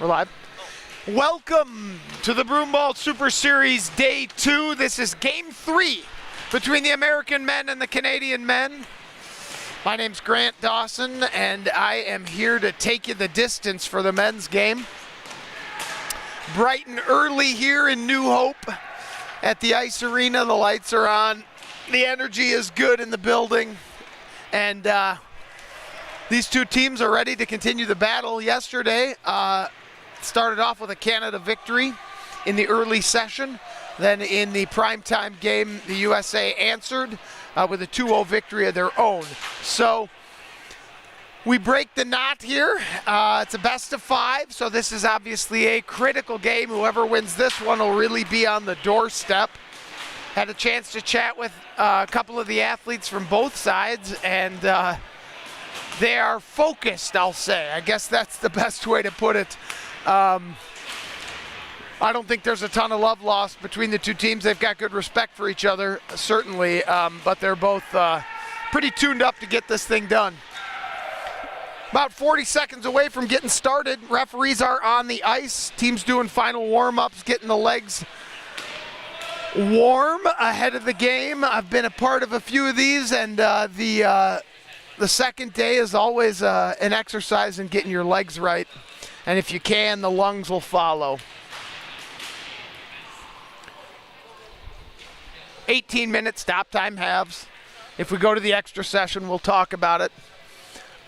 We're live. Welcome to the Broomball Super Series Day 2. This is Game 3 between the American men and the Canadian men. My name's Grant Dawson, and I am here to take you the distance for the men's game. Bright and early here in New Hope at the Ice Arena. The lights are on. The energy is good in the building. And these two teams are ready to continue the battle. Yesterday, started off with a Canada victory in the early session. Then in the primetime game, the USA answered with a 2-0 victory of their own. So we break the knot here. It's a best of 5, so this is obviously a critical game. Whoever wins this one will really be on the doorstep. Had a chance to chat with a couple of the athletes from both sides, and they are focused, I'll say. I guess that's the best way to put it. I don't think there's a ton of love lost between the two teams. They've got good respect for each other, certainly, but they're both pretty tuned up to get this thing done. About 40 seconds away from getting started. Referees are on the ice. Teams doing final warm-ups, getting the legs warm ahead of the game. I've been a part of a few of these, and the second day is always an exercise in getting your legs right. And if you can, the lungs will follow. 18-minute stop time halves. If we go to the extra session, we'll talk about it.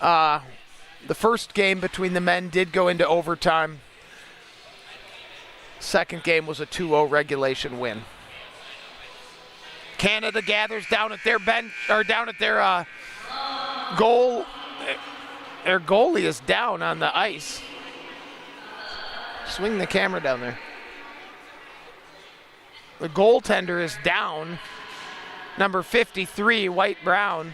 The first game between the men did go into overtime. Second game was a 2-0 regulation win. Canada gathers down at their bench, or down at their goal. Their goalie is down on the ice. Swing the camera down there. The goaltender is down. Number 53, White Brown.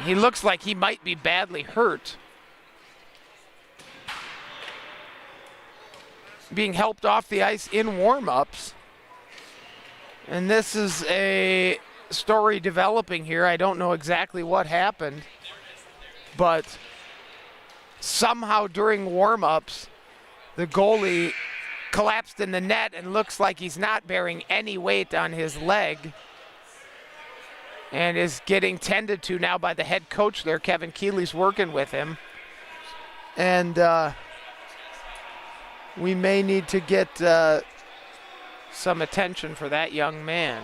He looks like he might be badly hurt. Being helped off the ice in warm-ups. And this is a story developing here. I don't know exactly what happened, but somehow during warm-ups, the goalie collapsed in the net and looks like he's not bearing any weight on his leg and is getting tended to now by the head coach there. Kevin Keeley's working with him. And we may need to get some attention for that young man.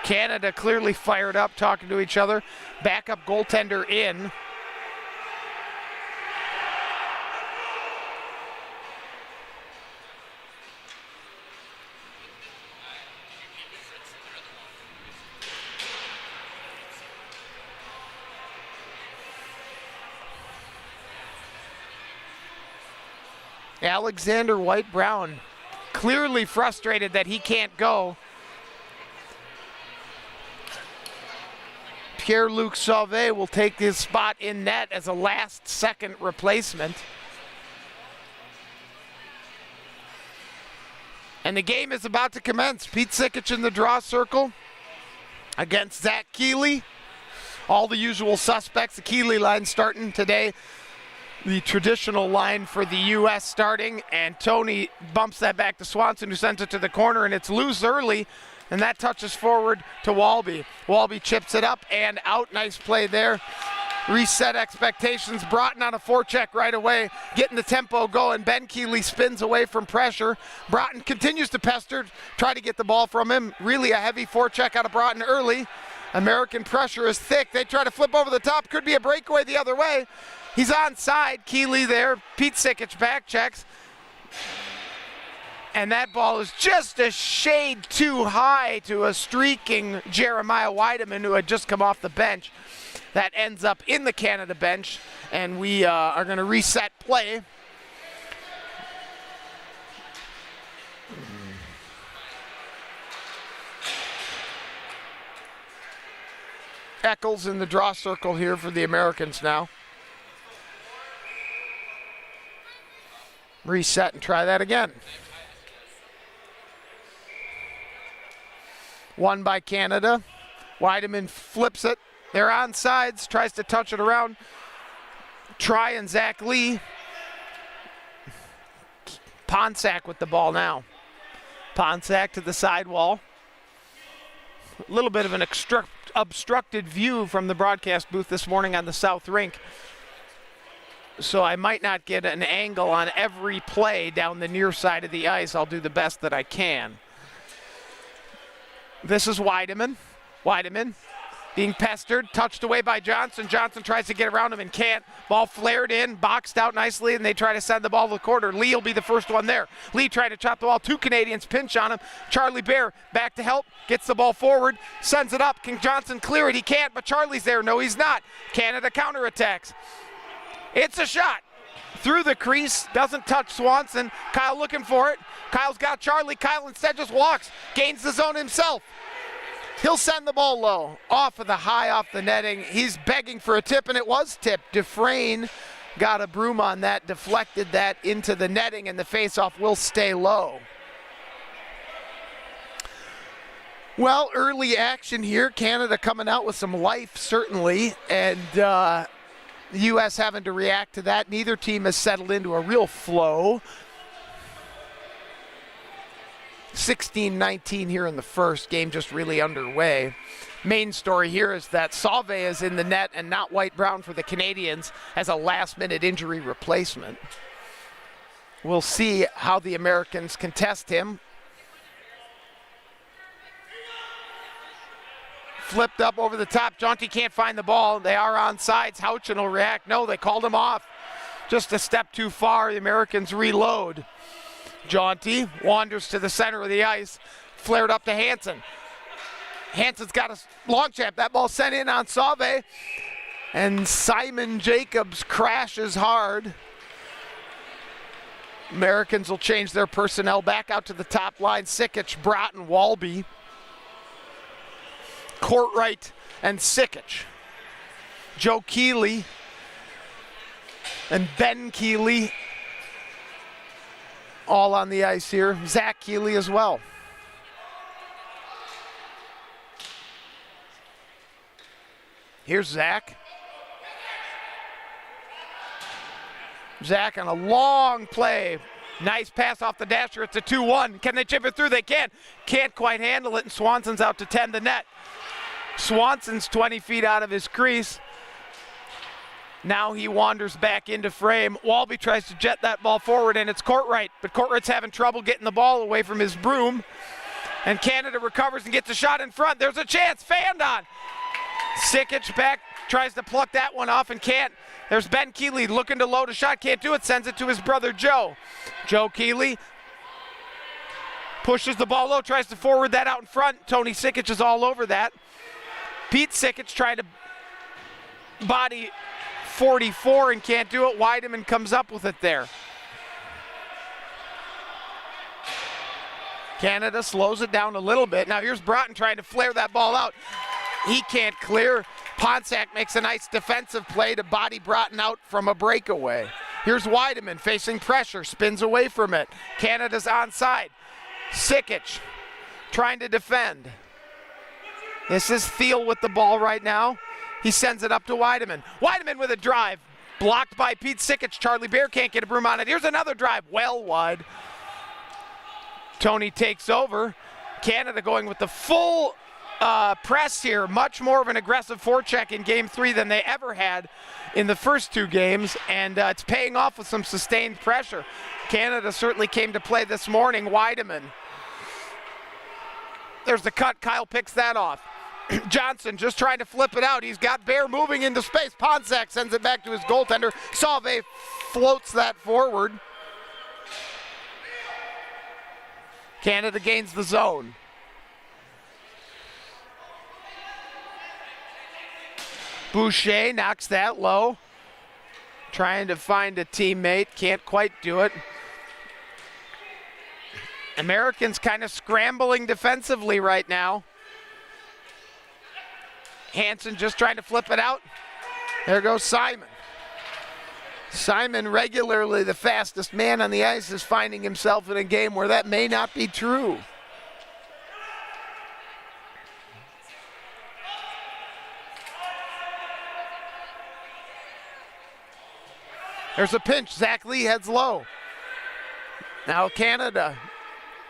Canada clearly fired up, talking to each other. Backup goaltender in. Alexander White Brown clearly frustrated that he can't go. Pierre-Luc Sauvé will take his spot in net as a last-second replacement. And the game is about to commence. Pete Sikich in the draw circle against Zach Keeley. All the usual suspects. The Keeley line starting today. The traditional line for the U.S. starting, and Tony bumps that back to Swanson, who sends it to the corner, and it's loose early, and that touches forward to Walby. Walby chips it up and out. Nice play there. Reset expectations. Broughton on a forecheck right away, getting the tempo going. Ben Keeley spins away from pressure. Broughton continues to pester, try to get the ball from him. Really a heavy forecheck out of Broughton early. American pressure is thick. They try to flip over the top. Could be a breakaway the other way. He's onside. Keeley there. Pete Sikich back checks. And that ball is just a shade too high to a streaking Jeremiah Weideman, who had just come off the bench. That ends up in the Canada bench, and we are going to reset play. Eccles in the draw circle here for the Americans now. Reset and try that again. Won by Canada. Weideman flips it. They're on sides, tries to touch it around. Try and Zach Lee. Ponsack with the ball now. Ponsack to the sidewall. A little bit of an obstructed view from the broadcast booth this morning on the South Rink. So I might not get an angle on every play down the near side of the ice. I'll do the best that I can. This is Weideman. Weideman being pestered, touched away by Johnson. Johnson tries to get around him and can't. Ball flared in, boxed out nicely, and they try to send the ball to the corner. Lee will be the first one there. Lee trying to chop the ball. Two Canadians pinch on him. Charlie Bear back to help, gets the ball forward, sends it up. Can Johnson clear it? He can't, but Charlie's there. No, he's not. Canada counterattacks. It's a shot. Through the crease, doesn't touch Swanson. Kyle looking for it. Kyle's got Charlie. Kyle instead just walks, gains the zone himself. He'll send the ball low, off of the high, off the netting. He's begging for a tip, and it was tipped. Dufresne got a broom on that, deflected that into the netting, and the faceoff will stay low. Well, early action here. Canada coming out with some life, certainly, and the U.S. having to react to that. Neither team has settled into a real flow. 16-19 here in the first, game just really underway. Main story here is that Sauve is in the net and not White-Brown for the Canadians as a last-minute injury replacement. We'll see how the Americans contest him. Flipped up over the top. Jaunty can't find the ball. They are on sides. Houchin will react. No, they called him off. Just a step too far. The Americans reload. Jaunty wanders to the center of the ice, flared up to Hansen. Hansen's got a long jab. That ball sent in on Sauve, and Simon Jacobs crashes hard. Americans will change their personnel back out to the top line. Sikic, Broughton, Walby, Courtright, and Sikic. Joe Keeley and Ben Keeley all on the ice here. Zach Keeley as well. Here's Zach. Zach on a long play. Nice pass off the dasher. It's a 2-1. Can they chip it through? They can. Can't quite handle it, and Swanson's out to 10 the net. Swanson's 20 feet out of his crease. Now he wanders back into frame. Walby tries to jet that ball forward, and it's Courtright. But Courtright's having trouble getting the ball away from his broom. And Canada recovers and gets a shot in front. There's a chance. Fanned on. Sikic back, tries to pluck that one off and can't. There's Ben Keeley looking to load a shot. Can't do it. Sends it to his brother Joe. Joe Keeley pushes the ball low, tries to forward that out in front. Tony Sikic is all over that. Pete Sikic trying to body 44 and can't do it. Weideman comes up with it there. Canada slows it down a little bit. Now here's Broughton trying to flare that ball out. He can't clear. Ponsack makes a nice defensive play to body Broughton out from a breakaway. Here's Weideman facing pressure, spins away from it. Canada's onside. Sikic trying to defend. This is Thiel with the ball right now. He sends it up to Weideman. Weideman with a drive. Blocked by Pete Sikic. Charlie Bear can't get a broom on it. Here's another drive. Well wide. Tony takes over. Canada going with the full press here. Much more of an aggressive forecheck in Game 3 than they ever had in the first two games. And it's paying off with some sustained pressure. Canada certainly came to play this morning. Weideman. There's the cut. Kyle picks that off. Johnson just trying to flip it out. He's got Bear moving into space. Ponsack sends it back to his goaltender. Sauve floats that forward. Canada gains the zone. Boucher knocks that low. Trying to find a teammate. Can't quite do it. Americans kind of scrambling defensively right now. Hansen just trying to flip it out. There goes Simon. Simon, regularly the fastest man on the ice, is finding himself in a game where that may not be true. There's a pinch. Zach Lee heads low. Now Canada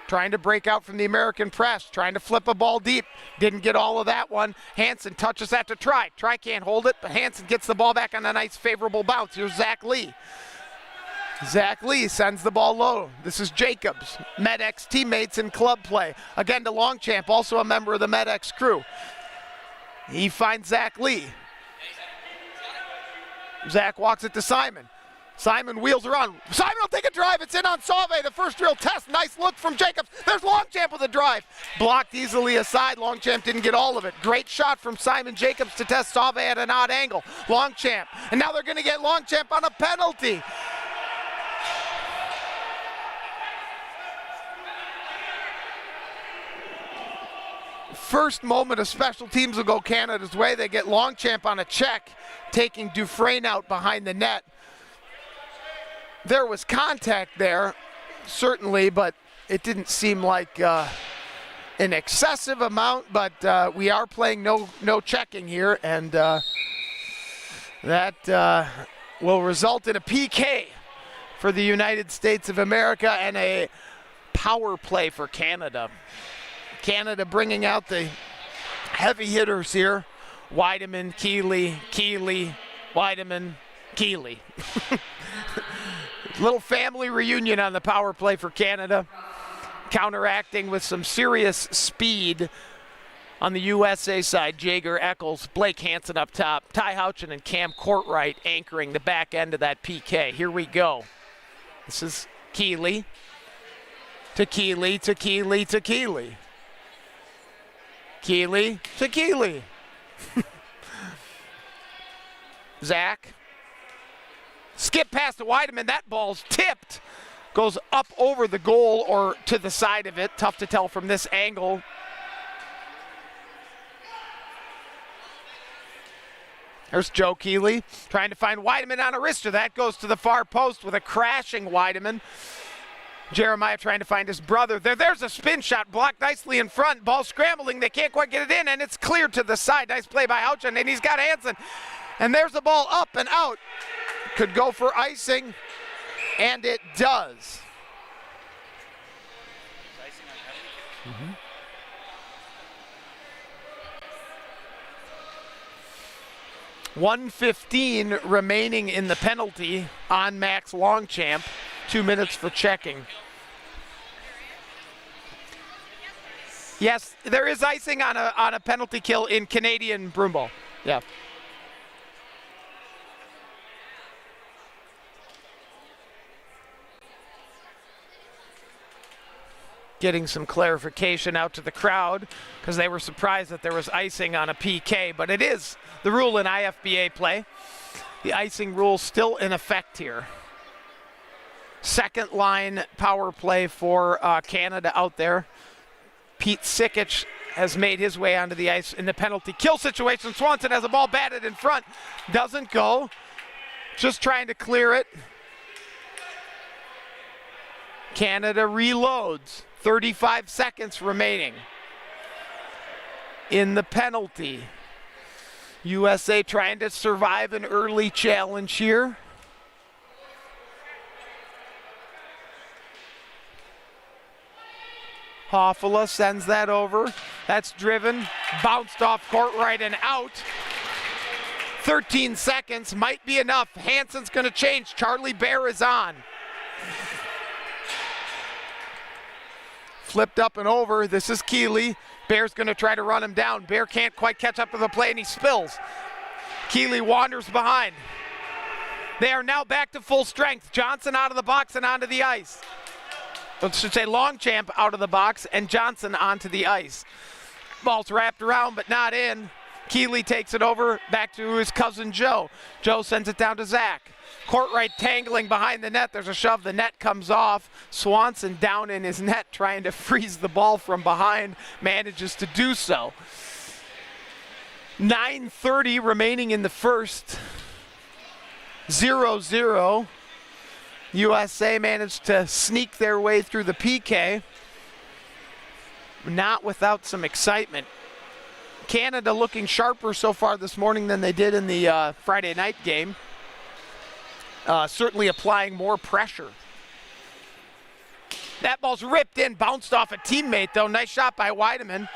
trying to break out from the American press, trying to flip a ball deep. Didn't get all of that one. Hansen touches that to Try. Try can't hold it, but Hansen gets the ball back on a nice favorable bounce. Here's Zach Lee. Zach Lee sends the ball low. This is Jacobs. MedX teammates in club play. Again to Longchamp, also a member of the MedX crew. He finds Zach Lee. Zach walks it to Simon. Simon wheels around. Simon will take a drive. It's in on Sauve. The first real test. Nice look from Jacobs. There's Longchamp with a drive. Blocked easily aside. Longchamp didn't get all of it. Great shot from Simon Jacobs to test Sauve at an odd angle. Longchamp. And now they're going to get Longchamp on a penalty. First moment of special teams will go Canada's way. They get Longchamp on a check, taking Dufresne out behind the net. There was contact there, certainly, but it didn't seem like an excessive amount, but we are playing no checking here, and that will result in a PK for the United States of America and a power play for Canada. Canada bringing out the heavy hitters here. Weideman, Keeley, Weideman, Keeley. Little family reunion on the power play for Canada. Counteracting with some serious speed on the USA side. Jager, Eccles, Blake Hansen up top. Ty Houchin and Cam Courtright anchoring the back end of that PK. Here we go. This is Keeley to Keeley to Keeley to Keeley. Keeley to Keeley. Zach. Skip past to Weideman. That ball's tipped. Goes up over the goal or to the side of it. Tough to tell from this angle. There's Joe Keeley trying to find Weideman on a wrister. That goes to the far post with a crashing Weideman. Jeremiah trying to find his brother. There's a spin shot blocked nicely in front. Ball scrambling. They can't quite get it in, and it's cleared to the side. Nice play by Houchin, and he's got Hansen. And there's the ball up and out. Could go for icing, and it does. 1:15 remaining in the penalty on Max Longchamp. 2 minutes for checking. Yes, there is icing on a penalty kill in Canadian broomball. Yeah. Getting some clarification out to the crowd because they were surprised that there was icing on a PK, but it is the rule in IFBA play. The icing rule still in effect here. Second line power play for Canada out there. Pete Sikic has made his way onto the ice in the penalty kill situation. Swanson has a ball batted in front. Doesn't go. Just trying to clear it. Canada reloads. 35 seconds remaining in the penalty. USA trying to survive an early challenge here. Hoffala sends that over. That's driven, bounced off Courtright and out. 13 seconds might be enough. Hansen's going to change. Charlie Bear is on. Flipped up and over. This is Keeley. Bear's going to try to run him down. Bear can't quite catch up to the play, and he spills. Keeley wanders behind. They are now back to full strength. Johnson out of the box and onto the ice. I should say Longchamp out of the box and Johnson onto the ice. Ball's wrapped around but not in. Keeley takes it over back to his cousin Joe. Joe sends it down to Zach. Courtright tangling behind the net. There's a shove. The net comes off. Swanson down in his net trying to freeze the ball from behind. Manages to do so. 9:30 remaining in the first. 0-0. USA managed to sneak their way through the PK. Not without some excitement. Canada looking sharper so far this morning than they did in the Friday night game. Certainly applying more pressure. That ball's ripped in, bounced off a teammate though. Nice shot by Weideman.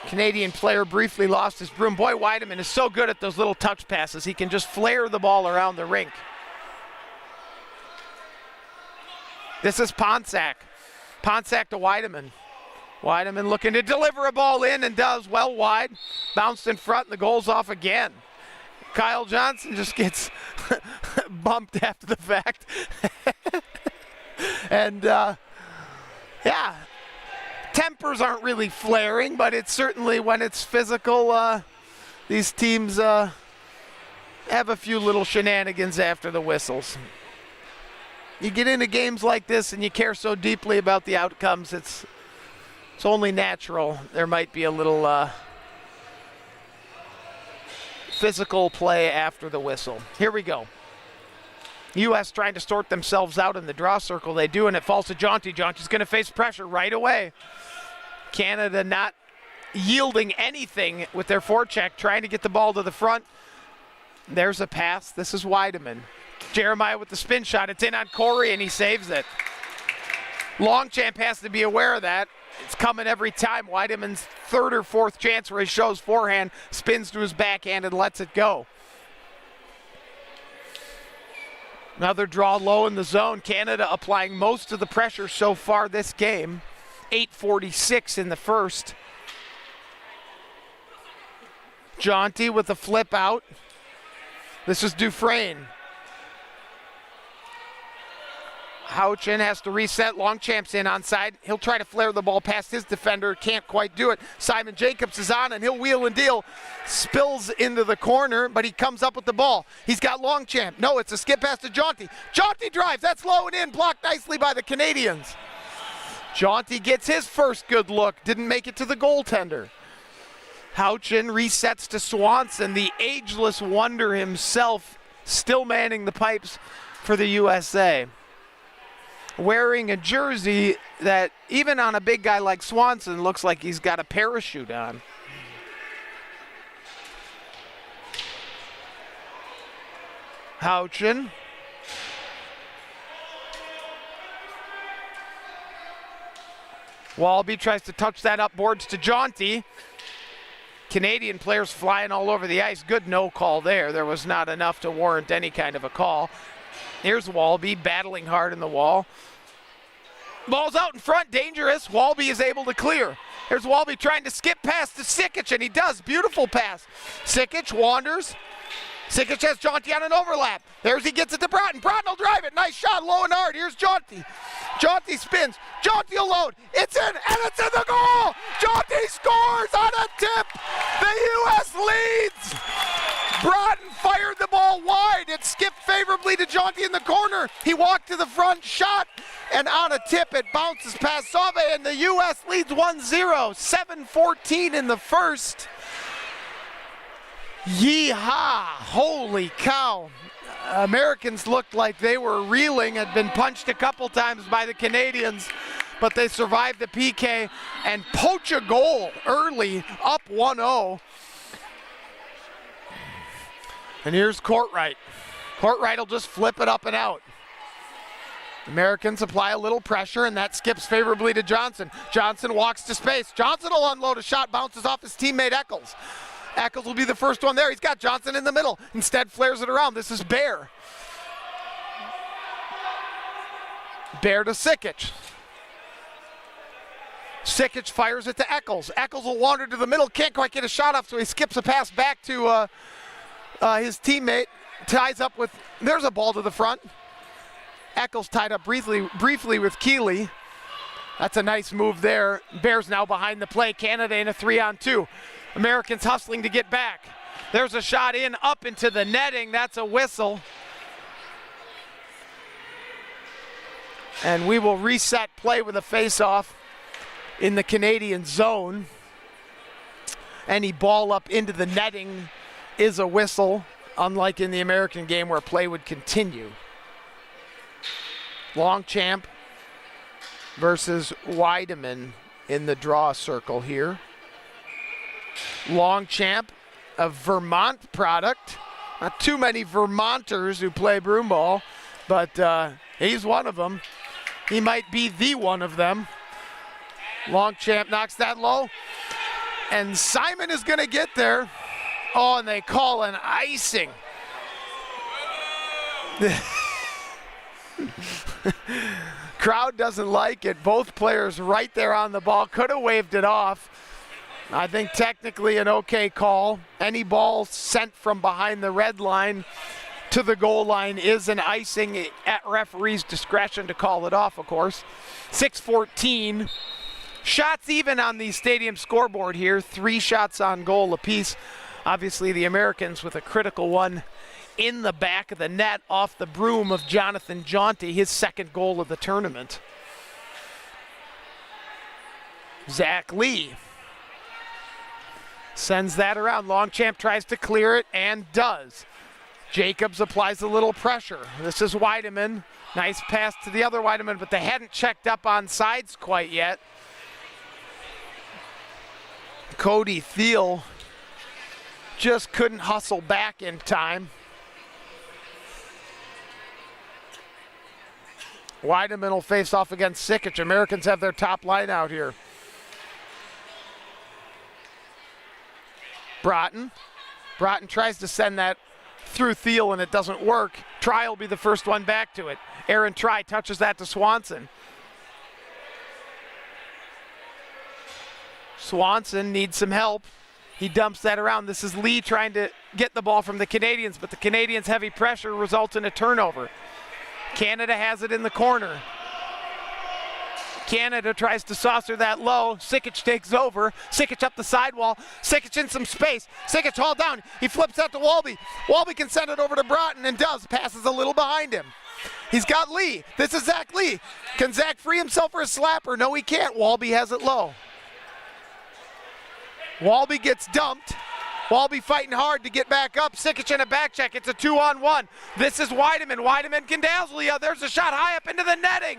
Canadian player briefly lost his broom. Boy, Weideman is so good at those little touch passes. He can just flare the ball around the rink. This is Ponsack. Ponsack to Weideman. Weideman looking to deliver a ball in and does well wide. Bounced in front and the goal's off again. Kyle Johnson just gets bumped after the fact. And yeah, tempers aren't really flaring, but it's certainly when it's physical, these teams have a few little shenanigans after the whistles. You get into games like this and you care so deeply about the outcomes, it's only natural there might be a little physical play after the whistle. Here we go. U.S. trying to sort themselves out in the draw circle. They do, and it falls to Jaunty. Jaunty's going to face pressure right away. Canada not yielding anything with their forecheck, trying to get the ball to the front. There's a pass. This is Weideman. Jeremiah with the spin shot. It's in on Corey, and he saves it. Longchamp has to be aware of that. It's coming every time. Weideman's third or fourth chance where he shows forehand, spins to his backhand, and lets it go. Another draw low in the zone. Canada applying most of the pressure so far this game. 8:46 in the first. Jaunty with a flip out. This is Dufresne. Houchin has to reset. Longchamp's in onside. He'll try to flare the ball past his defender. Can't quite do it. Simon Jacobs is on, and he'll wheel and deal. Spills into the corner, but he comes up with the ball. He's got Longchamp. No, it's a skip pass to Jaunty. Jaunty drives. That's low and in. Blocked nicely by the Canadians. Jaunty gets his first good look. Didn't make it to the goaltender. Houchin resets to Swanson, the ageless wonder himself, still manning the pipes for the USA. Wearing a jersey that, even on a big guy like Swanson, looks like he's got a parachute on. Houchin. Walby tries to touch that up boards to Jaunty. Canadian players flying all over the ice. Good no call there. There was not enough to warrant any kind of a call. Here's Walby battling hard in the wall. Ball's out in front, dangerous. Walby is able to clear. Here's Walby trying to skip past to Sikic, and he does. Beautiful pass. Sikic wanders. Sikic has Jaunty on an overlap. He gets it to Broughton. Broughton will drive it. Nice shot, low and hard. Here's Jaunty. Jaunty spins. Jaunty will load. It's in, and it's in the goal! Jaunty scores on a tip! The U.S. leads! Broughton fired the ball wide. It skipped favorably to Jaunty in the corner. He walked to the front, shot, and on a tip, it bounces past Sauve, and the U.S. leads 1-0. 7:14 in the first. Yeehaw! Holy cow. Americans looked like they were reeling, had been punched a couple times by the Canadians, but they survived the PK and poach a goal early, up 1-0. And here's Courtright. Courtright will just flip it up and out. Americans apply a little pressure, and that skips favorably to Johnson. Johnson walks to space. Johnson will unload a shot, bounces off his teammate Eccles. Eccles will be the first one there. He's got Johnson in the middle. Instead flares it around. This is Bear. Bear to Sikic. Sikic fires it to Eccles. Eccles will wander to the middle. Can't quite get a shot off, so he skips a pass back to his teammate. Ties up with, there's a ball to the front. Eccles tied up briefly with Keeley. That's a nice move there. Bears now behind the play. Canada in a 3-on-2. Americans hustling to get back. There's a shot in, up into the netting. That's a whistle. And we will reset play with a face-off in the Canadian zone. Any ball up into the netting is a whistle, unlike in the American game where play would continue. Longchamp versus Weideman in the draw circle here. Longchamp, a Vermont product. Not too many Vermonters who play broomball, but he's one of them. He might be the one of them. Longchamp knocks that low, and Simon is going to get there. Oh, and they call an icing. Crowd doesn't like it. Both players right there on the ball. Could have waved it off. I think technically an okay call. Any ball sent from behind the red line to the goal line is an icing at referee's discretion to call it off, of course. 6:14. Shots even on the stadium scoreboard here. 3 shots on goal apiece. Obviously the Americans with a critical one in the back of the net off the broom of Jonathan Jaunty, his second goal of the tournament. Zach Lee sends that around. Longchamp tries to clear it and does. Jacobs applies a little pressure. This is Weideman. Nice pass to the other Weideman, but they hadn't checked up on sides quite yet. Cody Thiel just couldn't hustle back in time. Weideman will face off against Sikic. Americans have their top line out here. Broughton tries to send that through Thiel and it doesn't work. Try will be the first one back to it. Aaron Try touches that to Swanson. Swanson needs some help. He dumps that around. This is Lee trying to get the ball from the Canadians, but the Canadians' heavy pressure results in a turnover. Canada has it in the corner. Canada tries to saucer that low. Sikic takes over. Sikic up the sidewall. Sikic in some space. Sikic hauled down. He flips out to Walby. Walby can send it over to Broughton and does. Passes a little behind him. He's got Lee. This is Zach Lee. Can Zach free himself for a slapper? No, he can't. Walby has it low. Walby gets dumped. Walby fighting hard to get back up. Sikic in a back check. It's a 2-on-1. This is Weideman. Weideman can dazzle you. There's a shot high up into the netting.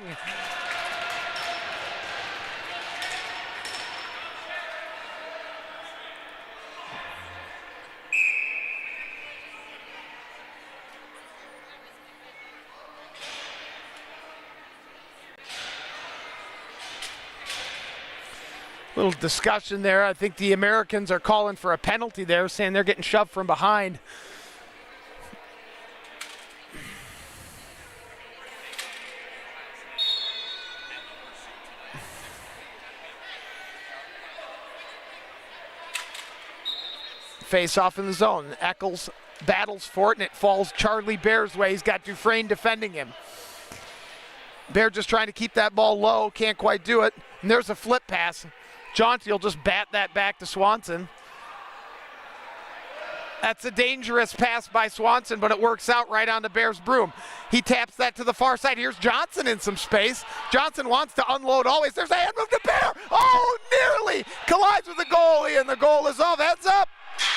Little discussion there. I think the Americans are calling for a penalty there, saying they're getting shoved from behind. Face off in the zone. Eccles battles for it, and it falls Charlie Bear's way. He's got Dufresne defending him. Bear just trying to keep that ball low, can't quite do it. And there's a flip pass. Jaunty will just bat that back to Swanson. That's a dangerous pass by Swanson, but it works out right onto Bear's broom. He taps that to the far side. Here's Johnson in some space. Johnson wants to unload always. There's a hand move to Bear. Oh, nearly collides with the goalie, and the goal is off. Heads up.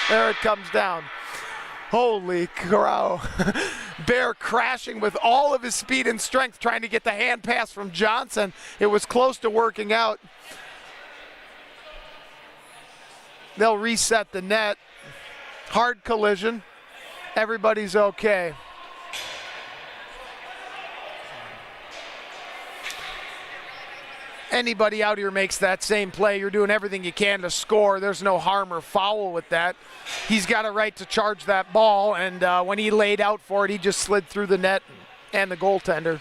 There it comes down. Holy cow. Bear crashing with all of his speed and strength, trying to get the hand pass from Johnson. It was close to working out. They'll reset the net. Hard collision. Everybody's okay. Anybody out here makes that same play, you're doing everything you can to score. There's no harm or foul with that. He's got a right to charge that ball, and when he laid out for it, he just slid through the net and the goaltender.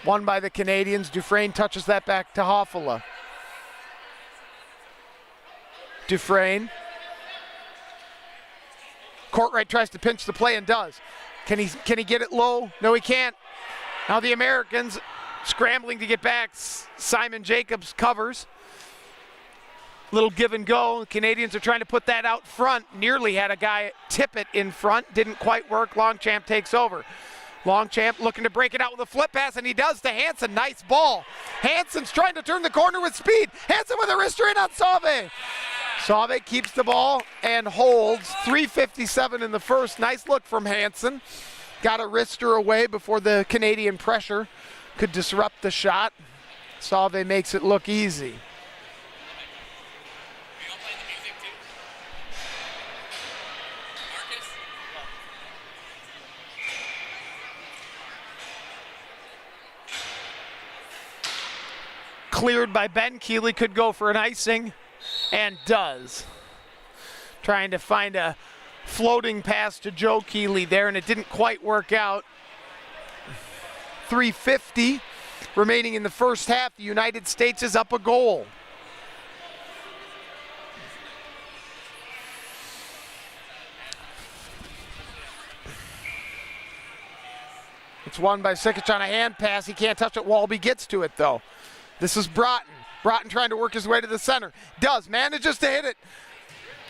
Won by the Canadians. Dufresne touches that back to Hoffala. Dufresne. Courtright tries to pinch the play and does. Can he get it low? No, he can't. Now the Americans scrambling to get back. Simon Jacobs covers. Little give and go. The Canadians are trying to put that out front. Nearly had a guy tip it in front. Didn't quite work. Longchamp takes over. Longchamp looking to break it out with a flip pass, and he does to Hansen. Nice ball. Hansen's trying to turn the corner with speed. Hansen with a wrister in on Sauve. Sauve keeps the ball and holds. 3:57 in the first. Nice look from Hansen. Got a wrister away before the Canadian pressure could disrupt the shot. Sauve makes it look easy. Cleared by Ben. Keeley could go for an icing, and does. Trying to find a floating pass to Joe Keeley there, and it didn't quite work out. 3:50 remaining in the first half. The United States is up a goal. It's won by Sikic on a hand pass. He can't touch it. Walby gets to it, though. This is Broughton. Broughton trying to work his way to the center. Does, manages to hit it.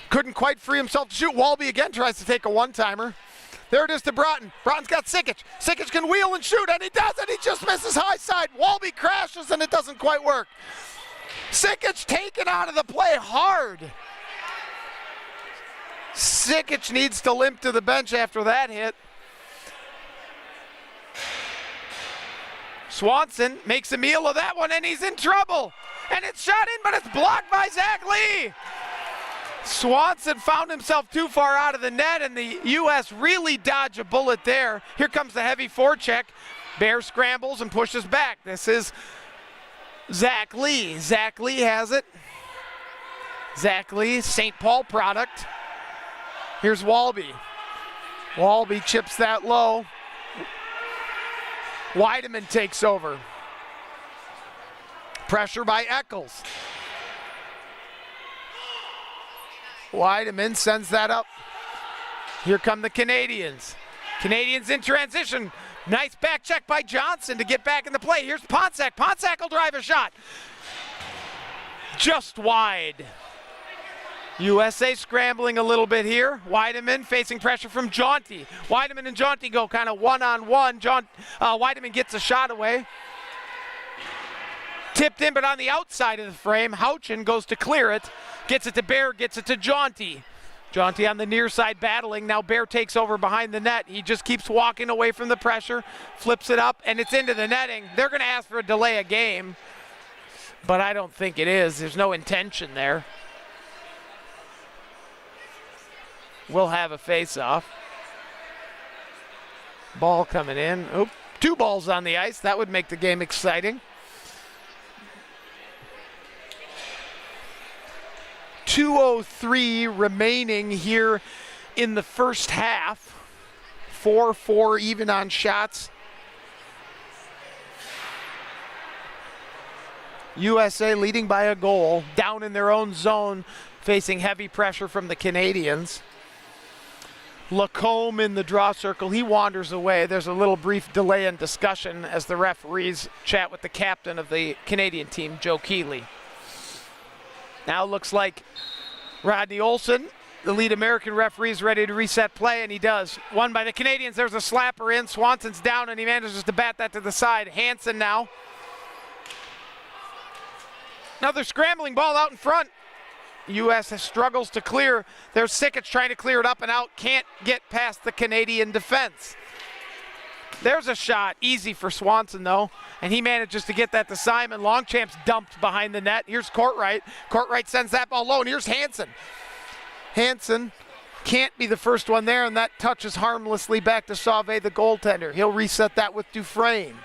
Couldn't quite free himself to shoot. Walby again tries to take a one-timer. There it is to Broughton. Broughton's got Sikic. Sikic can wheel and shoot, and he does it. He just misses high side. Walby crashes, and it doesn't quite work. Sikic taken out of the play hard. Sikic needs to limp to the bench after that hit. Swanson makes a meal of that one, and he's in trouble. And it's shot in, but it's blocked by Zach Lee. Swanson found himself too far out of the net, and the U.S. really dodged a bullet there. Here comes the heavy forecheck. Bear scrambles and pushes back. This is Zach Lee. Zach Lee has it. Zach Lee, St. Paul product. Here's Walby. Walby chips that low. Weideman takes over. Pressure by Eccles. Weideman sends that up. Here come the Canadians. Canadians in transition. Nice back check by Johnson to get back in the play. Here's Ponsac. Ponsac will drive a shot. Just wide. USA scrambling a little bit here. Weideman facing pressure from Jaunty. Weideman and Jaunty go kind of one-on-one. Weideman gets a shot away. Tipped in, but on the outside of the frame. Houchin goes to clear it. Gets it to Bear, gets it to Jaunty. Jaunty on the near side battling. Now Bear takes over behind the net. He just keeps walking away from the pressure. Flips it up, and it's into the netting. They're going to ask for a delay of game, but I don't think it is. There's no intention there. We'll have a face-off. Ball coming in. Oop, 2 balls on the ice. That would make the game exciting. 2:03 remaining here in the first half. 4-4 even on shots. USA leading by a goal, down in their own zone, facing heavy pressure from the Canadians. Lacombe in the draw circle. He wanders away. There's a little brief delay in discussion as the referees chat with the captain of the Canadian team, Joe Keeley. Now looks like Rodney Olson, the lead American referee, is ready to reset play, and he does. Won by the Canadians. There's a slapper in. Swanson's down, and he manages to bat that to the side. Hansen now. Another scrambling ball out in front. U.S. struggles to clear. There's Sikic trying to clear it up and out. Can't get past the Canadian defense. There's a shot. Easy for Swanson, though. And he manages to get that to Simon. Longchamp's dumped behind the net. Here's Courtright. Courtright sends that ball low, and here's Hansen. Hansen can't be the first one there, and that touches harmlessly back to Sauve, the goaltender. He'll reset that with Dufresne.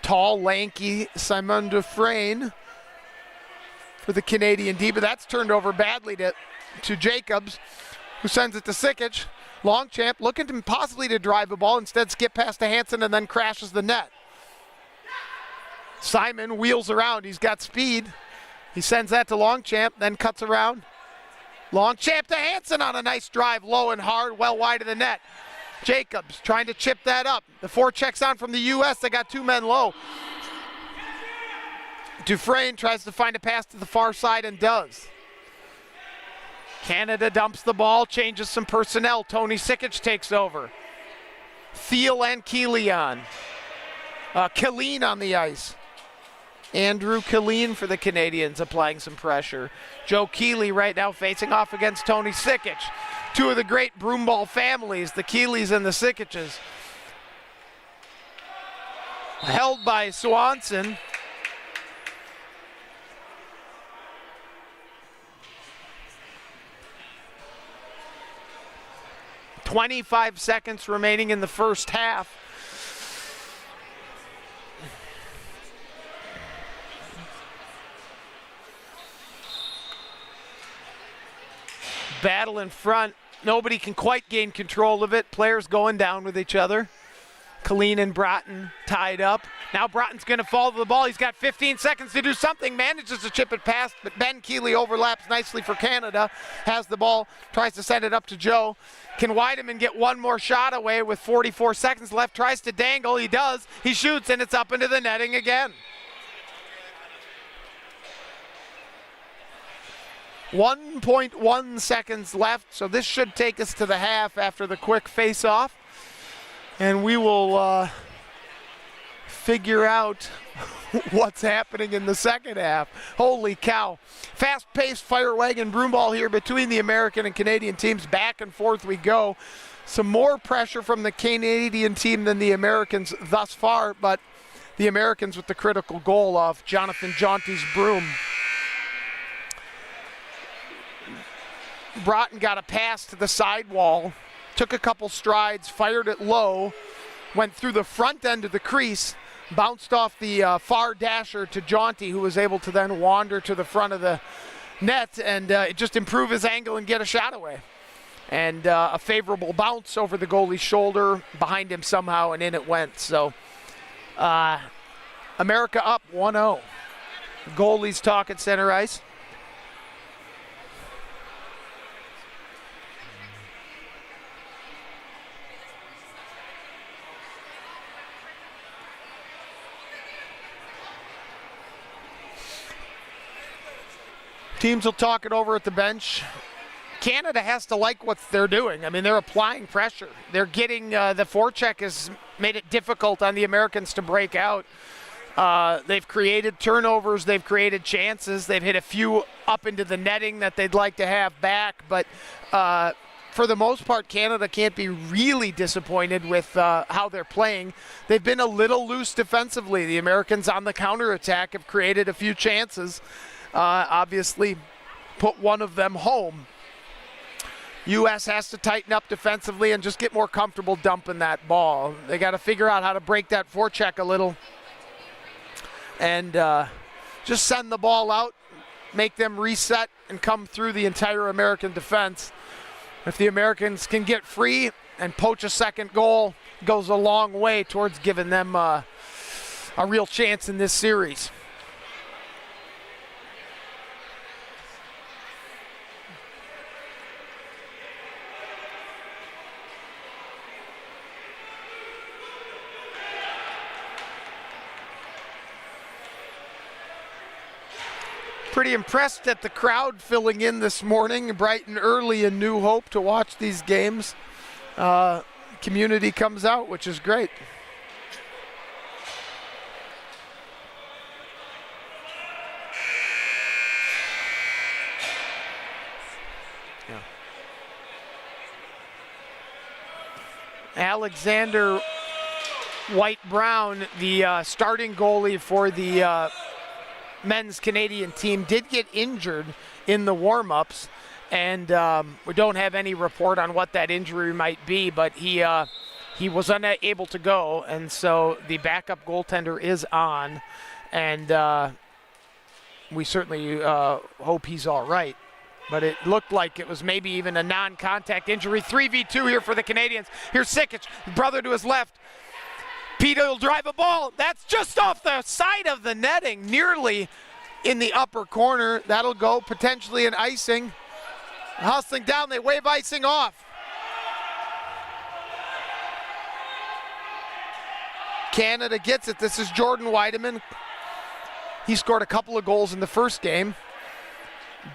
Tall, lanky Simon Dufresne for the Canadian D, but that's turned over badly to Jacobs, who sends it to Sikic. Longchamp looking to possibly to drive a ball, instead skip past to Hansen and then crashes the net. Simon wheels around, he's got speed. He sends that to Longchamp, then cuts around. Longchamp to Hansen on a nice drive, low and hard, well wide of the net. Jacobs trying to chip that up. The forechecks on from the U.S., they got 2 men low. Dufresne tries to find a pass to the far side and does. Canada dumps the ball, changes some personnel. Tony Sikic takes over. Thiel and Killian on the ice. Andrew Killian for the Canadians applying some pressure. Joe Keeley right now facing off against Tony Sikic. Two of the great broomball families, the Keeleys and the Sikiches. Held by Swanson. .25 seconds remaining in the first half. Battle in front. Nobody can quite gain control of it. Players going down with each other. Killeen and Broughton tied up. Now Broughton's going to fall to the ball. He's got 15 seconds to do something. Manages to chip it past, but Ben Keeley overlaps nicely for Canada. Has the ball, tries to send it up to Joe. Can Weideman get one more shot away with 44 seconds left? Tries to dangle. He does. He shoots, and it's up into the netting again. 1.1 seconds left, so this should take us to the half after the quick face-off. And we will figure out what's happening in the second half. Holy cow. Fast-paced fire wagon broomball here between the American and Canadian teams. Back and forth we go. Some more pressure from the Canadian team than the Americans thus far, but the Americans with the critical goal off Jonathan Jaunty's broom. Broughton got a pass to the sidewall, took a couple strides, fired it low, went through the front end of the crease, bounced off the far dasher to Jaunty, who was able to then wander to the front of the net and just improve his angle and get a shot away. And a favorable bounce over the goalie's shoulder, behind him somehow, and in it went. So America up 1-0. Goalies talk at center ice. Teams will talk it over at the bench. Canada has to like what they're doing. I mean, they're applying pressure. They're getting, the forecheck has made it difficult on the Americans to break out. They've created turnovers. They've created chances. They've hit a few up into the netting that they'd like to have back. But for the most part, Canada can't be really disappointed with how they're playing. They've been a little loose defensively. The Americans on the counterattack have created a few chances. Obviously put one of them home. U.S. has to tighten up defensively and just get more comfortable dumping that ball. They got to figure out how to break that forecheck a little and just send the ball out, make them reset and come through the entire American defense. If the Americans can get free and poach a second goal, it goes a long way towards giving them a real chance in this series. Pretty impressed at the crowd filling in this morning, bright and early in New Hope to watch these games. Community comes out, which is great. Yeah. Alexander White-Brown, the starting goalie for the men's Canadian team, did get injured in the warm-ups, and we don't have any report on what that injury might be, but he was unable to go, and so the backup goaltender is on, and we certainly hope he's all right. But it looked like it was maybe even a non-contact injury. 3v2 here for the Canadians. Here's Sikic, brother to his left. Peter will drive a ball. That's just off the side of the netting, nearly in the upper corner. That'll go potentially an icing. Hustling down, they wave icing off. Canada gets it. This is Jordan Weideman. He scored a couple of goals in the first game.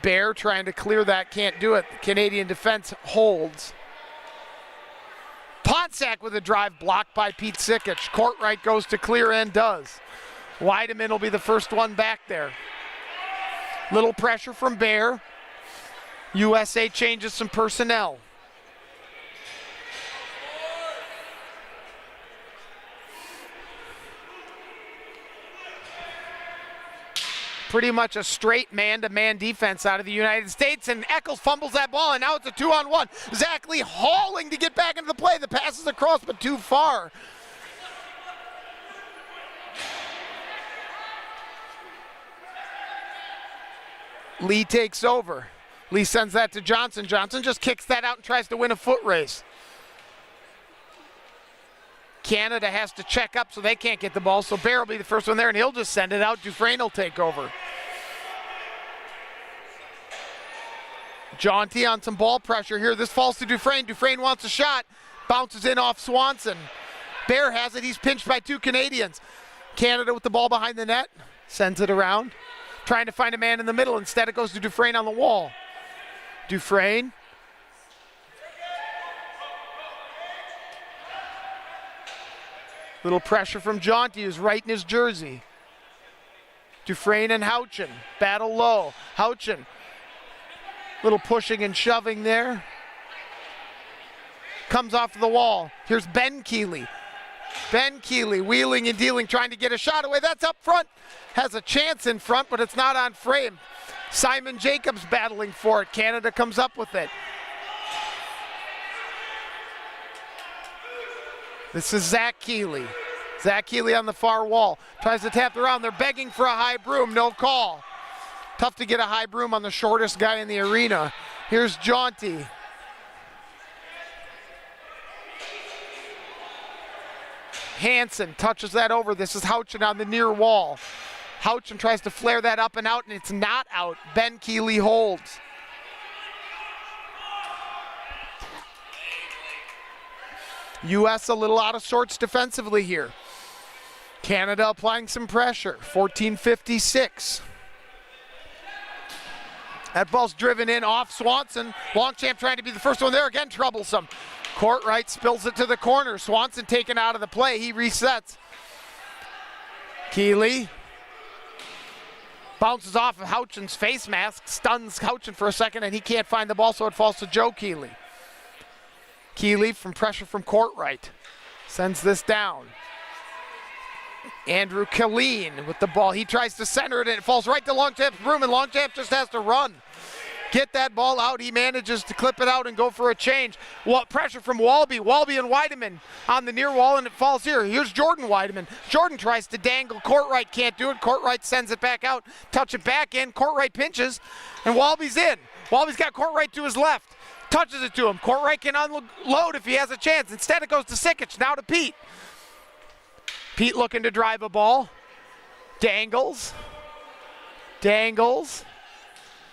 Bear trying to clear that, can't do it. The Canadian defense holds. Ponsack with a drive blocked by Pete Sikic. Courtright goes to clear and does. Weideman will be the first one back there. Little pressure from Bear. USA changes some personnel. Pretty much a straight man-to-man defense out of the United States, and Eccles fumbles that ball, and now it's a 2-on-1. Zach Lee hauling to get back into the play. The pass is across, but too far. Lee takes over. Lee sends that to Johnson. Johnson just kicks that out and tries to win a foot race. Canada has to check up so they can't get the ball, so Bear will be the first one there, and he'll just send it out. Dufresne will take over. Jaunty on some ball pressure here. This falls to Dufresne. Dufresne wants a shot. Bounces in off Swanson. Bear has it. He's pinched by two Canadians. Canada with the ball behind the net. Sends it around. Trying to find a man in the middle. Instead it goes to Dufresne on the wall. Dufresne. Little pressure from Jaunty, who's right in his jersey. Dufresne and Houchin battle low. Houchin, little pushing and shoving there. Comes off the wall. Here's Ben Keeley. Ben Keeley wheeling and dealing, trying to get a shot away. That's up front. Has a chance in front, but it's not on frame. Simon Jacobs battling for it. Canada comes up with it. This is Zach Keeley. Zach Keeley on the far wall. Tries to tap around. They're begging for a high broom. No call. Tough to get a high broom on the shortest guy in the arena. Here's Jaunty. Hansen touches that over. This is Houchin on the near wall. Houchin tries to flare that up and out, and it's not out. Ben Keeley holds. U.S. a little out of sorts defensively here. Canada applying some pressure. 14:56. That ball's driven in off Swanson. Longchamp trying to be the first one there. Again, troublesome. Courtright spills it to the corner. Swanson taken out of the play. He resets. Keeley bounces off of Houchin's face mask. Stuns Houchin for a second, and he can't find the ball, so it falls to Joe Keeley. Keeley from pressure from Courtright. Sends this down. Andrew Killeen with the ball. He tries to center it, and it falls right to Longchamp's room, and Longchamp just has to run. Get that ball out. He manages to clip it out and go for a change. Pressure from Walby. Walby and Weideman on the near wall, and it falls here. Here's Jordan Weideman. Jordan tries to dangle. Courtright can't do it. Courtright sends it back out. Touch it back in. Courtright pinches, and Walby's in. Walby's got Courtright to his left. Touches it to him. Courtright can unload if he has a chance. Instead it goes to Sikic. Now to Pete. Pete looking to drive a ball. Dangles. Dangles.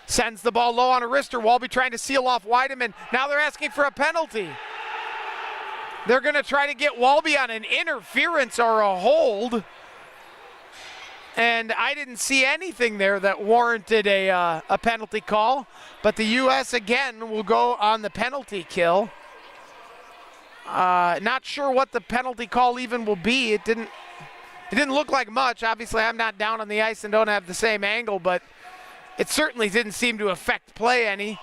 Sends the ball low on a wrister. Walby trying to seal off Weideman. Now they're asking for a penalty. They're going to try to get Walby on an interference or a hold. And I didn't see anything there that warranted a penalty call. But the U.S. again will go on the penalty kill. Not sure what the penalty call even will be. It didn't look like much. Obviously, I'm not down on the ice and don't have the same angle, but it certainly didn't seem to affect play any.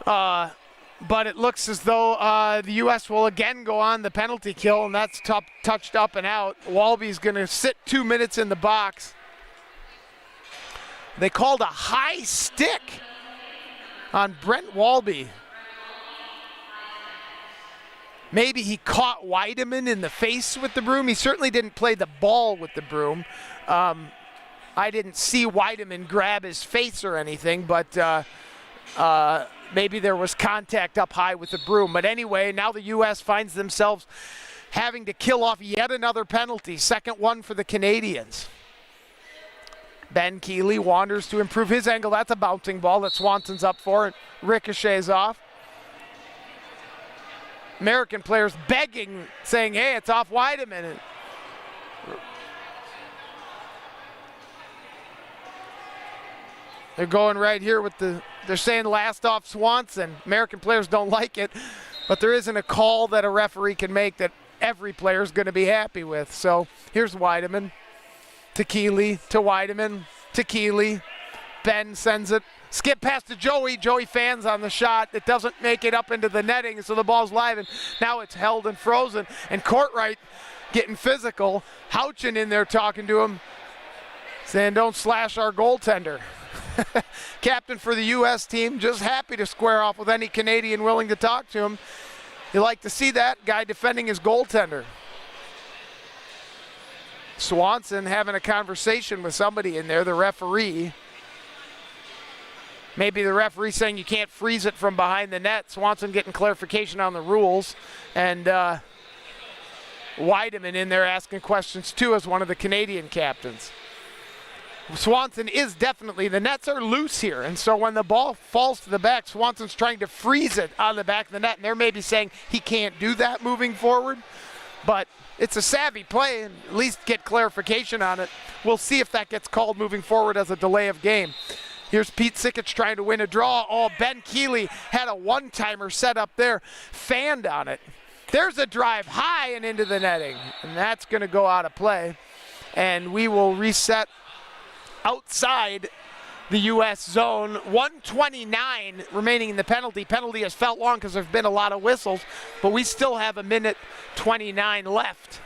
But it looks as though the U.S. will again go on the penalty kill, and that's touched up and out. Walby's going to sit 2 minutes in the box. They called a high stick on Brent Walby. Maybe he caught Weideman in the face with the broom. He certainly didn't play the ball with the broom. I didn't see Weideman grab his face or anything, but maybe there was contact up high with the broom. But anyway, now the U.S. finds themselves having to kill off yet another penalty. Second one for the Canadians. Ben Keeley wanders to improve his angle. That's a bouncing ball that Swanson's up for. It ricochets off. American players begging, saying, hey, it's off Weideman. They're going right here with they're saying last off Swanson. American players don't like it, but there isn't a call that a referee can make that every player is going to be happy with. So here's Weideman to Keeley, to Weideman, to Keeley. Ben sends it. Skip past to Joey. Joey fans on the shot. It doesn't make it up into the netting, so the ball's live, and now it's held and frozen. And Courtright getting physical. Houchin in there talking to him, saying don't slash our goaltender. Captain for the U.S. team, just happy to square off with any Canadian willing to talk to him. You like to see that guy defending his goaltender. Swanson having a conversation with somebody in there, the referee. Maybe the referee saying you can't freeze it from behind the net. Swanson getting clarification on the rules. And Weideman in there asking questions too as one of the Canadian captains. Swanson is definitely, the nets are loose here, and so when the ball falls to the back, Swanson's trying to freeze it on the back of the net, and they're maybe saying he can't do that moving forward, but it's a savvy play, and at least get clarification on it. We'll see if that gets called moving forward as a delay of game. Here's Pete Sikich trying to win a draw. Oh, Ben Keeley had a one-timer set up there, fanned on it. There's a drive high and into the netting, and that's going to go out of play, and we will reset outside the U.S. zone. 1:29 remaining in the penalty. Penalty has felt long because there's been a lot of whistles, but we still have 1:29 left.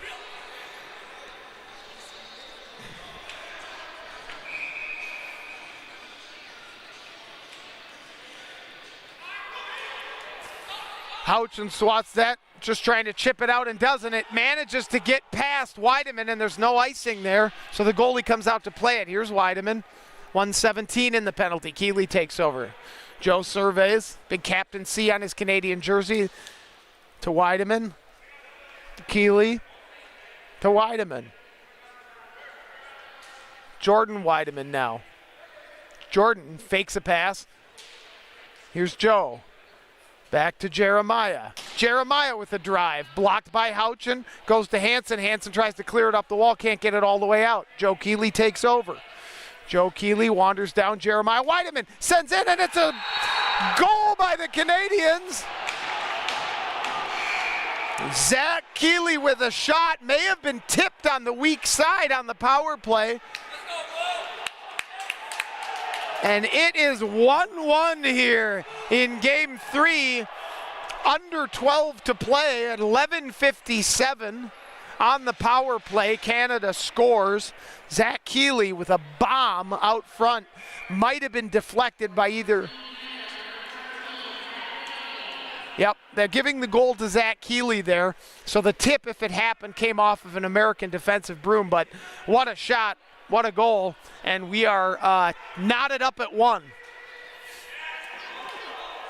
Houchin swats that, just trying to chip it out and doesn't. It manages to get past Weideman, and there's no icing there, so the goalie comes out to play it. Here's Weideman, 1:17 in the penalty. Keeley takes over. Joe surveys, big Captain C on his Canadian jersey, to Weideman, to Keeley, to Weideman. Jordan Weideman now. Jordan fakes a pass. Here's Joe. Back to Jeremiah. Jeremiah with a drive. Blocked by Houchin. Goes to Hansen. Hansen tries to clear it up the wall. Can't get it all the way out. Joe Keeley takes over. Joe Keeley wanders down. Jeremiah Weideman sends in, and it's a goal by the Canadians. Zach Keeley with a shot. May have been tipped on the weak side on the power play. And it is 1-1 here in game 3. Under 12 to play at 11:57 on the power play. Canada scores. Zach Keeley with a bomb out front. Might have been deflected by either. Yep, they're giving the goal to Zach Keeley there. So the tip, if it happened, came off of an American defensive broom. But what a shot. What a goal, and we are knotted up at 1.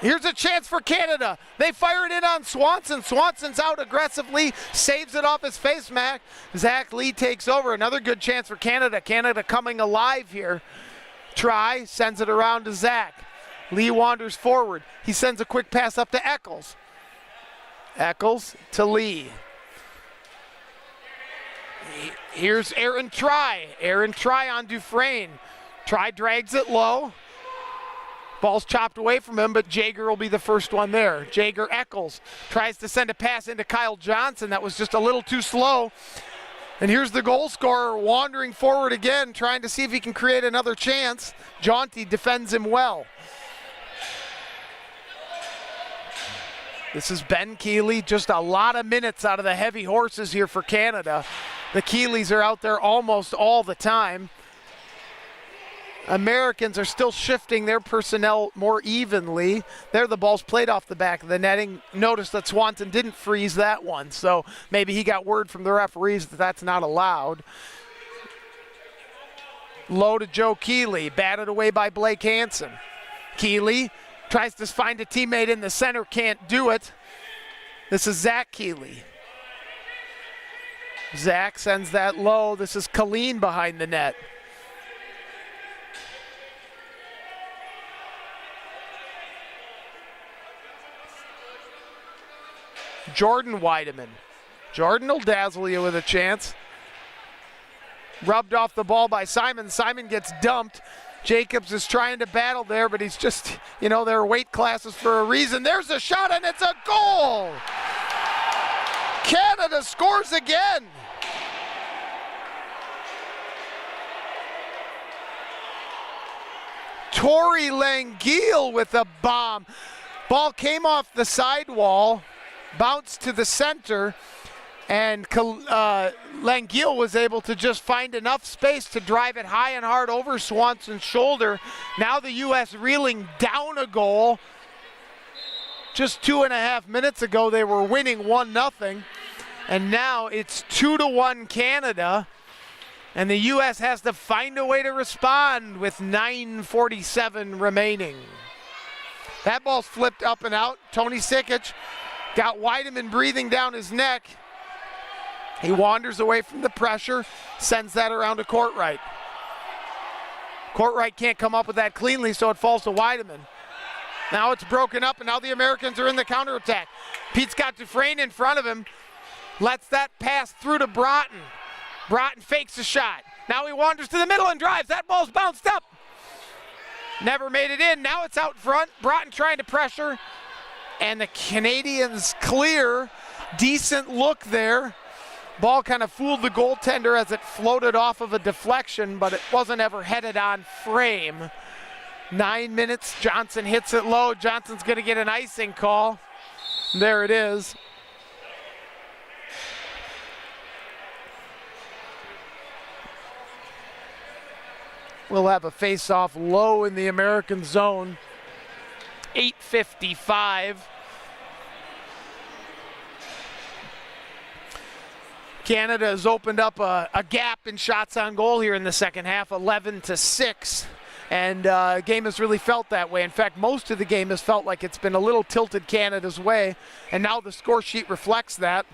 Here's a chance for Canada. They fire it in on Swanson. Swanson's out aggressively, saves it off his face mask. Zach Lee takes over. Another good chance for Canada. Canada coming alive here. Try, sends it around to Zach. Lee wanders forward. He sends a quick pass up to Eccles. Eccles to Lee. Here's Aaron Try. Aaron Try on Dufresne. Try drags it low. Ball's chopped away from him, but Jager will be the first one there. Jager Eccles tries to send a pass into Kyle Johnson. That was just a little too slow. And here's the goal scorer wandering forward again, trying to see if he can create another chance. Jaunty defends him well. This is Ben Keeley. Just a lot of minutes out of the heavy horses here for Canada. The Keeleys are out there almost all the time. Americans are still shifting their personnel more evenly. There the ball's played off the back of the netting. Notice that Swanson didn't freeze that one, so maybe he got word from the referees that that's not allowed. Low to Joe Keeley, batted away by Blake Hansen. Keeley tries to find a teammate in the center, can't do it. This is Zach Keeley. Zach sends that low. This is Colleen behind the net. Jordan Weideman. Jordan will dazzle you with a chance. Rubbed off the ball by Simon. Simon gets dumped. Jacobs is trying to battle there, but he's just, there are weight classes for a reason. There's a shot, and it's a goal! Canada scores again! Tori Langille with a bomb. Ball came off the sidewall, bounced to the center, and Langille was able to just find enough space to drive it high and hard over Swanson's shoulder. Now the U.S. reeling down a goal. Just 2.5 minutes ago they were winning 1-0, and now it's 2-1 Canada, and the U.S. has to find a way to respond with 9:47 remaining. That ball's flipped up and out. Tony Sikic got Weideman breathing down his neck. He wanders away from the pressure, sends that around to Courtright. Courtright can't come up with that cleanly, so it falls to Weideman. Now it's broken up, and now the Americans are in the counterattack. Pete's got Dufresne in front of him, lets that pass through to Broughton. Broughton fakes a shot. Now he wanders to the middle and drives. That ball's bounced up. Never made it in. Now it's out front. Broughton trying to pressure, and the Canadians clear. Decent look there. Ball kind of fooled the goaltender as it floated off of a deflection, but it wasn't ever headed on frame. 9 minutes, Johnson hits it low. Johnson's gonna get an icing call. There it is. We'll have a face-off low in the American zone. 8:55. Canada has opened up a gap in shots on goal here in the second half, 11-6. And game has really felt that way. In fact, most of the game has felt like it's been a little tilted Canada's way, and now the score sheet reflects that.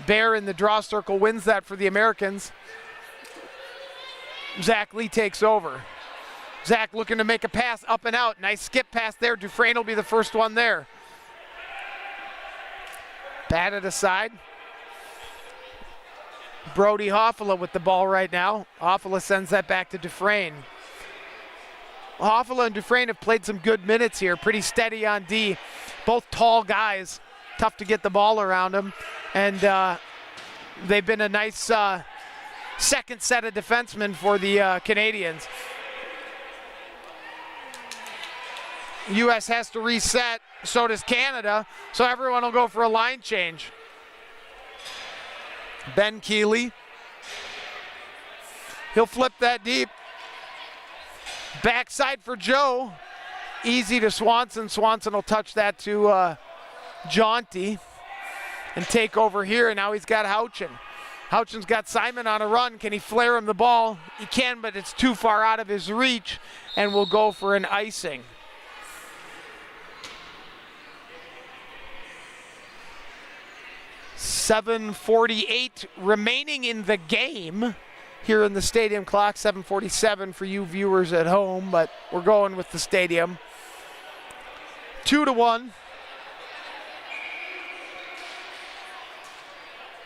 Bear in the draw circle wins that for the Americans. Zach Lee takes over. Zach looking to make a pass up and out. Nice skip pass there. Dufresne will be the first one there. Batted aside. Brody Hoffala with the ball right now. Hoffala sends that back to Dufresne. Hoffala and Dufresne have played some good minutes here. Pretty steady on D. Both tall guys. Tough to get the ball around them. And they've been a nice second set of defensemen for the Canadians. U.S. has to reset. So does Canada. So everyone will go for a line change. Ben Keeley. He'll flip that deep. Backside for Joe. Easy to Swanson. Swanson will touch that to Jaunty and take over here. And now he's got Houchin. Houchin's got Simon on a run. Can he flare him the ball? He can, but it's too far out of his reach, and will go for an icing. .748 remaining in the game here in the stadium clock. 7:47 for you viewers at home, but we're going with the stadium. 2-1.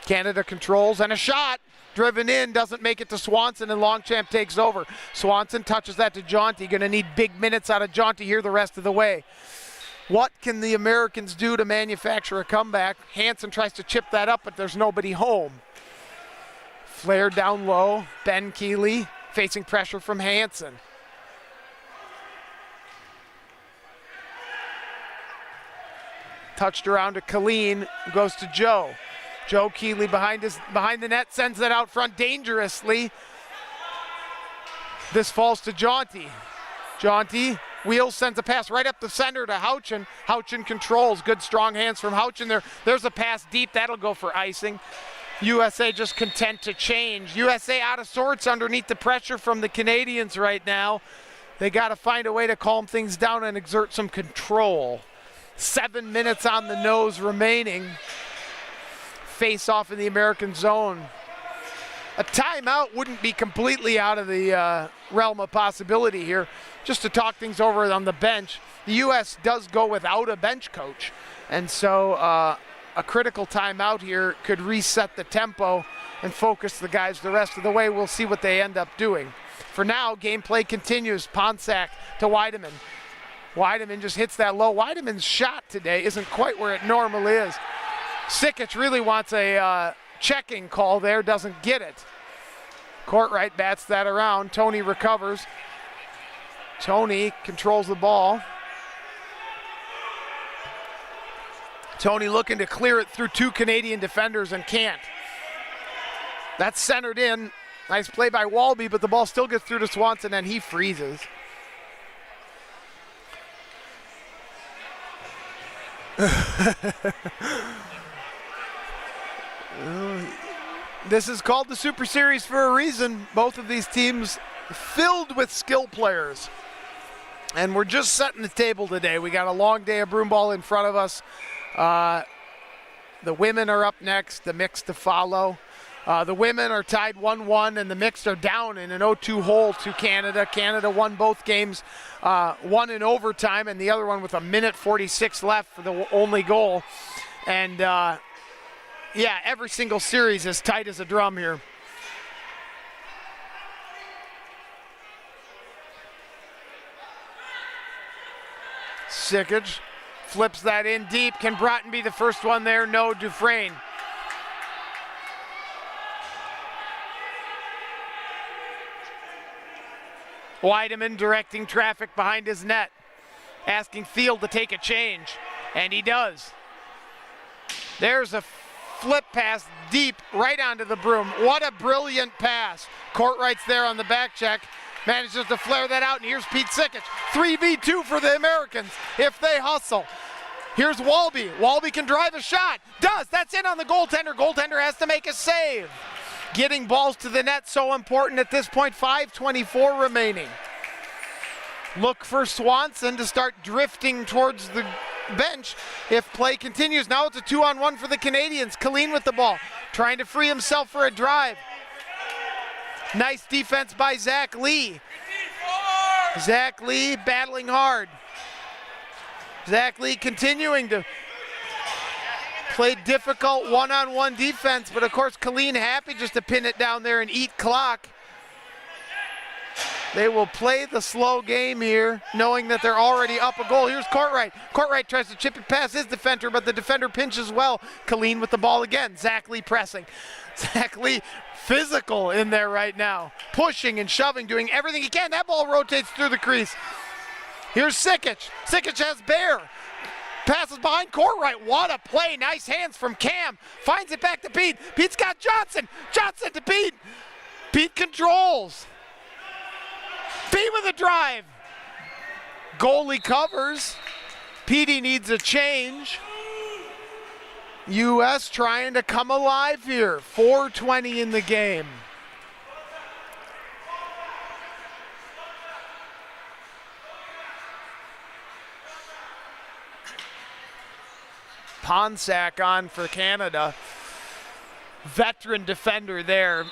Canada controls, and a shot driven in, doesn't make it to Swanson, and Longchamp takes over. Swanson touches that to Jaunty. Gonna need big minutes out of Jaunty here the rest of the way. What can the Americans do to manufacture a comeback? Hansen tries to chip that up, but there's nobody home. Flare down low. Ben Keeley facing pressure from Hansen. Touched around to Colleen, goes to Joe. Joe Keeley behind the net, sends that out front dangerously. This falls to Jaunty. Jaunty wheels, sends a pass right up the center to Houchin. Houchin controls. Good strong hands from Houchin there. There's a pass deep. That'll go for icing. USA just content to change. USA out of sorts underneath the pressure from the Canadians right now. They got to find a way to calm things down and exert some control. 7 minutes on the nose remaining. Face off in the American zone. A timeout wouldn't be completely out of the realm of possibility here. Just to talk things over on the bench, the U.S. does go without a bench coach. And so a critical timeout here could reset the tempo and focus the guys the rest of the way. We'll see what they end up doing. For now, gameplay continues. Ponsack to Weideman. Weideman just hits that low. Weideman's shot today isn't quite where it normally is. Sikic really wants a checking call there, doesn't get it. Courtright bats that around. Tony recovers. Tony controls the ball. Tony looking to clear it through two Canadian defenders and can't. That's centered in. Nice play by Walby, but the ball still gets through to Swanson and he freezes. This is called the Super Series for a reason. Both of these teams filled with skill players. And we're just setting the table today. We got a long day of broom ball in front of us. The women are up next, the mixed to follow. The women are tied 1-1 and the mixed are down in an 0-2 hole to Canada. Canada won both games, one in overtime and the other one with 1:46 left for the only goal. And yeah, every single series is tight as a drum here. Sikic flips that in deep. Can Broughton be the first one there? No, Dufresne. Weideman directing traffic behind his net, asking Field to take a change, and he does. There's a flip pass deep right onto the broom. What a brilliant pass. Courtright's there on the back check, manages to flare that out, and here's Pete Sikic. 3v2 for the Americans if they hustle. Here's Walby. Walby can drive a shot. Does. That's in on the goaltender. Goaltender has to make a save. Getting balls to the net so important at this point. 5:24 remaining. Look for Swanson to start drifting towards the bench if play continues. Now it's a 2-on-1 for the Canadians. Killeen with the ball, trying to free himself for a drive. Nice defense by Zach Lee. Zach Lee battling hard. Zach Lee continuing to play difficult one-on-one defense, but of course Killeen happy just to pin it down there and eat clock. They will play the slow game here, knowing that they're already up a goal. Here's Courtright. Courtright tries to chip it past his defender, but the defender pinches well. Killeen with the ball again. Zach Lee pressing. Zach Lee physical in there right now. Pushing and shoving, doing everything he can. That ball rotates through the crease. Here's Sikic. Sikic has Bear. Passes behind Courtright. What a play. Nice hands from Cam. Finds it back to Pete. Pete's got Johnson. Johnson to Pete. Pete controls. Pete with a drive. Goalie covers. Petey needs a change. U.S. trying to come alive here. 4:20 in the game. Ponsack on for Canada. Veteran defender there.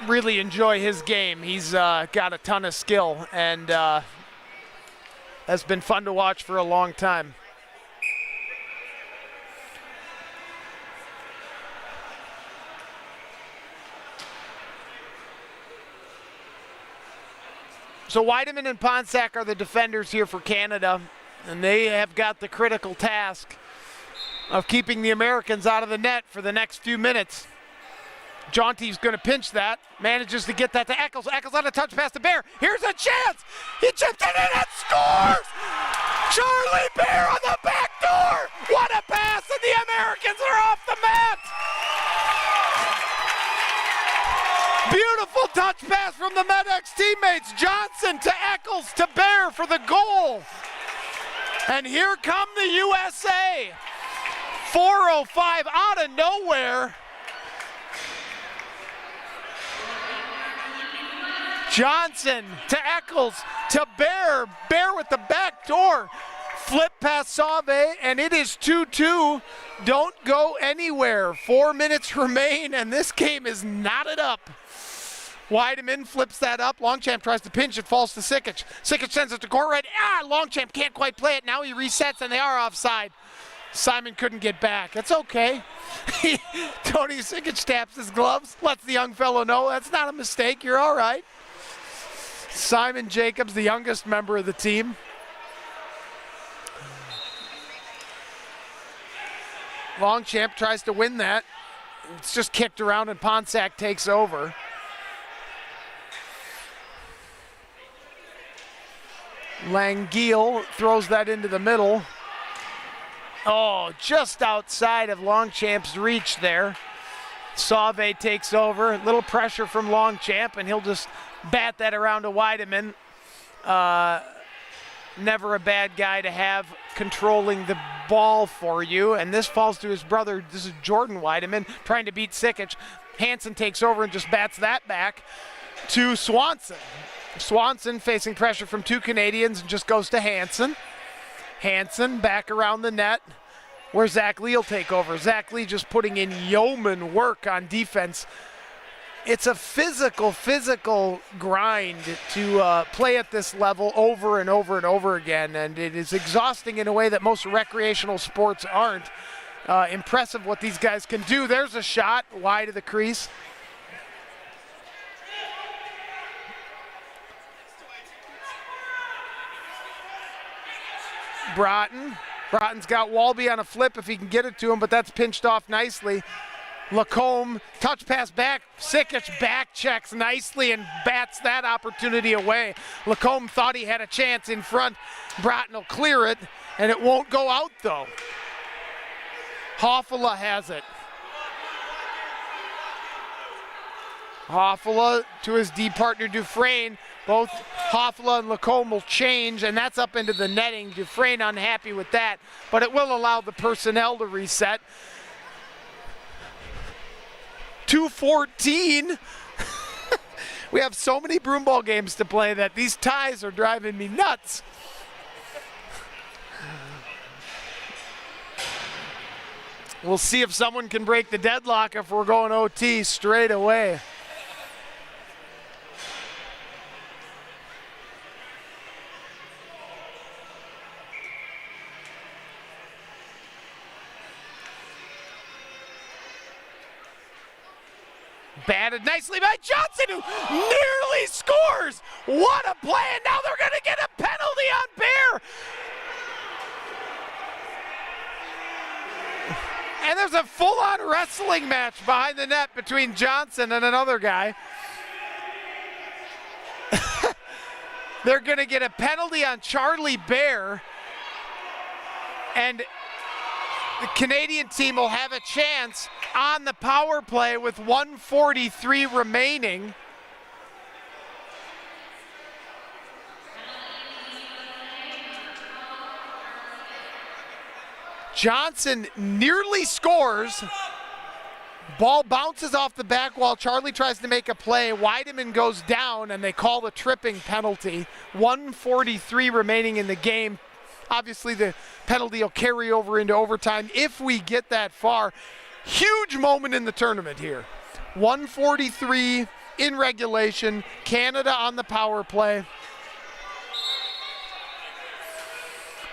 Really enjoy his game. He's got a ton of skill and has been fun to watch for a long time. So Weideman and Ponsack are the defenders here for Canada, and they have got the critical task of keeping the Americans out of the net for the next few minutes. Jaunty's going to pinch that, manages to get that to Eccles. Eccles on a touch pass to Bear. Here's a chance. He chipped it in and scores! Charlie Bear on the back door. What a pass, and the Americans are off the mat. Beautiful touch pass from the MedX teammates. Johnson to Eccles to Bear for the goal. And here come the USA. 4:05 out of nowhere. Johnson to Eccles to Bear. Bear with the back door. Flip past Sauve, and it is 2-2. Don't go anywhere. 4 minutes remain, and this game is knotted up. Weideman flips that up. Longchamp tries to pinch it, falls to Sikic. Sikic sends it to Courtright. Longchamp can't quite play it. Now he resets, and they are offside. Simon couldn't get back. It's okay. Tony Sikic taps his gloves, lets the young fellow know that's not a mistake, you're all right. Simon Jacobs, the youngest member of the team. Longchamp tries to win that. It's just kicked around and Ponsac takes over. Langiel throws that into the middle. Oh, just outside of Longchamp's reach there. Sauve takes over. A little pressure from Longchamp, and he'll just bat that around to Weideman. Never a bad guy to have controlling the ball for you. And this falls to his brother. This is Jordan Weideman trying to beat Sikic. Hansen takes over and just bats that back to Swanson. Swanson facing pressure from two Canadians and just goes to Hansen. Hansen back around the net where Zach Lee will take over. Zach Lee just putting in yeoman work on defense. It's a physical grind to play at this level over and over and over again, and it is exhausting in a way that most recreational sports aren't. Impressive what these guys can do. There's a shot wide of the crease. Broughton's got Walby on a flip if he can get it to him, but that's pinched off nicely. Lacombe, touch pass back. Sikic back checks nicely and bats that opportunity away. Lacombe thought he had a chance in front. Broughton will clear it, and it won't go out though. Hoffala has it. Hoffala to his D partner Dufresne. Both Hoffala and Lacombe will change, and that's up into the netting. Dufresne unhappy with that, but it will allow the personnel to reset. 2:14. We have so many broomball games to play that these ties are driving me nuts. We'll see if someone can break the deadlock if we're going OT straight away. Batted nicely by Johnson, who nearly scores. What a play, and now they're going to get a penalty on Bear. And there's a full-on wrestling match behind the net between Johnson and another guy. They're going to get a penalty on Charlie Bear, and the Canadian team will have a chance on the power play with 1:43 remaining. Johnson nearly scores. Ball bounces off the back wall. Charlie tries to make a play. Weideman goes down, and they call the tripping penalty. 1:43 remaining in the game. Obviously, the penalty will carry over into overtime if we get that far. Huge moment in the tournament here. 1:43 in regulation. Canada on the power play.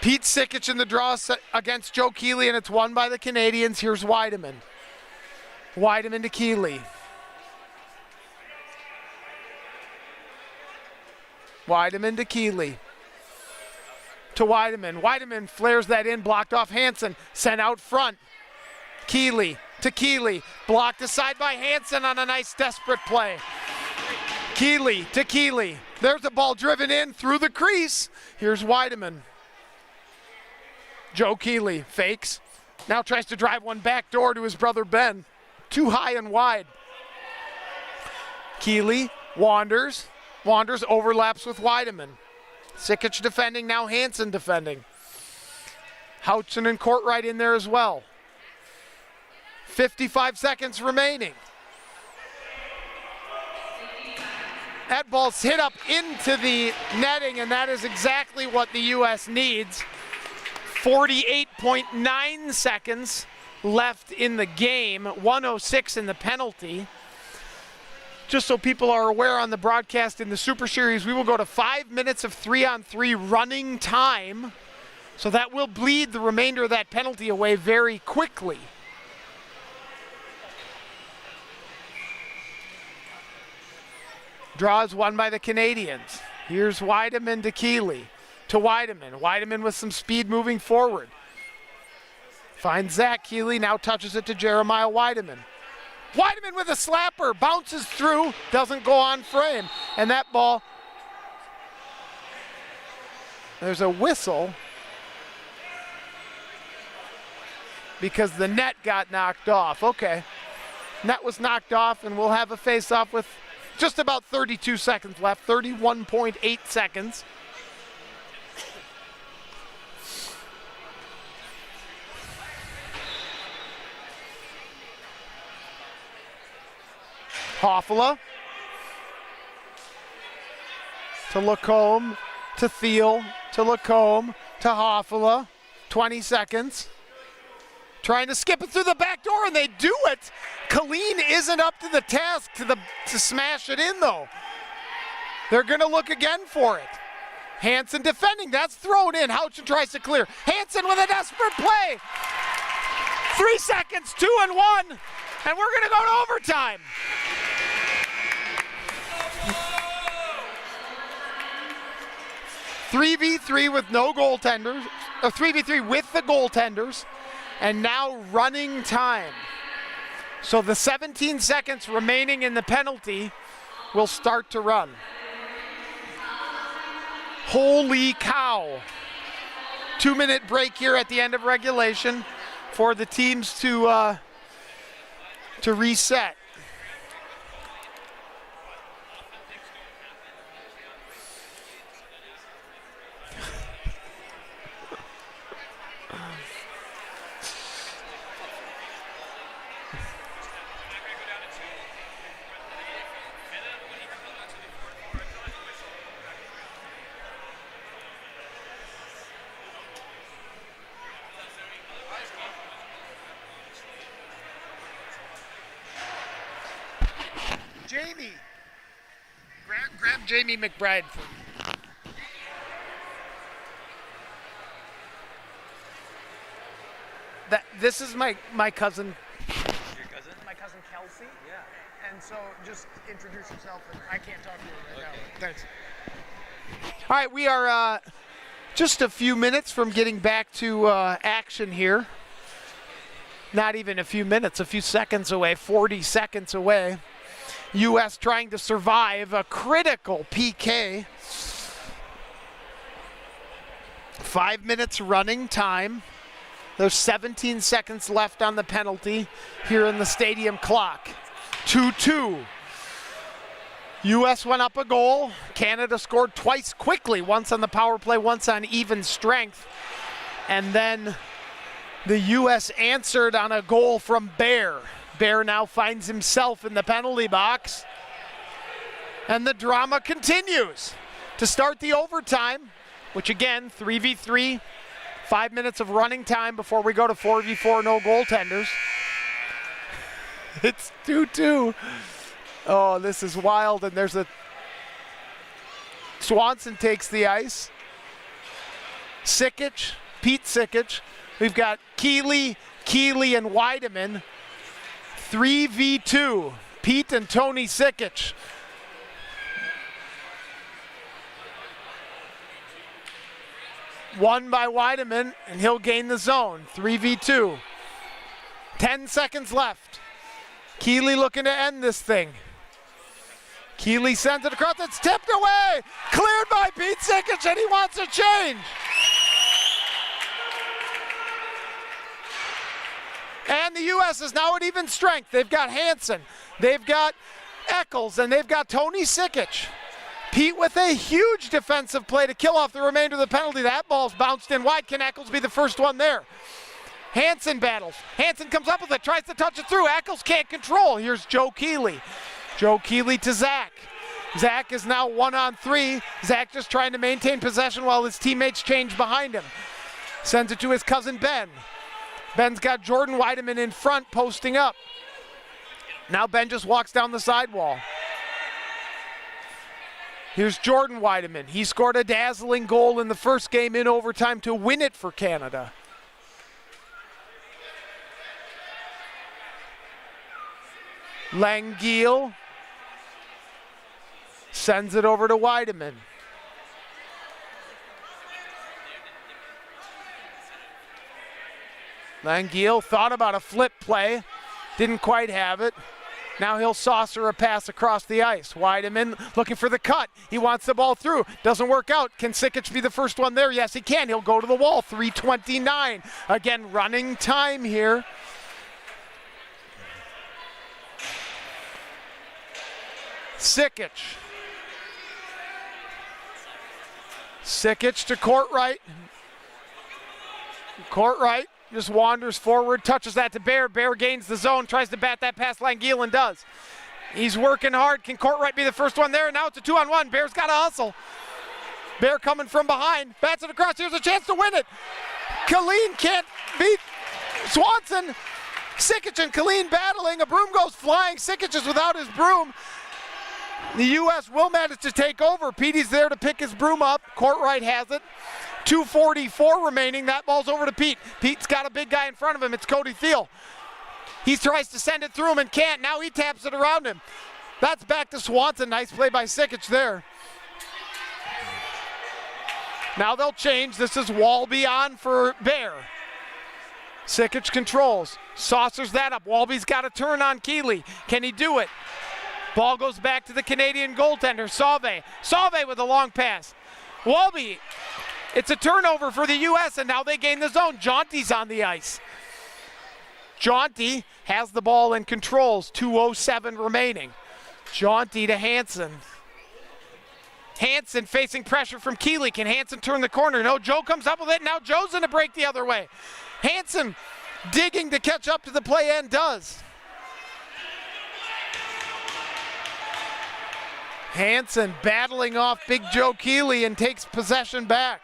Pete Sikic in the draw against Joe Keeley, and it's won by the Canadians. Here's Weideman. Weideman to Keeley. Weideman to Keeley. To Weideman. Weideman flares that in, blocked off Hansen, sent out front. Keeley to Keeley, blocked aside by Hansen on a nice desperate play. Keeley to Keeley. There's a ball driven in through the crease. Here's Weideman. Joe Keeley fakes. Now tries to drive one back door to his brother Ben. Too high and wide. Keeley wanders. Overlaps with Weideman. Sikic defending, now Hansen defending. Houchin and Courtright in there as well. 55 seconds remaining. That ball's hit up into the netting, and that is exactly what the U.S. needs. 48.9 seconds left in the game, 1:06 in the penalty. Just so people are aware on the broadcast in the Super Series, we will go to 5 minutes of 3-on-3 running time. So that will bleed the remainder of that penalty away very quickly. Draw is won by the Canadians. Here's Wiedemann to Keeley. To Wiedemann. Wiedemann with some speed moving forward. Finds Zach Keeley, now touches it to Jeremiah Wiedemann. Wiedemann with a slapper, bounces through, doesn't go on frame. And that ball, there's a whistle because the net got knocked off. Okay, net was knocked off, and we'll have a face-off with just about 32 seconds left, 31.8 seconds. Hoffala to Lacombe, to Thiel, to Lacombe, to Hoffala. 20 seconds. Trying to skip it through the back door, and they do it. Colleen isn't up to the task to smash it in, though. They're going to look again for it. Hansen defending. That's thrown in. Houchin tries to clear. Hansen with a desperate play. 3 seconds, 2 and 1, and we're going to go to overtime. Three v 3 with no goaltenders, 3v3 with the goaltenders, and now running time. So the 17 seconds remaining in the penalty will start to run. Holy cow. 2-minute break here at the end of regulation for the teams to reset. Jamie, grab Jamie McBride. This is my cousin. Your cousin? My cousin Kelsey. Yeah. And so just introduce yourself. And I can't talk to you right now. Okay. Thanks. All right, we are just a few minutes from getting back to action here. Not even a few minutes, a few seconds away, 40 seconds away. U.S. trying to survive a critical PK. 5 minutes running time. There's 17 seconds left on the penalty here in the stadium clock. 2-2. U.S. went up a goal. Canada scored twice quickly, once on the power play, once on even strength. And then the U.S. answered on a goal from Bear. Bear now finds himself in the penalty box. And the drama continues to start the overtime, which again, 3v3, 5 minutes of running time before we go to 4v4, no goaltenders. It's 2-2. Oh, this is wild, and there's a... Swanson takes the ice. Sikic, Pete Sikic. We've got Keeley, and Wiedemann. 3v2, Pete and Tony Sikic. Won by Wiedemann, and he'll gain the zone. 3v2. 10 seconds left. Keeley looking to end this thing. Keeley sends it across. It's tipped away. Cleared by Pete Sikic, and he wants a change. And the U.S. is now at even strength. They've got Hansen, they've got Eccles, and they've got Tony Sikic. Pete with a huge defensive play to kill off the remainder of the penalty. That ball's bounced in wide. Can Eccles be the first one there? Hansen battles. Hansen comes up with it, tries to touch it through. Eccles can't control. Here's Joe Keeley. Joe Keeley to Zach. Zach is now 1-on-3. Zach just trying to maintain possession while his teammates change behind him. Sends it to his cousin Ben. Ben's got Jordan Wiedemann in front, posting up. Now Ben just walks down the sidewall. Here's Jordan Wiedemann. He scored a dazzling goal in the first game in overtime to win it for Canada. Langille Sends it over to Weideman. Langille thought about a flip play, didn't quite have it. Now he'll saucer a pass across the ice. Weideman looking for the cut. He wants the ball through. Doesn't work out. Can Sikic be the first one there? Yes, he can. He'll go to the wall. 3:29. Again, running time here. Sikic. Sikic to Courtright. Courtright just wanders forward, touches that to Bear. Bear gains the zone, tries to bat that past Langille and does. He's working hard. Can Courtright be the first one there? Now it's a 2-on-1. Bear's got to hustle. Bear coming from behind. Bats it across. Here's a chance to win it. Killeen can't beat Swanson. Sikic and Killeen battling. A broom goes flying. Sikic is without his broom. The U.S. will manage to take over. Petey's there to pick his broom up. Courtright has it. 2:44 remaining. That ball's over to Pete. Pete's got a big guy in front of him. It's Cody Thiel. He tries to send it through him and can't. Now he taps it around him. That's back to Swanson. Nice play by Sikic there. Now they'll change. This is Walby on for Bear. Sikic controls. Saucers that up. Walby's got a turn on Keeley. Can he do it? Ball goes back to the Canadian goaltender, Sauve. Sauve with a long pass. Walby. It's a turnover for the U.S., and now they gain the zone. Jaunty's on the ice. Jaunty has the ball and controls. 2:07 remaining. Jaunty to Hansen. Hansen facing pressure from Keeley. Can Hansen turn the corner? No, Joe comes up with it. Now Joe's going to break the other way. Hansen digging to catch up to the play and does. Hansen battling off Big Joe Keeley and takes possession back.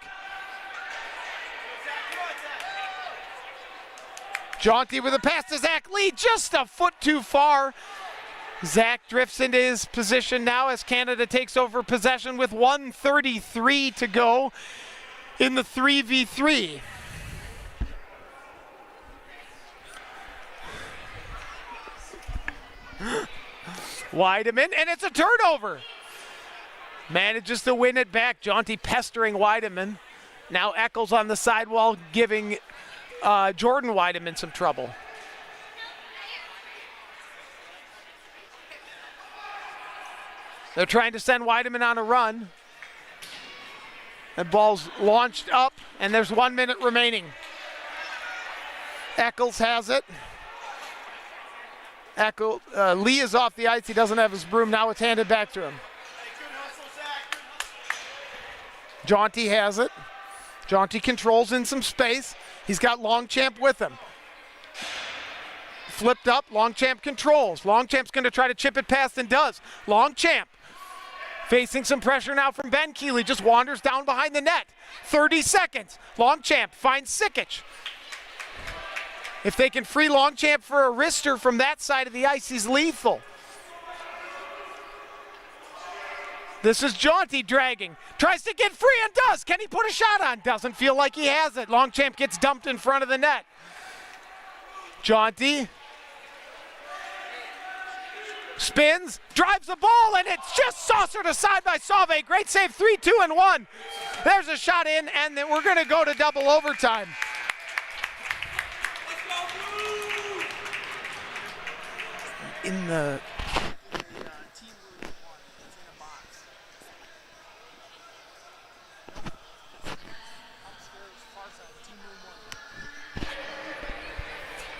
Jaunty with a pass to Zach Lee, just a foot too far. Zach drifts into his position now as Canada takes over possession with 1:33 to go in the 3v3. Weideman, and it's a turnover. Manages to win it back. Jaunty pestering Weideman. Now Eccles on the sidewall giving Jordan Weideman some trouble. They're trying to send Weideman on a run. The ball's launched up, and there's 1 minute remaining. Eccles has it. Lee is off the ice. He doesn't have his broom. Now it's handed back to him. Jaunty has it. Jaunty controls in some space. He's got Longchamp with him. Flipped up, Longchamp controls. Longchamp's going to try to chip it past and does. Longchamp facing some pressure now from Ben Keeley. Just wanders down behind the net. 30 seconds. Longchamp finds Sikic. If they can free Longchamp for a wrister from that side of the ice, he's lethal. This is Jaunty dragging. Tries to get free and does. Can he put a shot on? Doesn't feel like he has it. Longchamp gets dumped in front of the net. Jaunty spins, drives the ball, and it's just saucered aside by Sauve. Great save, 3, 2, and 1. There's a shot in, and then we're going to go to double overtime. In the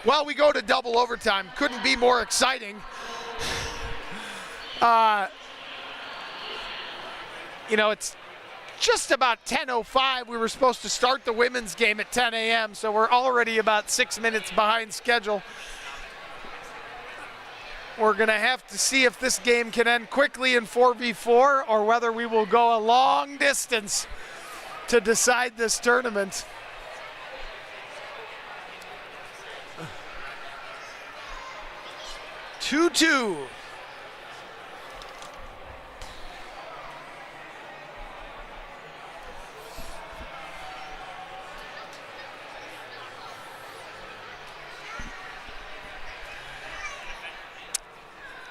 well, we go to double overtime. Couldn't be more exciting. It's just about 10:05. We were supposed to start the women's game at 10 a.m., so we're already about 6 minutes behind schedule. We're going to have to see if this game can end quickly in 4v4 or whether we will go a long distance to decide this tournament. Two.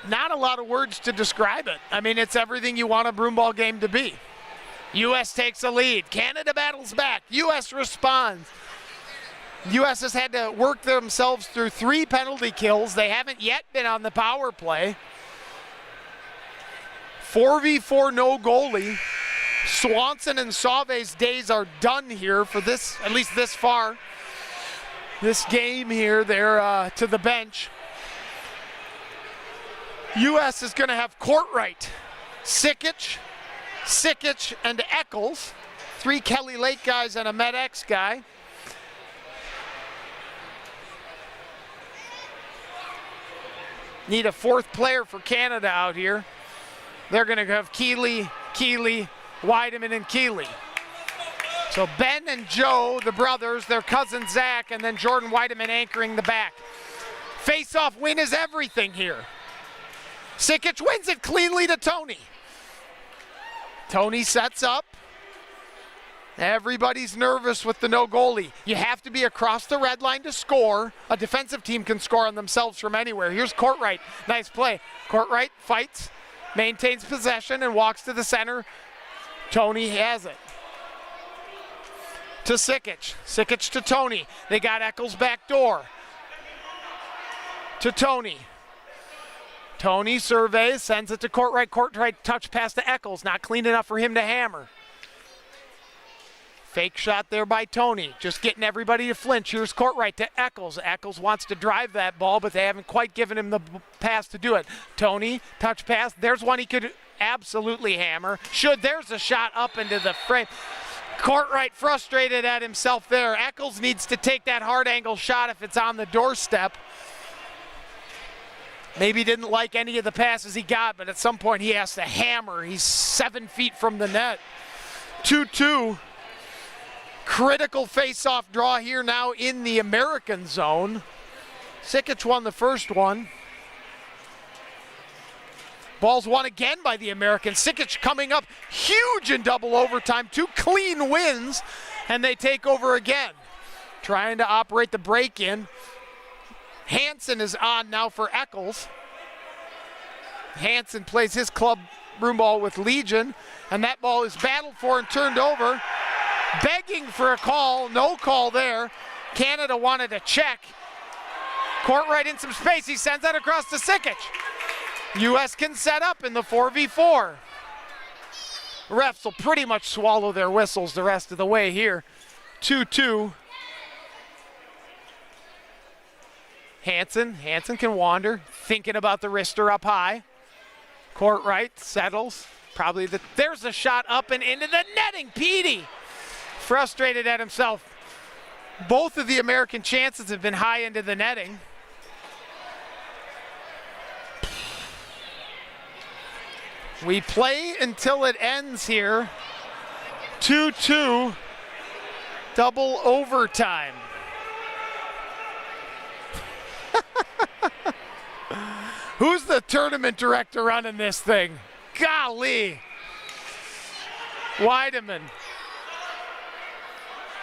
not a lot of words to describe it. I mean, it's everything you want a broomball game to be. U.S. takes a lead. Canada battles back. U.S. responds. U.S. has had to work themselves through 3 penalty kills. They haven't yet been on the power play. 4v4 no goalie. Swanson and Sauve's days are done here for this, at least this far. This game here, they're to the bench. U.S. is going to have Courtright, Sikic, and Eccles. 3 Kelly Lake guys and a MedX guy. Need a 4th player for Canada out here. They're going to have Keeley, Weideman, and Keeley. So Ben and Joe, the brothers, their cousin Zach, and then Jordan Weideman anchoring the back. Face-off win is everything here. Sikic wins it cleanly to Tony. Tony sets up. Everybody's nervous with the no goalie. You have to be across the red line to score. A defensive team can score on themselves from anywhere. Here's Courtright. Nice play. Courtright fights, maintains possession, and walks to the center. Tony has it. To Sikic. Sikic to Tony. They got Eccles back door. To Tony. Tony surveys, sends it to Courtright. Courtright touch pass to Eccles. Not clean enough for him to hammer. Fake shot there by Tony. Just getting everybody to flinch. Here's Courtright to Eccles. Eccles wants to drive that ball, but they haven't quite given him the pass to do it. Tony, touch pass. There's one he could absolutely hammer. There's a shot up into the frame. Courtright frustrated at himself there. Eccles needs to take that hard angle shot if it's on the doorstep. Maybe didn't like any of the passes he got, but at some point he has to hammer. He's 7 feet from the net. 2-2. Critical face-off draw here now in the American zone. Sikic won the first one. Ball's won again by the Americans. Sikic coming up huge in double overtime. 2 clean wins, and they take over again. Trying to operate the break-in. Hansen is on now for Eccles. Hansen plays his club room ball with Legion, and that ball is battled for and turned over. Begging for a call, no call there. Canada wanted a check. Courtright in some space, he sends that across to Sikic. U.S. can set up in the 4v4. Refs will pretty much swallow their whistles the rest of the way here. 2-2. Hansen can wander, thinking about the wrister up high. Courtright settles, there's a shot up and into the netting. Petey, frustrated at himself. Both of the American chances have been high into the netting. We play until it ends here. 2-2, double overtime. Who's the tournament director running this thing? Golly. Weideman.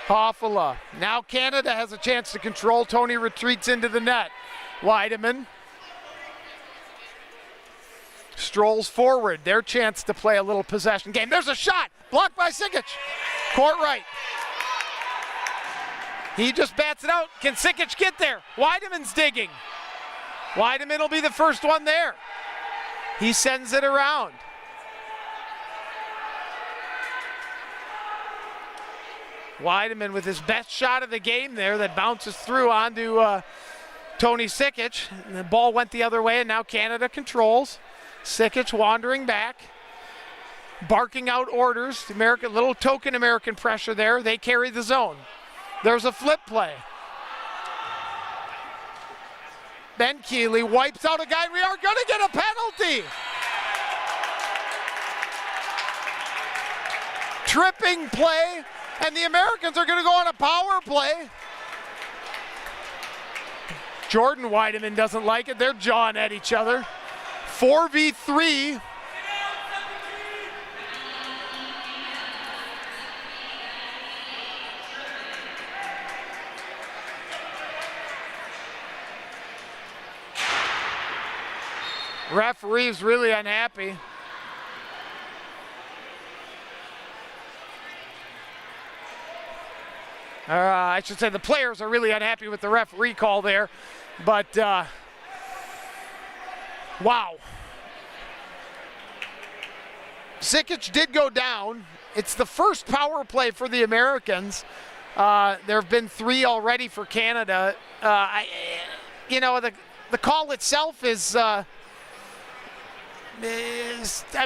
Hoffala. Now Canada has a chance to control. Tony retreats into the net. Weideman strolls forward. Their chance to play a little possession game. There's a shot. Blocked by Sikic. Courtright. He just bats it out. Can Sikic get there? Weideman's digging. Weideman will be the first one there. He sends it around. Weideman with his best shot of the game there that bounces through onto Tony Sikic. And the ball went the other way, and now Canada controls. Sikic wandering back, barking out orders. Little token American pressure there. They carry the zone. There's a flip play. Ben Keeley wipes out a guy. We are going to get a penalty. Tripping play, and the Americans are going to go on a power play. Jordan Weideman doesn't like it. They're jawing at each other. 4v3. Referee's really unhappy. I should say the players are really unhappy with the referee call there, but wow. Sikic did go down. It's the first power play for the Americans. There have been 3 already for Canada. The call itself is I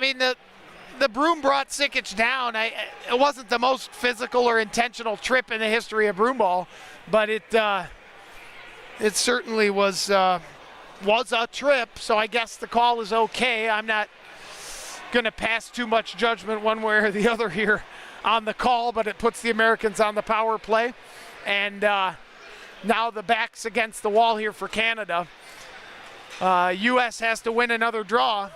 mean, the broom brought Sikic down. It wasn't the most physical or intentional trip in the history of broomball, but it certainly was a trip. So I guess the call is okay. I'm not going to pass too much judgment one way or the other here on the call, but it puts the Americans on the power play, and now the back's against the wall here for Canada. U.S. has to win another draw.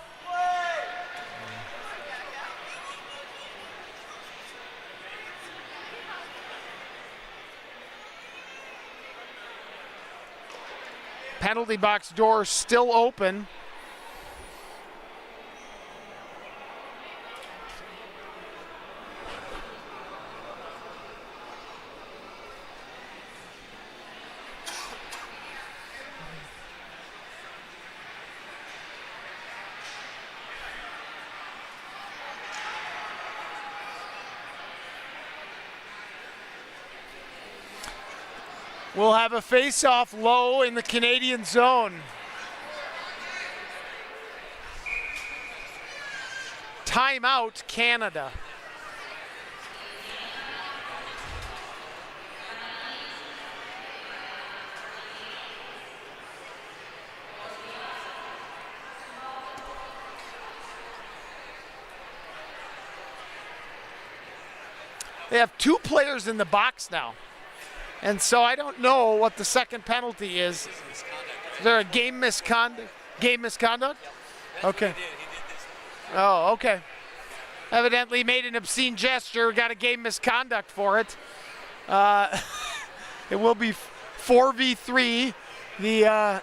Penalty box door still open. We'll have a face-off low in the Canadian zone. Timeout, Canada. They have 2 players in the box now. And so I don't know what the second penalty is. Is there a game misconduct? Game misconduct? Okay. Oh, okay. Evidently made an obscene gesture, got a game misconduct for it. It will be 4v3. The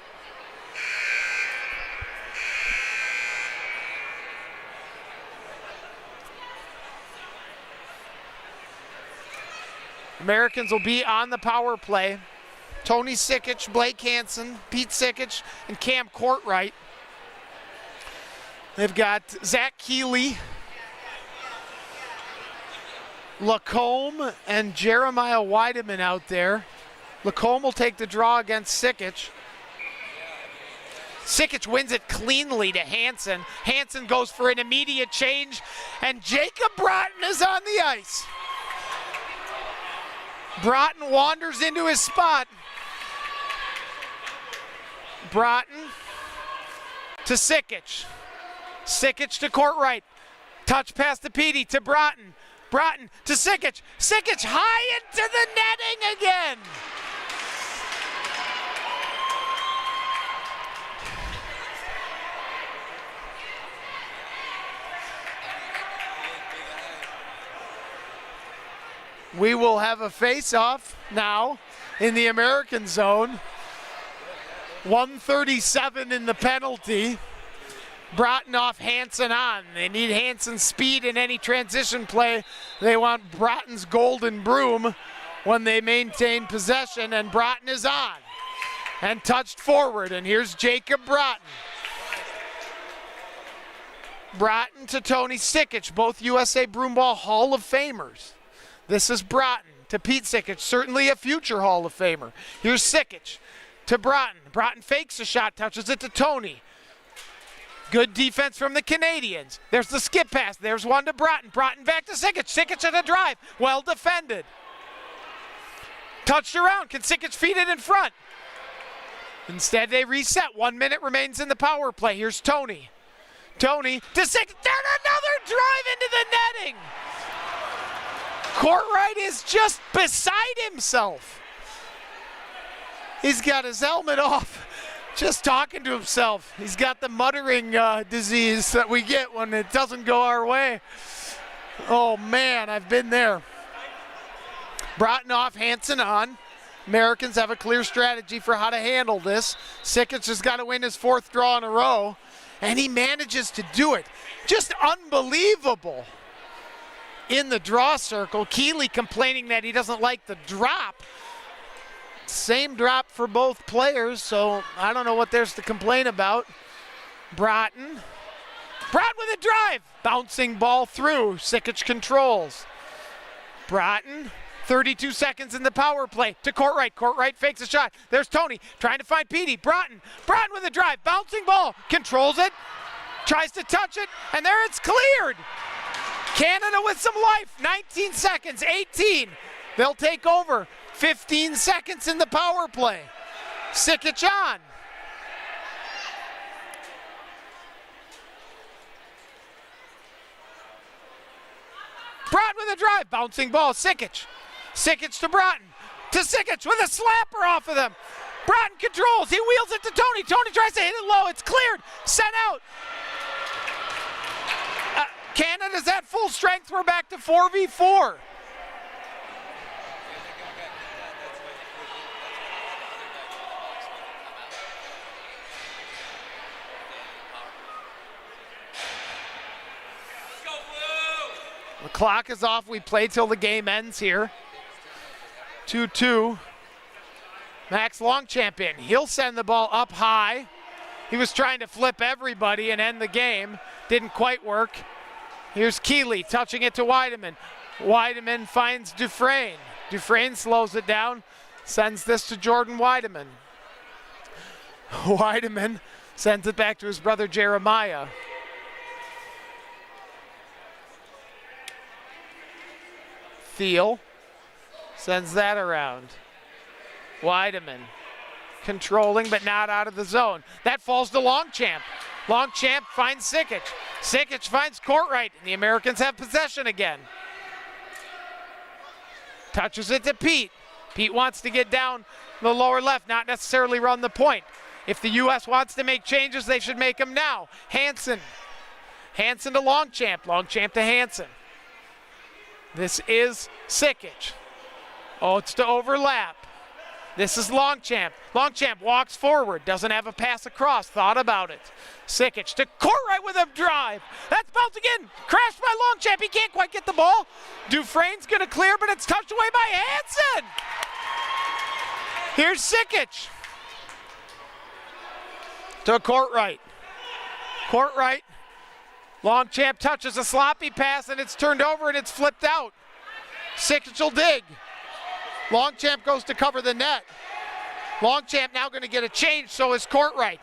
Americans will be on the power play. Tony Sikic, Blake Hansen, Pete Sikic, and Cam Courtright. They've got Zach Keeley, Lacombe, and Jeremiah Weideman out there. Lacombe will take the draw against Sikic. Sikic wins it cleanly to Hansen. Hansen goes for an immediate change, and Jacob Broughton is on the ice. Broughton wanders into his spot. Broughton to Sikic. Sikic to Courtright. Touch pass to Petey to Broughton. Broughton to Sikic. Sikic high into the netting again. We will have a face-off now in the American zone. 1:37 in the penalty. Broughton off, Hansen on. They need Hansen's speed in any transition play. They want Broughton's golden broom when they maintain possession, and Broughton is on and touched forward, and here's Jacob Broughton. Broughton to Tony Sikic, both USA Broomball Hall of Famers. This is Broughton to Pete Sikic, certainly a future Hall of Famer. Here's Sikic to Broughton. Broughton fakes a shot, touches it to Tony. Good defense from the Canadians. There's the skip pass. There's one to Broughton. Broughton back to Sikic. Sikic at a drive. Well defended. Touched around. Can Sikic feed it in front? Instead, they reset. 1 minute remains in the power play. Here's Tony. Tony to Sikic. Then another drive into the netting. Courtright is just beside himself. He's got his helmet off, just talking to himself. He's got the muttering disease that we get when it doesn't go our way. Oh man, I've been there. Broughton off, Hansen on. Americans have a clear strategy for how to handle this. Sikic has got to win his 4th draw in a row, and he manages to do it. Just unbelievable. In the draw circle, Keeley complaining that he doesn't like the drop. Same drop for both players, so I don't know what there's to complain about. Broughton with a drive. Bouncing ball through. Sikic controls. Broughton, 32 seconds in the power play to Courtright. Courtright fakes a shot. There's Tony trying to find Petey. Broughton with a drive. Bouncing ball. Controls it. Tries to touch it. And there it's cleared. Canada with some life. 19 seconds. 18. They'll take over. 15 seconds in the power play. Sikic on. Broughton with a drive. Bouncing ball. Sikic. Sikic to Broughton. To Sikic with a slapper off of them. Broughton controls. He wheels it to Tony. Tony tries to hit it low. It's cleared. Sent out. Canada's at full strength. We're back to 4v4. The clock is off. We play till the game ends here. 2-2. Max Longchamp in. He'll send the ball up high. He was trying to flip everybody and end the game. Didn't quite work. Here's Keeley touching it to Weideman. Weideman finds Dufresne. Dufresne slows it down. Sends this to Jordan Weideman. Weideman sends it back to his brother Jeremiah. Thiel sends that around. Weideman controlling but not out of the zone. That falls to Longchamp. Longchamp finds Sikic. Sikic finds Courtright, and the Americans have possession again. Touches it to Pete. Pete wants to get down the lower left, not necessarily run the point. If the U.S. wants to make changes, they should make them now. Hansen. Hansen to Longchamp. Longchamp to Hansen. This is Sikic. Oh, it's to overlap. This is Longchamp. Longchamp walks forward, doesn't have a pass across, thought about it. Sikic to Courtright with a drive. That's bounced again. Crashed by Longchamp. He can't quite get the ball. Dufresne's going to clear, but it's touched away by Hansen. Here's Sikic. To Courtright. Courtright. Longchamp touches a sloppy pass, and it's turned over, and it's flipped out. Sikic will dig. Longchamp goes to cover the net. Longchamp now going to get a change, so is Courtright.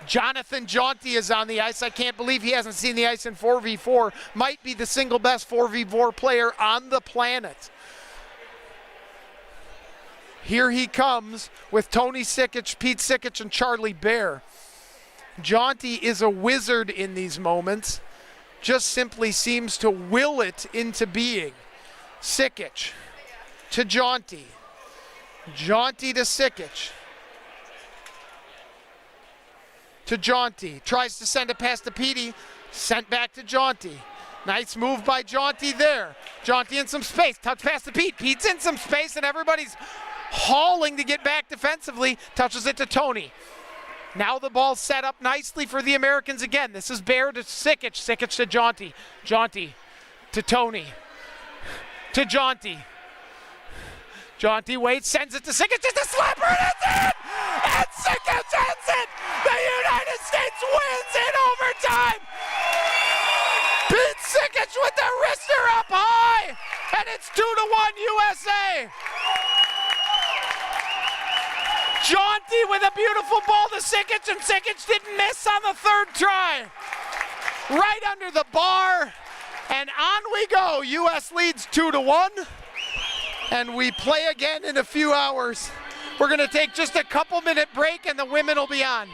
Jonathan Jaunty is on the ice. I can't believe he hasn't seen the ice in 4v4. Might be the single best 4v4 player on the planet. Here he comes with Tony Sikic, Pete Sikic, and Charlie Bear. Jaunty is a wizard in these moments. Just simply seems to will it into being. Sikic to Jaunty. Jaunty to Sikic. To Jaunty. Tries to send a pass to Petey. Sent back to Jaunty. Nice move by Jaunty there. Jaunty in some space. Touch pass to Pete. Pete's in some space and everybody's hauling to get back defensively. Touches it to Tony. Now the ball's set up nicely for the Americans again. This is Bear to Sikic. Sikic to Jaunty. Jaunty to Tony. To Jaunty. Jaunty waits, sends it to Sikic. It's a slapper and it's in! And Sikic ends it! The United States wins in overtime! Pete Sikic with the wrister up high! And it's 2-1 USA! Jaunty with a beautiful ball to Sikic, and Sikic didn't miss on the third try. Right under the bar, and on we go. US leads 2-1, and we play again in a few hours. We're gonna take just a couple-minute break, and the women will be on.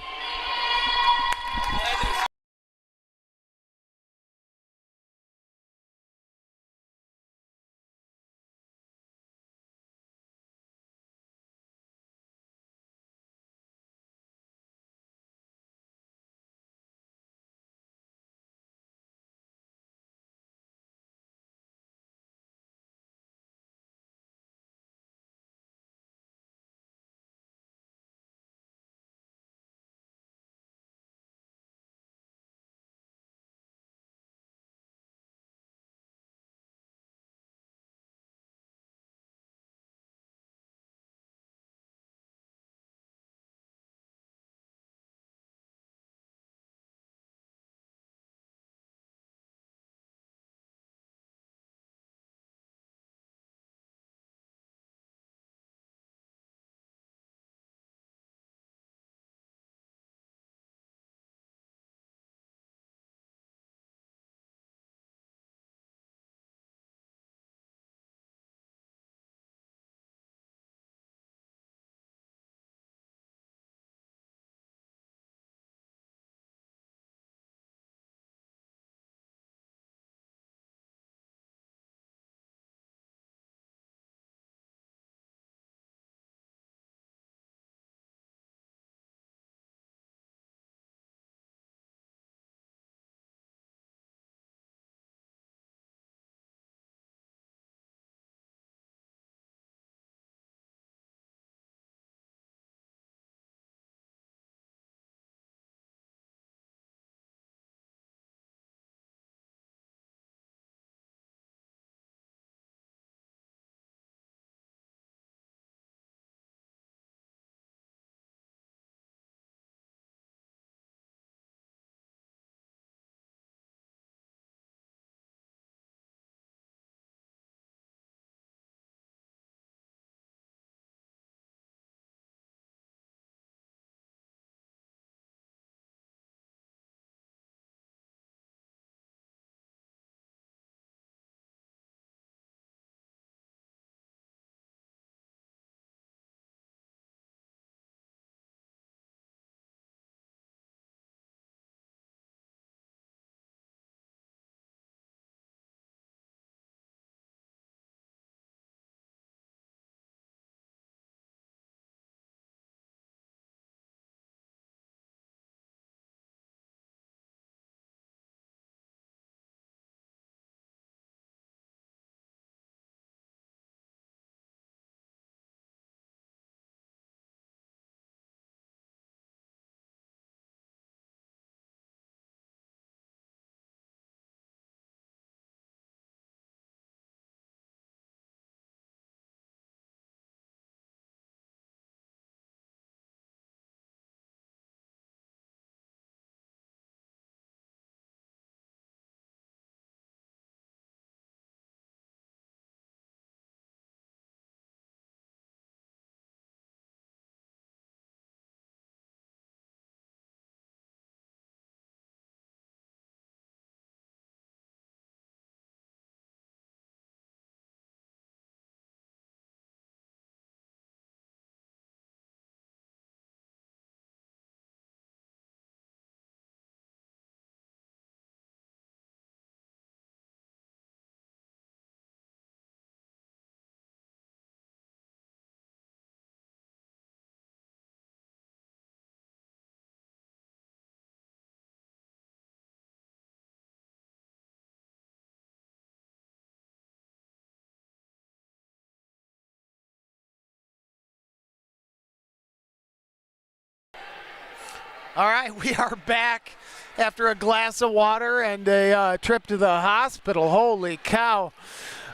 All right, we are back after a glass of water and a trip to the hospital. Holy cow.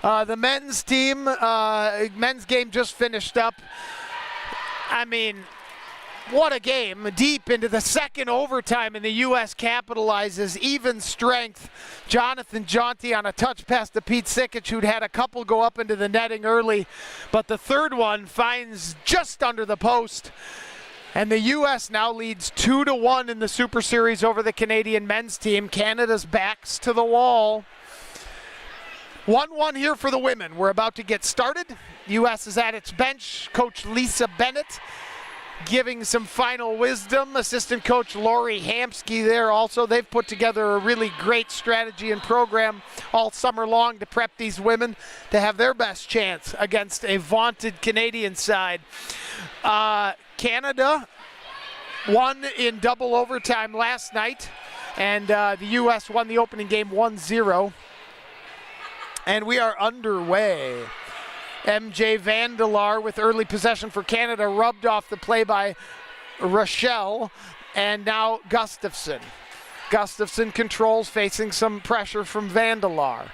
The men's team, men's game just finished up. I mean, what a game. Deep into the second overtime, and the U.S. capitalizes. Even strength. Jonathan Jaunty on a touch pass to Pete Sikic, who'd had a couple go up into the netting early, but the third one finds just under the post. And the U.S. now leads 2-1 in the Super Series over the Canadian men's team. Canada's backs to the wall. 1-1 here for the women. We're about to get started. U.S. is at its bench. Coach Lisa Bennett giving some final wisdom. Assistant coach Lori Hamsky there also. They've put together a really great strategy and program all summer long to prep these women to have their best chance against a vaunted Canadian side. Canada won in double overtime last night, and the U.S. won the opening game 1-0. And we are underway. MJ Vandelar with early possession for Canada, rubbed off the play by Rochelle, and now Gustafson. Gustafson controls, facing some pressure from Vandelar.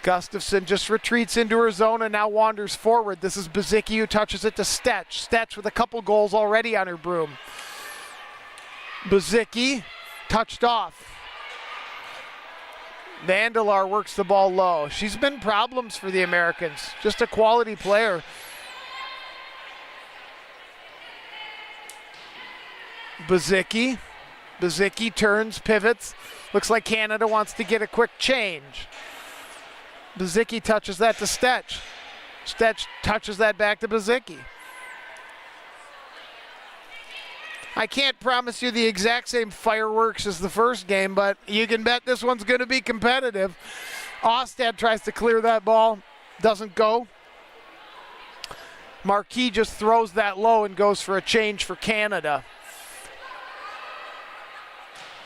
Gustafson just retreats into her zone and now wanders forward. This is Bazicki who touches it to Stetch. Stetch with a couple goals already on her broom. Bazicki touched off. Vandelar works the ball low. She's been problems for the Americans. Just a quality player. Bazicki. Bazicki turns, pivots. Looks like Canada wants to get a quick change. Bazicki touches that to Stetch. Stetch touches that back to Bazicki. I can't promise you the exact same fireworks as the first game, but you can bet this one's going to be competitive. Ostad tries to clear that ball. Doesn't go. Marquis just throws that low and goes for a change for Canada.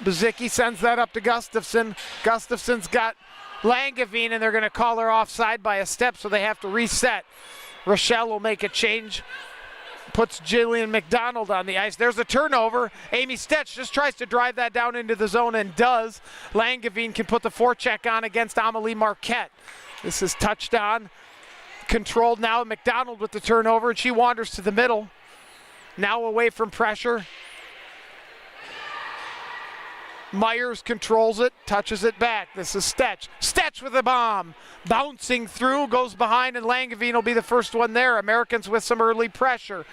Bazicki sends that up to Gustafson. Gustafson's got Langevin, and they're going to call her offside by a step, so they have to reset. Rochelle will make a change. Puts Jillian McDonald on the ice. There's a turnover. Amy Stetch just tries to drive that down into the zone and does. Langevin can put the forecheck on against Amelie Marquette. This is touched on. Controlled now. McDonald with the turnover, and she wanders to the middle. Now away from pressure. Myers controls it, touches it back. This is Stetch. Stetch with a bomb. Bouncing through, goes behind, and Langevin will be the first one there. Americans with some early pressure.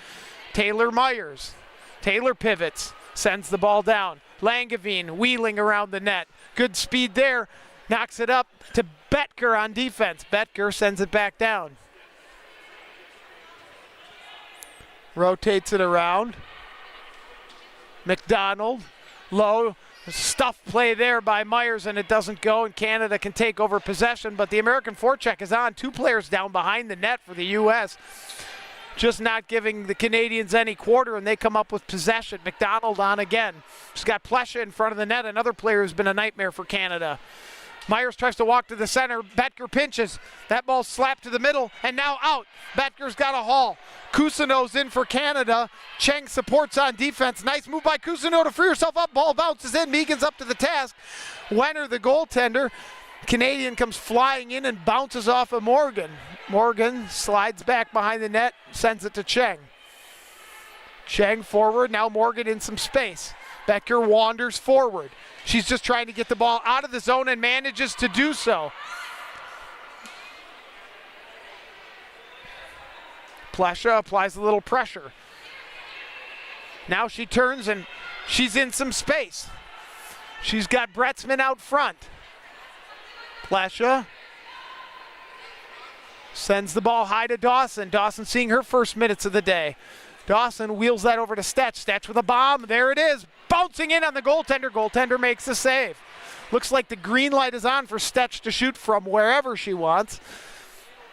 Taylor Myers. Taylor pivots, sends the ball down. Langevin wheeling around the net. Good speed there. Knocks it up to Betker on defense. Betker sends it back down. Rotates it around. McDonald, low. Stuff play there by Myers, and it doesn't go, and Canada can take over possession, but the American forecheck is on. Two players down behind the net for the U.S. Just not giving the Canadians any quarter, and they come up with possession. McDonald on again. She's got Plesha in front of the net, another player who's been a nightmare for Canada. Myers tries to walk to the center. Betker pinches. That ball slapped to the middle, and now out. Betker's got a haul. Cousineau's in for Canada. Cheng supports on defense. Nice move by Cousineau to free herself up. Ball bounces in. Megan's up to the task. Wenner, the goaltender. Canadian comes flying in and bounces off of Morgan. Morgan slides back behind the net, sends it to Cheng. Cheng forward. Now Morgan in some space. Becker wanders forward. She's just trying to get the ball out of the zone and manages to do so. Plesha applies a little pressure. Now she turns and she's in some space. She's got Bretzman out front. Plesha sends the ball high to Dawson. Dawson seeing her first minutes of the day. Dawson wheels that over to Stetch. Stetch with a bomb. There it is. Bouncing in on the goaltender. Goaltender makes the save. Looks like the green light is on for Stetch to shoot from wherever she wants.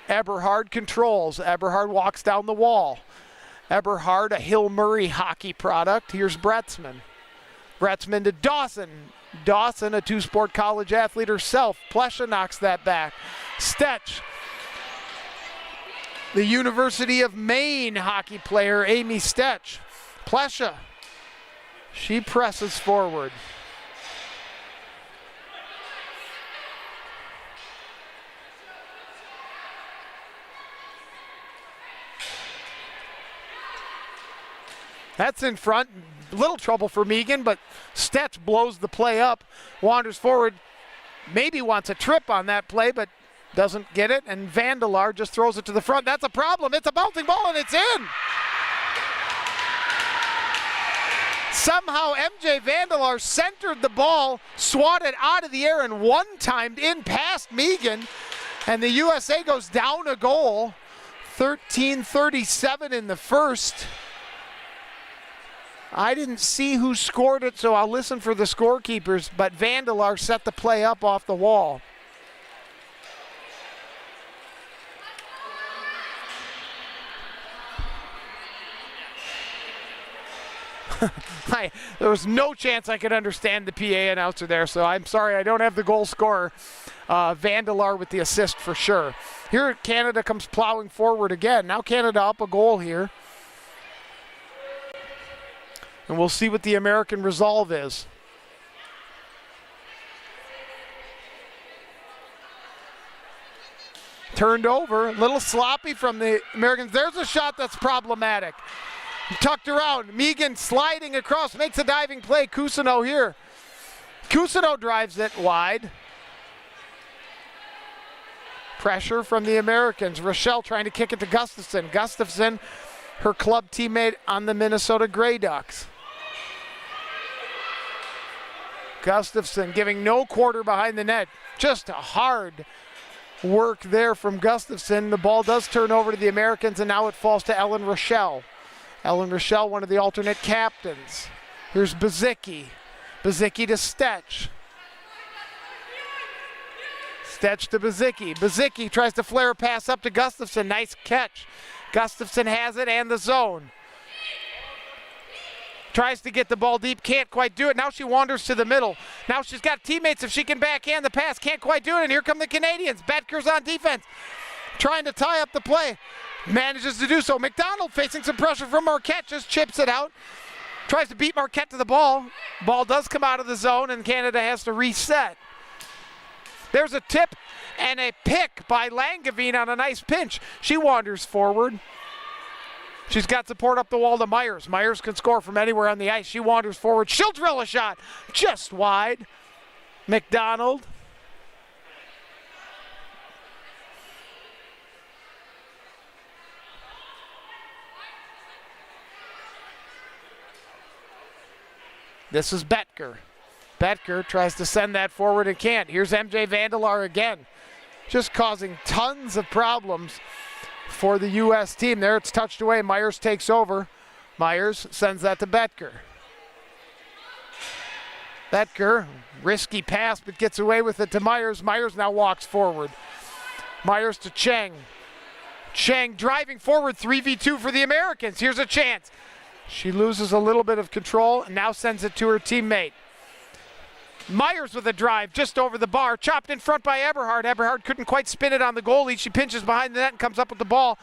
Eberhard controls. Eberhard walks down the wall. Eberhard, a Hill Murray hockey product. Here's Bretzman. Bretzman to Dawson. Dawson, a two-sport college athlete herself. Plesha knocks that back. Stetch. The University of Maine hockey player, Amy Stetch. Plesha She presses forward. That's in front. Little trouble for Megan, but Stetch blows the play up, wanders forward, maybe wants a trip on that play, but doesn't get it, and Vandelar just throws it to the front. That's a problem. It's a bouncing ball, and it's in. Somehow MJ Vandelar centered the ball, swatted out of the air, and one-timed in past Megan, and the USA goes down a goal. 13:37 in the first. I didn't see who scored it, so I'll listen for the scorekeepers, but Vandelar set the play up off the wall. There was no chance I could understand the PA announcer there, so I'm sorry I don't have the goal scorer. Vandelar with the assist for sure. Here Canada comes plowing forward again. Now Canada up a goal here. And we'll see what the American resolve is. Turned over, a little sloppy from the Americans. There's a shot that's problematic. Tucked around, Megan sliding across, makes a diving play. Cousineau here. Cousineau drives it wide. Pressure from the Americans. Rochelle trying to kick it to Gustafson. Gustafson, her club teammate on the Minnesota Grey Ducks. Gustafson giving no quarter behind the net. Just a hard work there from Gustafson. The ball does turn over to the Americans, and now it falls to Ellen Rochelle. Ellen Rochelle, one of the alternate captains. Here's Bazicki. Bazicki to Stetch. Stetch to Bazicki. Bazicki tries to flare a pass up to Gustafson. Nice catch. Gustafson has it and the zone. Tries to get the ball deep, can't quite do it. Now she wanders to the middle. Now she's got teammates if she can backhand the pass. Can't quite do it, and here come the Canadians. Betker's on defense, trying to tie up the play. Manages to do so. McDonald facing some pressure from Marquette, just chips it out. Tries to beat Marquette to the ball. Ball does come out of the zone, and Canada has to reset. There's a tip and a pick by Langevin on a nice pinch. She wanders forward. She's got support up the wall to Myers. Myers can score from anywhere on the ice. She wanders forward. She'll drill a shot just wide. McDonald. This is Betker. Betker tries to send that forward and can't. Here's MJ Vandelar again. Just causing tons of problems for the U.S. team. There it's touched away. Myers takes over. Myers sends that to Betker. Betker, risky pass, but gets away with it to Myers. Myers now walks forward. Myers to Cheng. Cheng driving forward, 3v2 for the Americans. Here's a chance. She loses a little bit of control and now sends it to her teammate. Myers with a drive just over the bar, chopped in front by Eberhard. Eberhard couldn't quite spin it on the goalie. She pinches behind the net and comes up with the ball.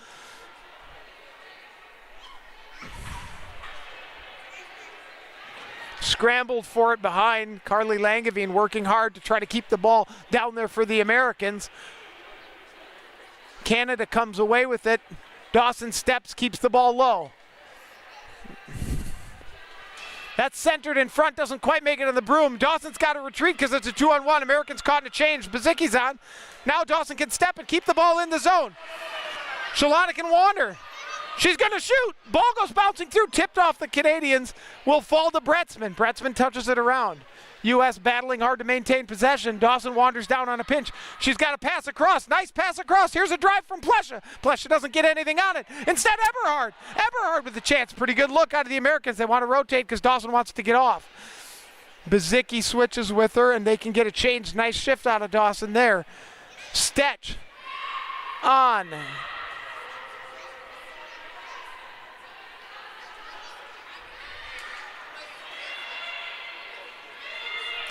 Scrambled for it behind. Carly Langevin working hard to try to keep the ball down there for the Americans. Canada comes away with it. Dawson steps, keeps the ball low. That's centered in front, doesn't quite make it on the broom. Dawson's got to retreat because it's a 2-on-1. Americans caught in a change. Bazicki's on. Now Dawson can step and keep the ball in the zone. Shalana can wander. She's going to shoot. Ball goes bouncing through, tipped off the Canadians. Will fall to Bretzman. Bretzman touches it around. U.S. battling hard to maintain possession. Dawson wanders down on a pinch. She's got a pass across. Nice pass across. Here's a drive from Plesha. Plesha doesn't get anything on it. Instead, Eberhard. Eberhard with the chance. Pretty good look out of the Americans. They want to rotate because Dawson wants to get off. Bazicki switches with her, and they can get a change. Nice shift out of Dawson there. Stetch on.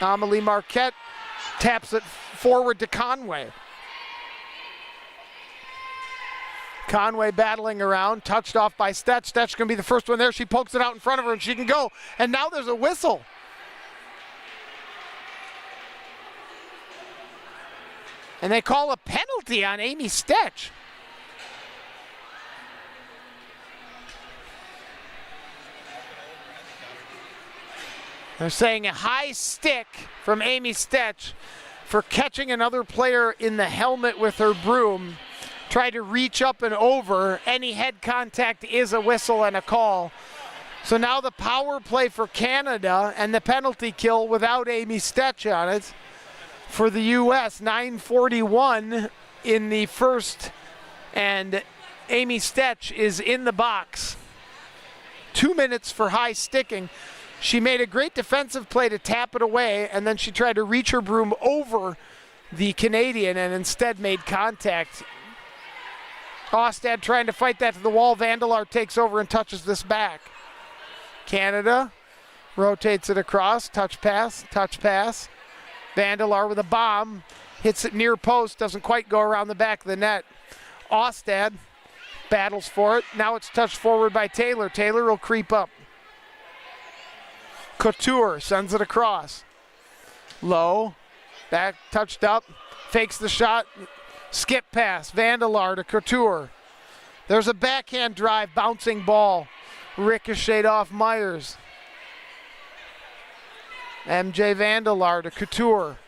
Amelie Marquette taps it forward to Conway. Conway battling around, touched off by Stetch. Stetch going to be the first one there. She pokes it out in front of her and she can go. And now there's a whistle. And they call a penalty on Amy Stetch. They're saying a high stick from Amy Stetch for catching another player in the helmet with her broom. Tried to reach up and over. Any head contact is a whistle and a call. So now the power play for Canada and the penalty kill without Amy Stetch on it for the U.S. 9:41 in the first, and Amy Stetch is in the box. 2 minutes for high sticking. She made a great defensive play to tap it away, and then she tried to reach her broom over the Canadian and instead made contact. Ostad trying to fight that to the wall. Vandelar takes over and touches this back. Canada rotates it across. Touch pass, touch pass. Vandelar with a bomb. Hits it near post. Doesn't quite go around the back of the net. Ostad battles for it. Now it's touched forward by Taylor. Taylor will creep up. Couture sends it across. Low. Back touched up. Fakes the shot. Skip pass. Vandelar to Couture. There's a backhand drive. Bouncing ball. Ricocheted off Myers. MJ Vandelar to Couture.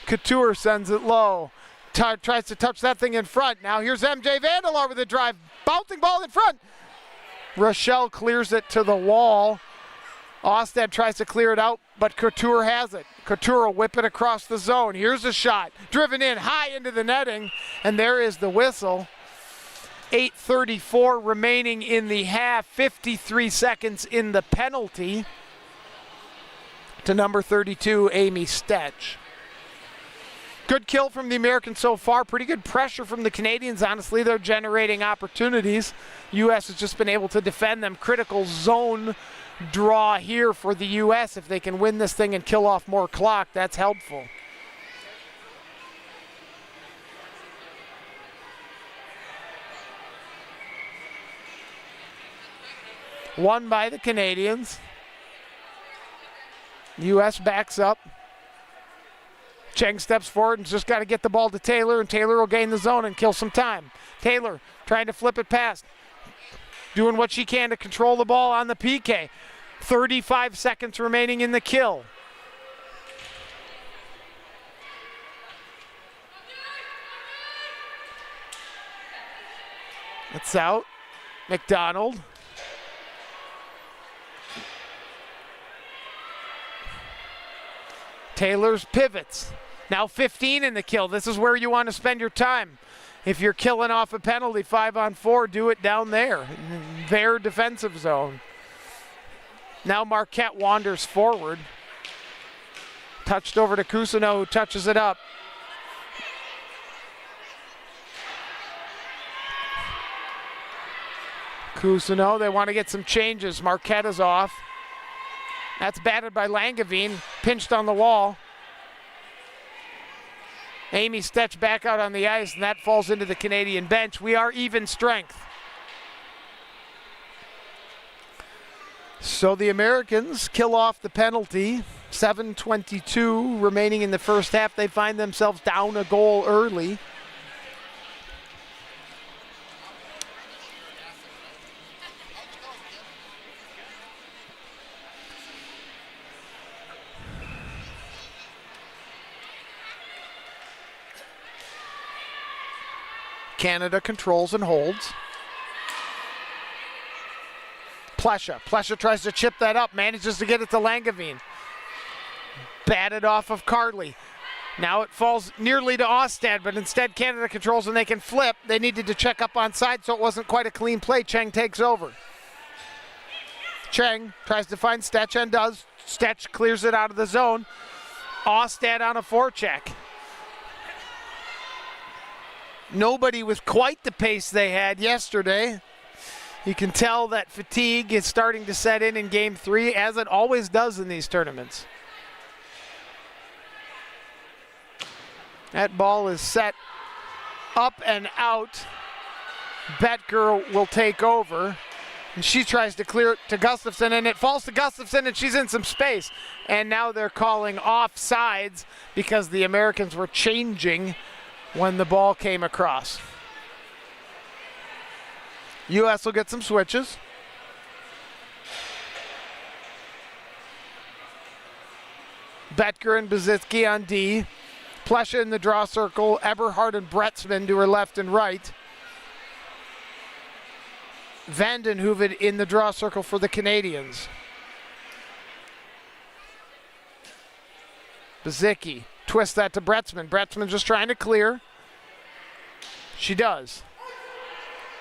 Couture sends it low. Tries to touch that thing in front. Now here's MJ Vandelar with a drive. Bouncing ball in front. Rochelle clears it to the wall. Ostad tries to clear it out, but Couture has it. Couture will whip it across the zone. Here's a shot. Driven in high into the netting, and there is the whistle. 8:34 remaining in the half. 53 seconds in the penalty to number 32, Amy Stetch. Good kill from the Americans so far. Pretty good pressure from the Canadians, honestly. They're generating opportunities. U.S. has just been able to defend them. Critical zone draw here for the U.S. If they can win this thing and kill off more clock, that's helpful. Won by the Canadians. U.S. backs up. Cheng steps forward and just got to get the ball to Taylor, and Taylor will gain the zone and kill some time. Taylor trying to flip it past. Doing what she can to control the ball on the PK. 35 seconds remaining in the kill. It's out. McDonald. Taylor's pivots. Now 15 in the kill. This is where you want to spend your time. If you're killing off a penalty 5-on-4, do it down there. Their defensive zone. Now Marquette wanders forward. Touched over to Cousineau, who touches it up. Cousineau, they want to get some changes. Marquette is off. That's batted by Langevin, pinched on the wall. Amy Stetch back out on the ice, and that falls into the Canadian bench. We are even strength. So the Americans kill off the penalty. 7:22 remaining in the first half. They find themselves down a goal early. Canada controls and holds. Plesha tries to chip that up, manages to get it to Langevin. Batted off of Cartley. Now it falls nearly to Ostad, but instead Canada controls and they can flip. They needed to check up on side, so it wasn't quite a clean play. Cheng takes over. Cheng tries to find Stetch and does. Stetch clears it out of the zone. Ostad on a forecheck. Nobody with quite the pace they had yesterday. You can tell that fatigue is starting to set in Game 3, as it always does in these tournaments. That ball is set up and out. Betker will take over. And she tries to clear it to Gustafson, and it falls to Gustafson, and she's in some space. And now they're calling offsides because the Americans were changing when the ball came across. U.S. will get some switches. Betker and Bzicki on D. Plesha in the draw circle. Eberhard and Bretzman to her left and right. Vandenhoeven in the draw circle for the Canadians. Bzicki twists that to Bretzman. Bretzman just trying to clear. She does.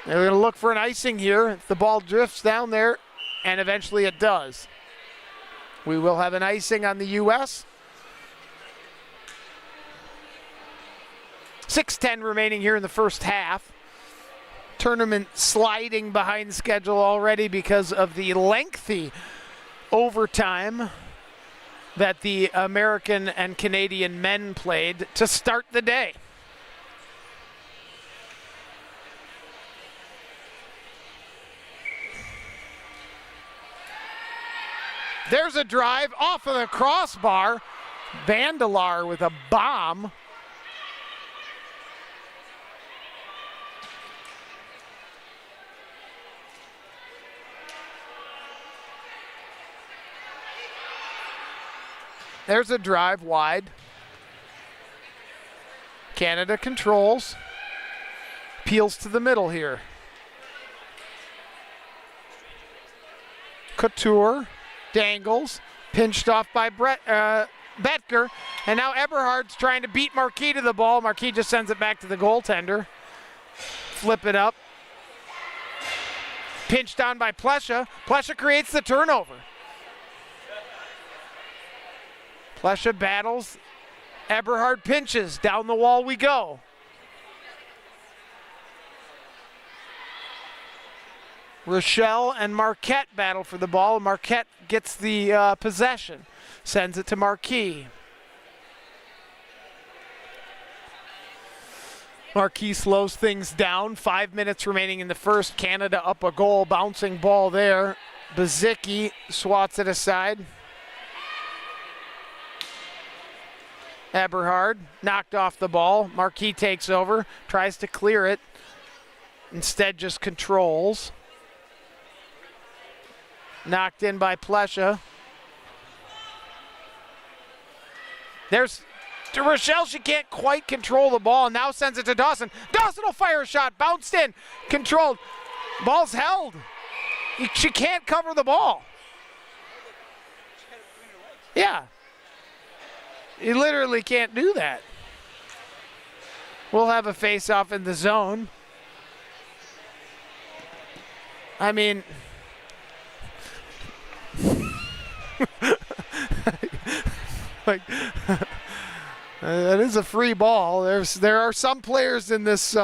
They're going to look for an icing here if the ball drifts down there, and eventually it does. We will have an icing on the U.S. 6:10 remaining here in the first half. Tournament sliding behind schedule already because of the lengthy overtime that the American and Canadian men played to start the day. There's a drive off of the crossbar. Vandelar with a bomb. There's a drive wide. Canada controls. Peels to the middle here. Couture dangles. Pinched off by Betker. And now Eberhard's trying to beat Marquis to the ball. Marquis just sends it back to the goaltender. Flip it up. Pinched on by Plesha. Plesha creates the turnover. Plesha battles. Eberhard pinches. Down the wall we go. Rochelle and Marquette battle for the ball. Marquette gets the possession. Sends it to Marquis. Marquis slows things down. 5 minutes remaining in the first. Canada up a goal. Bouncing ball there. Bzicki swats it aside. Eberhard knocked off the ball. Marquis takes over, tries to clear it. Instead just controls. Knocked in by Plesha. There's to Rochelle. She can't quite control the ball. Now sends it to Dawson. Dawson will fire a shot. Bounced in. Controlled. Ball's held. She can't cover the ball. Yeah. You literally can't do that. We'll have a face-off in the zone. I mean, like that is a free ball. There are some players in this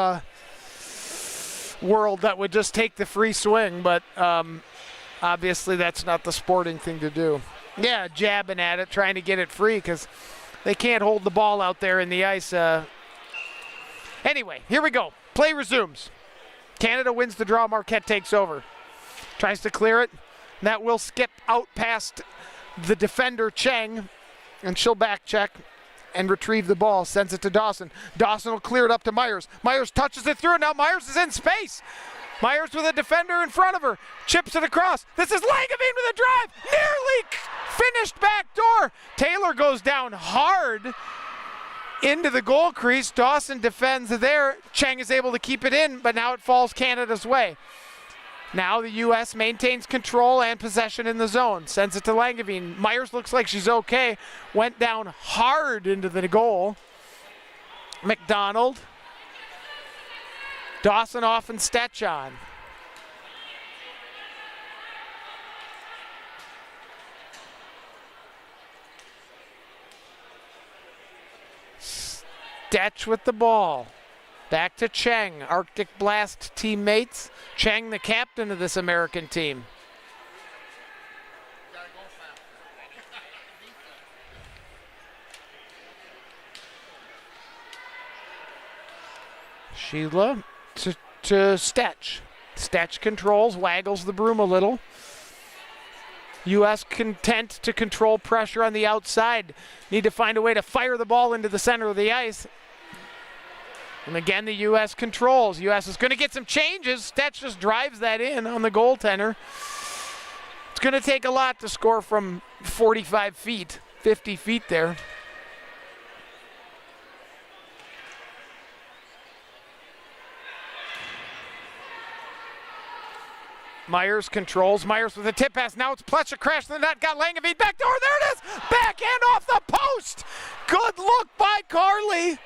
world that would just take the free swing, but obviously that's not the sporting thing to do. Yeah, jabbing at it, trying to get it free because they can't hold the ball out there in the ice. Anyway, here we go. Play resumes. Canada wins the draw. Marquette takes over. Tries to clear it. That will skip out past the defender, Cheng, and she'll back check and retrieve the ball. Sends it to Dawson. Dawson will clear it up to Myers. Myers touches it through. Now Myers is in space. Myers with a defender in front of her. Chips it across. This is Langevin with a drive. Nearly finished back door. Taylor goes down hard into the goal crease. Dawson defends there. Cheng is able to keep it in, but now it falls Canada's way. Now the U.S. maintains control and possession in the zone. Sends it to Langevin. Myers looks like she's okay. Went down hard into the goal. McDonald. Dawson off and Stetchon. Stetch with the ball. Back to Cheng, Arctic Blast teammates. Cheng, the captain of this American team. Sheila to to Stetch. Stetch controls, waggles the broom a little. U.S. content to control pressure on the outside. Need to find a way to fire the ball into the center of the ice. And again, the U.S. controls. U.S. is going to get some changes. Stetch just drives that in on the goaltender. It's going to take a lot to score from 45 feet, 50 feet there. Myers controls. Myers with a tip pass. Now it's Plesha crash in the net. Got Langevin back door. There it is. Backhand off the post. Good look by Carly.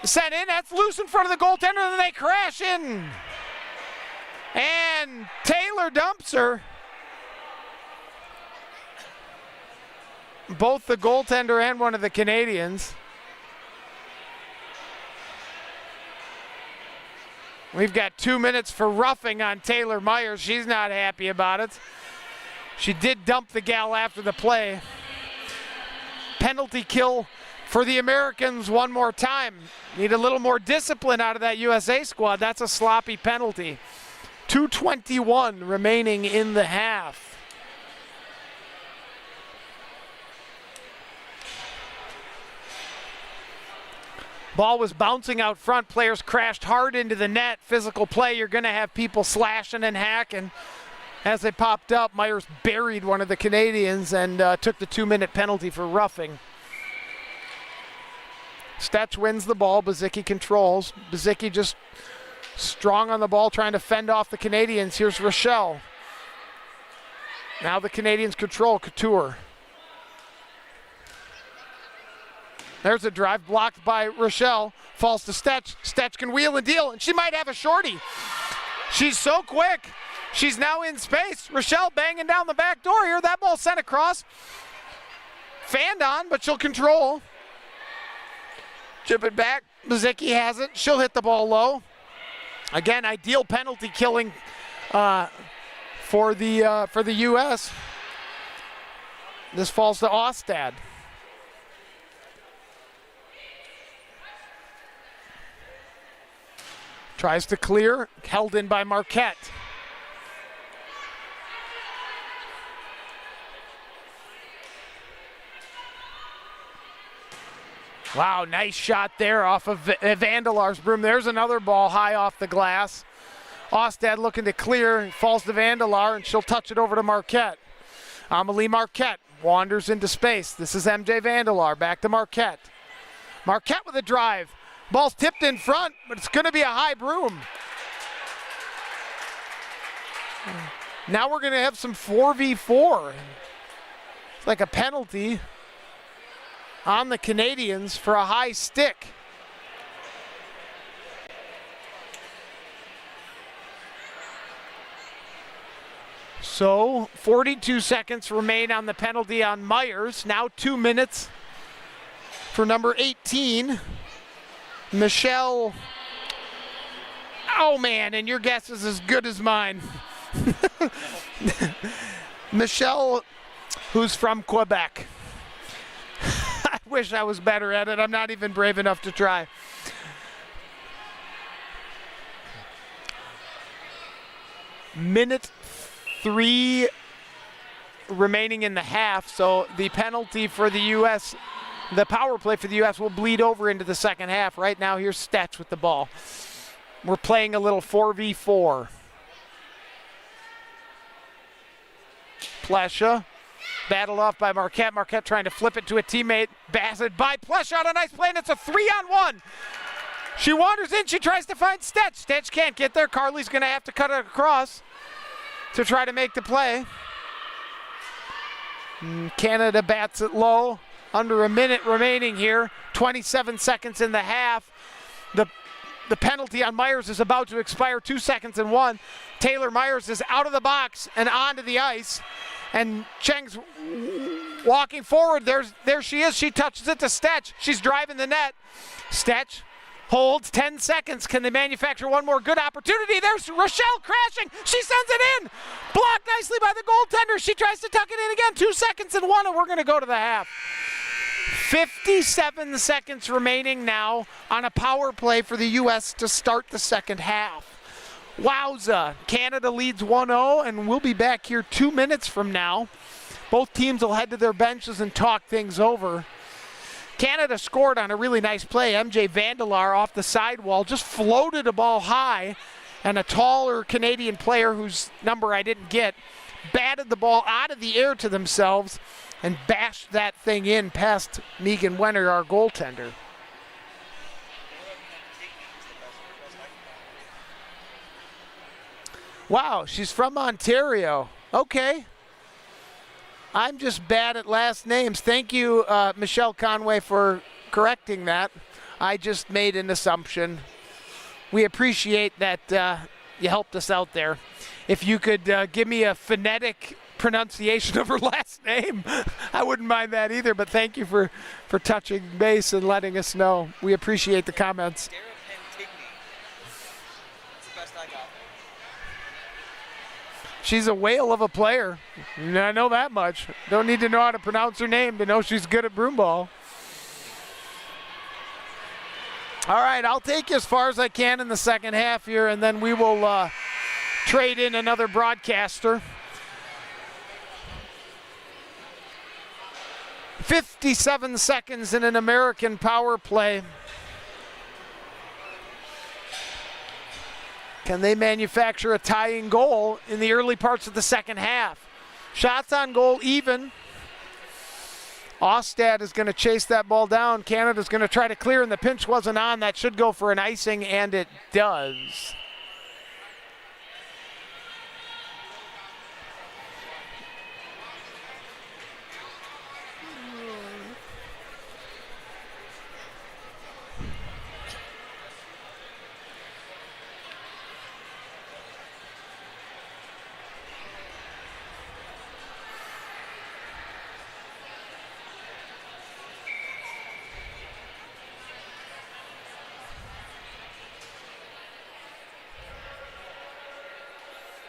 Sent in. That's loose in front of the goaltender. Then they crash in. And Taylor dumps her. Both the goaltender and one of the Canadians. We've got 2 minutes for roughing on Taylor Myers. She's not happy about it. She did dump the gal after the play. Penalty kill for the Americans one more time. Need a little more discipline out of that USA squad. That's a sloppy penalty. 2:21 remaining in the half. Ball was bouncing out front. Players crashed hard into the net. Physical play. You're going to have people slashing and hacking. As they popped up, Myers buried one of the Canadians and took the 2-minute penalty for roughing. Stetch wins the ball. Bazicki controls. Bazicki just strong on the ball, trying to fend off the Canadians. Here's Rochelle. Now the Canadians control. Couture. There's a drive blocked by Rochelle. Falls to Stetch. Stetch can wheel and deal, and she might have a shorty. She's so quick. She's now in space. Rochelle banging down the back door here. That ball sent across. Fanned on, but she'll control. Chip it back. Bazicki has it. She'll hit the ball low. Again, ideal penalty killing for the U.S. This falls to Ostad. Tries to clear, held in by Marquette. Wow, nice shot there off of Vandelar's broom. There's another ball high off the glass. Ostad looking to clear, falls to Vandelar, and she'll touch it over to Marquette. Amelie Marquette wanders into space. This is MJ Vandelar, back to Marquette. Marquette with a drive. Ball's tipped in front, but it's going to be a high broom. Now we're going to have some 4v4. It's like a penalty on the Canadians for a high stick. So 42 seconds remain on the penalty on Myers. Now 2 minutes for number 18. Michelle, oh man, and your guess is as good as mine. Michelle, who's from Quebec. I wish I was better at it. I'm not even brave enough to try. Minute 3 remaining in the half, so the penalty for the U.S., the power play for the U.S. will bleed over into the second half. Right now, here's Stetch with the ball. We're playing a little 4v4. Plesha, battled off by Marquette. Marquette trying to flip it to a teammate. Bassett by Plesha on a nice play, and it's a 3-on-1. She wanders in. She tries to find Stetch. Stetch can't get there. Carly's going to have to cut it across to try to make the play. Canada bats it low. Under a minute remaining here, 27 seconds in the half. The penalty on Myers is about to expire, 2 seconds and 1. Taylor Myers is out of the box and onto the ice. And Cheng's walking forward. There she is. She touches it to Stetch. She's driving the net. Stetch holds 10 seconds. Can they manufacture one more good opportunity? There's Rochelle crashing. She sends it in. Blocked nicely by the goaltender. She tries to tuck it in again. 2 seconds and 1, and we're going to go to the half. 57 seconds remaining now on a power play for the U.S. to start the second half. Wowza, Canada leads 1-0, and we'll be back here 2 minutes from now. Both teams will head to their benches and talk things over. Canada scored on a really nice play. MJ Vandelaar off the sidewall just floated a ball high, and a taller Canadian player whose number I didn't get batted the ball out of the air to themselves and bashed that thing in past Megan Wenner, our goaltender. Wow, she's from Ontario. Okay. I'm just bad at last names. Thank you, Michelle Conway, for correcting that. I just made an assumption. We appreciate that you helped us out there. If you could give me a phonetic pronunciation of her last name, I wouldn't mind that either, but thank you for touching base and letting us know. We appreciate the comments. She's a whale of a player. I know that much. Don't need to know how to pronounce her name to know she's good at broomball. All right, I'll take you as far as I can in the second half here, and then we will trade in another broadcaster. 57 seconds in an American power play. Can they manufacture a tying goal in the early parts of the second half? Shots on goal even. Ostad is going to chase that ball down. Canada's going to try to clear, and the pinch wasn't on. That should go for an icing, and it does.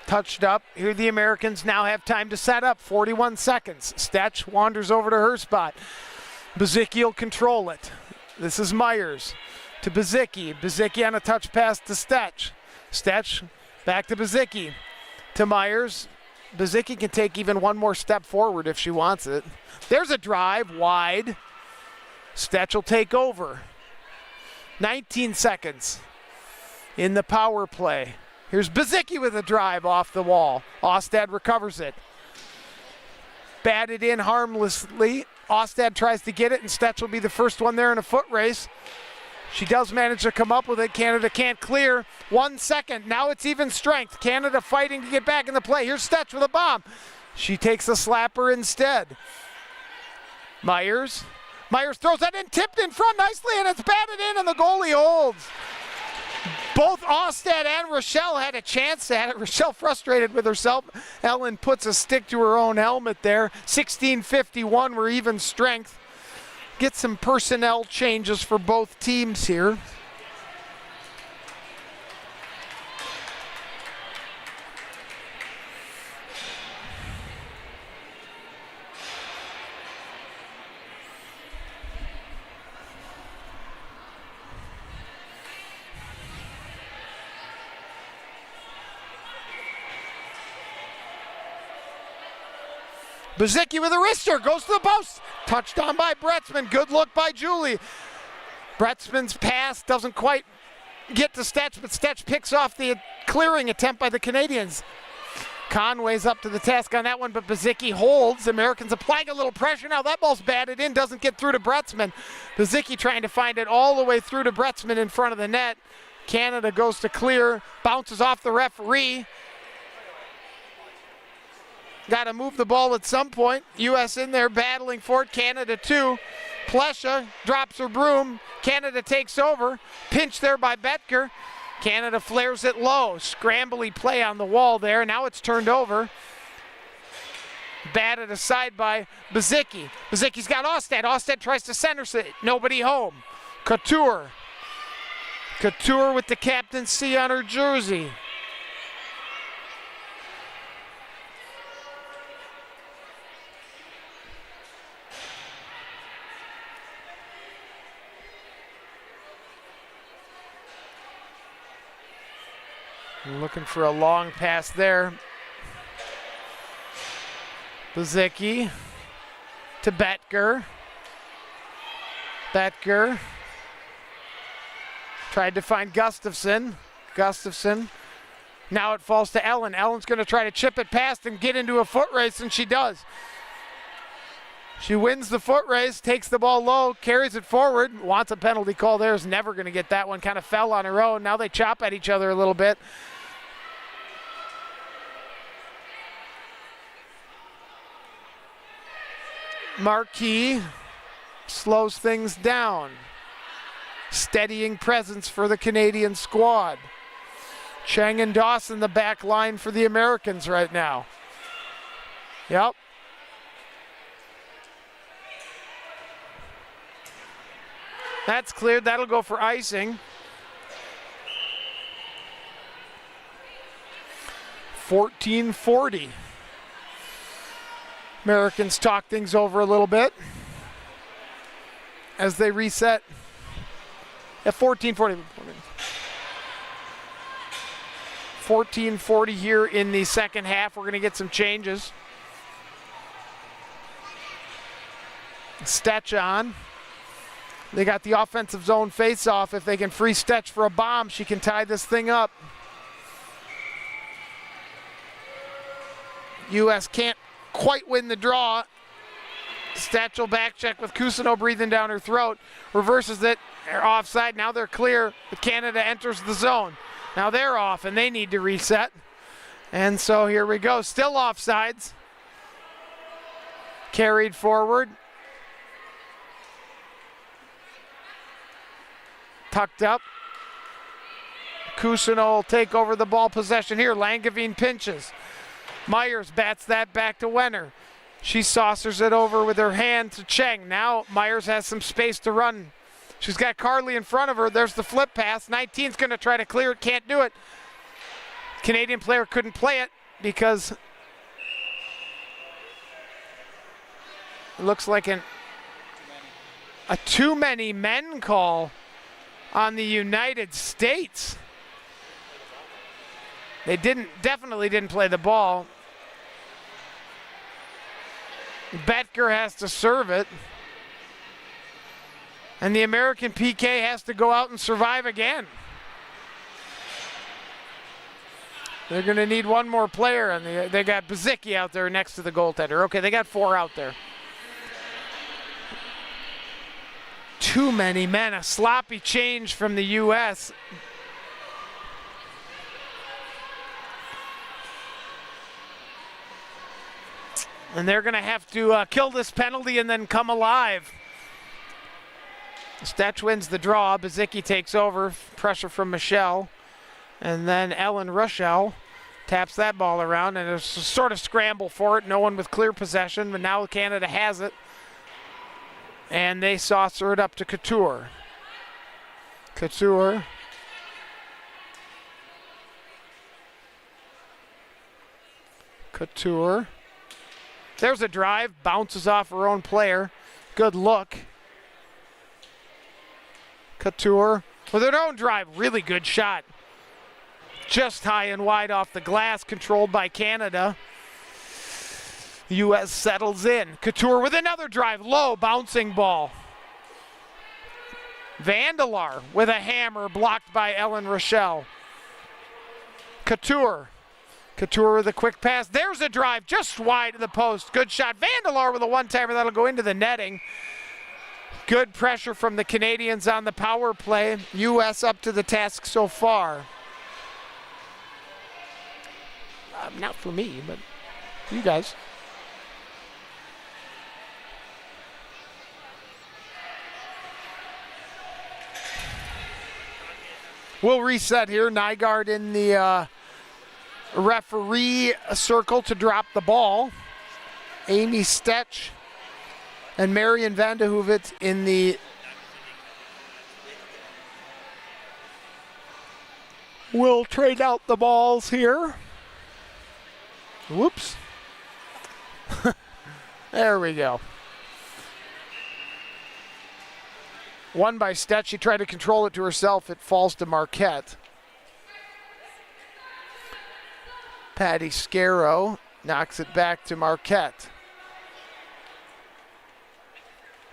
Touched up. Here the Americans now have time to set up. 41 seconds. Stetch wanders over to her spot. Bazicki will control it. This is Myers to Bazicki. Bazicki on a touch pass to Stetch. Stetch back to Bazicki. To Myers. Bazicki can take even one more step forward if she wants it. There's a drive wide. Stetch will take over. 19 seconds in the power play. Here's Bazicki with a drive off the wall. Ostad recovers it. Batted in harmlessly. Ostad tries to get it, and Stetch will be the first one there in a foot race. She does manage to come up with it. Canada can't clear. 1 second. Now it's even strength. Canada fighting to get back in the play. Here's Stetch with a bomb. She takes a slapper instead. Myers. Myers throws that in, tipped in front nicely, and it's batted in, and the goalie holds. Both Ostad and Rochelle had a chance at it. Rochelle frustrated with herself. Ellen puts a stick to her own helmet there. 16:51, we're even strength. Get some personnel changes for both teams here. Bazicki with a wrister, goes to the post. Touched on by Bretzman, good look by Julie. Bretzman's pass doesn't quite get to Stetch, but Stetch picks off the clearing attempt by the Canadians. Conway's up to the task on that one, but Bazicki holds. Americans applying a little pressure. Now that ball's batted in, doesn't get through to Bretzman. Bazicki trying to find it all the way through to Bretzman in front of the net. Canada goes to clear, bounces off the referee. Got to move the ball at some point. U.S. in there battling for it. Canada too. Plesha drops her broom. Canada takes over. Pinch there by Betker. Canada flares it low. Scrambly play on the wall there. Now it's turned over. Batted aside by Bazicki. Bazicki's got Ostad. Ostad tries to center it. Nobody home. Couture. Couture with the captaincy on her jersey. Looking for a long pass there. Bezicki to Betger. Betger tried to find Gustafson. Gustafson. Now it falls to Ellen. Ellen's going to try to chip it past and get into a foot race, and she does. She wins the foot race, takes the ball low, carries it forward, wants a penalty call there, is never going to get that one, kind of fell on her own. Now they chop at each other a little bit. Marquis slows things down. Steadying presence for the Canadian squad. Cheng and Dawson the back line for the Americans right now. Yep. That's cleared. That'll go for icing. 14-40. Americans talk things over a little bit as they reset at 14-40. 14-40 here in the second half. We're going to get some changes. Stetch on. They got the offensive zone face-off. If they can free Stetch for a bomb, she can tie this thing up. U.S. can't quite win the draw. Stetch will back check with Cousineau breathing down her throat. Reverses it. They're offside. Now they're clear. But Canada enters the zone. Now they're off, and they need to reset. And so here we go. Still offsides. Carried forward. Tucked up. Cousineau will take over the ball possession here. Langevin pinches. Myers bats that back to Wenner. She saucers it over with her hand to Cheng. Now Myers has some space to run. She's got Carly in front of her. There's the flip pass. 19's going to try to clear it. Can't do it. Canadian player couldn't play it because it looks like a too many men call on the United States. They definitely didn't play the ball. Betger has to serve it. And the American PK has to go out and survive again. They're going to need one more player, and they got Bezicki out there next to the goaltender. Okay, they got 4 out there. Too many men. A sloppy change from the U.S. And they're going to have to kill this penalty and then come alive. Stetch wins the draw. Bezicki takes over. Pressure from Michelle. And then Ellen Rochelle taps that ball around, and there's a sort of scramble for it. No one with clear possession, but now Canada has it. And they saucer it up to Couture. Couture. Couture. There's a drive. Bounces off her own player. Good look. Couture with her own drive. Really good shot. Just high and wide off the glass. Controlled by Canada. The U.S. settles in. Couture with another drive. Low bouncing ball. Vandelar with a hammer blocked by Ellen Rochelle. Couture. Couture with a quick pass. There's a drive just wide of the post. Good shot. Vandelar with a one-timer. That'll go into the netting. Good pressure from the Canadians on the power play. U.S. up to the task so far. Not for me, but you guys. We'll reset here. Nygaard in the referee circle to drop the ball. Amy Stetch and Marian van de Hoevet in the will trade out the balls here. Whoops. There we go. Won by Stetch. She tried to control it to herself. It falls to Marquette. Patty Scarrow knocks it back to Marquette.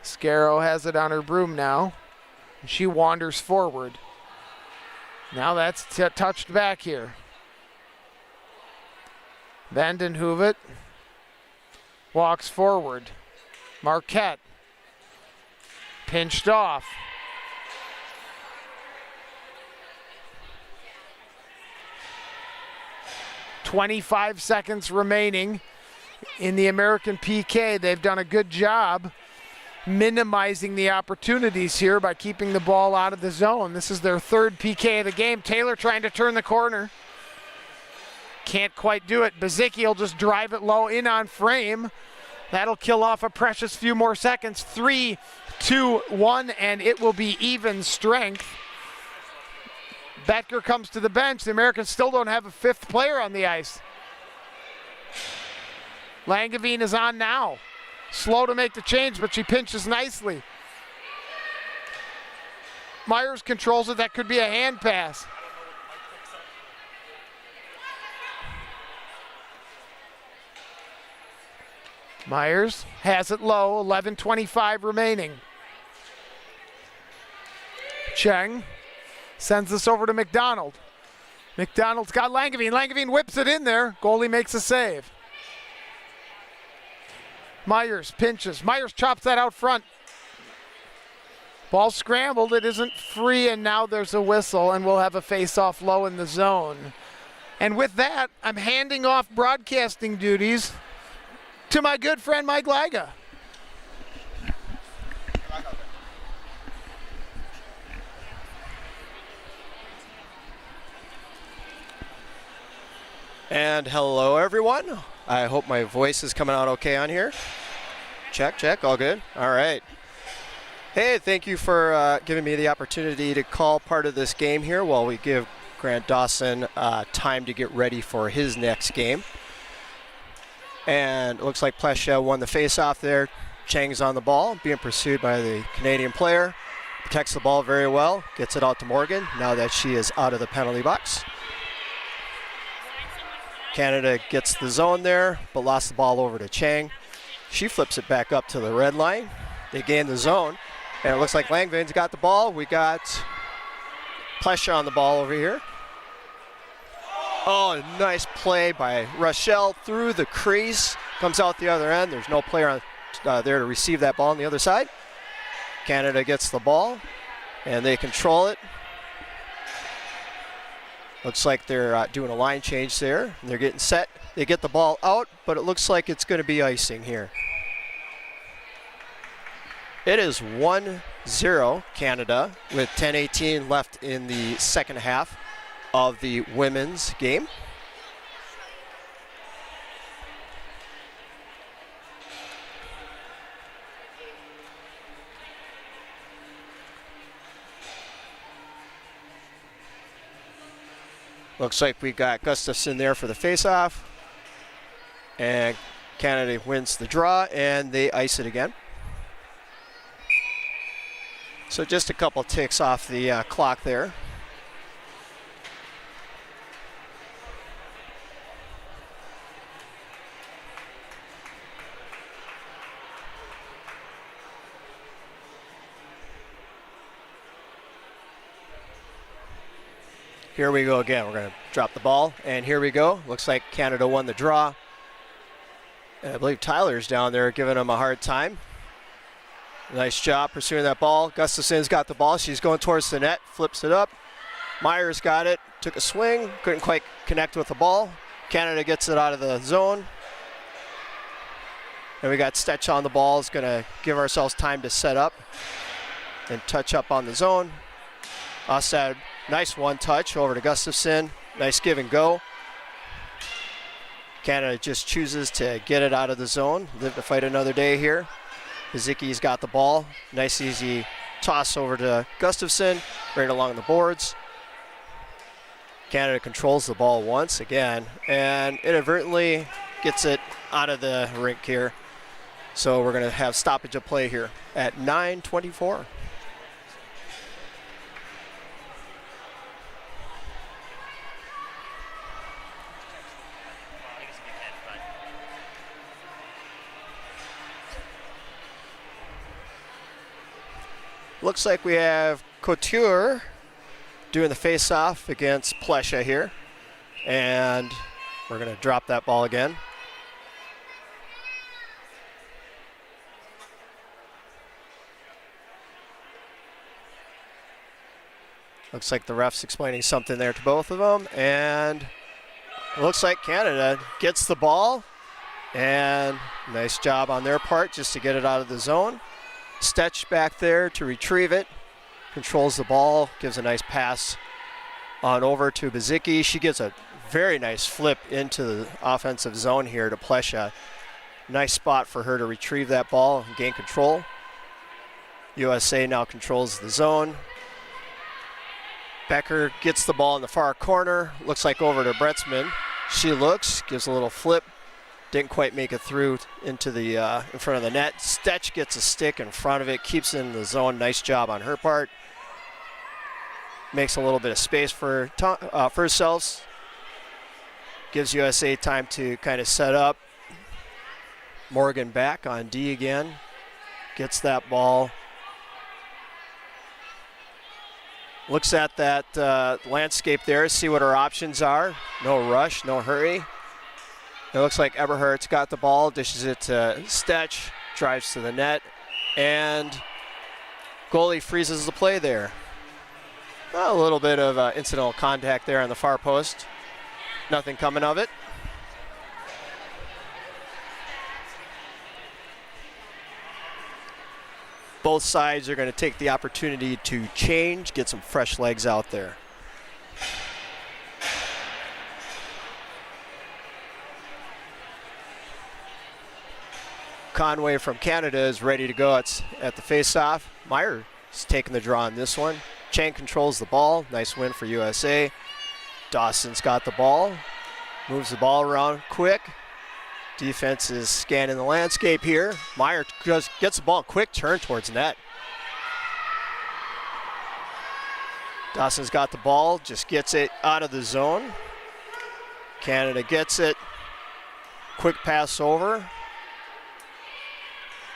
Scarrow has it on her broom now. She wanders forward. Now that's touched back here. Vandenhoevet walks forward. Marquette pinched off. .25 seconds remaining in the American PK. They've done a good job minimizing the opportunities here by keeping the ball out of the zone. This is their third PK of the game. Taylor trying to turn the corner. Can't quite do it. Bazicki will just drive it low in on frame. That'll kill off a precious few more seconds. 3, 2, 1, and it will be even strength. Betker comes to the bench. The Americans still don't have a fifth player on the ice. Langevin is on now. Slow to make the change, but she pinches nicely. Myers controls it. That could be a hand pass. Myers has it low, 11:25 remaining. Cheng sends this over to McDonald. McDonald's got Langevin. Langevin whips it in there. Goalie makes a save. Myers pinches. Myers chops that out front. Ball scrambled. It isn't free, and now there's a whistle, and we'll have a face-off low in the zone. And with that, I'm handing off broadcasting duties to my good friend Mike Laga. And hello, everyone. I hope my voice is coming out okay on here. Check, check, all good. All right. Hey, thank you for giving me the opportunity to call part of this game here while we give Grant Dawson time to get ready for his next game. And it looks like Plesha won the face-off there. Chang's on the ball, being pursued by the Canadian player. Protects the ball very well, gets it out to Morgan now that she is out of the penalty box. Canada gets the zone there, but lost the ball over to Chang. She flips it back up to the red line. They gain the zone, and it looks like Langvin's got the ball. We got Plesha on the ball over here. Oh, nice play by Rochelle through the crease. Comes out the other end. There's no player on, there to receive that ball on the other side. Canada gets the ball, and they control it. Looks like they're doing a line change there. They're getting set. They get the ball out, but it looks like it's going to be icing here. It is 1-0 Canada with 10:18 left in the second half of the women's game. Looks like we got Gustafson there for the face-off. And Canada wins the draw, and they ice it again. So just a couple ticks off the clock there. Here we go again. We're going to drop the ball, and here we go. Looks like Canada won the draw. And I believe Tyler's down there giving them a hard time. Nice job pursuing that ball. Gustafson's got the ball. She's going towards the net, flips it up. Myers got it, took a swing, couldn't quite connect with the ball. Canada gets it out of the zone. And we got Stetch on the ball. Is going to give ourselves time to set up and touch up on the zone. Ostad, nice one touch over to Gustafson. Nice give and go. Canada just chooses to get it out of the zone. Live to fight another day here. Bazicki's got the ball. Nice easy toss over to Gustafson, right along the boards. Canada controls the ball once again and inadvertently gets it out of the rink here. So we're going to have stoppage of play here at 9:24. Looks like we have Couture doing the face-off against Plesha here. And we're going to drop that ball again. Looks like the ref's explaining something there to both of them. And it looks like Canada gets the ball. And nice job on their part just to get it out of the zone. Stetch back there to retrieve it. Controls the ball, gives a nice pass on over to Bazicki. She gets a very nice flip into the offensive zone here to Plesha. Nice spot for her to retrieve that ball and gain control. USA now controls the zone. Becker gets the ball in the far corner. Looks like over to Bretzman. She looks, gives a little flip. Didn't quite make it through into the in front of the net. Stetch gets a stick in front of it, keeps it in the zone. Nice job on her part. Makes a little bit of space for herself. Gives USA time to kind of set up. Morgan back on D again. Gets that ball. Looks at that landscape there, see what her options are. No rush, no hurry. It looks like Eberhardt's got the ball, dishes it to Stetch, drives to the net, and goalie freezes the play there. A little bit of incidental contact there on the far post. Nothing coming of it. Both sides are going to take the opportunity to change, get some fresh legs out there. Conway from Canada is ready to go at the face-off. Meyer is taking the draw on this one. Chang controls the ball. Nice win for USA. Dawson's got the ball. Moves the ball around quick. Defense is scanning the landscape here. Meyer just gets the ball, quick turn towards net. Dawson's got the ball, just gets it out of the zone. Canada gets it. Quick pass over.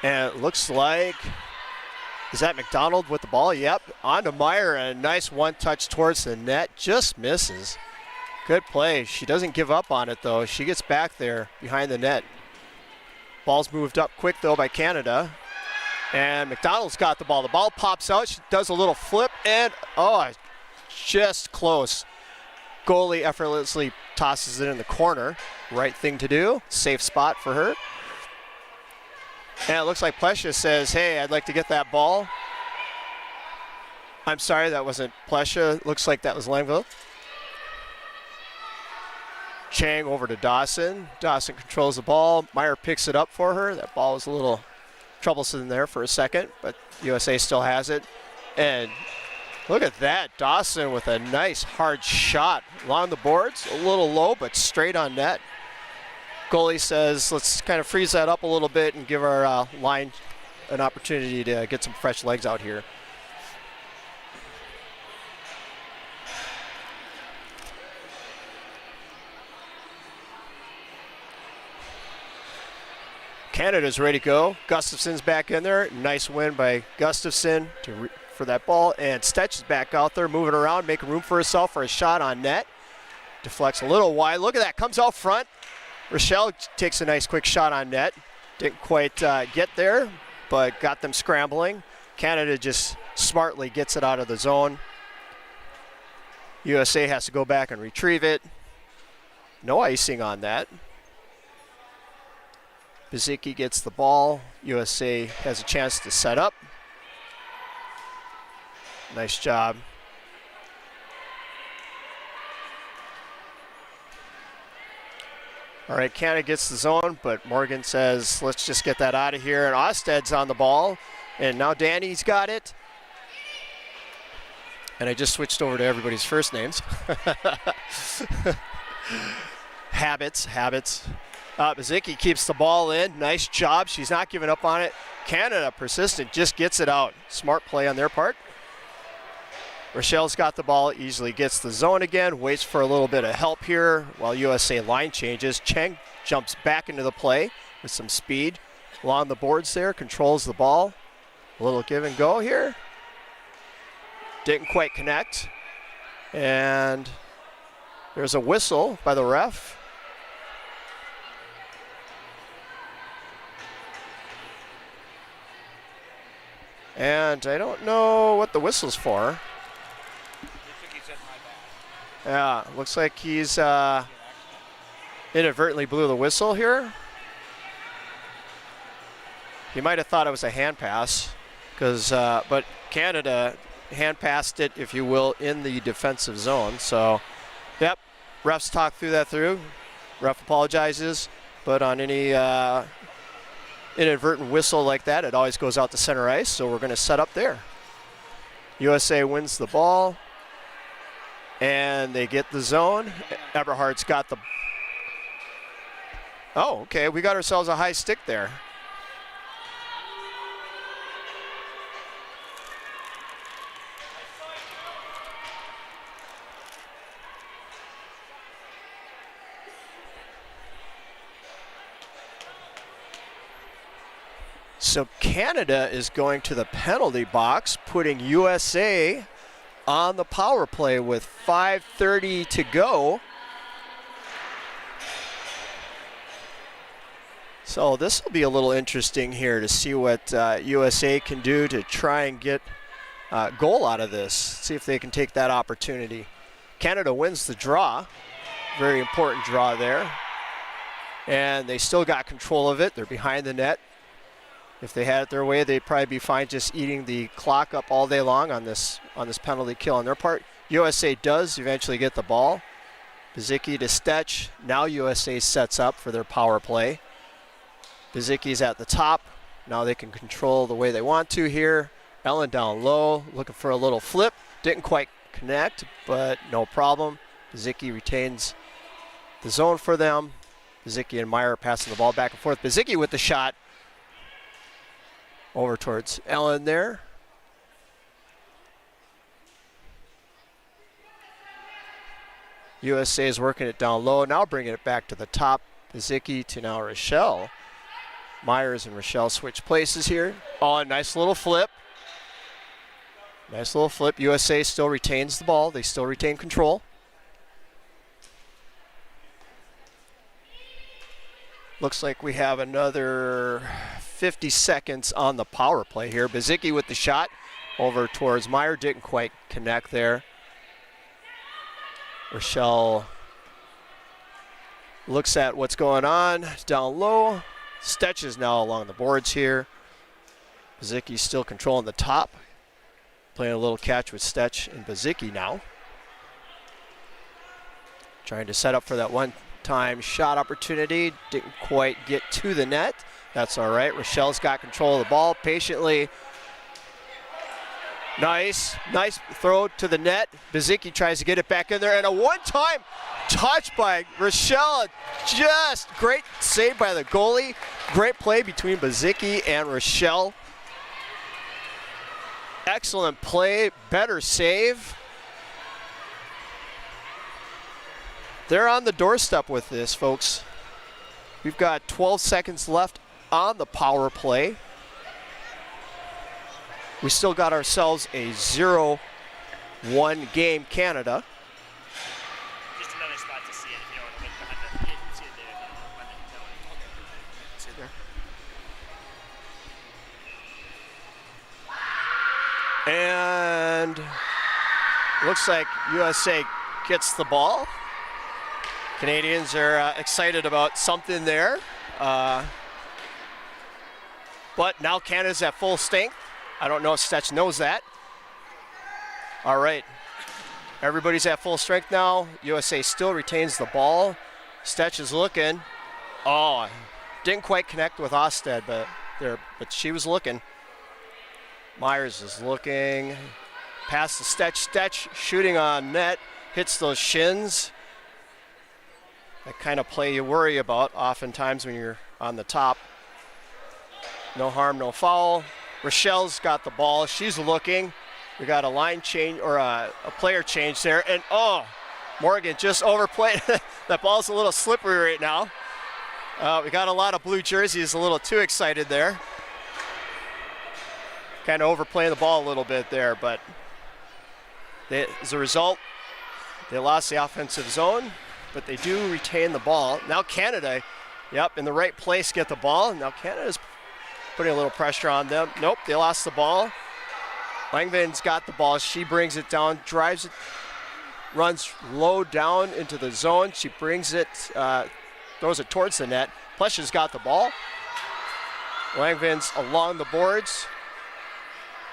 And it looks like, is that McDonald with the ball? Yep, on to Meyer, and a nice one-touch towards the net. Just misses. Good play. She doesn't give up on it, though. She gets back there behind the net. Ball's moved up quick, though, by Canada. And McDonald's got the ball. The ball pops out. She does a little flip, and, oh, just close. Goalie effortlessly tosses it in the corner. Right thing to do. Safe spot for her. And it looks like Plesha says, hey, I'd like to get that ball. I'm sorry, that wasn't Plesha. Looks like that was Langville. Chang over to Dawson. Dawson controls the ball. Meyer picks it up for her. That ball was a little troublesome there for a second, but USA still has it. And look at that. Dawson with a nice hard shot along the boards. A little low, but straight on net. Goalie says, let's kind of freeze that up a little bit and give our line an opportunity to get some fresh legs out here. Canada's ready to go. Gustafson's back in there. Nice win by Gustafson for that ball. And Stetch is back out there, moving around, making room for herself for a shot on net. Deflects a little wide. Look at that. Comes out front. Rochelle takes a nice quick shot on net. Didn't quite get there, but got them scrambling. Canada just smartly gets it out of the zone. USA has to go back and retrieve it. No icing on that. Bazicki gets the ball. USA has a chance to set up. Nice job. All right, Canada gets the zone, but Morgan says, let's just get that out of here. And Osted's on the ball, and now Danny's got it. And I just switched over to everybody's first names. Habits. Bazicki keeps the ball in. Nice job. She's not giving up on it. Canada, persistent, just gets it out. Smart play on their part. Rochelle's got the ball, easily gets the zone again, waits for a little bit of help here while USA line changes. Cheng jumps back into the play with some speed along the boards there, controls the ball. A little give and go here. didn't quite connect. And there's a whistle by the ref. And I don't know what the whistle's for. Yeah, looks like he's inadvertently blew the whistle here. He might have thought it was a hand pass, but Canada hand passed it, if you will, in the defensive zone. So, yep, refs talk that through. Ref apologizes, but on any inadvertent whistle like that, it always goes out to center ice. So we're going to set up there. USA wins the ball, and they get the zone. Eberhardt's got the. Oh, okay, we got ourselves a high stick there. So Canada is going to the penalty box, putting USA on the power play with 5:30 to go. So this will be a little interesting here to see what USA can do to try and get a goal out of this. See if they can take that opportunity. Canada wins the draw. Very important draw there. And they still got control of it. They're behind the net. If they had it their way, they'd probably be fine just eating the clock up all day long on this penalty kill on their part. USA does eventually get the ball. Bizicki to Stech. Now USA sets up for their power play. Bizicki's at the top. Now they can control the way they want to here. Ellen down low, looking for a little flip. Didn't quite connect, but no problem. Bizicki retains the zone for them. Bizicki and Meyer passing the ball back and forth. Bizicki with the shot. Over towards Ellen there. USA is working it down low. Now bringing it back to the top. Bizicki to now Rochelle. Myers and Rochelle switch places here. Oh, a nice little flip. Nice little flip. USA still retains the ball. They still retain control. Looks like we have another 50 seconds on the power play here. Bizicki with the shot over towards Meyer. Didn't quite connect there. Rochelle looks at what's going on down low. Stech is now along the boards here. Bizicki still controlling the top. Playing a little catch with Stech and Bizicki now. Trying to set up for that one-time shot opportunity. Didn't quite get to the net. That's all right. Rochelle's got control of the ball patiently. Nice throw to the net. Bizicki tries to get it back in there, and a one-time touch by Rochelle. Just great save by the goalie. Great play between Bizicki and Rochelle. Excellent play, better save. They're on the doorstep with this, folks. We've got 12 seconds left on the power play. We still got ourselves a 0-1 game, Canada. Just another spot to see it if you don't want to look behind the. You can see it there if you don't want to tell it. See there. And looks like USA gets the ball. Canadians are excited about something there. But now Canada's at full strength. I don't know if Stech knows that. All right. Everybody's at full strength now. USA still retains the ball. Stech is looking. Oh, didn't quite connect with Osted, but she was looking. Myers is looking. Pass to Stech. Stech shooting on net. Hits those shins. That kind of play you worry about oftentimes when you're on the top. No harm, no foul. Rochelle's got the ball. She's looking. We got a line change or a player change there. And Morgan just overplayed. That ball's a little slippery right now. We got a lot of blue jerseys, a little too excited there. Kind of overplaying the ball a little bit there, but As a result, they lost the offensive zone, but they do retain the ball. Now Canada, in the right place, get the ball. Now Canada's putting a little pressure on them. Nope, they lost the ball. Langvin's got the ball. She brings it down, drives it, runs low down into the zone. She brings it, throws it towards the net. Plesha's got the ball. Langvin's along the boards.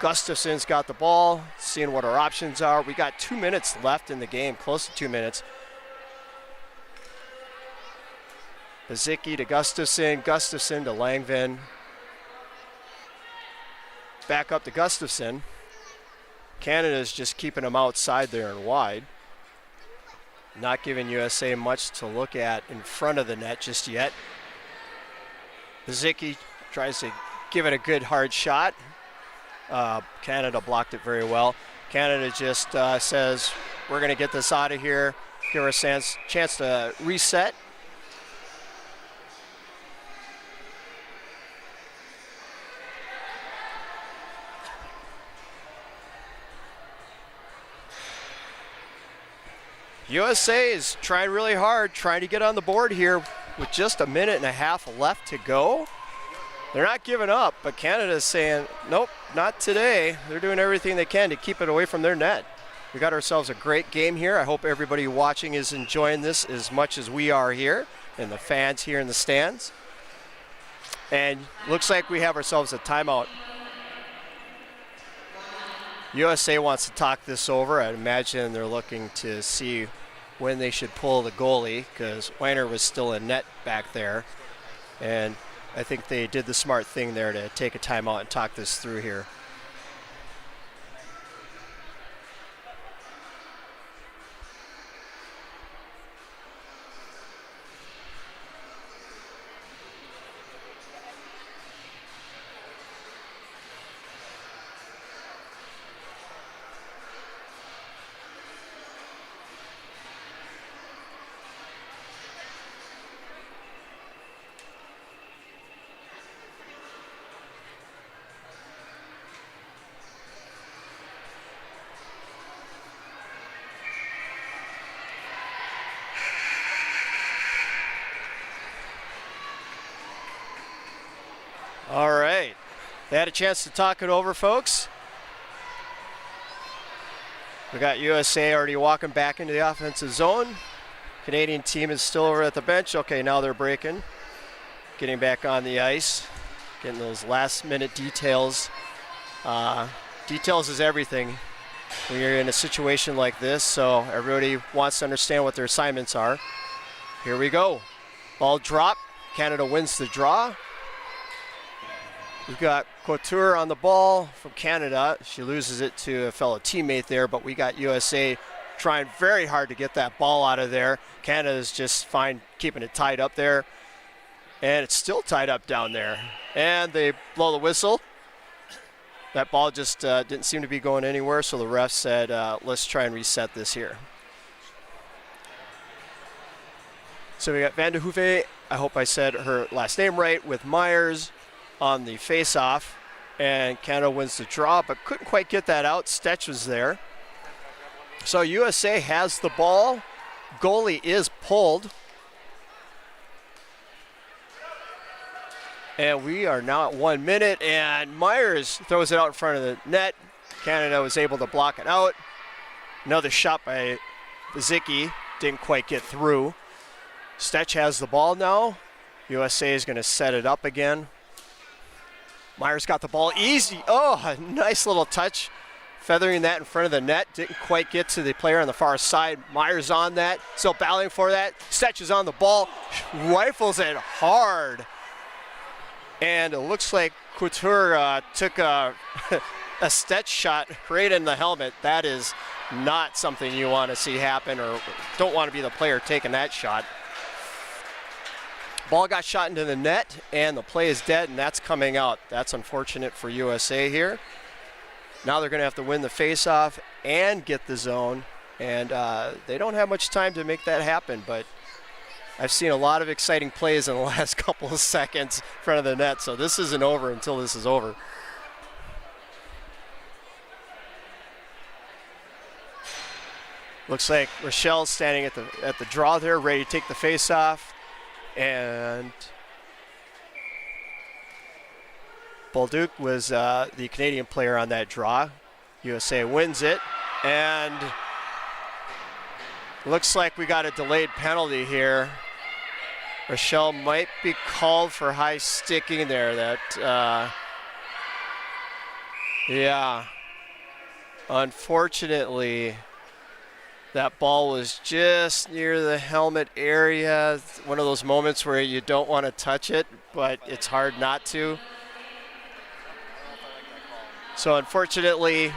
Gustafson's got the ball, seeing what our options are. We got 2 minutes left in the game, close to 2 minutes. Bazicki to Gustafson, Gustafson to Langvin. Back up to Gustafson. Canada's just keeping them outside there and wide. Not giving USA much to look at in front of the net just yet. Bazicki tries to give it a good hard shot. Canada blocked it very well. Canada just says, we're going to get this out of here, give our chance to reset. USA is trying really hard, trying to get on the board here with just a minute and a half left to go. They're not giving up, but Canada is saying, nope, not today. They're doing everything they can to keep it away from their net. We got ourselves a great game here. I hope everybody watching is enjoying this as much as we are here, and the fans here in the stands. And looks like we have ourselves a timeout. USA wants to talk this over. I'd imagine they're looking to see when they should pull the goalie, because Weiner was still in net back there. And I think they did the smart thing there to take a timeout and talk this through here. All right, they had a chance to talk it over, folks. We got USA already walking back into the offensive zone. Canadian team is still over at the bench. Okay, now they're breaking, getting back on the ice, getting those last minute details. Details is everything when you're in a situation like this, so everybody wants to understand what their assignments are. Here we go. Ball drop. Canada wins the draw. We've got Couture on the ball from Canada. She loses it to a fellow teammate there, but we got USA trying very hard to get that ball out of there. Canada's just fine keeping it tied up there. And it's still tied up down there. And they blow the whistle. That ball just didn't seem to be going anywhere, so the ref said, let's try and reset this here. So we got Van de Hoeve, I hope I said her last name right, with Myers on the face-off, and Canada wins the draw, but couldn't quite get that out. Stetch was there. So USA has the ball. Goalie is pulled. And we are now at 1 minute, and Myers throws it out in front of the net. Canada was able to block it out. Another shot by Bazicki, didn't quite get through. Stetch has the ball now. USA is going to set it up again. Myers got the ball easy. Oh, a nice little touch. Feathering that in front of the net. Didn't quite get to the player on the far side. Myers on that. Still battling for that. Stetch is on the ball. Rifles it hard. And it looks like Couture took a Stetch shot right in the helmet. That is not something you want to see happen, or don't want to be the player taking that shot. Ball got shot into the net, and the play is dead, and that's coming out. That's unfortunate for USA here. Now they're going to have to win the face-off and get the zone, and they don't have much time to make that happen, but I've seen a lot of exciting plays in the last couple of seconds in front of the net, so this isn't over until this is over. Looks like Rochelle's standing at the draw there, ready to take the face-off. And Bolduc was the Canadian player on that draw. USA wins it. And looks like we got a delayed penalty here. Rochelle might be called for high sticking there. That, yeah. Unfortunately, that ball was just near the helmet area. One of those moments where you don't want to touch it, but it's hard not to. So unfortunately,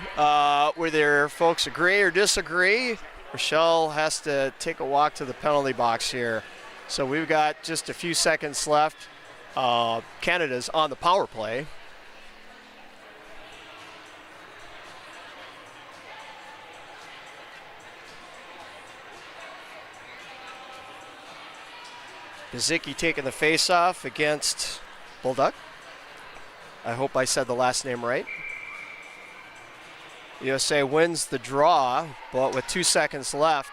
whether folks agree or disagree, Rochelle has to take a walk to the penalty box here. So we've got just a few seconds left. Canada's on the power play. Bezicki taking the face-off against Bolduc. I hope I said the last name right. USA wins the draw, but with 2 seconds left.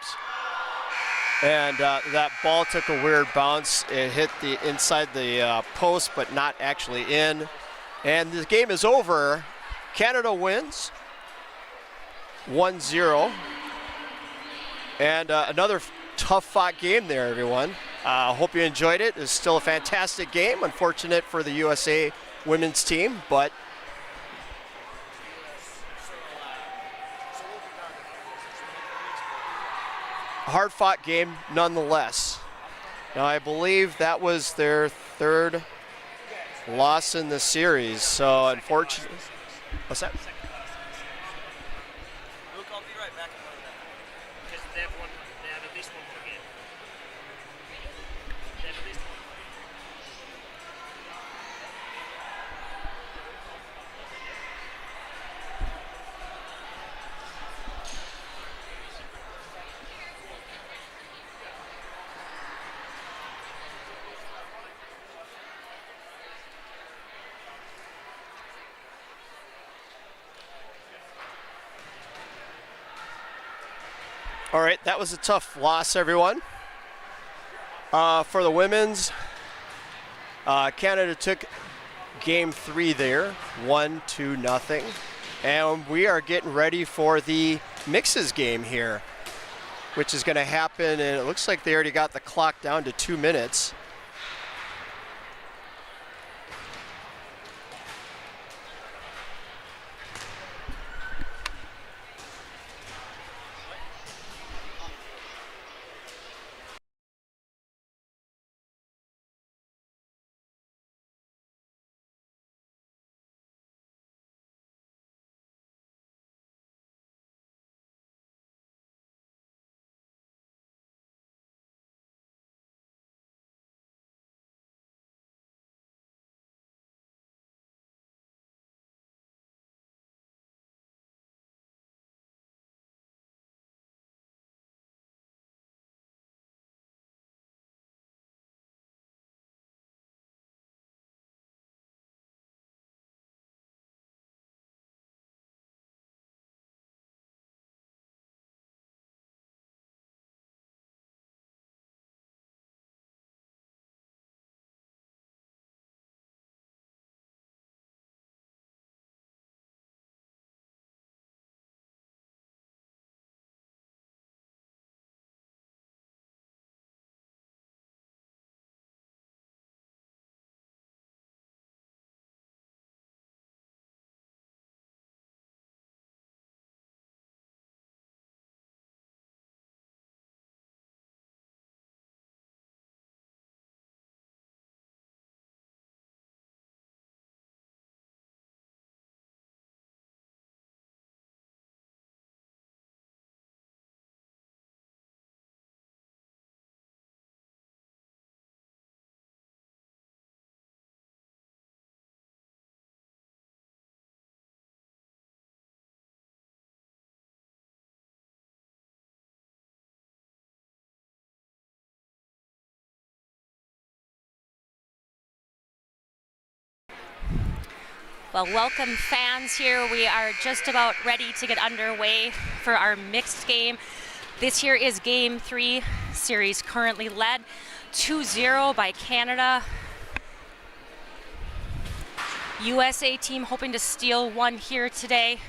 And that ball took a weird bounce. It hit the inside the post, but not actually in. And the game is over. Canada wins 1-0. And another tough-fought game there, everyone. Hope you enjoyed it. It's still a fantastic game. Unfortunate for the USA women's team, but a hard-fought game nonetheless. Now, I believe that was their third loss in the series, so unfortunately. What's that? Luke, I'll be right back in one of them. Because they have at least one more game. They have at least one more game. All right, that was a tough loss, everyone. For the women's, Canada took game 3 there, 1-0. And we are getting ready for the mixes game here, which is going to happen, and it looks like they already got the clock down to 2 minutes. Well, welcome fans here. We are just about ready to get underway for our mixed game This here is Game 3, series currently led 2-0 by Canada. USA team hoping to steal one here today.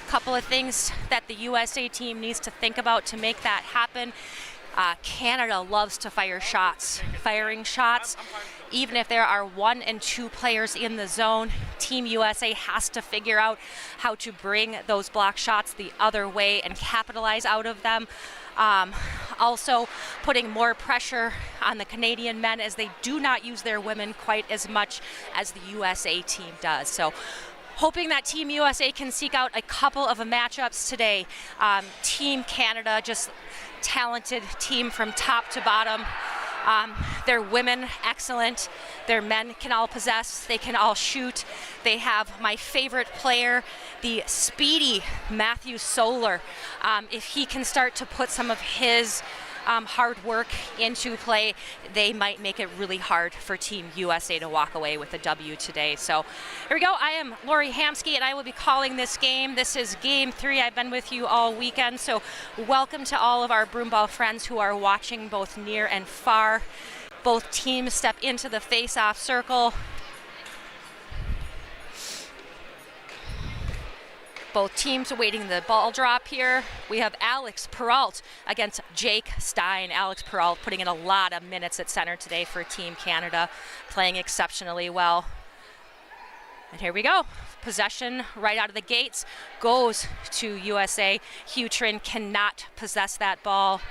Couple of things that the USA team needs to think about to make that happen. Canada loves to fire shots. Firing shots, even if there are 1 and 2 players in the zone, Team USA has to figure out how to bring those block shots the other way and capitalize out of them. Also putting more pressure on the Canadian men as they do not use their women quite as much as the USA team does. So hoping that Team USA can seek out a couple of matchups today. Team Canada, just talented team from top to bottom. Their women, excellent. Their men can all possess. They can all shoot. They have my favorite player, the speedy Matthew Solar. If he can start to put some of his hard work into play, they might make it really hard for Team USA to walk away with a W today. So here we go. I am Lori Hamsky, and I will be calling this game. This is Game 3. I've been with you all weekend, so welcome to all of our broomball friends who are watching both near and far. Both teams step into the face-off circle. Both teams awaiting the ball drop here. We have Alex Peralt against Jake Stein. Alex Peralt putting in a lot of minutes at center today for Team Canada, playing exceptionally well. And here we go. Possession right out of the gates goes to USA. Hutrin cannot possess that ball.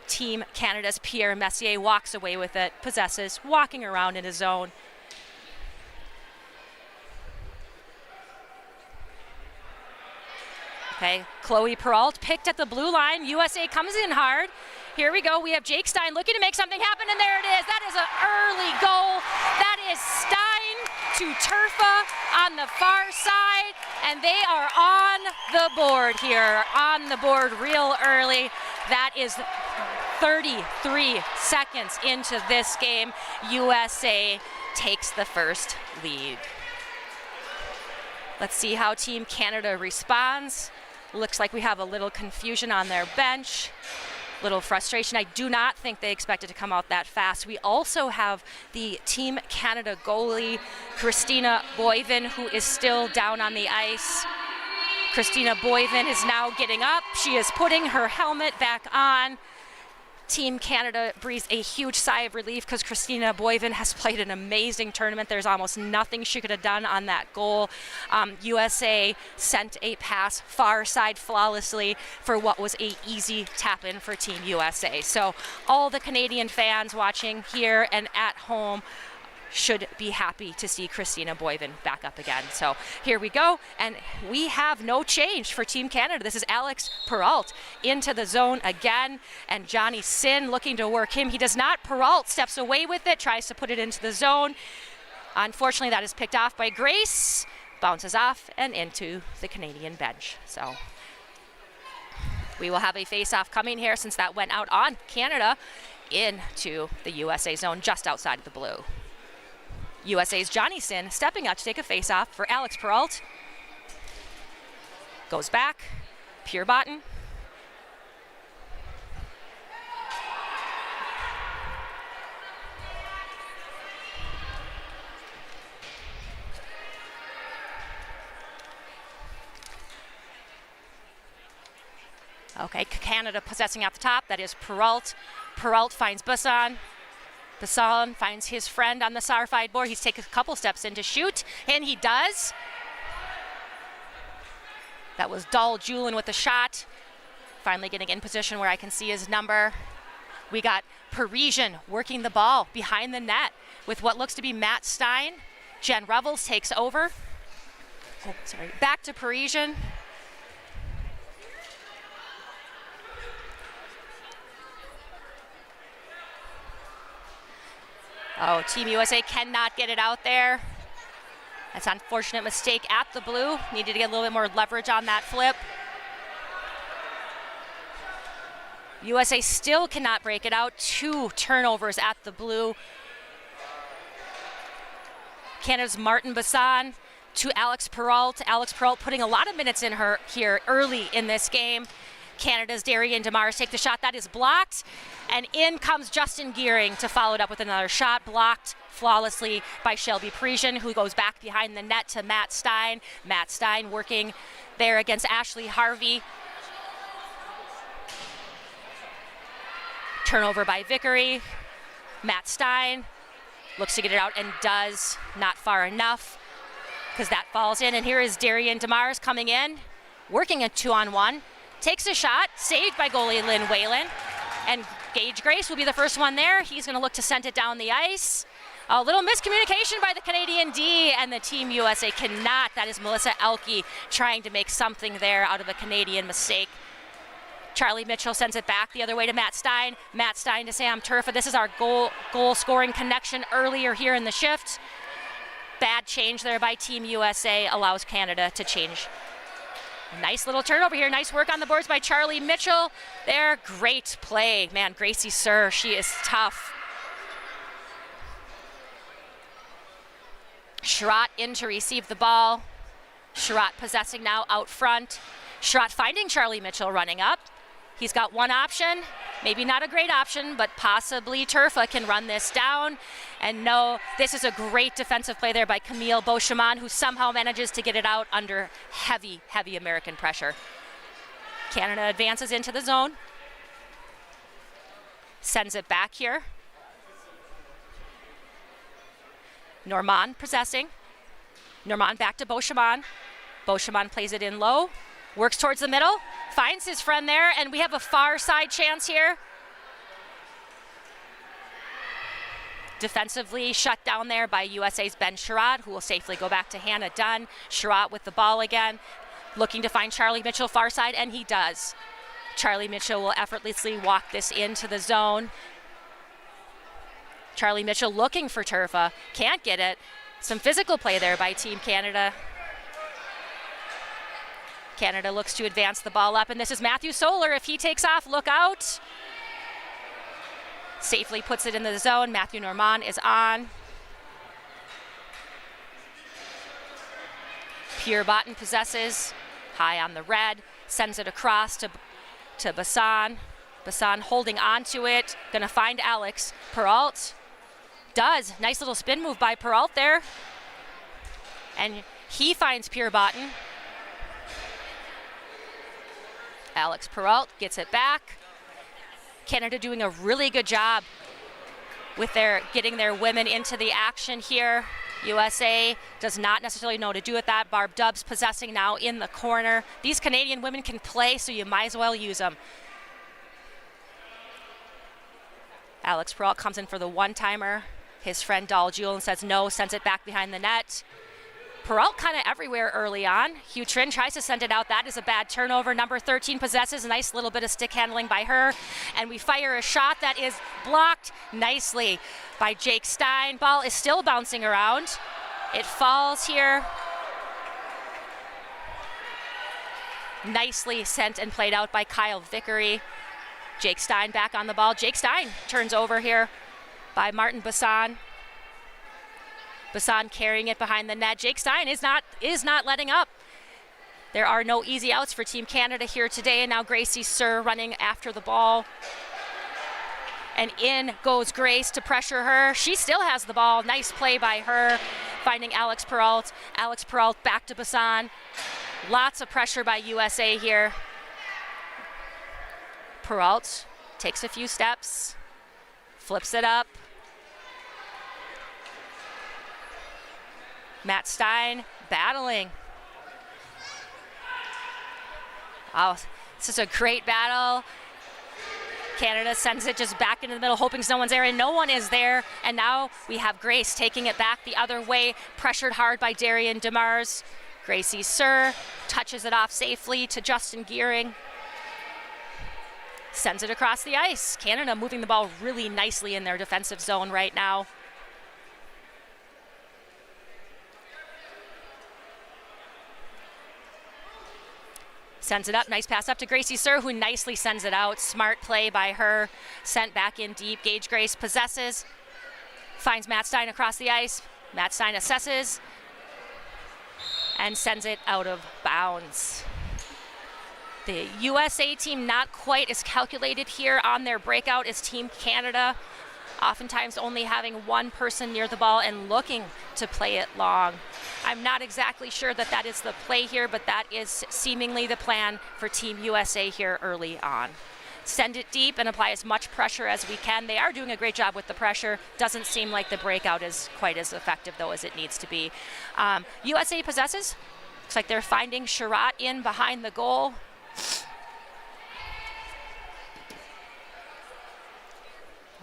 Team Canada's Pierre Messier walks away with it, possesses, walking around in his zone. Okay, Chloe Peralt picked at the blue line. USA comes in hard. Here we go. We have Jake Stein looking to make something happen, and there it is. That is an early goal. That is Stein to Turfa on the far side, and they are on the board here. On the board real early. That is 33 seconds into this game. USA takes the first lead. Let's see how Team Canada responds. Looks like we have a little confusion on their bench, little frustration. I do not think they expected to come out that fast. We also have the Team Canada goalie, Christina Boivin, who is still down on the ice. Christina Boivin is now getting up. She is putting her helmet back on. Team Canada breathes a huge sigh of relief because Christina Boivin has played an amazing tournament. There's almost nothing she could have done on that goal. USA sent a pass far side flawlessly for what was a easy tap in for Team USA. So all the Canadian fans watching here and at home should be happy to see Christina Boivin back up again. So here we go, and we have no change for Team Canada. This is Alex Peralt into the zone again, and Johnny Sin looking to work him. He does not. Peralt steps away with it, tries to put it into the zone. Unfortunately, that is picked off by Grace, bounces off and into the Canadian bench. So we will have a face-off coming here since that went out on Canada into the USA zone just outside of the blue. USA's Johnny Sin stepping up to take a face-off for Alex Peralt. Goes back, Pierre Botten. Okay, Canada possessing at the top. That is Peralt. Peralt finds Bassan. Bassan finds his friend on the far side board. He's taken a couple steps in to shoot, and he does. That was Dahl Julin with the shot. Finally getting in position where I can see his number. We got Parisian working the ball behind the net with what looks to be Matt Stein. Jen Revels takes over. Oh, sorry. Back to Parisian. Oh, Team USA cannot get it out there. That's an unfortunate mistake at the blue. Needed to get a little bit more leverage on that flip. USA still cannot break it out. 2 turnovers at the blue. Canada's Martin Bassan to Alex Peralt. Alex Peralt putting a lot of minutes in her here early in this game. Canada's Darian DeMars take the shot. That is blocked. And in comes Justin Gearing to follow it up with another shot, blocked flawlessly by Shelby Parisian, who goes back behind the net to Matt Stein. Matt Stein working there against Ashley Harvey. Turnover by Vickery. Matt Stein looks to get it out and does, not far enough because that falls in. And here is Darian DeMars coming in, working a 2-on-1. Takes a shot, saved by goalie Lynn Whalen. And Gage Grace will be the first one there. He's going to look to send it down the ice. A little miscommunication by the Canadian D, and the Team USA cannot. That is Melissa Elke trying to make something there out of a Canadian mistake. Charlie Mitchell sends it back the other way to Matt Stein. Matt Stein to Sam Turfa. This is our goal scoring connection earlier here in the shift. Bad change there by Team USA allows Canada to change. Nice little turnover here. Nice work on the boards by Charlie Mitchell. There, great play. Man, Gracie Sir, she is tough. Sherratt in to receive the ball. Sherratt possessing now out front. Sherratt finding Charlie Mitchell running up. He's got one option, maybe not a great option, but possibly Turfa can run this down. And no, this is a great defensive play there by Camille Beauchemin, who somehow manages to get it out under heavy, heavy American pressure. Canada advances into the zone. Sends it back here. Normand possessing. Normand back to Beauchemin. Beauchemin plays it in low. Works towards the middle, finds his friend there, and we have a far side chance here. Defensively shut down there by USA's Ben Sherratt, who will safely go back to Hannah Dunn. Sherratt with the ball again, looking to find Charlie Mitchell far side, and he does. Charlie Mitchell will effortlessly walk this into the zone. Charlie Mitchell looking for Turfa, can't get it. Some physical play there by Team Canada. Canada looks to advance the ball up, and this is Matthew Solar. If he takes off, look out. Safely puts it in the zone. Matthew Normand is on. Pierre Botten possesses, high on the red, sends it across to Bassan. Bassan holding on to it, gonna find Alex. Perrault does. Nice little spin move by Perrault there. And he finds Pierre Botten. Alex Perrault gets it back. Canada doing a really good job with getting their women into the action here. USA does not necessarily know to do it that. Barb Dubs possessing now in the corner. These Canadian women can play, so you might as well use them. Alex Perrault comes in for the one-timer. His friend Dahl Julin says no, sends it back behind the net. Perrault kind of everywhere early on. Hugh Trin tries to send it out. That is a bad turnover. Number 13 possesses. A nice little bit of stick handling by her. And we fire a shot that is blocked nicely by Jake Stein. Ball is still bouncing around. It falls here. Nicely sent and played out by Kyle Vickery. Jake Stein back on the ball. Jake Stein turns over here by Martin Bassan. Bassan carrying it behind the net. Jake Stein is not letting up. There are no easy outs for Team Canada here today. And now Gracie Sir running after the ball. And in goes Grace to pressure her. She still has the ball. Nice play by her, finding Alex Perrault. Alex Perrault back to Bassan. Lots of pressure by USA here. Perrault takes a few steps, flips it up. Matt Stein battling. Oh, this is a great battle. Canada sends it just back into the middle, hoping no one's there, and no one is there. And now we have Grace taking it back the other way, pressured hard by Darian DeMars. Gracie Sir touches it off safely to Justin Gearing. Sends it across the ice. Canada moving the ball really nicely in their defensive zone right now. Sends it up, nice pass up to Gracie Sir, who nicely sends it out. Smart play by her, sent back in deep. Gage Grace possesses, finds Matt Stein across the ice. Matt Stein assesses and sends it out of bounds. The USA team not quite as calculated here on their breakout as Team Canada, oftentimes only having one person near the ball and looking to play it long. I'm not exactly sure that that is the play here, but that is seemingly the plan for Team USA here early on. Send it deep and apply as much pressure as we can. They are doing a great job with the pressure. Doesn't seem like the breakout is quite as effective, though, as it needs to be. USA possesses. Looks like they're finding Sherratt in behind the goal.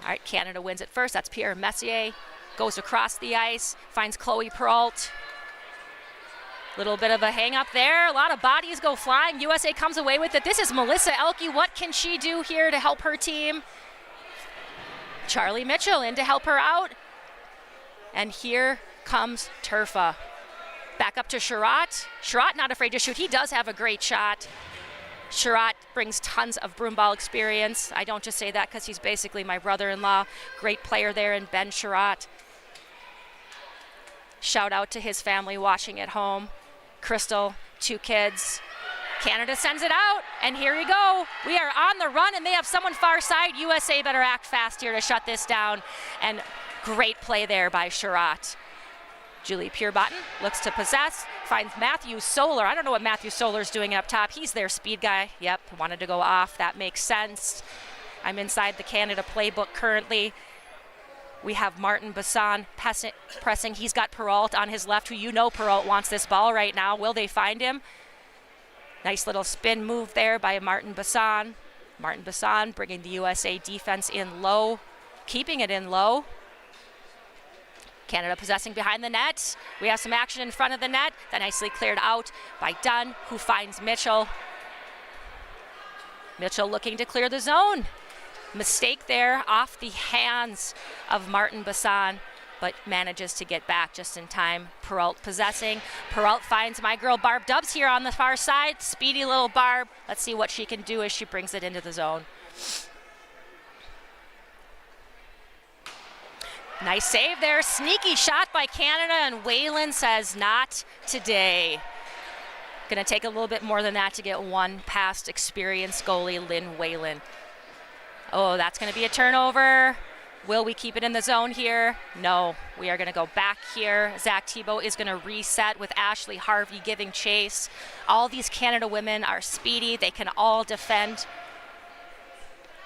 All right, Canada wins it first. That's Pierre Messier. Goes across the ice, finds Chloe Perrault. Little bit of a hang up there. A lot of bodies go flying. USA comes away with it. This is Melissa Elke. What can she do here to help her team? Charlie Mitchell in to help her out. And here comes Turfa. Back up to Sherratt. Sherratt not afraid to shoot. He does have a great shot. Sherratt brings tons of broomball experience. I don't just say that because he's basically my brother-in-law. Great player there in Ben Sherratt. Shout out to his family watching at home. Crystal, 2 kids. Canada sends it out, and here we go. We are on the run, and they have someone far side. USA better act fast here to shut this down. And great play there by Sherratt. Julie Purebottom looks to possess, finds Matthew Solar. I don't know what Matthew Solar's doing up top. He's their speed guy. Yep, wanted to go off. That makes sense. I'm inside the Canada playbook currently. We have Martin Bassan pressing. He's got Perrault on his left, who you know Perrault wants this ball right now. Will they find him? Nice little spin move there by Martin Bassan. Martin Bassan bringing the USA defense in low, keeping it in low. Canada possessing behind the net. We have some action in front of the net. That nicely cleared out by Dunn, who finds Mitchell. Mitchell looking to clear the zone. Mistake there off the hands of Martin Bassan, but manages to get back just in time. Perrault possessing. Perrault finds my girl Barb Dubs here on the far side. Speedy little Barb. Let's see what she can do as she brings it into the zone. Nice save there. Sneaky shot by Canada, and Whalen says not today. Gonna take a little bit more than that to get one past experienced goalie, Lynn Whalen. Oh, that's gonna be a turnover. Will we keep it in the zone here? No, we are gonna go back here. Zach Thibault is gonna reset with Ashley Harvey giving chase. All these Canada women are speedy. They can all defend.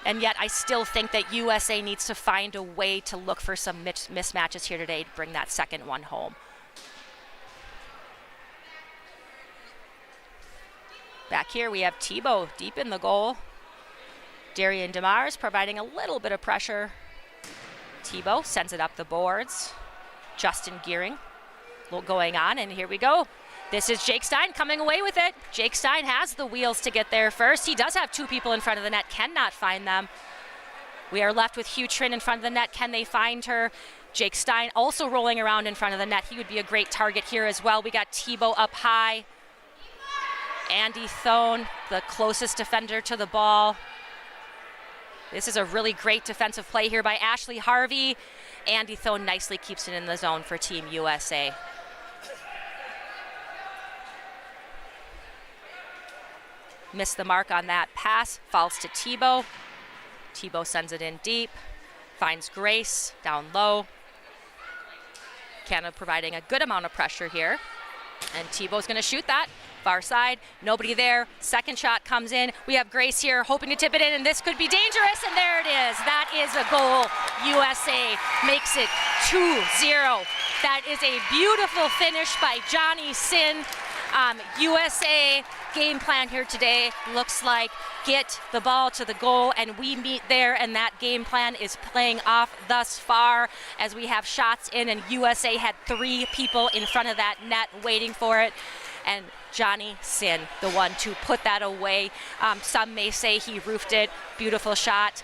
And yet I still think that USA needs to find a way to look for some mismatches here today to bring that second one home. Back here we have Thibault deep in the goal. Darian Demars providing a little bit of pressure. Thibault sends it up the boards. Justin Gearing going on, and here we go. This is Jake Stein coming away with it. Jake Stein has the wheels to get there first. He does have 2 people in front of the net, cannot find them. We are left with Hugh Trin in front of the net. Can they find her? Jake Stein also rolling around in front of the net. He would be a great target here as well. We got Thibault up high. Andy Thone, the closest defender to the ball. This is a really great defensive play here by Ashley Harvey. Andy Thone nicely keeps it in the zone for Team USA. Missed the mark on that pass, falls to Thibault. Thibault sends it in deep, finds Grace down low. Canada providing a good amount of pressure here. And Thibault's gonna shoot that. Far side, nobody there. Second shot comes in. We have Grace here hoping to tip it in, and this could be dangerous, and there it is. That is a goal. USA makes it 2-0. That is a beautiful finish by Johnny Sin. USA game plan here today looks like get the ball to the goal, and we meet there, and that game plan is playing off thus far as we have shots in, and USA had 3 people in front of that net waiting for it. And Johnny Sin, the one to put that away. Some may say he roofed it. Beautiful shot.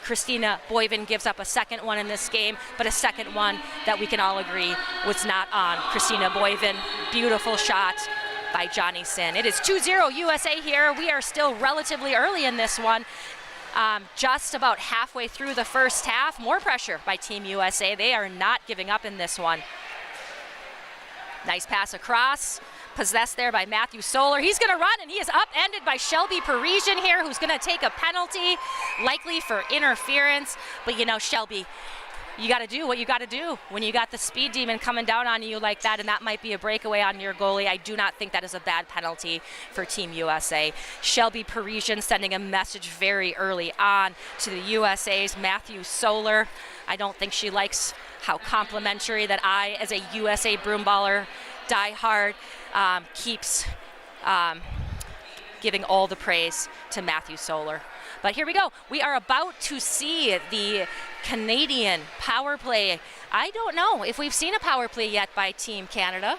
Christina Boyven gives up a second one in this game, but a second one that we can all agree was not on Christina Boyven. Beautiful shot by Johnny Sin. It is 2-0 USA here. We are still relatively early in this one. Just about halfway through the first half. More pressure by Team USA. They are not giving up in this one. Nice pass across. possessed there by Matthew Solar. He's going to run, and he is upended by Shelby Parisian here, who's going to take a penalty, likely for interference. But, you know, Shelby, you got to do what you got to do when you got the speed demon coming down on you like that, and that might be a breakaway on your goalie. I do not think that is a bad penalty for Team USA. Shelby Parisian sending a message very early on to the USA's Matthew Solar. I don't think she likes how complimentary that I, as a USA broomballer diehard, keeps giving all the praise to Matthew Solar. But here we go. We are about to see the Canadian power play. I don't know if we've seen a power play yet by Team Canada.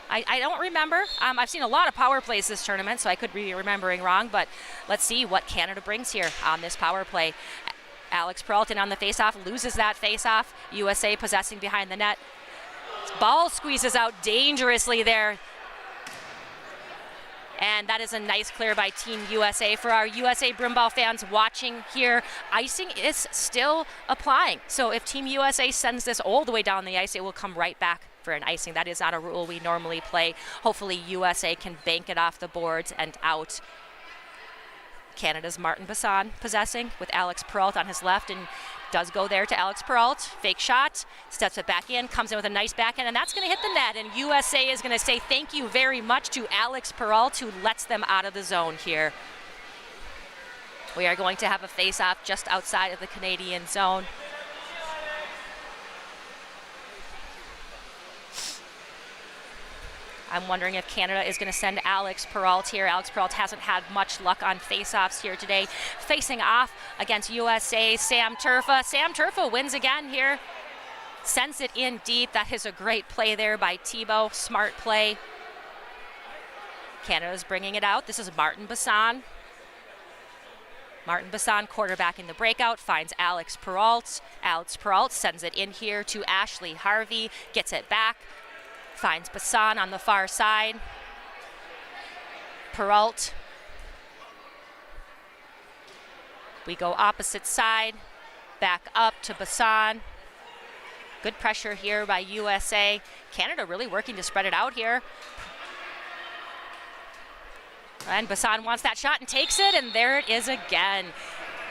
I don't remember. I've seen a lot of power plays this tournament, so I could be remembering wrong, but let's see what Canada brings here on this power play. Alex Peralta on the faceoff, loses that faceoff. USA possessing behind the net. Ball squeezes out dangerously there. And that is a nice clear by Team USA. For our USA broomball fans watching here, icing is still applying. So if Team USA sends this all the way down the ice, it will come right back for an icing. That is not a rule we normally play. Hopefully USA can bank it off the boards and out. Canada's Martin Bassan possessing with Alex Peralta on his left, and does go there to Alex Peralta. Fake shot, steps it back in, comes in with a nice backhand, and that's going to hit the net. And USA is going to say thank you very much to Alex Peralta, who lets them out of the zone here. We are going to have a face-off just outside of the Canadian zone. I'm wondering if Canada is going to send Alex Peralta here. Alex Peralta hasn't had much luck on face-offs here today. Facing off against USA, Sam Turfa. Sam Turfa wins again here. Sends it in deep. That is a great play there by Thibault. Smart play. Canada's bringing it out. This is Martin Bassan. Martin Bassan quarterbacking the breakout, finds Alex Peralta. Alex Peralta sends it in here to Ashley Harvey. Gets it back. Finds Bassan on the far side. Peralta. We go opposite side. Back up to Bassan. Good pressure here by USA. Canada really working to spread it out here. And Bassan wants that shot and takes it, and there it is again.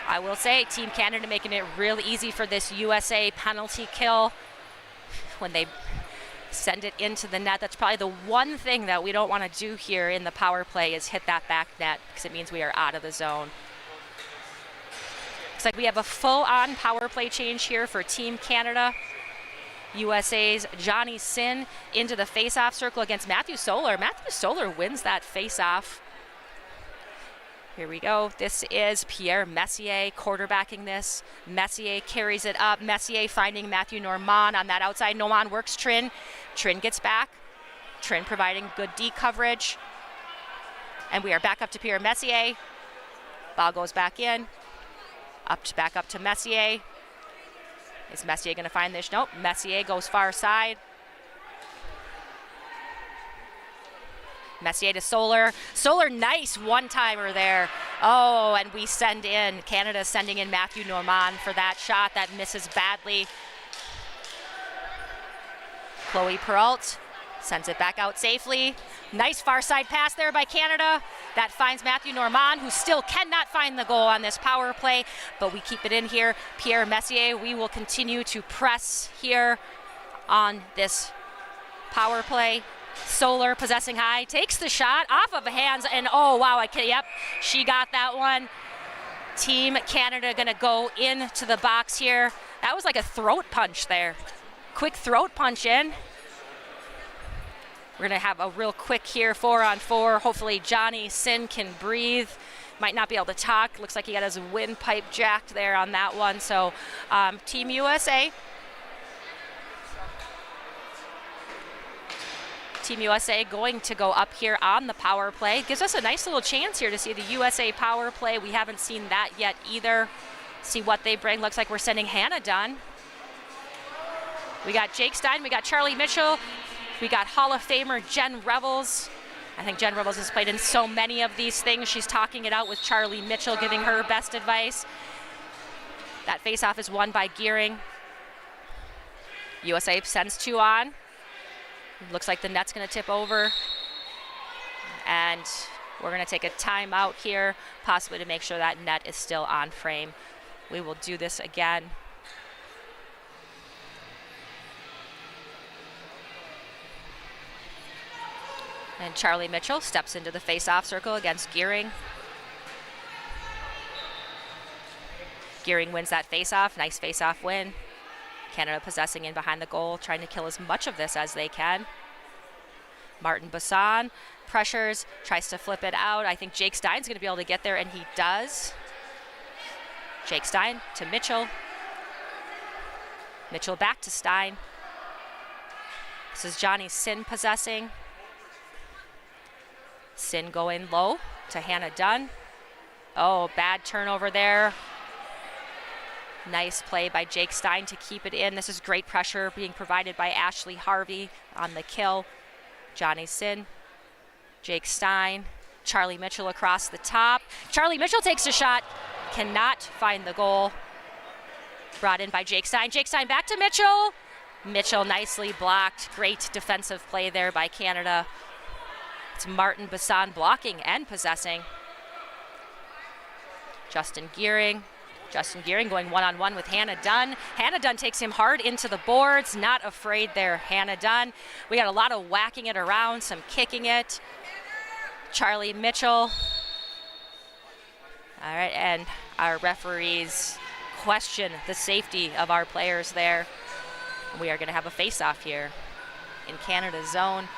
I will say, Team Canada making it real easy for this USA penalty kill when they send it into the net. That's probably the one thing that we don't want to do here in the power play is hit that back net, because it means we are out of the zone. Looks like we have a full-on power play change here for Team Canada. USA's Johnny Sin into the face-off circle against Matthew Solar. Matthew Solar wins that face-off. Here we go. This is Pierre Messier quarterbacking this. Messier carries it up. Messier finding Matthew Normand on that outside. Normand works Trin. Trin gets back. Trin providing good D coverage. And we are back up to Pierre Messier. Ball goes back in. Back up to Messier. Is Messier going to find this? Nope. Messier goes far side. Messier to Solar. Solar, nice one-timer there. Oh, and we send in, Canada sending in Matthew Normand for that shot that misses badly. Chloe Peralta sends it back out safely. Nice far side pass there by Canada. That finds Matthew Normand, who still cannot find the goal on this power play, but we keep it in here. Pierre Messier, we will continue to press here on this power play. Solar possessing high, takes the shot off of hands, and oh wow, yep, she got that one. Team Canada gonna go into the box here. That was like a throat punch there. Quick throat punch in. We're gonna have a real quick here 4-on-4. Hopefully Johnny Sin can breathe. Might not be able to talk. Looks like he got his windpipe jacked there on that one. So Team USA. Team USA going to go up here on the power play. Gives us a nice little chance here to see the USA power play. We haven't seen that yet either. See what they bring. Looks like we're sending Hannah Dunn. We got Jake Stein, we got Charlie Mitchell, we got Hall of Famer Jen Revels. I think Jen Revels has played in so many of these things. She's talking it out with Charlie Mitchell, giving her best advice. That faceoff is won by Gearing. USA sends 2 on. Looks like the net's going to tip over. And we're going to take a timeout here, possibly to make sure that net is still on frame. We will do this again. And Charlie Mitchell steps into the face-off circle against Gearing. Gearing wins that face-off. Nice face-off win. Canada possessing in behind the goal, trying to kill as much of this as they can. Martin Bassan pressures, tries to flip it out. I think Jake Stein's going to be able to get there, and he does. Jake Stein to Mitchell. Mitchell back to Stein. This is Johnny Sin possessing. Sin going low to Hannah Dunn. Oh, bad turnover there. Nice play by Jake Stein to keep it in. This is great pressure being provided by Ashley Harvey on the kill. Johnny Sin, Jake Stein, Charlie Mitchell across the top. Charlie Mitchell takes a shot, cannot find the goal. Brought in by Jake Stein. Jake Stein back to Mitchell. Mitchell nicely blocked. Great defensive play there by Canada. It's Martin Bassan blocking and possessing. Justin Gearing going one-on-one with Hannah Dunn. Hannah Dunn takes him hard into the boards. Not afraid there, Hannah Dunn. We got a lot of whacking it around, some kicking it. Charlie Mitchell. All right, and our referees question the safety of our players there. We are going to have a face-off here in Canada's zone.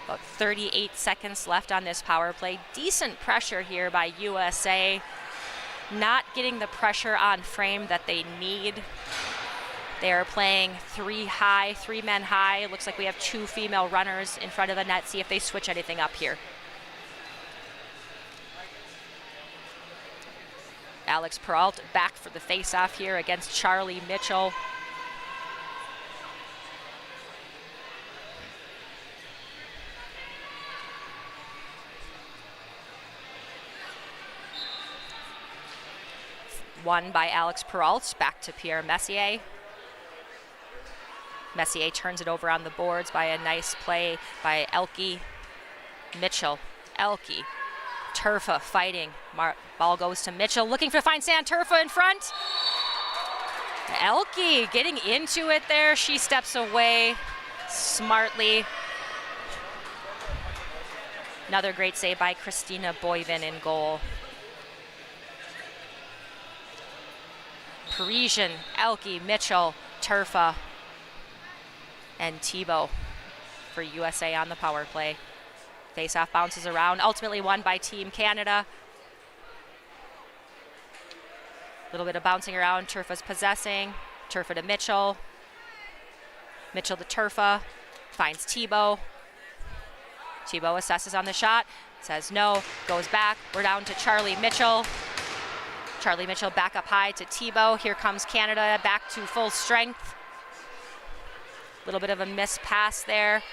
About 38 seconds left on this power play. Decent pressure here by USA. Not getting the pressure on frame that they need. They are playing three men high. It looks like we have two female runners in front of the net. See if they switch anything up here. Alex Peralt back for the face-off here against Charlie Mitchell. Won by Alex Peralt, back to Pierre Messier. Messier turns it over on the boards by a nice play by Elke. Mitchell, Elke, Turfa fighting. Ball goes to Mitchell, looking to find Santurfa in front. Elke getting into it there. She steps away smartly. Another great save by Christina Boyvin in goal. Parisian, Elke, Mitchell, Turfa, and Thibault for USA on the power play. Face-off bounces around, ultimately won by Team Canada. A little bit of bouncing around, Turfa's possessing. Turfa to Mitchell. Mitchell to Turfa, finds Thibault. Thibault assesses on the shot, says no, goes back. We're down to Charlie Mitchell. Charlie Mitchell back up high to Thibault. Here comes Canada back to full strength. A little bit of a missed pass there.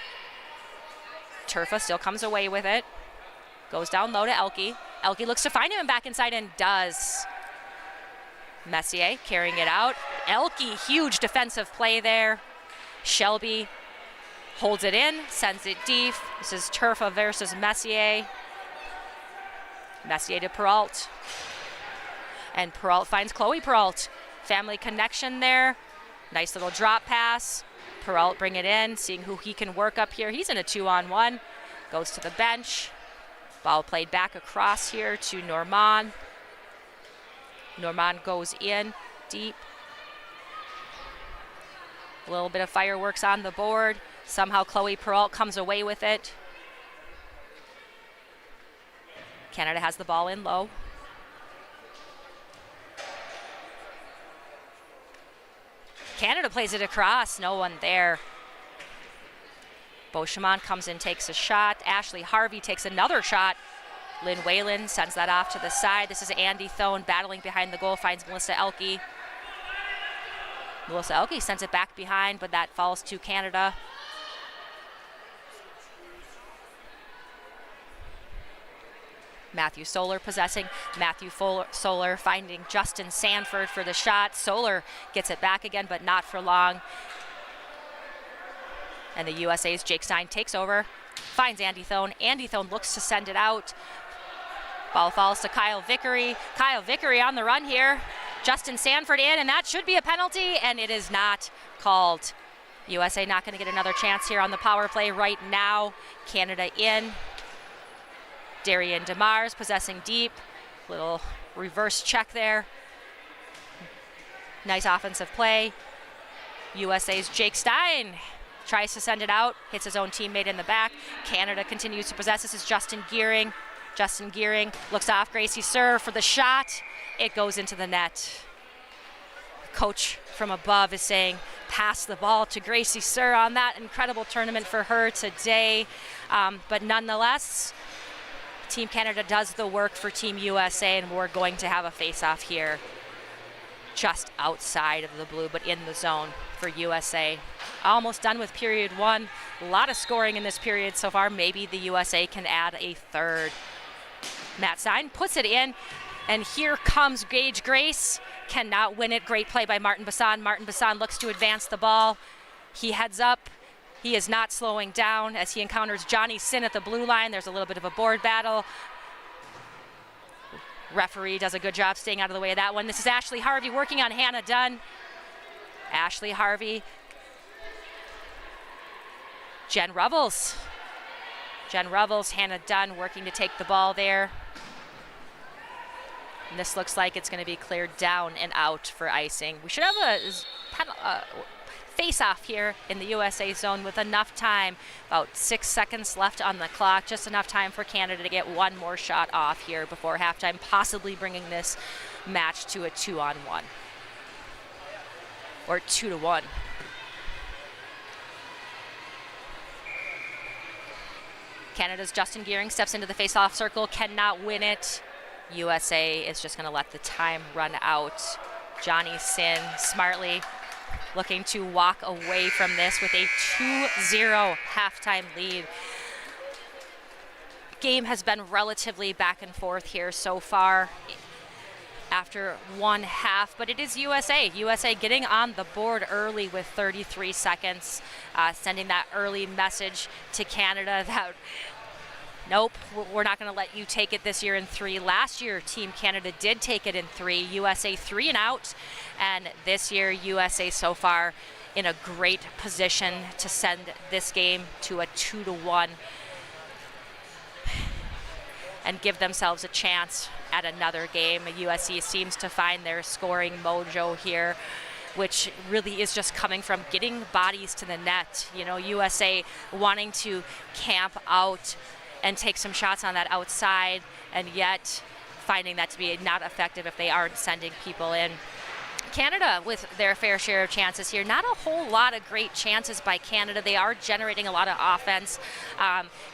Turfa still comes away with it. Goes down low to Elke. Elke looks to find him back inside and does. Messier carrying it out. Elke, huge defensive play there. Shelby holds it in, sends it deep. This is Turfa versus Messier. Messier to Peralt. And Peralt finds Chloe Peralt. Family connection there. Nice little drop pass. Peralt bring it in, seeing who he can work up here. He's in a 2-on-1. Goes to the bench. Ball played back across here to Normand. Normand goes in deep. A little bit of fireworks on the board. Somehow Chloe Peralt comes away with it. Canada has the ball in low. Canada plays it across, no one there. Beauchemin comes in, takes a shot. Ashley Harvey takes another shot. Lynn Whalen sends that off to the side. This is Andy Thone battling behind the goal, finds Melissa Elke. Melissa Elke sends it back behind, but that falls to Canada. Matthew Solar possessing. Matthew Solar finding Justin Sanford for the shot. Solar gets it back again, but not for long. And the USA's Jake Stein takes over, finds Andy Thone. Andy Thone looks to send it out. Ball falls to Kyle Vickery. Kyle Vickery on the run here. Justin Sanford in, and that should be a penalty, and it is not called. USA not going to get another chance here on the power play right now. Canada in. Darian DeMars possessing deep. Little reverse check there. Nice offensive play. USA's Jake Stein tries to send it out, hits his own teammate in the back. Canada continues to possess. This is Justin Gearing. Justin Gearing looks off Gracie Sir for the shot. It goes into the net. Coach from above is saying, pass the ball to Gracie Sir on that incredible tournament for her today. But nonetheless, Team Canada does the work for Team USA, and we're going to have a face-off here just outside of the blue, but in the zone for USA. Almost done with period one. A lot of scoring in this period so far. Maybe the USA can add a third. Matt Stein puts it in, and here comes Gage Grace. Cannot win it. Great play by Martin Bassan. Martin Bassan looks to advance the ball. He heads up. He is not slowing down as he encounters Johnny Sin at the blue line. There's a little bit of a board battle. Referee does a good job staying out of the way of that one. This is Ashley Harvey working on Hannah Dunn. Ashley Harvey. Jen Revels. Jen Revels, Hannah Dunn working to take the ball there. And this looks like it's going to be cleared down and out for icing. We should have a face-off here in the USA zone with enough time. About 6 seconds left on the clock. Just enough time for Canada to get one more shot off here before halftime, possibly bringing this match to a 2-on-1. Or 2-1. Canada's Justin Gearing steps into the face-off circle, cannot win it. USA is just going to let the time run out. Johnny Sin smartly looking to walk away from this with a 2-0 halftime lead. Game has been relatively back and forth here so far after one half, but it is USA. USA getting on the board early with 33 seconds, sending that early message to Canada that nope, we're not going to let you take it this year in 3. Last year, Team Canada did take it in 3. USA 3 and out. And this year, USA so far in a great position to send this game to a 2-1 and give themselves a chance at another game. USC seems to find their scoring mojo here, which really is just coming from getting bodies to the net. You know, USA wanting to camp out and take some shots on that outside, and yet finding that to be not effective if they aren't sending people in. Canada with their fair share of chances here. Not a whole lot of great chances by Canada. They are generating a lot of offense.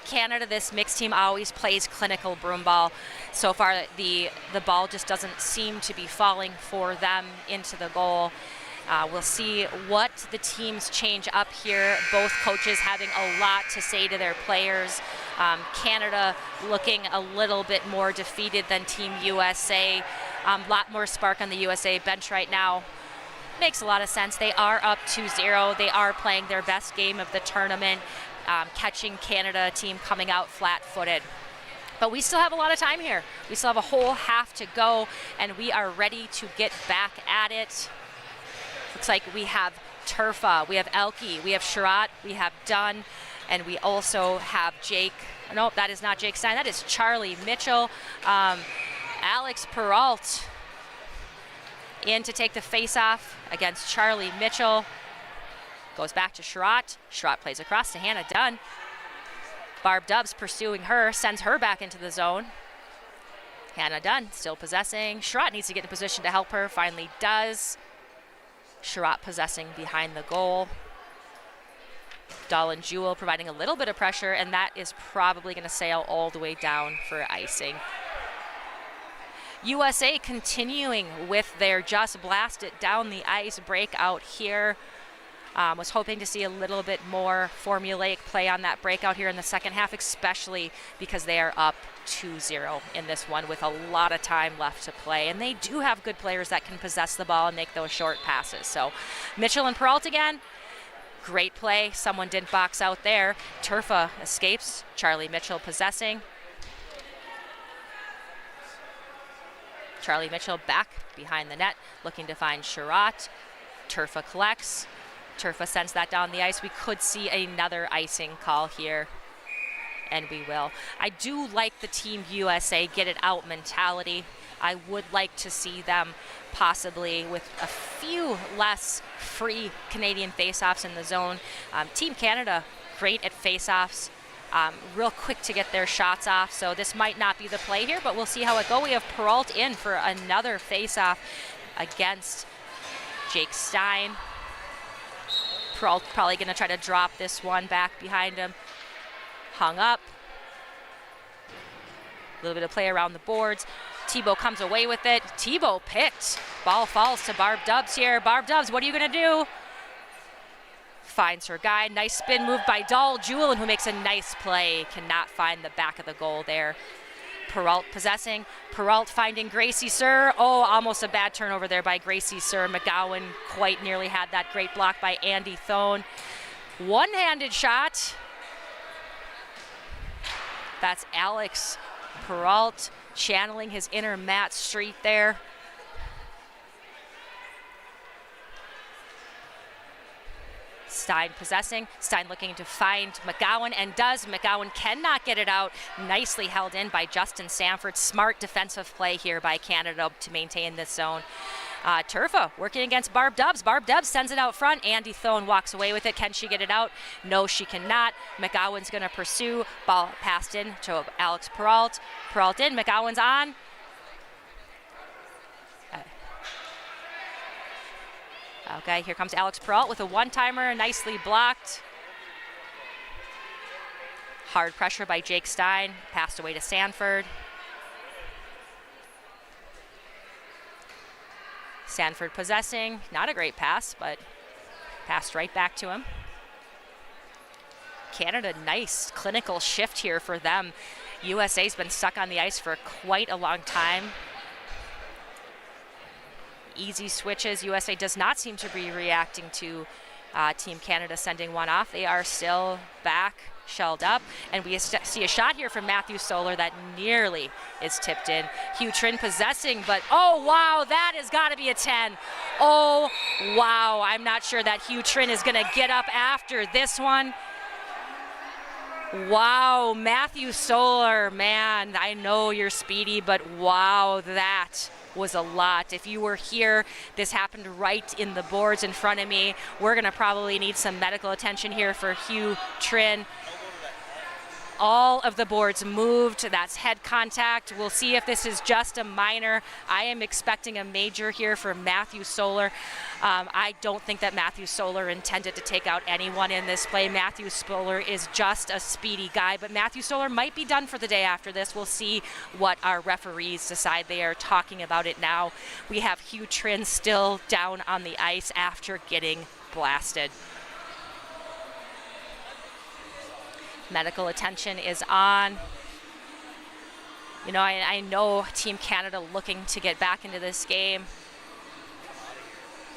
Canada, this mixed team, always plays clinical broom ball. So far, the ball just doesn't seem to be falling for them into the goal. We'll see what the teams change up here. Both coaches having a lot to say to their players. Canada looking a little bit more defeated than Team USA. A lot more spark on the USA bench right now. Makes a lot of sense. They are up 2-0. They are playing their best game of the tournament, catching Canada team coming out flat-footed. But we still have a lot of time here. We still have a whole half to go, and we are ready to get back at it. Looks like we have Turfa, we have Elke, we have Sherratt, we have Dunn, and we also have Jake. Nope, that is not Jake Stein. That is Charlie Mitchell. Alex Peralt in to take the face-off against Charlie Mitchell. Goes back to Sherratt. Sherratt plays across to Hannah Dunn. Barb Dubs pursuing her, sends her back into the zone. Hannah Dunn still possessing. Sherratt needs to get in position to help her, finally does. Sherratt possessing behind the goal. Dolan Jewell providing a little bit of pressure, and that is probably going to sail all the way down for icing. USA continuing with their just blast it down the ice breakout here. Was hoping to see a little bit more formulaic play on that breakout here in the second half, especially because they are up 2-0 in this one with a lot of time left to play. And they do have good players that can possess the ball and make those short passes. So Mitchell and Peralt again. Great play. Someone didn't box out there. Turfa escapes. Charlie Mitchell possessing. Charlie Mitchell back behind the net, looking to find Sherratt. Turfa collects. Turfa sends that down the ice. We could see another icing call here, and we will. I do like the Team USA get it out mentality. I would like to see them possibly with a few less free Canadian face-offs in the zone. Team Canada, great at face-offs. Real quick to get their shots off, so this might not be the play here, but we'll see how it goes. We have Peralt in for another face-off against Jake Stein. Peralt probably going to try to drop this one back behind him. Hung up. A little bit of play around the boards. Tebow comes away with it. Tebow picked. Ball falls to Barb Dubs here. Barb Dubs, what are you going to do? Finds her guy. Nice spin move by Dahl Julin, who makes a nice play. Cannot find the back of the goal there. Peralt possessing. Peralt finding Gracie Sir. Oh, almost a bad turnover there by Gracie Sir. McGowan quite nearly had that great block by Andy Thone. One-handed shot. That's Alex Peralt channeling his inner Matt Street there. Stein possessing. Stein looking to find McGowan, and does. McGowan cannot get it out. Nicely held in by Justin Sanford. Smart defensive play here by Canada to maintain this zone. Turfa working against Barb Dubs. Barb Dubs sends it out front. Andy Thone walks away with it. Can she get it out? No, she cannot. McGowan's going to pursue. Ball passed in to Alex Peralt. Peralt in. McGowan's on. Okay, here comes Alex Peralt with a one-timer, nicely blocked. Hard pressure by Jake Stein, passed away to Sanford. Sanford possessing, not a great pass, but passed right back to him. Canada, nice clinical shift here for them. USA's been stuck on the ice for quite a long time. Easy switches. USA does not seem to be reacting to Team Canada sending one off. They are still back, shelled up, and we see a shot here from Matthew Solar that nearly is tipped in. Hugh Trin possessing, but oh wow, that has got to be a 10. Oh wow, I'm not sure that Hugh Trin is going to get up after this one. Wow, Matthew Solar, man, I know you're speedy, but wow, that was a lot. If you were here, this happened right in the boards in front of me. We're going to probably need some medical attention here for Hugh Trin. All of the boards moved. That's head contact. We'll see if this is just a minor. I am expecting a major here for Matthew Solar. I don't think that Matthew Solar intended to take out anyone in this play. Matthew Solar is just a speedy guy, but Matthew Solar might be done for the day after this. We'll see what our referees decide. They are talking about it now. We have Hugh Trin still down on the ice after getting blasted. Medical attention is on. You know, I know Team Canada looking to get back into this game.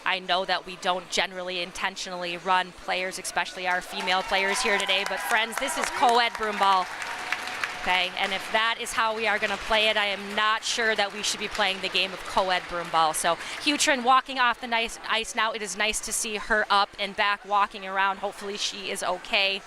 I know that we don't generally intentionally run players, especially our female players here today, but friends, this is co-ed broomball. Okay, and if that is how we are going to play it, I am not sure that we should be playing the game of co-ed broomball. So Hugh Trin walking off the ice now. It is nice to see her up and back walking around. Hopefully she is okay.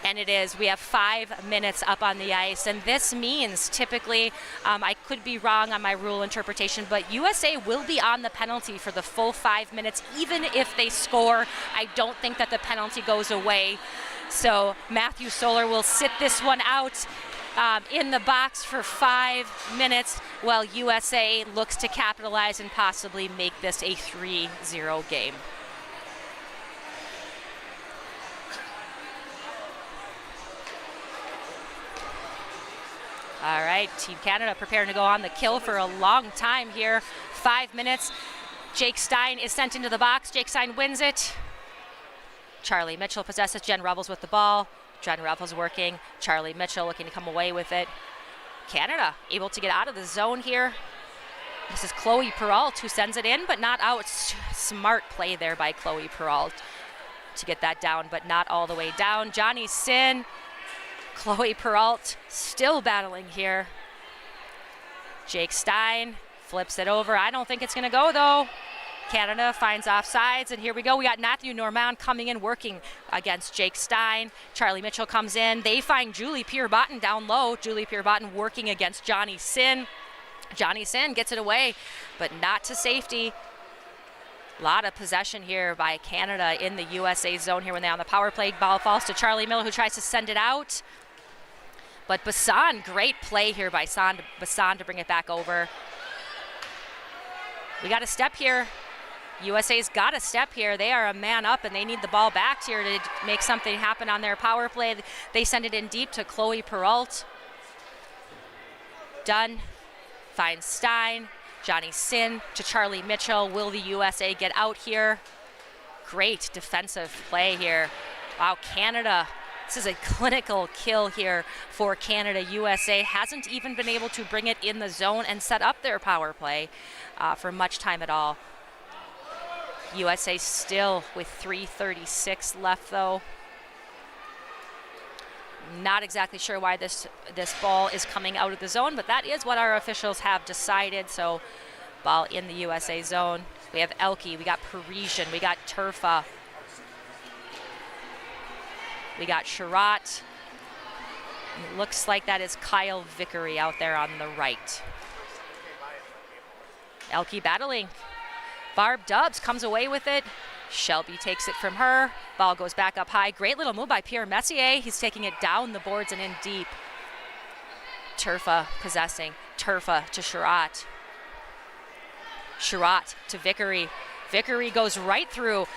And it is. We have 5 minutes up on the ice, and this means typically, I could be wrong on my rule interpretation, but USA will be on the penalty for the full 5 minutes, even if they score. I don't think that the penalty goes away. So Matthew Solar will sit this one out in the box for 5 minutes while USA looks to capitalize and possibly make this a 3-0 game. All right, Team Canada preparing to go on the kill for a long time here. 5 minutes. Jake Stein is sent into the box. Jake Stein wins it. Charlie Mitchell possesses. Jen Revels with the ball. Jen Revels working. Charlie Mitchell looking to come away with it. Canada able to get out of the zone here. This is Chloe Peralt who sends it in, but not out. Smart play there by Chloe Peralt to get that down, but not all the way down. Johnny Sin, Chloe Peralt still battling here. Jake Stein flips it over. I don't think it's going to go, though. Canada finds offsides, and here we go. We got Matthew Normand coming in, working against Jake Stein. Charlie Mitchell comes in. They find Julie Pierbotten down low. Julie Pierbotten working against Johnny Sin. Johnny Sin gets it away, but not to safety. A lot of possession here by Canada in the USA zone here when they're on the power play. Ball falls to Charlie Miller, who tries to send it out. But Bassan, great play here by Bassan to bring it back over. We got a step here. USA's got a step here. They are a man up, and they need the ball back here to make something happen on their power play. They send it in deep to Chloe Peralt. Dunn finds Stein. Johnny Sin to Charlie Mitchell. Will the USA get out here? Great defensive play here. Wow, Canada. This is a clinical kill here for Canada. USA hasn't even been able to bring it in the zone and set up their power play for much time at all. USA still with 3:36 left, though. Not exactly sure why this ball is coming out of the zone, but that is what our officials have decided. So ball in the USA zone. We have Elke, we got Parisian, we got Turfa, we got Sherratt. It looks like that is Kyle Vickery out there on the right. Elke battling. Barb Dubs comes away with it. Shelby takes it from her. Ball goes back up high. Great little move by Pierre Messier. He's taking it down the boards and in deep. Turfa possessing. Turfa to Sherratt. Sherratt to Vickery. Vickery goes right through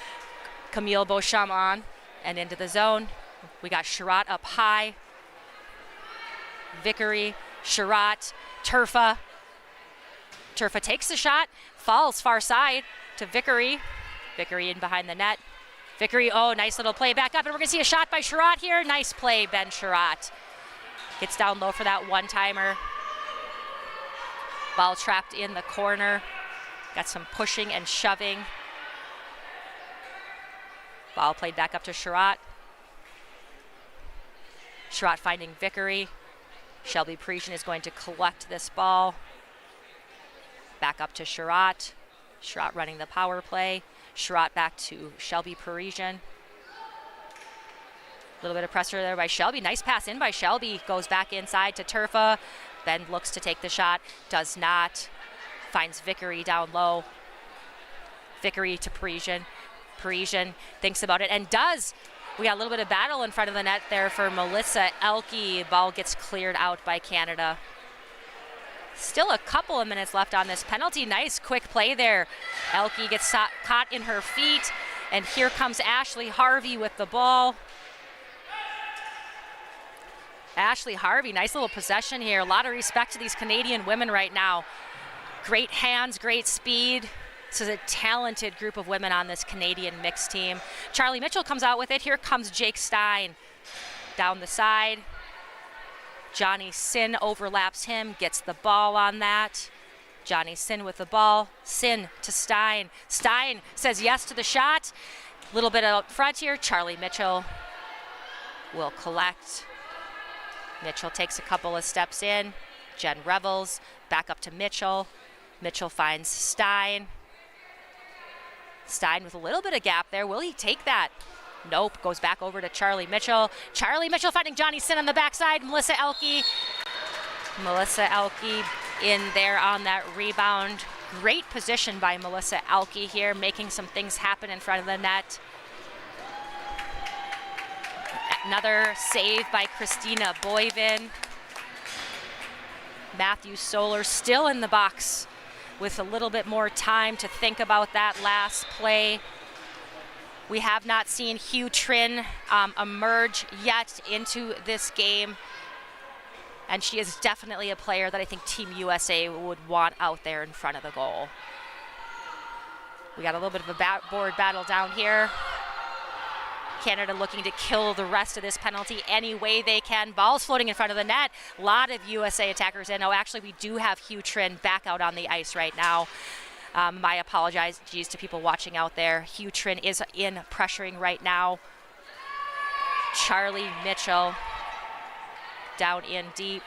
Camille Beauchamp and into the zone. We got Sherratt up high. Vickery, Sherratt, Turfa. Turfa takes the shot, falls far side to Vickery. Vickery in behind the net. Vickery, oh, nice little play back up, and we're gonna see a shot by Sherratt here. Nice play, Ben Sherratt. Gets down low for that one-timer. Ball trapped in the corner. Got some pushing and shoving. Ball played back up to Sherratt. Sherratt finding Vickery. Shelby Parisian is going to collect this ball. Back up to Sherratt. Sherratt running the power play. Sherratt back to Shelby Parisian. A little bit of pressure there by Shelby. Nice pass in by Shelby. Goes back inside to Turfa. Ben looks to take the shot. Does not. Finds Vickery down low. Vickery to Parisian. Parisian thinks about it and does. We got a little bit of battle in front of the net there for Melissa Elke. Ball gets cleared out by Canada. Still a couple of minutes left on this penalty. Nice quick play there. Elke gets caught in her feet, and here comes Ashley Harvey with the ball. Ashley Harvey, nice little possession here. A lot of respect to these Canadian women right now. Great hands, great speed. This is a talented group of women on this Canadian mixed team. Charlie Mitchell comes out with it. Here comes Jake Stein down the side. Johnny Sin overlaps him, gets the ball on that. Johnny Sin with the ball. Sin to Stein. Stein says yes to the shot. A little bit out front here. Charlie Mitchell will collect. Mitchell takes a couple of steps in. Jen Revels back up to Mitchell. Mitchell finds Stein. Stein with a little bit of gap there. Will he take that? Nope. Goes back over to Charlie Mitchell. Charlie Mitchell finding Johnny Sin on the backside. Melissa Elke. Melissa Elke in there on that rebound. Great position by Melissa Elke here, making some things happen in front of the net. Another save by Christina Boivin. Matthew Solar still in the box with a little bit more time to think about that last play. We have not seen Hugh Trin emerge yet into this game. And she is definitely a player that I think Team USA would want out there in front of the goal. We got a little bit of a board battle down here. Canada looking to kill the rest of this penalty any way they can. Ball's floating in front of the net. A lot of USA attackers in. Oh, actually, we do have Hugh Trin back out on the ice right now. My apologies to people watching out there. Hugh Trin is in pressuring right now. Charlie Mitchell down in deep.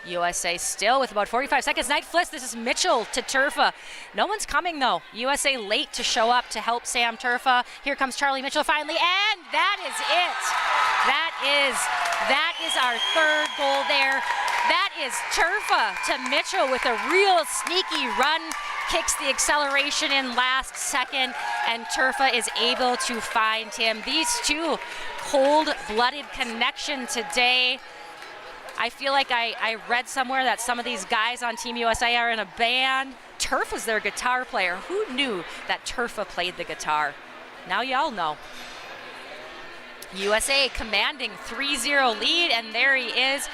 USA still with about 45 seconds. Night Fliss, this is Mitchell to Turfa. No one's coming though. USA late to show up to help Sam Turfa. Here comes Charlie Mitchell finally, and that is it. That is our third goal there. That is Turfa to Mitchell with a real sneaky run. Kicks the acceleration in last second, and Turfa is able to find him. These two cold-blooded connection today. I feel like I read somewhere that some of these guys on Team USA are in a band. Turfa's their guitar player. Who knew that Turfa played the guitar? Now y'all know. USA commanding 3-0 lead, and there he is.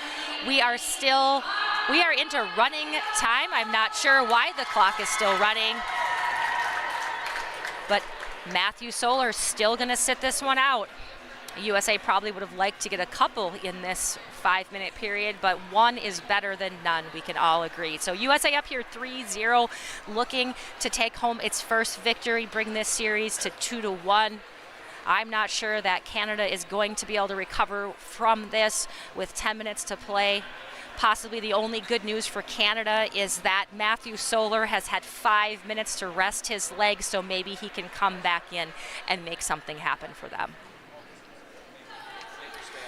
We are into running time. I'm not sure why the clock is still running, but Matthew Solar still gonna sit this one out. USA probably would have liked to get a couple in this 5-minute period, but one is better than none, we can all agree. So USA up here 3-0, looking to take home its first victory, bring this series to 2-1. I'm not sure that Canada is going to be able to recover from this with 10 minutes to play. Possibly the only good news for Canada is that Matthew Solar has had 5 minutes to rest his legs, so maybe he can come back in and make something happen for them.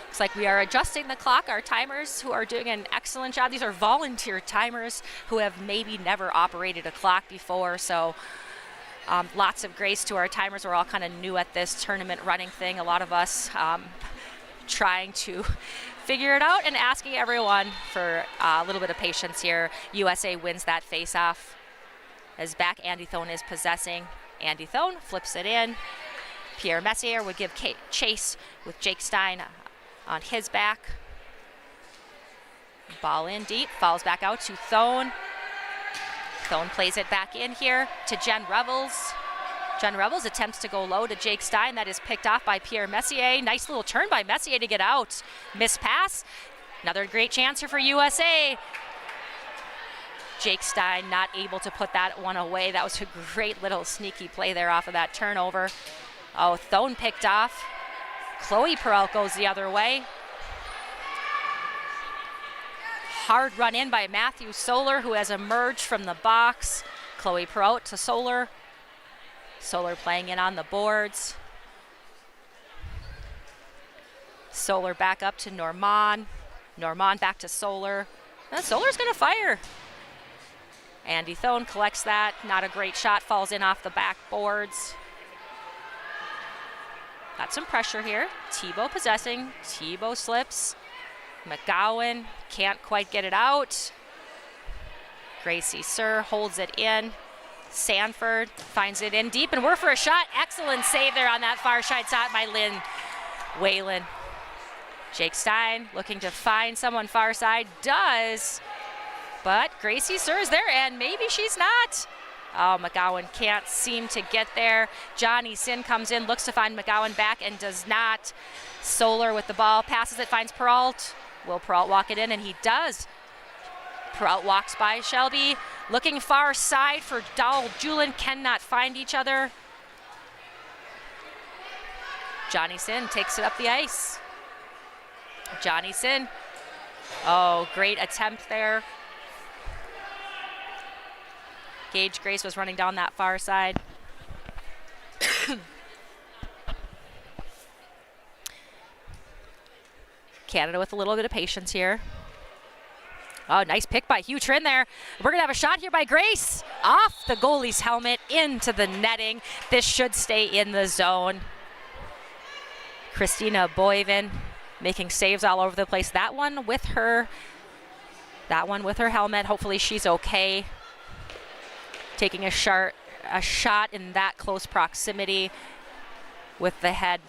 Looks like we are adjusting the clock. Our timers, who are doing an excellent job. These are volunteer timers who have maybe never operated a clock before, so lots of grace to our timers. We're all kind of new at this tournament running thing. A lot of us trying to figure it out and asking everyone for a little bit of patience here. USA wins that face-off. As back Andy Thone is possessing. Andy Thone flips it in. Pierre Messier would give chase with Jake Stein on his back. Ball in deep, falls back out to Thone. Thone plays it back in here to Jen Revels. Jen Revels attempts to go low to Jake Stein. That is picked off by Pierre Messier. Nice little turn by Messier to get out. Miss pass. Another great chance here for USA. Jake Stein not able to put that one away. That was a great little sneaky play there off of that turnover. Oh, Thone picked off. Chloe Peralt goes the other way. Hard run in by Matthew Solar, who has emerged from the box. Chloe Peralt to Solar. Solar playing in on the boards. Solar back up to Normand. Normand back to Solar. And Solar's gonna fire. Andy Thone collects that. Not a great shot, falls in off the backboards. Got some pressure here. Thibault possessing. Thibault slips. McGowan can't quite get it out. Gracie Sir holds it in. Sanford finds it in deep, and we're for a shot. Excellent save there on that far side shot by Lynn Whalen. Jake Stein looking to find someone far side. Does, but Gracie Sir is there, and maybe she's not. Oh, McGowan can't seem to get there. Johnny Sin comes in, looks to find McGowan back, and does not. Solar with the ball, passes it, finds Peralt. Will Peralt walk it in? And he does. Peralt walks by Shelby, looking far side for Dowell Julin, cannot find each other. Johnny Sin takes it up the ice. Johnny Sin. Oh, great attempt there. Gage Grace was running down that far side. Canada with a little bit of patience here. Oh, nice pick by Hugh Trin there. We're going to have a shot here by Grace. Off the goalie's helmet, into the netting. This should stay in the zone. Christina Boivin making saves all over the place. That one with her helmet. Hopefully she's okay. Taking a shot in that close proximity with the head.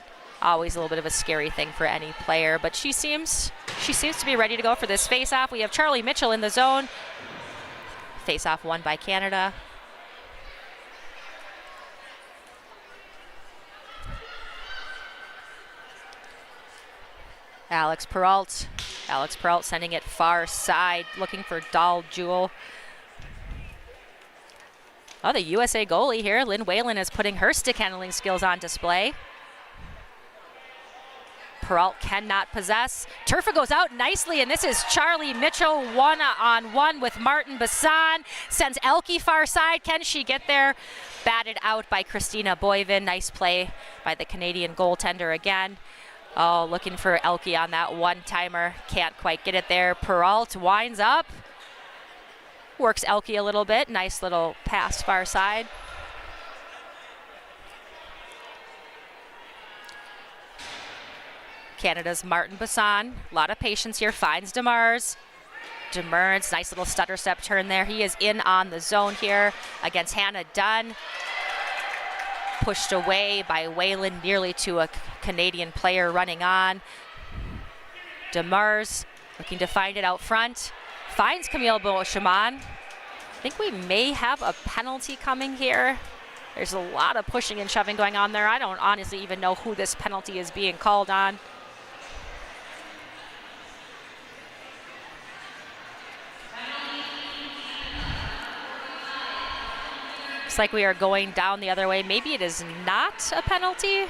Always a little bit of a scary thing for any player, but she seems to be ready to go for this face-off. We have Charlie Mitchell in the zone. Face-off won by Canada. Alex Peralt. Alex Peralt sending it far side, looking for Dahl Jewell. Oh, the USA goalie here, Lynn Whalen, is putting her stick handling skills on display. Peralt cannot possess. Turfa goes out nicely, and this is Charlie Mitchell one-on-one with Martin Bassan. Sends Elke far side. Can she get there? Batted out by Christina Boyven. Nice play by the Canadian goaltender again. Oh, looking for Elke on that one-timer. Can't quite get it there. Peralt winds up. Works Elke a little bit. Nice little pass far side. Canada's Martin Bassan. A lot of patience here. Finds Demers. Demers, nice little stutter step turn there. He is in on the zone here against Hannah Dunn. Pushed away by Whalen, nearly to a Canadian player running on. Demers looking to find it out front. Finds Camille Beauchemin. I think we may have a penalty coming here. There's a lot of pushing and shoving going on there. I don't honestly even know who this penalty is being called on. Looks like we are going down the other way. Maybe it is not a penalty.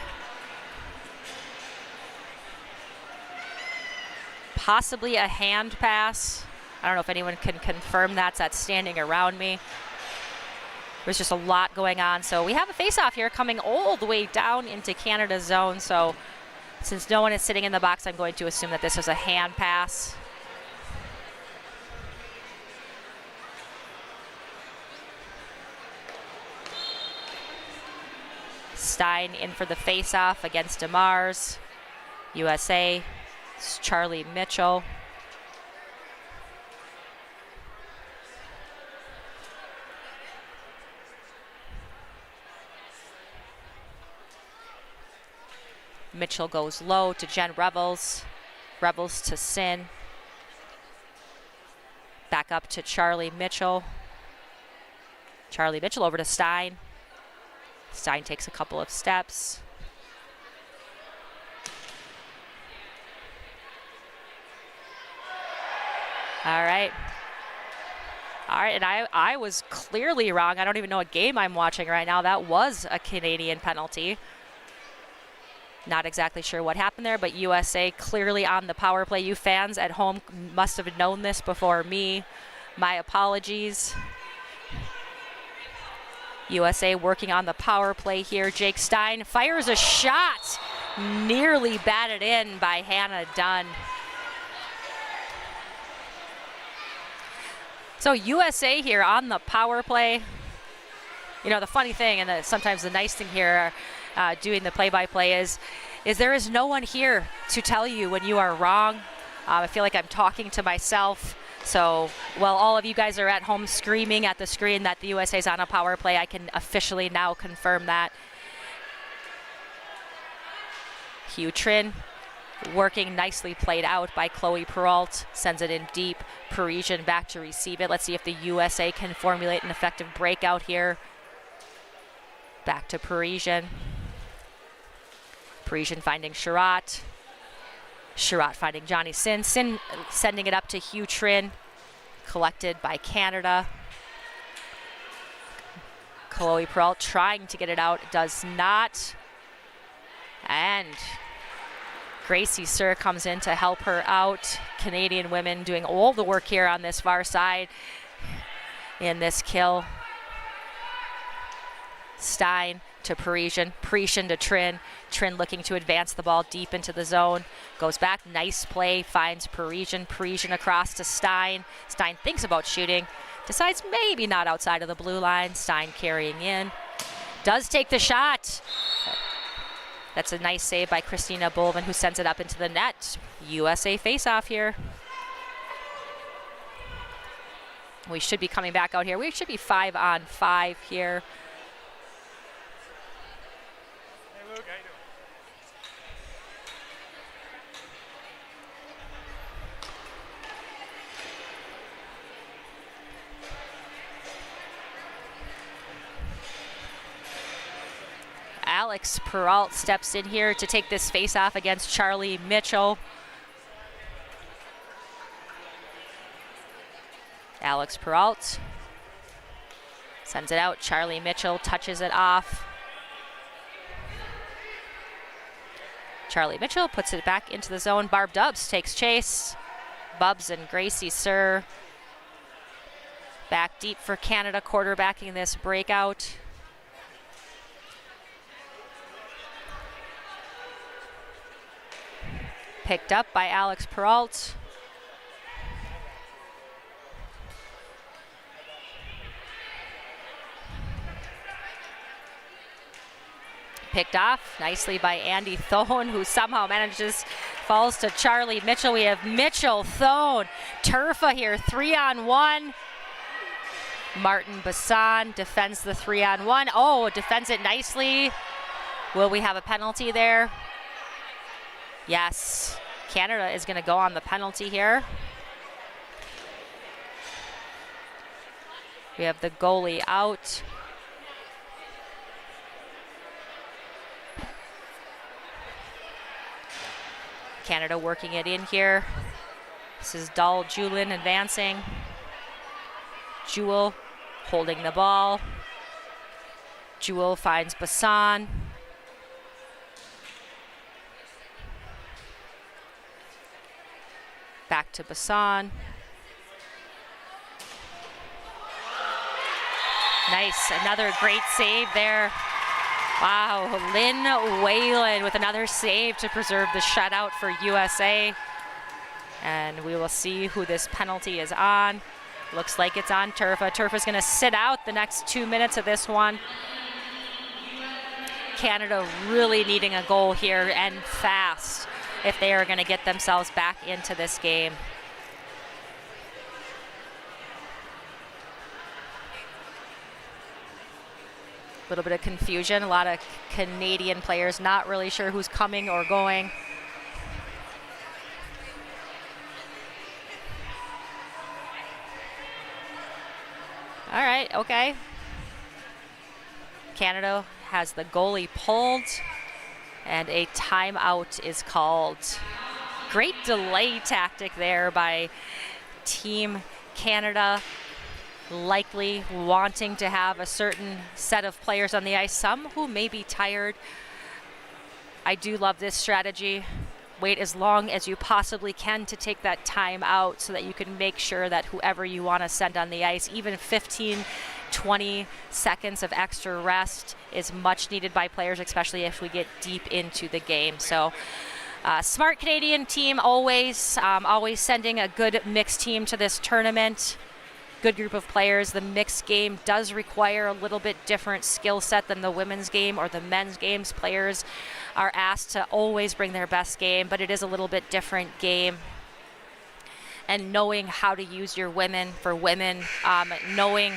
Possibly a hand pass. I don't know if anyone can confirm that's standing around me. There's just a lot going on. So we have a face-off here coming all the way down into Canada's zone. So since no one is sitting in the box, I'm going to assume that this is a hand pass. Stein in for the face-off against Demers. USA, it's Charlie Mitchell. Mitchell goes low to Jen Revels. Revels to Sin. Back up to Charlie Mitchell. Charlie Mitchell over to Stein. Stein takes a couple of steps. All right. All right, and I was clearly wrong. I don't even know what game I'm watching right now. That was a Canadian penalty. Not exactly sure what happened there, but USA clearly on the power play. You fans at home must have known this before me. My apologies. USA working on the power play here. Jake Stein fires a shot. Nearly batted in by Hannah Dunn. So USA here on the power play. You know, the funny thing, and sometimes the nice thing here doing the play-by-play is there is no one here to tell you when you are wrong. I feel like I'm talking to myself. So while all of you guys are at home screaming at the screen that the USA is on a power play, I can officially now confirm that. Hugh Trin working, nicely played out by Chloe Peralt, sends it in deep. Parisian back to receive it. Let's see if the USA can formulate an effective breakout here. Back to Parisian. Parisian finding Sherratt. Sherratt finding Johnny Sin. Sin sending it up to Hugh Trin. Collected by Canada. Chloe Peralt trying to get it out. Does not. And Gracie Sir comes in to help her out. Canadian women doing all the work here on this far side in this kill. Stein to Parisian. Parisian to Trin. Trin looking to advance the ball deep into the zone. Goes back. Nice play. Finds Parisian. Parisian across to Stein. Stein thinks about shooting. Decides maybe not outside of the blue line. Stein carrying in. Does take the shot. That's a nice save by Christina Bolvin, who sends it up into the net. USA face-off here. We should be coming back out here. We should be 5-on-5 here. Hey, Luke, how you doing? Alex Peralt steps in here to take this face-off against Charlie Mitchell. Alex Peralt sends it out. Charlie Mitchell touches it off. Charlie Mitchell puts it back into the zone. Barb Dubs takes chase. Bubs and Gracie Sir back deep for Canada, quarterbacking this breakout. Picked up by Alex Peralt. Picked off nicely by Andy Thone, who somehow falls to Charlie Mitchell. We have Mitchell, Thone, Turfa here, 3-on-1. Martin Bassan defends the 3-on-1. Oh, defends it nicely. Will we have a penalty there? Yes, Canada is going to go on the penalty here. We have the goalie out. Canada working it in here. This is Dahl Julin advancing. Jewel holding the ball. Jewel finds Bassan. Back to Bassan. Nice, another great save there. Wow, Lynn Whalen with another save to preserve the shutout for USA. And we will see who this penalty is on. Looks like it's on Turfa. Turfa's going to sit out the next 2 minutes of this one. Canada really needing a goal here and fast if they are going to get themselves back into this game. A little bit of confusion, a lot of Canadian players not really sure who's coming or going. All right, okay. Canada has the goalie pulled and a timeout is called. Great delay tactic there by Team Canada, likely wanting to have a certain set of players on the ice, some who may be tired. I do love this strategy. Wait as long as you possibly can to take that time out so that you can make sure that whoever you want to send on the ice, even 15, 20 seconds of extra rest is much needed by players, especially if we get deep into the game. So smart Canadian team always sending a good mixed team to this tournament. Good group of players. The mixed game does require a little bit different skill set than the women's game or the men's games. Players are asked to always bring their best game, but it is a little bit different game. And knowing how to use your women for women, knowing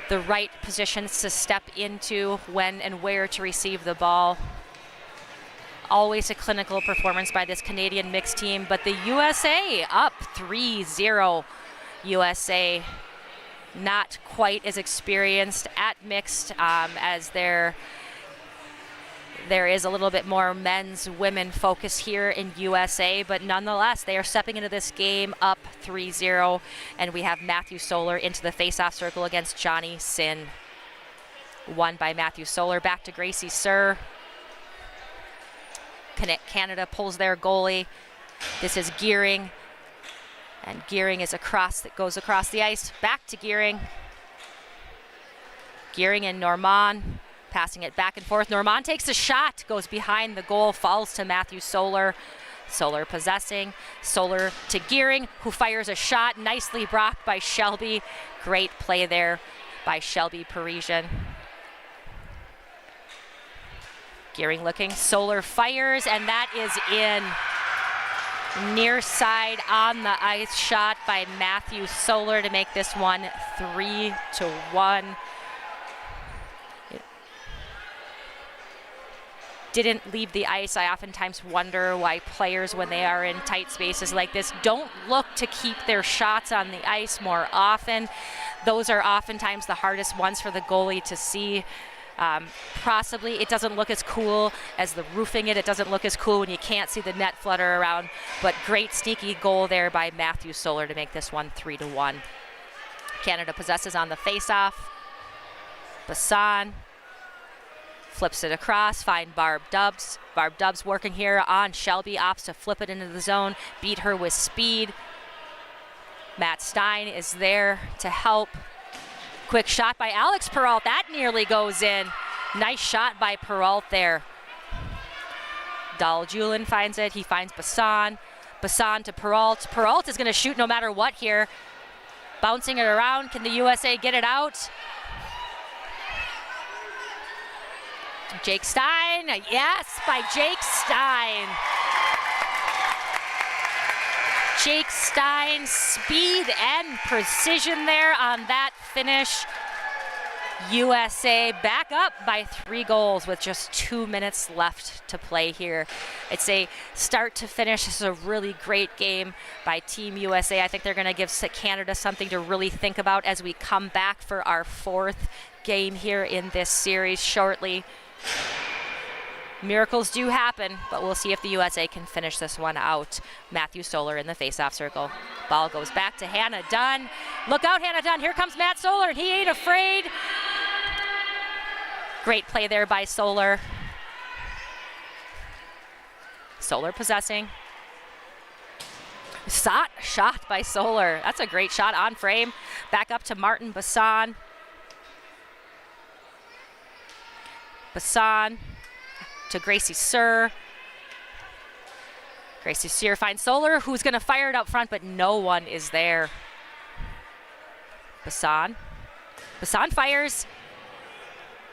the right positions to step into, when and where to receive the ball. Always a clinical performance by this Canadian mixed team, but the USA up 3-0. USA not quite as experienced at mixed as there is a little bit more men's women focus here in USA, but nonetheless they are stepping into this game up 3-0, and we have Matthew Solar into the face-off circle against Johnny Sin. Won by Matthew Solar. Back to Gracie Sir. Canada pulls their goalie. This is Gearing. And Gearing is goes across the ice. Back to Gearing. Gearing and Normand passing it back and forth. Normand takes a shot, goes behind the goal, falls to Matthew Solar. Solar possessing. Solar to Gearing, who fires a shot. Nicely blocked by Shelby. Great play there by Shelby Parisian. Gearing looking. Solar fires, and that is in. Near side on the ice shot by Matthew Solar to make this one 3-1. It didn't leave the ice. I oftentimes wonder why players, when they are in tight spaces like this, don't look to keep their shots on the ice more often. Those are oftentimes the hardest ones for the goalie to see. Possibly it doesn't look as cool as the roofing it. It doesn't look as cool when you can't see the net flutter around, but great sneaky goal there by Matthew Solar to make this one 3-1. Canada possesses on the face-off. Bassan flips it across, find Barb Dubs. Barb Dubs working here on Shelby, opts to flip it into the zone, beat her with speed. Matt Stein is there to help. Quick shot by Alex Peralt, that nearly goes in. Nice shot by Peralt there. Dahl Julin finds it, he finds Bassan. Bassan to Peralt. Peralt is gonna shoot no matter what here. Bouncing it around, can the USA get it out? Jake Stein, yes, by Jake Stein. Jake Stein, speed and precision there on that finish. USA back up by 3 goals with just 2 minutes left to play here. I'd say start to finish, this is a really great game by Team USA. I think they're going to give Canada something to really think about as we come back for our 4th game here in this series shortly. Miracles do happen, but we'll see if the USA can finish this one out. Matthew Solar in the face-off circle. Ball goes back to Hannah Dunn. Look out, Hannah Dunn. Here comes Matt Solar, and he ain't afraid. Great play there by Solar. Solar possessing. Shot by Solar. That's a great shot on frame. Back up to Martin Bassan. Bassan to Gracie Sir. Gracie Sir finds Solar, who's going to fire it out front, but no one is there. Bassan. Bassan fires.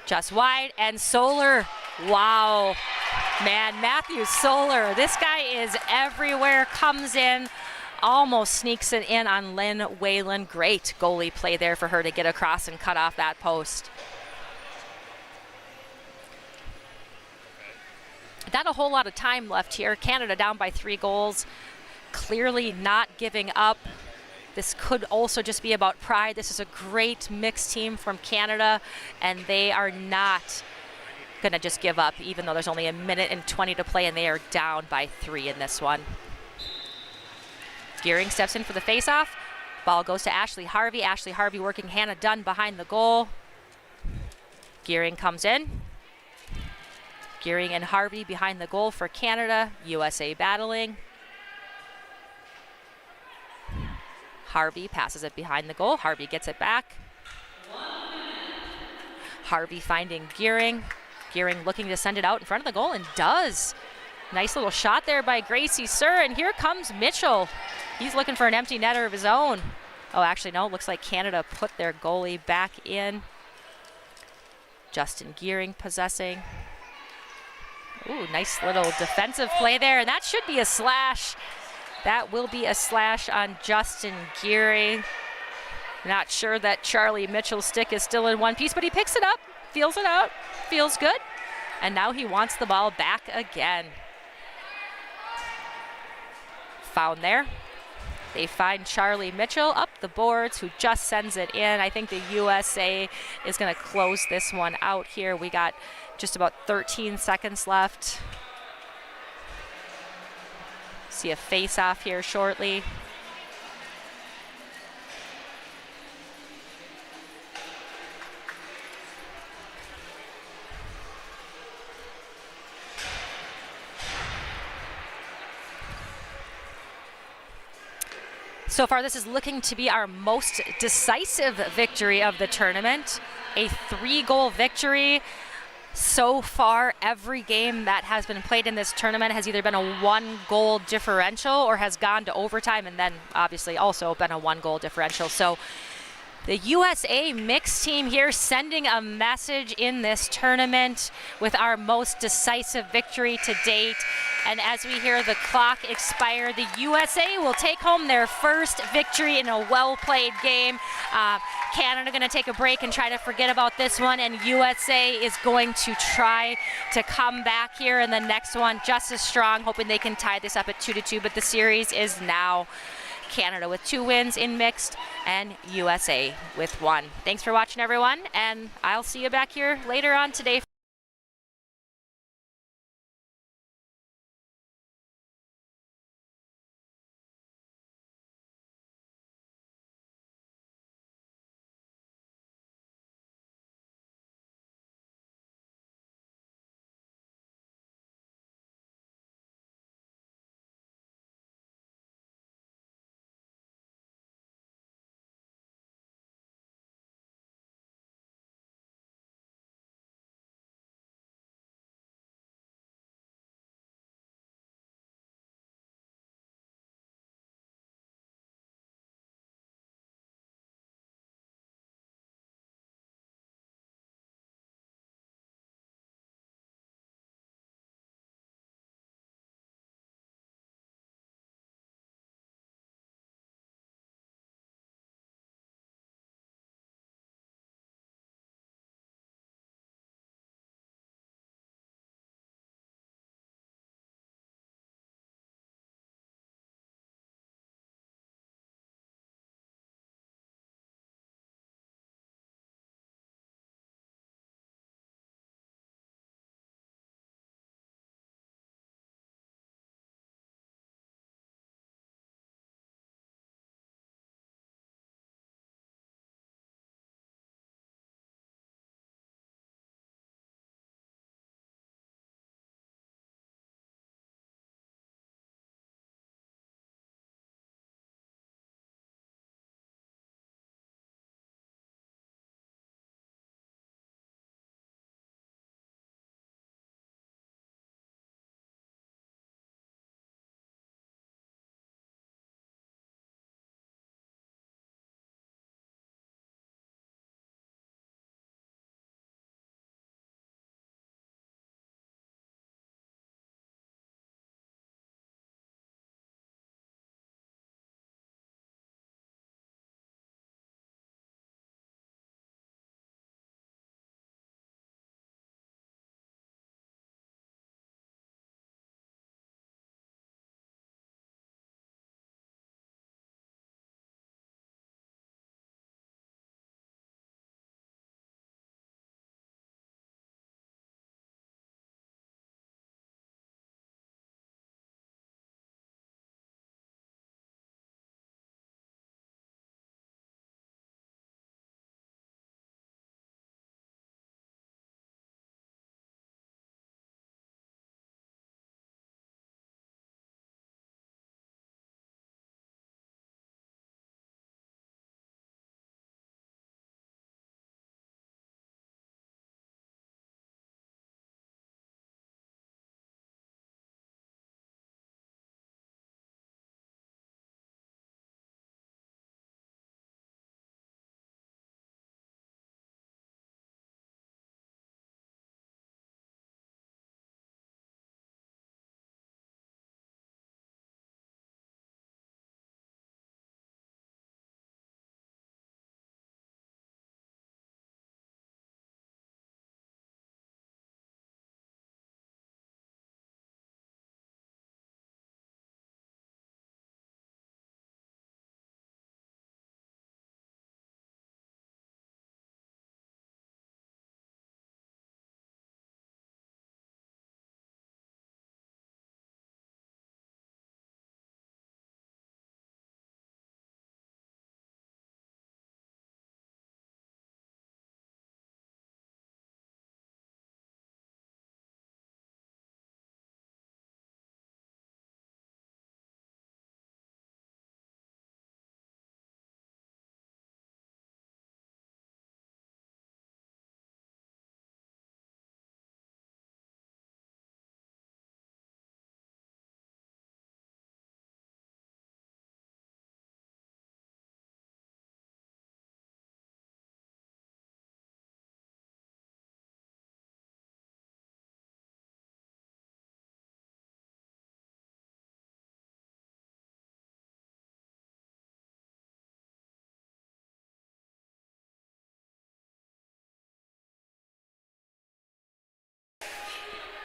Just wide, and Solar. Wow. Man, Matthew Solar, this guy is everywhere, comes in, almost sneaks it in on Lynn Whalen. Great goalie play there for her to get across and cut off that post. Not a whole lot of time left here. Canada down by 3 goals. Clearly not giving up. This could also just be about pride. This is a great mixed team from Canada, and they are not going to just give up, even though there's only 1:20 to play, and they are down by 3 in this one. Gearing steps in for the faceoff. Ball goes to Ashley Harvey. Ashley Harvey working Hannah Dunn behind the goal. Gearing comes in. Gearing and Harvey behind the goal for Canada. USA battling. Harvey passes it behind the goal. Harvey gets it back. Harvey finding Gearing. Gearing looking to send it out in front of the goal, and does. Nice little shot there by Gracie Sir, and here comes Mitchell. He's looking for an empty netter of his own. Oh, actually, no, it looks like Canada put their goalie back in. Justin Gearing possessing. Ooh, nice little defensive play there, and that should be a slash. That will be a slash on Justin Gearing. Not sure that Charlie Mitchell's stick is still in one piece, but he picks it up, feels it out, feels good, and now he wants the ball back again. Found there. They find Charlie Mitchell up the boards, who just sends it in. I think the USA is going to close this one out here. We got just about 13 seconds left. See a face-off here shortly. So far, this is looking to be our most decisive victory of the tournament. A 3-goal victory. So far, every game that has been played in this tournament has either been a 1-goal differential or has gone to overtime, and then obviously also been a 1-goal differential. So the USA mixed team here sending a message in this tournament with our most decisive victory to date. And as we hear the clock expire, the USA will take home their first victory in a well-played game. Canada going to take a break and try to forget about this one, and USA is going to try to come back here in the next one just as strong, hoping they can tie this up at 2-2, but the series is now Canada with 2 wins in mixed, and USA with 1. Thanks for watching, everyone, and I'll see you back here later on today.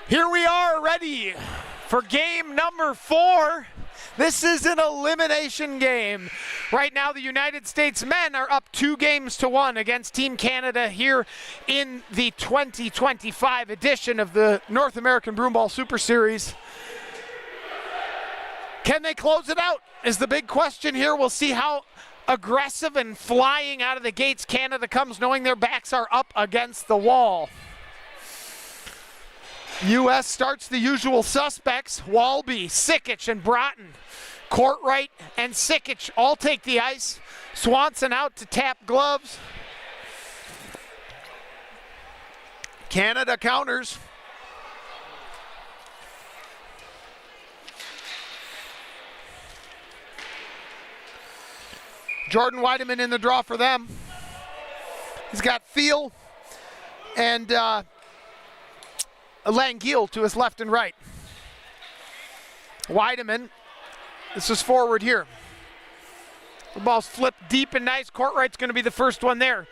Here we are ready for game number 4. This is an elimination game. Right now, the United States men are up 2-1 against Team Canada here in the 2025 edition of the North American Broomball Super Series. Can they close it out is the big question here. We'll see how aggressive and flying out of the gates Canada comes, knowing their backs are up against the wall. U.S. starts the usual suspects. Walby, Sikic, and Broughton. Courtright and Sikic all take the ice. Swanson out to tap gloves. Canada counters. Jordan Weideman in the draw for them. He's got Thiel and Langille to his left and right. Weideman, this is forward here. The ball's flipped deep and nice. Courtright's going to be the first one there.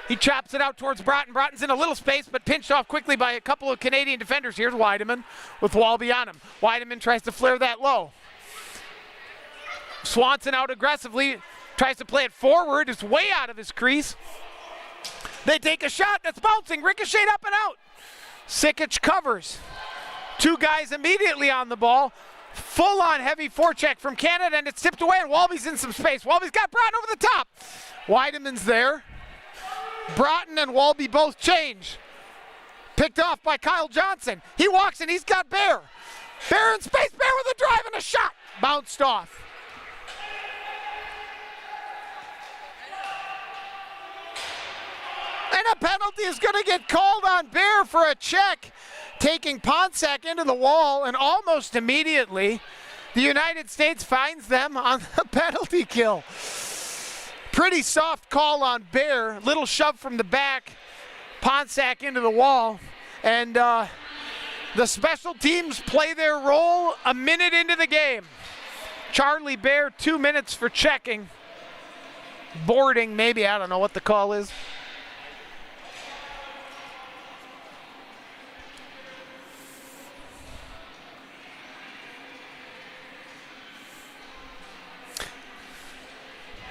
He chops it out towards Broughton. Broughton's in a little space, but pinched off quickly by a couple of Canadian defenders. Here's Weideman with Walby on him. Weideman tries to flare that low. Swanson out aggressively. Tries to play it forward. It's way out of his crease. They take a shot that's bouncing. Ricocheted up and out. Sikic covers. Two guys immediately on the ball. Full-on heavy forecheck from Canada, and it's tipped away, and Walby's in some space. Walby's got Broughton over the top. Weideman's there. Broughton and Walby both change. Picked off by Kyle Johnson. He walks and he's got Bear. Bear in space. Bear with a drive and a shot. Bounced off. And a penalty is going to get called on Bear for a check, taking Ponsac into the wall, and almost immediately the United States finds them on the penalty kill. Pretty soft call on Bear, little shove from the back, Ponsac into the wall, and the special teams play their role a minute into the game. Charlie Bear, 2 minutes for checking. Boarding, maybe, I don't know what the call is.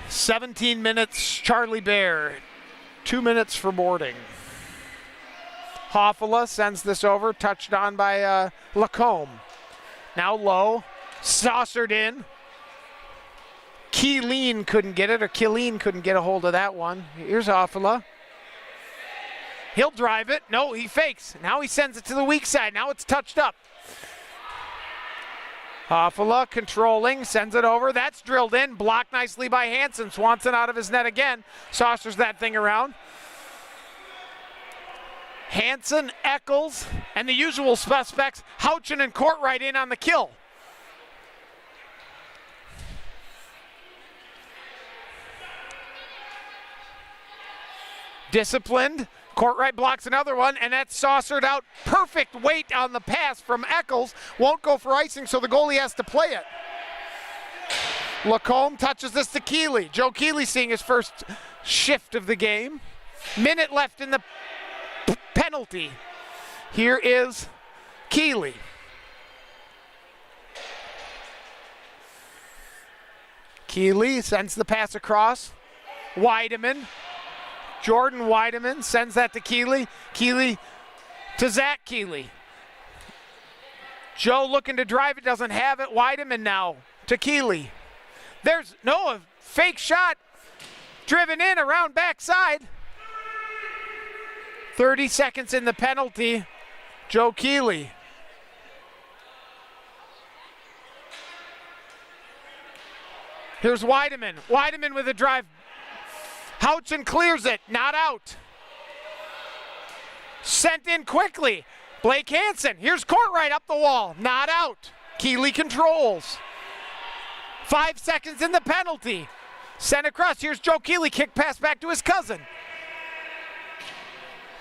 "17 minutes, Charlie Bear, 2 minutes for boarding." Hoffala sends this over, touched on by Lacombe. Now low, saucered in. Killeen couldn't get it, or Killeen couldn't get a hold of that one. Here's Hoffala. He'll drive it. No, he fakes. Now he sends it to the weak side. Now it's touched up. Hoffala controlling, sends it over. That's drilled in, blocked nicely by Hansen. Swanson out of his net again. Saucers that thing around. Hansen, Eccles, and the usual suspects, Houchin and Courtright in on the kill. Disciplined. Courtright blocks another one, and that's saucered out. Perfect weight on the pass from Eccles. Won't go for icing, so the goalie has to play it. Lacombe touches this to Keeley. Joe Keeley seeing his first shift of the game. Minute left in the penalty. Here is Keeley. Keeley sends the pass across. Weideman. Jordan Weideman sends that to Keeley. Keeley to Zach Keeley. Joe looking to drive it, doesn't have it. Weideman now to Keeley. There's a fake shot driven in around backside. 30 seconds in the penalty. Joe Keeley. Here's Weideman. Weideman with a drive. Houchin clears it, not out. Sent in quickly. Blake Hansen. Here's Courtright up the wall, not out. Keeley controls. 5 seconds in the penalty. Sent across. Here's Joe Keeley. Kick pass back to his cousin.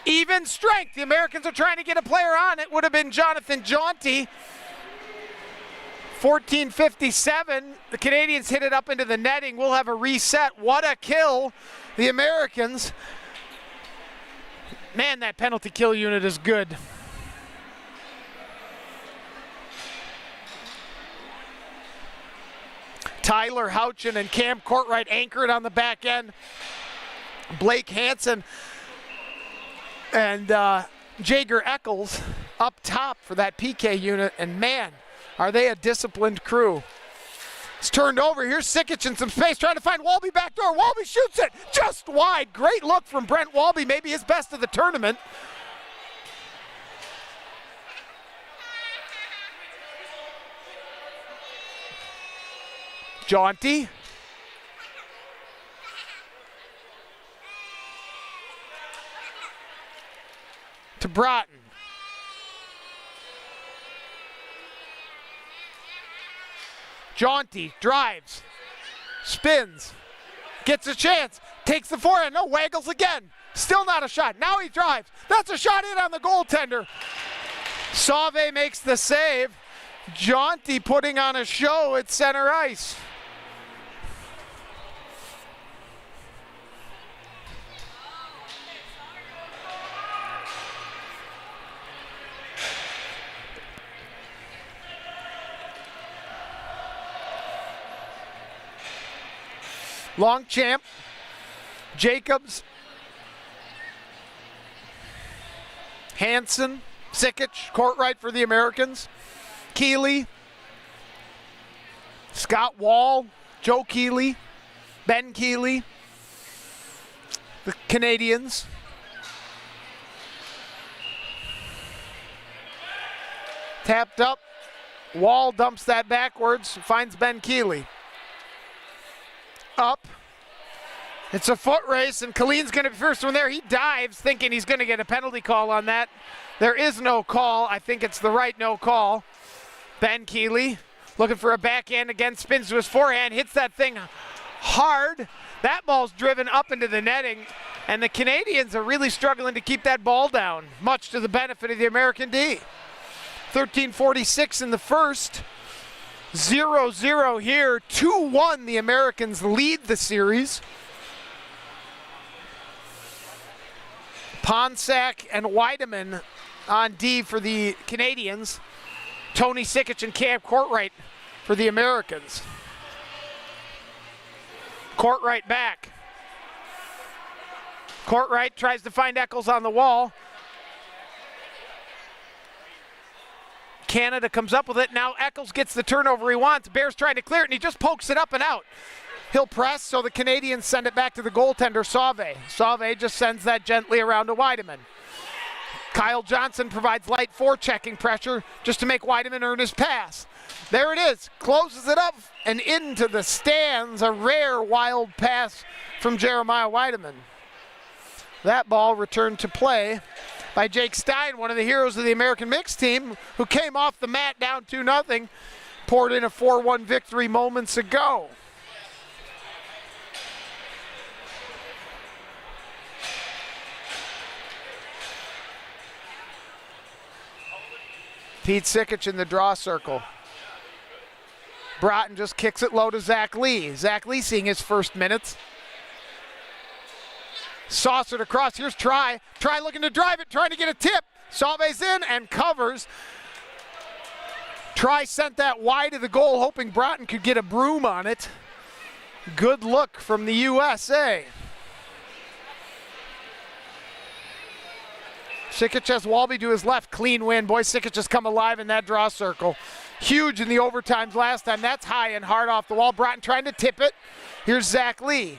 Even strength. The Americans are trying to get a player on. It would have been Jonathan Jaunty. 14:57. The Canadians hit it up into the netting. We'll have a reset. What a kill. The Americans. Man, that penalty kill unit is good. Tyler Houchin and Cam Courtright anchored on the back end. Blake Hansen and Jager Eccles up top for that PK unit, and man, are they a disciplined crew. It's turned over. Here's Sikic in some space trying to find Walby back door. Walby shoots it just wide. Great look from Brent Walby, maybe his best of the tournament. Jaunty. To Broughton. Jaunty drives, spins, gets a chance, takes the forehand, no, waggles again. Still not a shot. Now he drives. That's a shot in on the goaltender. Sauve makes the save. Jaunty putting on a show at center ice. Longchamp, Jacobs, Hansen, Sikic, Courtright for the Americans, Keeley, Scott Wall, Joe Keeley, Ben Keeley, the Canadians. Tapped up, Wall dumps that backwards, finds Ben Keeley. Up. It's a foot race, and Killeen's going to be first one there. He dives, thinking he's going to get a penalty call on that. There is no call. I think it's the right no call. Ben Keeley looking for a backhand again, spins to his forehand, hits that thing hard. That ball's driven up into the netting, and the Canadians are really struggling to keep that ball down, much to the benefit of the American D. 13:46 in the first. 0-0 here, 2-1 the Americans lead the series. Ponsack and Weideman on D for the Canadians. Tony Sikic and Cam Courtright for the Americans. Courtright back. Courtright tries to find Eccles on the wall. Canada comes up with it. Now Eccles gets the turnover he wants. Bears trying to clear it, and he just pokes it up and out. He'll press, so the Canadians send it back to the goaltender, Sauve. Sauve just sends that gently around to Weideman. Kyle Johnson provides light forechecking pressure just to make Weideman earn his pass. There it is. Closes it up and into the stands. A rare wild pass from Jeremiah Weideman. That ball returned to play by Jake Stein, one of the heroes of the American mixed team, who came off the mat down 2-0, poured in a 4-1 victory moments ago. Pete Sikic in the draw circle. Broughton just kicks it low to Zach Lee. Zach Lee seeing his first minutes. Saucered across. Here's Try. Try looking to drive it, trying to get a tip. Sauve's in and covers. Try sent that wide of the goal, hoping Broughton could get a broom on it. Good look from the USA. Sikic has Walby to his left. Clean win. Boy, Sikic has come alive in that draw circle. Huge in the overtimes last time. That's high and hard off the wall. Broughton trying to tip it. Here's Zach Lee.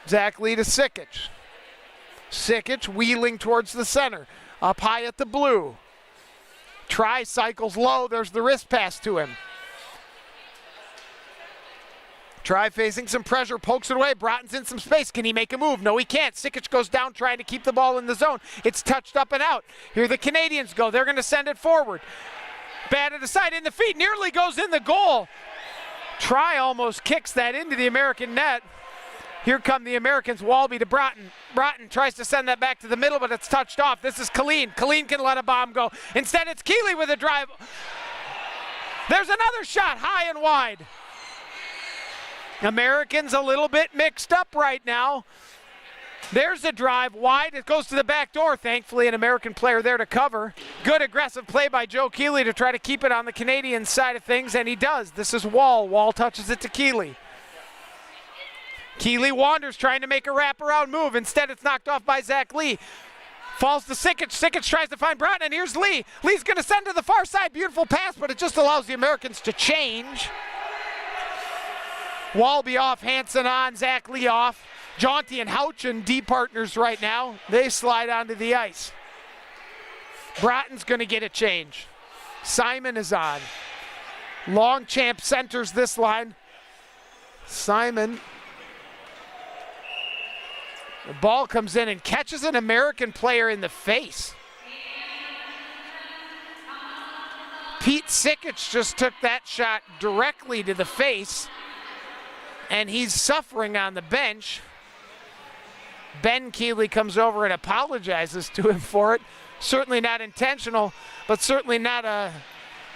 Zach Lee to Sikic. Sikic wheeling towards the center. Up high at the blue. Try cycles low. There's the wrist pass to him. Try facing some pressure, pokes it away. Broughton's in some space. Can he make a move? No, he can't. Sikic goes down trying to keep the ball in the zone. It's touched up and out. Here the Canadians go. They're going to send it forward. Batted aside in the feet. Nearly goes in the goal. Try almost kicks that into the American net. Here come the Americans. Walby to Broughton. Broughton tries to send that back to the middle, but it's touched off. This is Killeen. Killeen can let a bomb go. Instead, it's Keeley with a drive. There's another shot, high and wide. Americans a little bit mixed up right now. There's a drive wide. It goes to the back door. Thankfully, an American player there to cover. Good aggressive play by Joe Keeley to try to keep it on the Canadian side of things, and he does. This is Wall. Wall touches it to Keeley. Keeley wanders, trying to make a wraparound move. Instead, it's knocked off by Zach Lee. Falls to Sikic. Sikic tries to find Broughton, and here's Lee. Lee's going to send to the far side. Beautiful pass, but it just allows the Americans to change. Walby off, Hansen on, Zach Lee off. Jaunty and Houchin, D partners right now. They slide onto the ice. Broughton's going to get a change. Simon is on. Longchamp centers this line. Simon. The ball comes in and catches an American player in the face. Pete Sikic just took that shot directly to the face, and he's suffering on the bench. Ben Keeley comes over and apologizes to him for it. Certainly not intentional, but certainly not a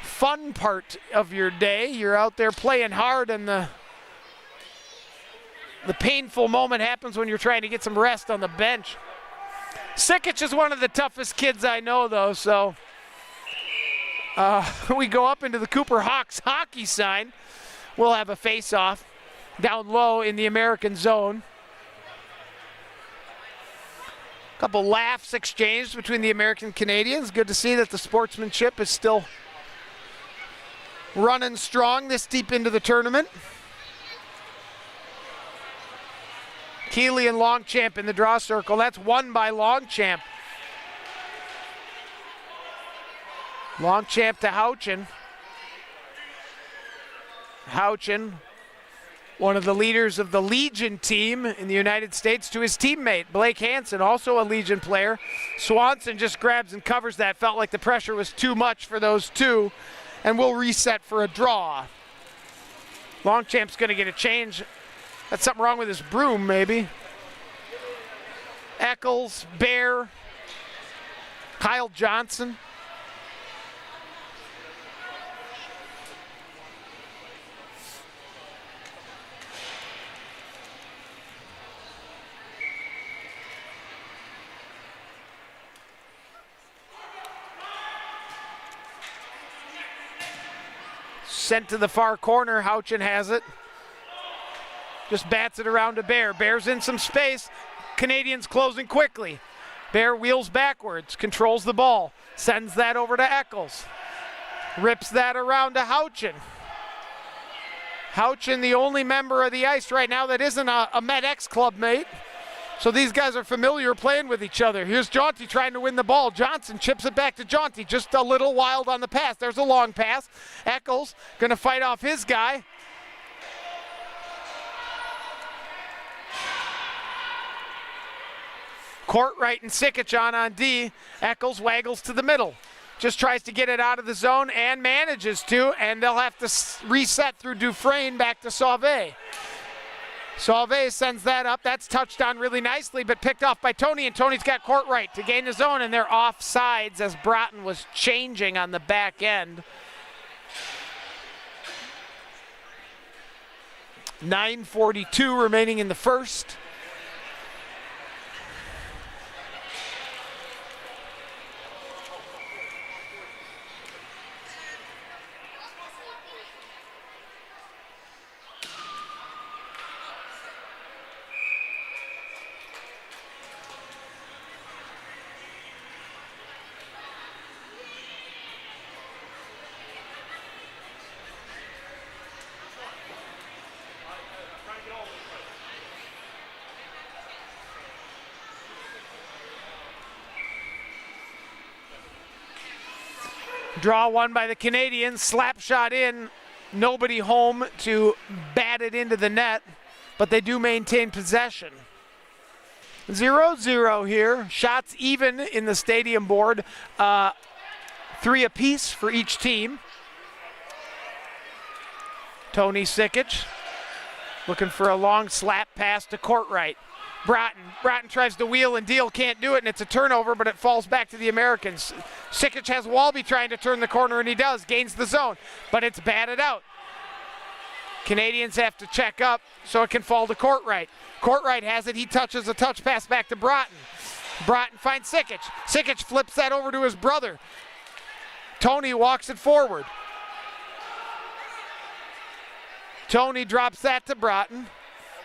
fun part of your day. You're out there playing hard, and the painful moment happens when you're trying to get some rest on the bench. Sikic is one of the toughest kids I know, though, so we go up into the Cooper Hawks hockey sign. We'll have a face-off down low in the American zone. Couple laughs exchanged between the American Canadians. Good to see that the sportsmanship is still running strong this deep into the tournament. Keeley and Longchamp in the draw circle. That's won by Longchamp. Longchamp to Houchin. Houchin, one of the leaders of the Legion team in the United States, to his teammate, Blake Hansen, also a Legion player. Swanson just grabs and covers that. Felt like the pressure was too much for those two, and we'll reset for a draw. Longchamp's going to get a change. That's something wrong with his broom, maybe. Eccles, Bear, Kyle Johnson. Sent to the far corner. Houchin has it. Just bats it around to Bear. Bear's in some space. Canadians closing quickly. Bear wheels backwards, controls the ball, sends that over to Eccles. Rips that around to Houchin. Houchin, the only member of the ice right now that isn't a MedX club mate. So these guys are familiar playing with each other. Here's Jaunty trying to win the ball. Johnson chips it back to Jaunty, just a little wild on the pass. There's a long pass. Eccles gonna fight off his guy. Courtright and Sikic on D. Eccles waggles to the middle. Just tries to get it out of the zone and manages to, and they'll have to reset through Dufresne back to Sauvé. Sauvé sends that up. That's touched on really nicely, but picked off by Tony, and Tony's got Courtright to gain the zone, and they're off sides as Broughton was changing on the back end. 9:42 remaining in the first. Draw one by the Canadians, slap shot in, nobody home to bat it into the net, but they do maintain possession. 0-0 here, shots even in the stadium board, 3 apiece for each team. Tony Sikic looking for a long slap pass to Courtright. Broughton tries to wheel and deal, can't do it, and it's a turnover, but it falls back to the Americans. Sikic has Walby trying to turn the corner, and he does, gains the zone, but it's batted out. Canadians have to check up so it can fall to Courtright. Courtright has it. He touches a touch pass back to Broughton. Broughton finds Sikic. Sikic flips that over to his brother. Tony walks it forward. Tony drops that to Broughton.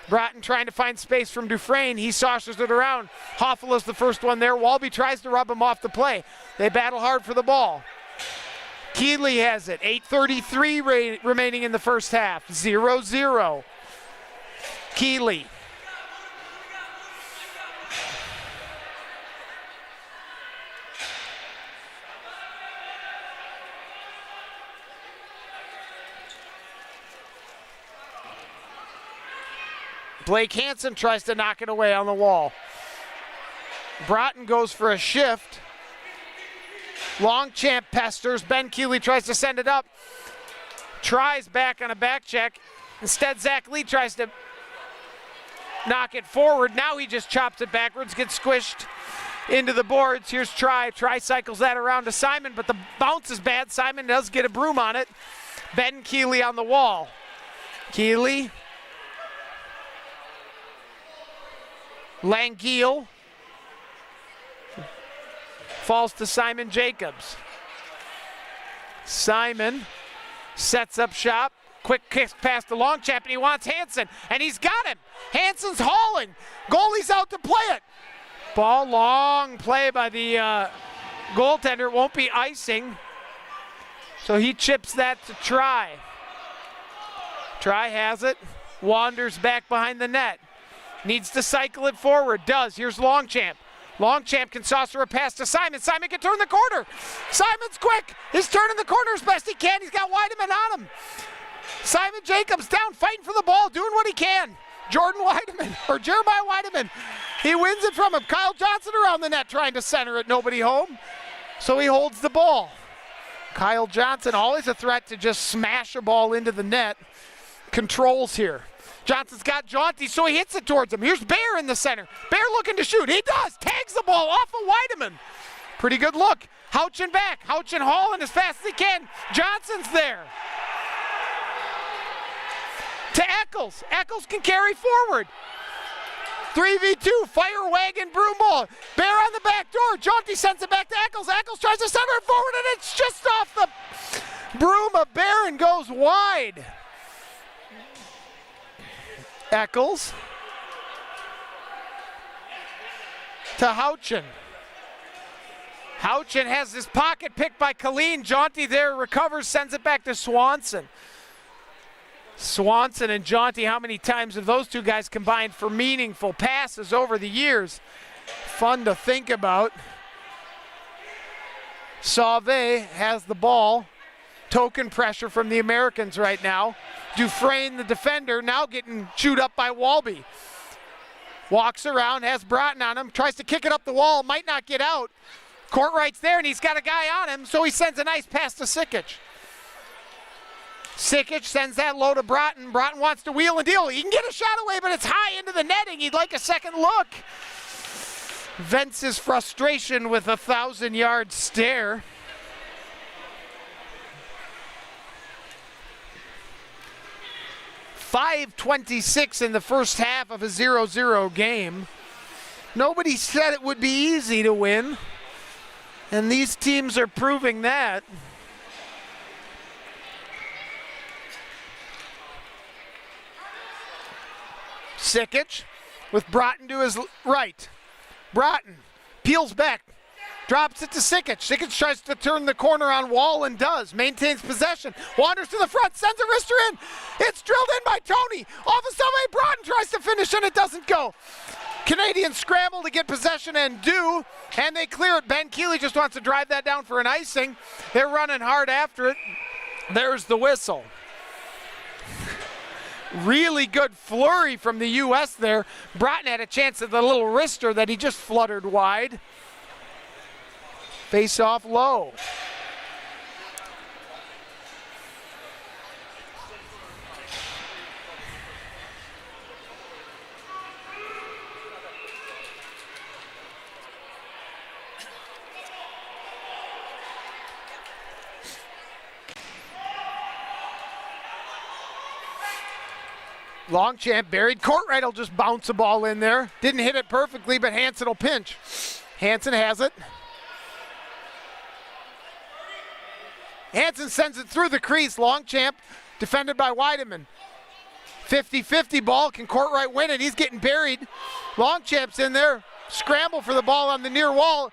Broughton trying to find space from Dufresne. He saucers it around. Hoffela's the first one there. Walby tries to rub him off the play. They battle hard for the ball. Keeley has it. 8:33 remaining in the first half. 0-0. Keeley. Blake Hansen tries to knock it away on the wall. Broughton goes for a shift. Longchamp pesters. Ben Keeley tries to send it up. Tries back on a back check. Instead, Zach Lee tries to knock it forward. Now he just chops it backwards, gets squished into the boards. Here's Try. Try cycles that around to Simon, but the bounce is bad. Simon does get a broom on it. Ben Keeley on the wall. Keeley. Langiel falls to Simon Jacobs. Simon sets up shop. Quick kick past the Longchamp, and he wants Hansen, and he's got him. Hansen's hauling. Goalie's out to play it. Ball long play by the goaltender. Won't be icing. So he chips that to Try. Try has it. Wanders back behind the net. Needs to cycle it forward. Does. Here's Longchamp. Longchamp can saucer a pass to Simon. Simon can turn the corner. Simon's quick. He's turning the corner as best he can. He's got Weideman on him. Simon Jacobs down, fighting for the ball, doing what he can. Jordan Weideman, or Jeremiah Weideman. He wins it from him. Kyle Johnson around the net trying to center it. Nobody home. So he holds the ball. Kyle Johnson, always a threat to just smash a ball into the net. Controls here. Johnson's got Jaunty, so he hits it towards him. Here's Bear in the center. Bear looking to shoot. He does. Tags the ball off of Weideman. Pretty good look. Houchin back. Houchin hauling as fast as he can. Johnson's there. To Eccles. Eccles can carry forward. 3v2. Fire wagon broom ball. Bear on the back door. Jaunty sends it back to Eccles. Eccles tries to center it forward, and it's just off the broom of Bear and goes wide. Eccles to Houchin. Houchin has his pocket picked by Colleen. Jaunty there recovers, sends it back to Swanson. Swanson and Jaunty, how many times have those two guys combined for meaningful passes over the years? Fun to think about. Sauve has the ball. Token pressure from the Americans right now. Dufresne, the defender, now getting chewed up by Walby. Walks around, has Broughton on him, tries to kick it up the wall, might not get out. Courtright's there, and he's got a guy on him, so he sends a nice pass to Sikic. Sikic sends that low to Broughton. Broughton wants to wheel and deal. He can get a shot away, but it's high into the netting. He'd like a second look. Vents his frustration with a 1,000-yard stare. .526 in the first half of a 0-0 game. Nobody said it would be easy to win, and these teams are proving that. Sikic with Broughton to his right. Broughton peels back, drops it to Sikic. Sikic tries to turn the corner on Wall and does. Maintains possession. Wanders to the front, sends a wrister in. It's drilled in by Tony. Off of somebody, Broughton tries to finish and it doesn't go. Canadians scramble to get possession and do, and they clear it. Ben Keeley just wants to drive that down for an icing. They're running hard after it. There's the whistle. Really good flurry from the U.S. there. Broughton had a chance at the little wrister that he just fluttered wide. Face off low. Longchamp buried. Courtright will just bounce the ball in there. Didn't hit it perfectly, but Hansen will pinch. Hansen has it. Hansen sends it through the crease. Longchamp defended by Weideman. 50-50 ball. Can Courtright win it? He's getting buried. Longchamp's in there. Scramble for the ball on the near wall.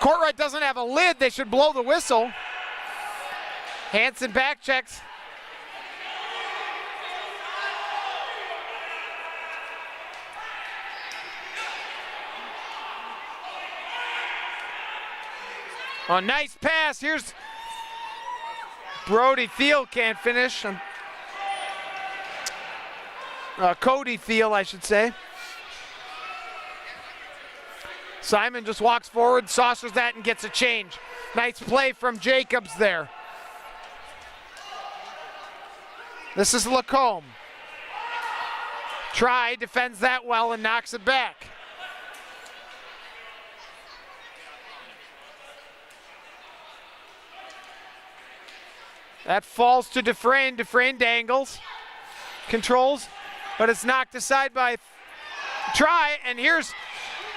Courtright doesn't have a lid. They should blow the whistle. Hansen back checks. Oh, nice pass. Here's Brody Thiel can't finish. Cody Thiel, I should say. Simon just walks forward, saucers that, and gets a change. Nice play from Jacobs there. This is Lacombe. Try, defends that well, and knocks it back. That falls to Dufresne. Dufresne dangles, controls, but it's knocked aside by Try, and here's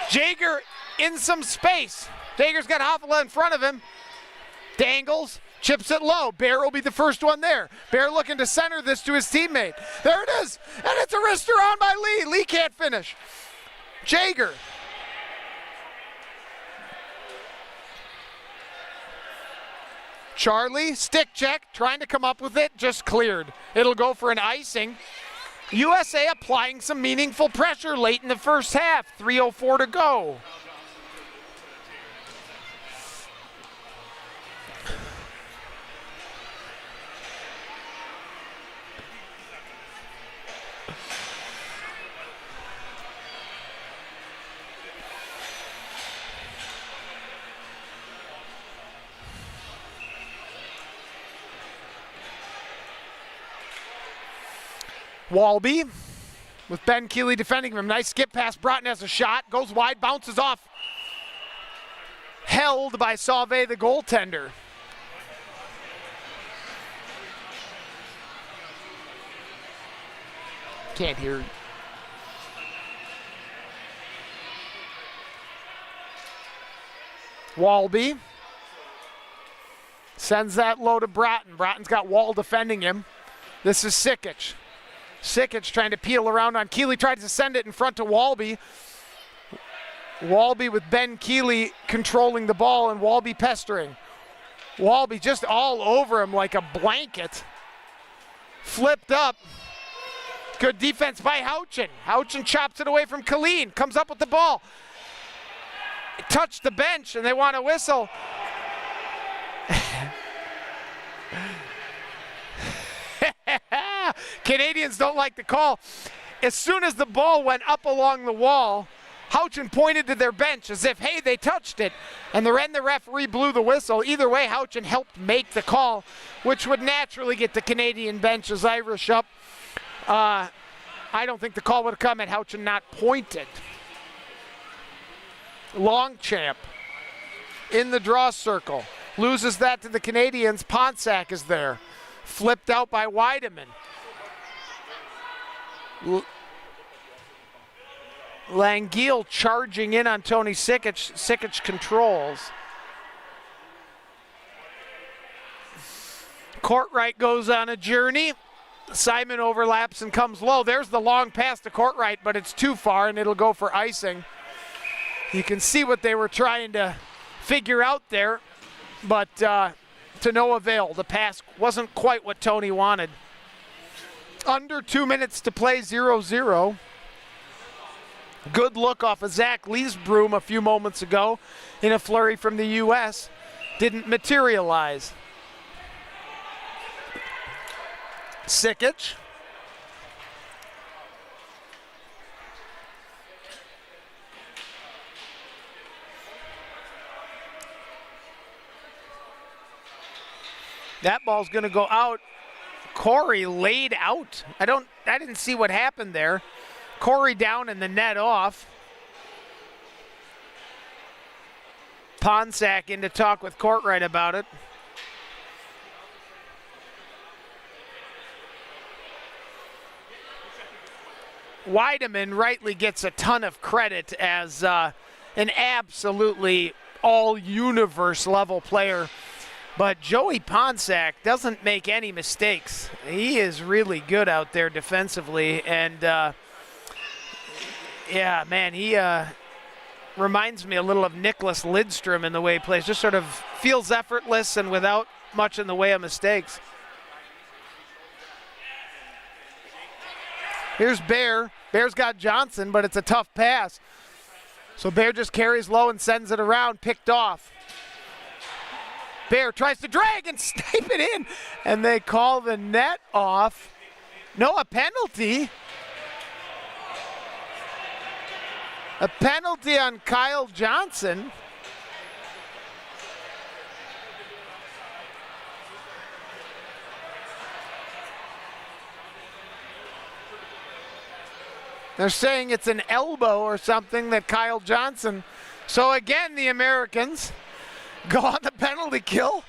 Jaeger in some space. Jaeger's got Hoffela in front of him. Dangles, chips it low. Bear will be the first one there. Bear looking to center this to his teammate. There it is, and it's a wrist around by Lee. Lee can't finish. Jaeger. Charlie, stick check, trying to come up with it, just cleared. It'll go for an icing. USA applying some meaningful pressure late in the first half. 3:04 to go. Walby with Ben Keeley defending him. Nice skip pass. Broughton has a shot. Goes wide, bounces off. Held by Sauve, the goaltender. Can't hear you. Walby sends that low to Broughton. Broughton's got Wall defending him. This is Sikic. Sikic trying to peel around on Keeley, tried to send it in front to Walby. Walby with Ben Keeley controlling the ball and Walby pestering. Walby just all over him like a blanket. Flipped up. Good defense by Houchin. Houchin chops it away from Colleen, comes up with the ball. Touched the bench and they want a whistle. Canadians don't like the call. As soon as the ball went up along the wall, Houchin pointed to their bench as if, hey, they touched it. And the referee blew the whistle. Either way, Houchin helped make the call, which would naturally get the Canadian bench as Irish up. I don't think the call would have come had Houchin not pointed. Longchamp in the draw circle. Loses that to the Canadians. Ponsack is there. Flipped out by Weideman. Langeal charging in on Tony Sikic. Sikic controls. Courtright goes on a journey. Simon overlaps and comes low. There's the long pass to Courtright, but it's too far and it'll go for icing. You can see what they were trying to figure out there, but to no avail. The pass wasn't quite what Tony wanted. Under 2 minutes to play, 0-0. Good look off of Zach Leesbroom a few moments ago in a flurry from the U.S. Didn't materialize. Sikic. That ball's going to go out. Corey laid out. I didn't see what happened there. Corey down and the net off. Ponsack in to talk with Courtright about it. Weideman rightly gets a ton of credit as an absolutely all-universe level player. But Joey Ponsack doesn't make any mistakes. He is really good out there defensively. And, yeah, man, he reminds me a little of Nicholas Lidstrom in the way he plays. Just sort of feels effortless and without much in the way of mistakes. Here's Bear. Bear's got Johnson, but it's a tough pass. So Bear just carries low and sends it around, picked off. Bear tries to drag and snipe it in, and they call the net off. No, a penalty. A penalty on Kyle Johnson. They're saying it's an elbow or something that Kyle Johnson. So again, the Americans go on the penalty kill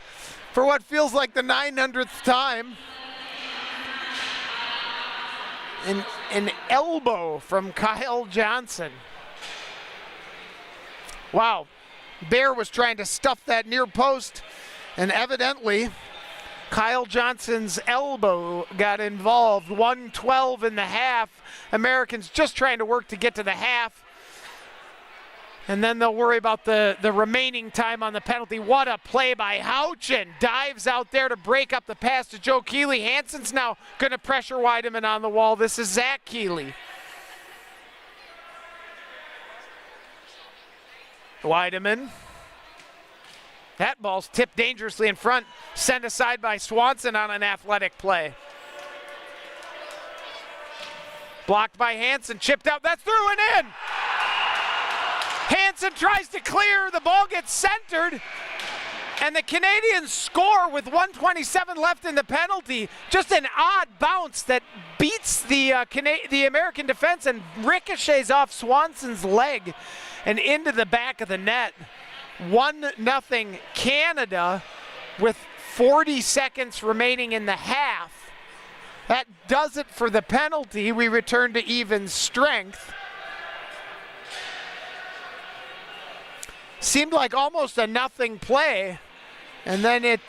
for what feels like the 900th time. An elbow from Kyle Johnson. Wow. Bear was trying to stuff that near post, and evidently Kyle Johnson's elbow got involved. 1:12 in the half. Americans just trying to work to get to the half. And then they'll worry about the remaining time on the penalty. What a play by Houchin. Dives out there to break up the pass to Joe Keeley. Hansen's now going to pressure Weideman on the wall. This is Zach Keeley. Weideman. That ball's tipped dangerously in front. Sent aside by Swanson on an athletic play. Blocked by Hansen. Chipped out. That's through and in. Hansen tries to clear. The ball gets centered. And the Canadians score with 1:27 left in the penalty. Just an odd bounce that beats the American defense and ricochets off Swanson's leg and into the back of the net. 1-0 Canada with 40 seconds remaining in the half. That does it for the penalty. We return to even strength. Seemed like almost a nothing play, and then it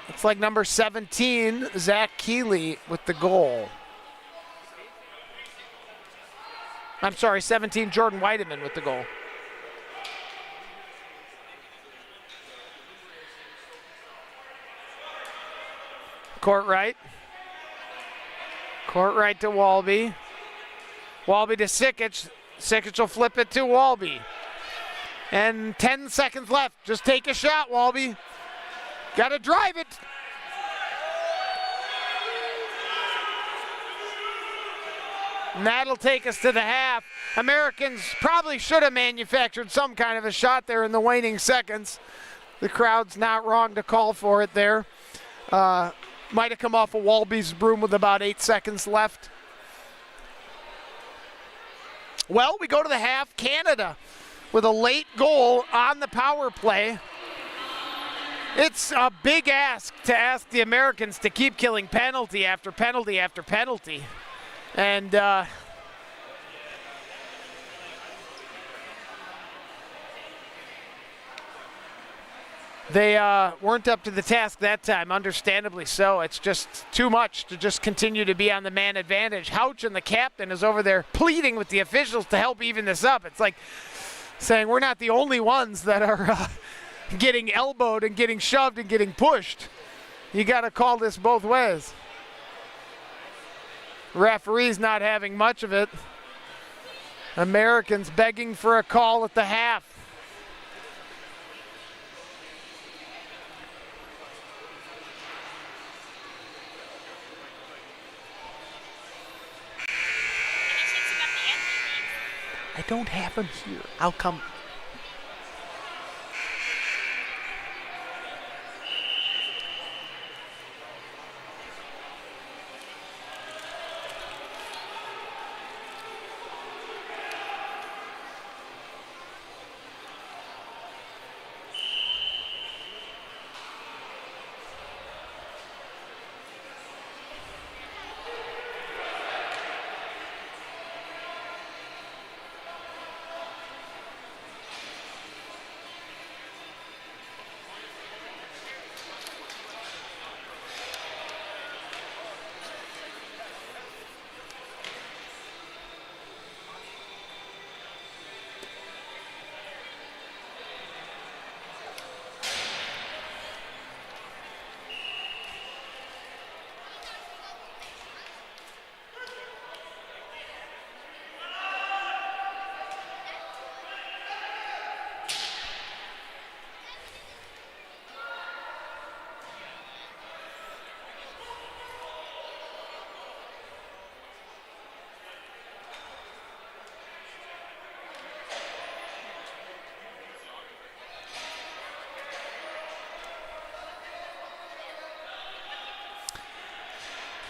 it's like number 17, Zach Keeley, with the goal. I'm sorry, 17, Jordan Weideman with the goal. Court right. Court right to Walby. Walby to Sikic. Sikic will flip it to Walby. And 10 seconds left. Just take a shot, Walby. Got to drive it. And that'll take us to the half. Americans probably should have manufactured some kind of a shot there in the waning seconds. The crowd's not wrong to call for it there. Might have come off of Walby's broom with about 8 seconds left. Well, we go to the half. Canada with a late goal on the power play. It's a big ask to ask the Americans to keep killing penalty after penalty after penalty. And they weren't up to the task that time, understandably so. It's just too much to just continue to be on the man advantage. Houchin, the captain, is over there pleading with the officials to help even this up. It's like saying we're not the only ones that are getting elbowed and getting shoved and getting pushed. You got to call this both ways. Referee's not having much of it. Americans begging for a call at the half. I don't have him here. I'll come.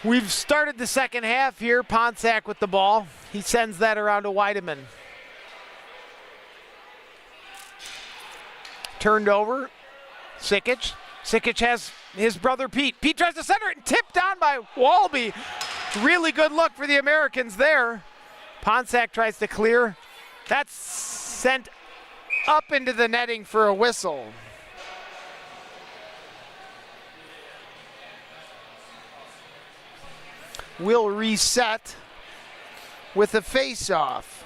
We've started the second half here. Ponsack with the ball. He sends that around to Weideman. Turned over. Sikic. Sikic has his brother Pete. Pete tries to center it and tipped on by Walby. Really good look for the Americans there. Ponsack tries to clear. That's sent up into the netting for a whistle. We'll reset with a face-off.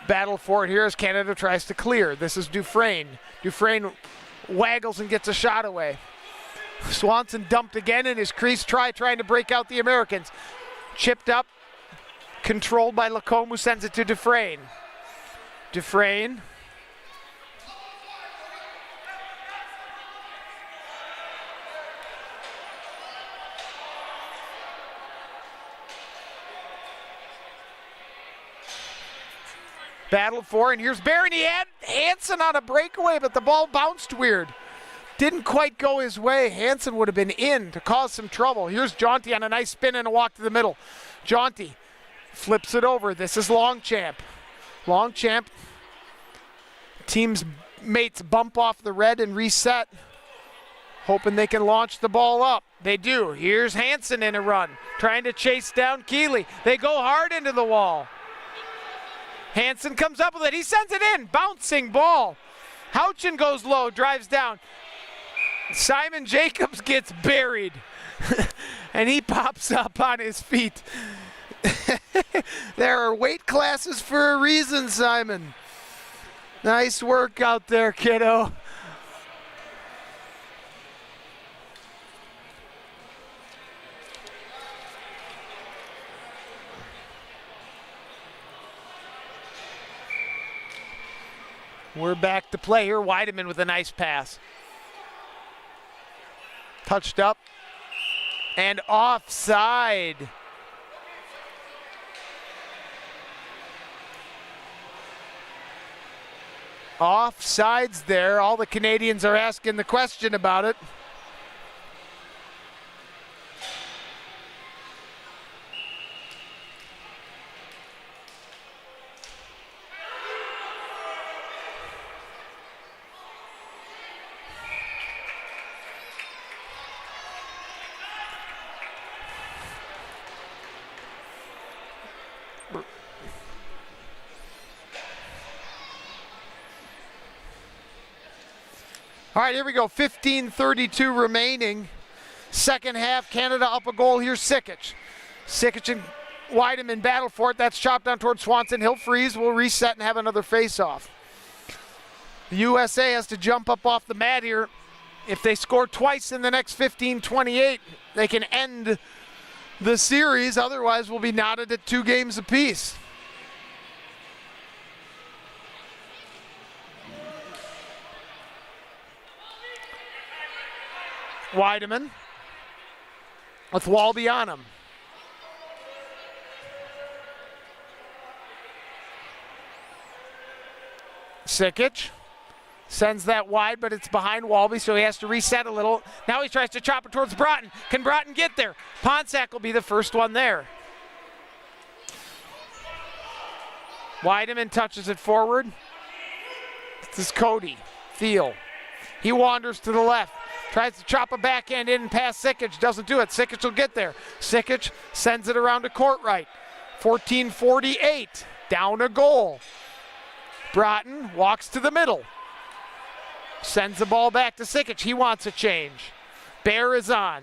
Battle for it here as Canada tries to clear. This is Dufresne. Dufresne waggles and gets a shot away. Swanson dumped again in his crease, trying to break out the Americans. Chipped up, controlled by Lacombe, who sends it to Dufresne. Dufresne. Battled for, and here's Barron. He had Hansen on a breakaway, but the ball bounced weird. Didn't quite go his way. Hansen would have been in to cause some trouble. Here's Jaunty on a nice spin and a walk to the middle. Jaunty flips it over. This is Longchamp. Longchamp. Team's mates bump off the red and reset, hoping they can launch the ball up. They do. Here's Hansen in a run, trying to chase down Keeley. They go hard into the wall. Hansen comes up with it. He sends it in. Bouncing ball. Houchin goes low, drives down. Simon Jacobs gets buried. And he pops up on his feet. There are weight classes for a reason, Simon. Nice work out there, kiddo. We're back to play here. Weideman with a nice pass. Touched up and offside. Offsides there. All the Canadians are asking the question about it. All right, here we go. 15:32 remaining. Second half, Canada up a goal. Here's Sikic. Sikic and Weideman battle for it. That's chopped down towards Swanson. He'll freeze. We'll reset and have another face-off. The USA has to jump up off the mat here. If they score twice in the next 15-28, they can end the series. Otherwise, we'll be knotted at 2 games apiece. Weideman with Walby on him. Sikic sends that wide, but it's behind Walby, so he has to reset a little. Now he tries to chop it towards Broughton. Can Broughton get there? Ponsack will be the first one there. Weideman touches it forward. This is Cody Thiel. He wanders to the left. Tries to chop a backhand in and pass Sikic. Doesn't do it. Sikic will get there. Sikic sends it around to Courtright. 14:48. Down a goal. Broughton walks to the middle. Sends the ball back to Sikic. He wants a change. Bear is on.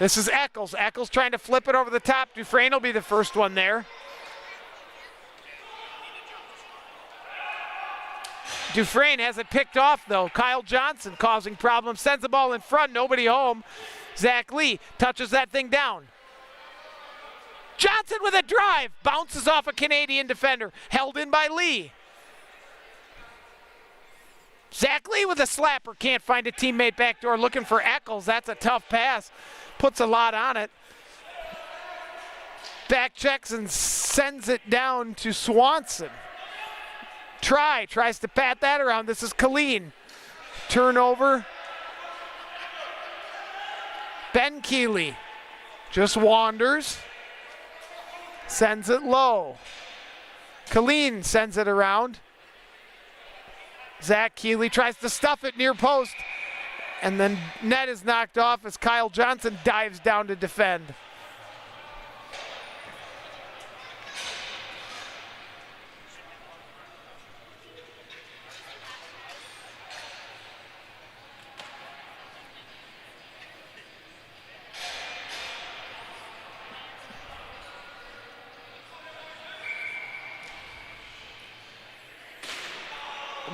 This is Eccles. Eccles trying to flip it over the top. Dufresne will be the first one there. Dufresne has it picked off, though. Kyle Johnson causing problems. Sends the ball in front. Nobody home. Zach Lee touches that thing down. Johnson with a drive. Bounces off a Canadian defender. Held in by Lee. Zach Lee with a slapper, can't find a teammate backdoor, looking for Eccles. That's a tough pass, puts a lot on it. Back checks and sends it down to Swanson. Tries to pat that around. This is Colleen. Turnover. Ben Keeley just wanders. Sends it low. Colleen sends it around. Zach Keeley tries to stuff it near post. And then net is knocked off as Kyle Johnson dives down to defend.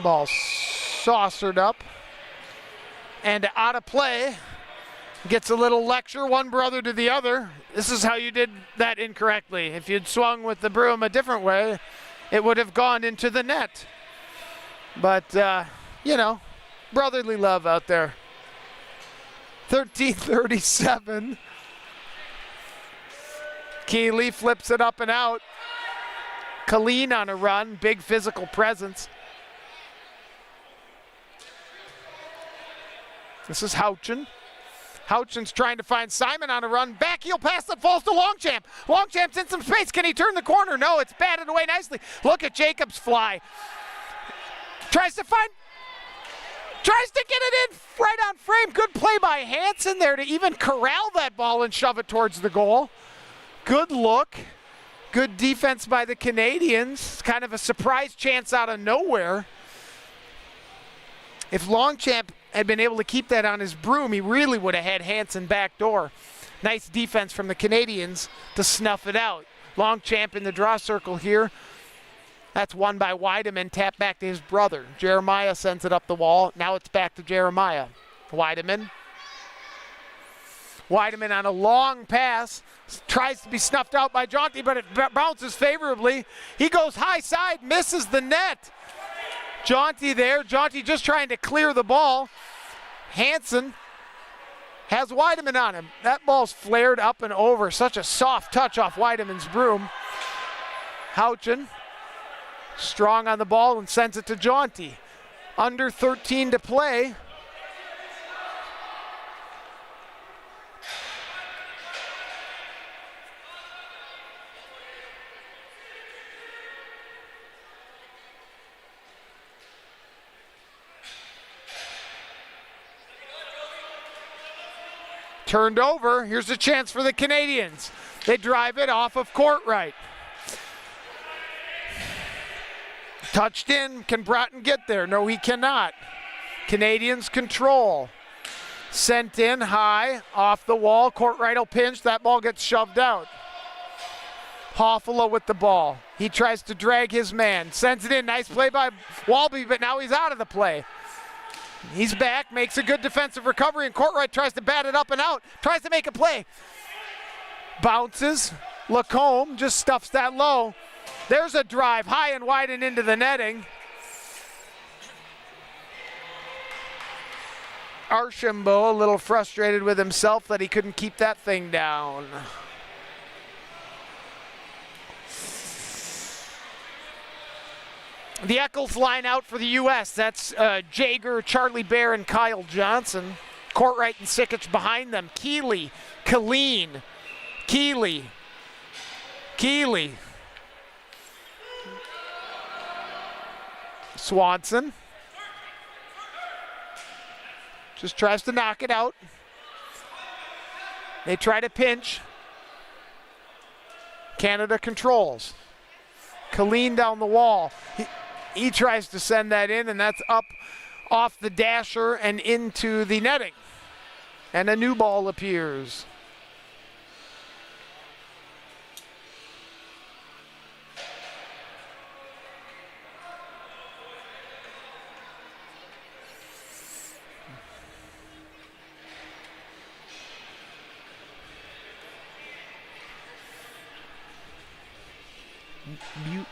Ball saucered up and out of play. Gets a little lecture, one brother to the other. This is how you did that incorrectly. If you'd swung with the broom a different way, it would have gone into the net. But, you know, brotherly love out there. 13:37. Keeley flips it up and out. Colleen on a run, big physical presence. This is Houchin. Houchin's trying to find Simon on a run. Back heel pass that falls to Longchamp. Longchamp's in some space. Can he turn the corner? No, it's batted away nicely. Look at Jacobs fly. Tries to get it in right on frame. Good play by Hansen there to even corral that ball and shove it towards the goal. Good look. Good defense by the Canadians. Kind of a surprise chance out of nowhere. If Longchamp had been able to keep that on his broom, he really would have had Hansen back door. Nice defense from the Canadians to snuff it out. Longchamp in the draw circle here. That's won by Weideman, tap back to his brother. Jeremiah sends it up the wall. Now it's back to Jeremiah. Weideman on a long pass. Tries to be snuffed out by Jaunty, but it bounces favorably. He goes high side, misses the net. Jaunty there. Jaunty just trying to clear the ball. Hansen has Weideman on him. That ball's flared up and over. Such a soft touch off Weideman's broom. Houchin strong on the ball and sends it to Jaunty. Under 13 to play. Turned over. Here's a chance for the Canadians. They drive it off of Courtright. Touched in. Can Broughton get there? No, he cannot. Canadians control. Sent in high, off the wall. Courtright will pinch. That ball gets shoved out. Hoffalo with the ball. He tries to drag his man. Sends it in. Nice play by Walby, but now he's out of the play. He's back, makes a good defensive recovery, and Courtright tries to bat it up and out. Tries to make a play. Bounces. Lacombe just stuffs that low. There's a drive high and wide and into the netting. Archambault a little frustrated with himself that he couldn't keep that thing down. The Eccles line out for the U.S. That's Jager, Charlie Bear, and Kyle Johnson. Courtright and Sikic behind them. Keeley, Colleen, Keeley. Swanson. Just tries to knock it out. They try to pinch. Canada controls. Colleen down the wall. He tries to send that in, and that's up off the dasher and into the netting. And a new ball appears. Mute.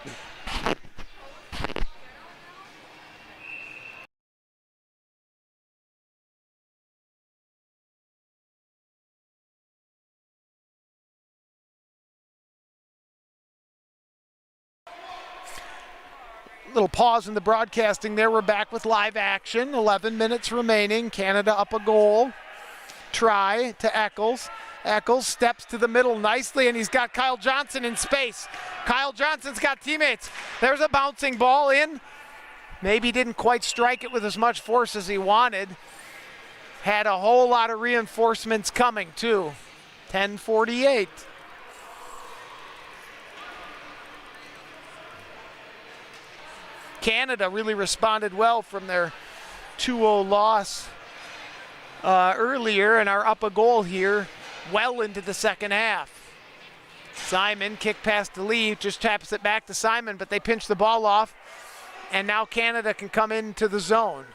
Little pause in the broadcasting there. We're back with live action. 11 minutes remaining. Canada up a goal. Try to Eccles. Eccles steps to the middle nicely, and he's got Kyle Johnson in space. Kyle Johnson's got teammates. There's a bouncing ball in. Maybe didn't quite strike it with as much force as he wanted. Had a whole lot of reinforcements coming, too. 10:48. Canada really responded well from their 2-0 loss earlier and are up a goal here well into the second half. Simon, kick past to Lee, just taps it back to Simon, but they pinch the ball off, and now Canada can come into the zone.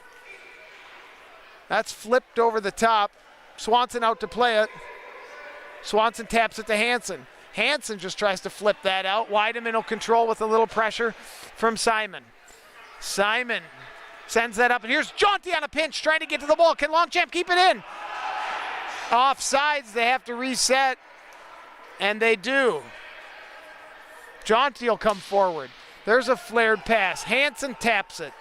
That's flipped over the top. Swanson out to play it. Swanson taps it to Hansen. Hansen just tries to flip that out. Weideman will control with a little pressure from Simon. Simon sends that up, and here's Jaunty on a pinch trying to get to the ball. Can Longchamp keep it in? Offsides, they have to reset, and they do. Jaunty will come forward. There's a flared pass. Hansen taps it.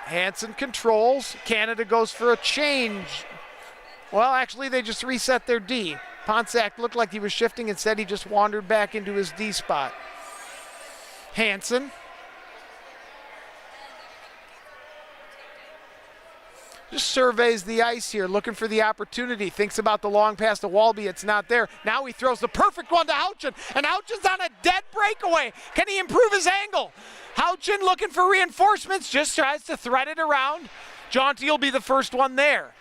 Hansen controls. Canada goes for a change. Well, actually, they just reset their D. Ponsac looked like he was shifting. Instead, he just wandered back into his D spot. Hansen. Just surveys the ice here, looking for the opportunity. Thinks about the long pass to Walby. It's not there. Now he throws the perfect one to Houchin, and Houchin's on a dead breakaway. Can he improve his angle? Houchin looking for reinforcements, just tries to thread it around. Jaunty will be the first one there.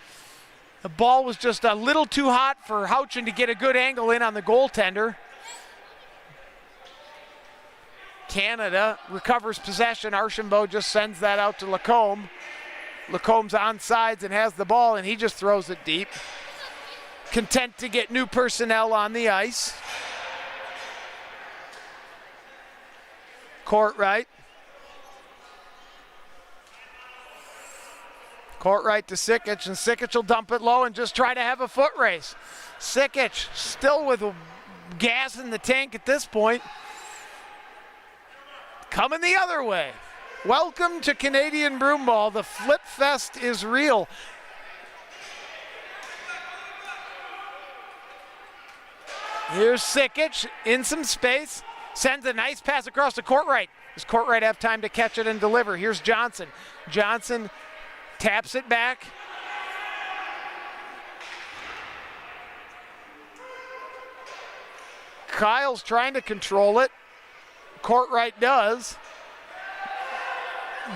The ball was just a little too hot for Houchin to get a good angle in on the goaltender. Canada recovers possession. Archambault just sends that out to Lacombe. Lacombe's on sides and has the ball, and he just throws it deep. Content to get new personnel on the ice. Courtright. Courtright to Sikic, and Sikic will dump it low and just try to have a foot race. Sikic still with gas in the tank at this point. Coming the other way. Welcome to Canadian Broomball. The flip fest is real. Here's Sikic in some space. Sends a nice pass across to Courtright. Does Courtright have time to catch it and deliver? Here's Johnson. Johnson taps it back. Kyle's trying to control it. Courtright does.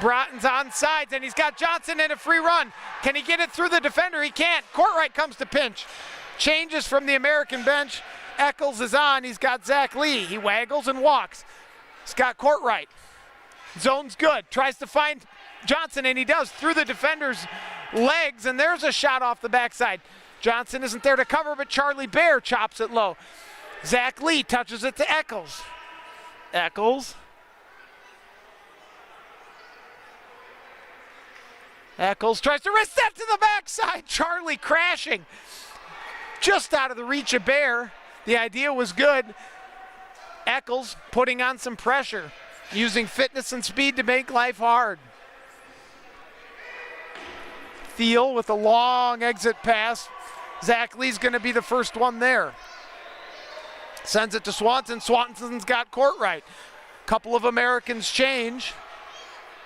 Broughton's on sides, and he's got Johnson in a free run. Can he get it through the defender? He can't. Courtright comes to pinch. Changes from the American bench. Eccles is on. He's got Zach Lee. He waggles and walks. He's got Courtright. Zone's good. Tries to find Johnson, and he does through the defender's legs, and there's a shot off the backside. Johnson isn't there to cover, but Charlie Bear chops it low. Zach Lee touches it to Eccles. Eccles. Eccles tries to wrist that to the backside. Charlie crashing just out of the reach of Bear. The idea was good. Eccles putting on some pressure, using fitness and speed to make life hard. Thiel with a long exit pass. Zach Lee's going to be the first one there. Sends it to Swanson. Swanson's got Courtright. Couple of Americans change.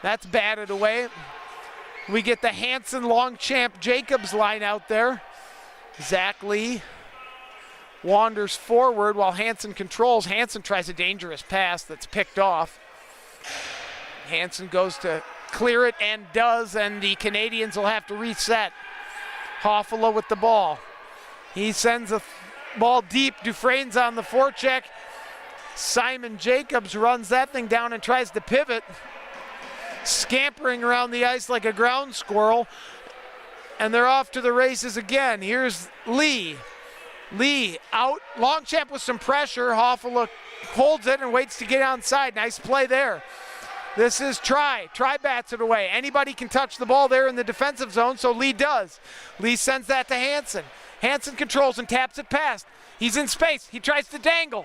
That's batted away. We get the Hansen, Longchamp, Jacobs line out there. Zach Lee wanders forward while Hansen controls. Hansen tries a dangerous pass that's picked off. Hansen goes to clear it and does, and the Canadians will have to reset. Hoffala with the ball. He sends a ball deep. Dufresne's on the forecheck. Simon Jacobs runs that thing down and tries to pivot. Scampering around the ice like a ground squirrel, and they're off to the races again. Here's Lee. Lee out. Longchamp with some pressure. Hoffala holds it and waits to get onside. Nice play there. This is Try. Try bats it away. Anybody can touch the ball there in the defensive zone, so Lee does. Lee sends that to Hansen. Hansen controls and taps it past. He's in space. He tries to dangle.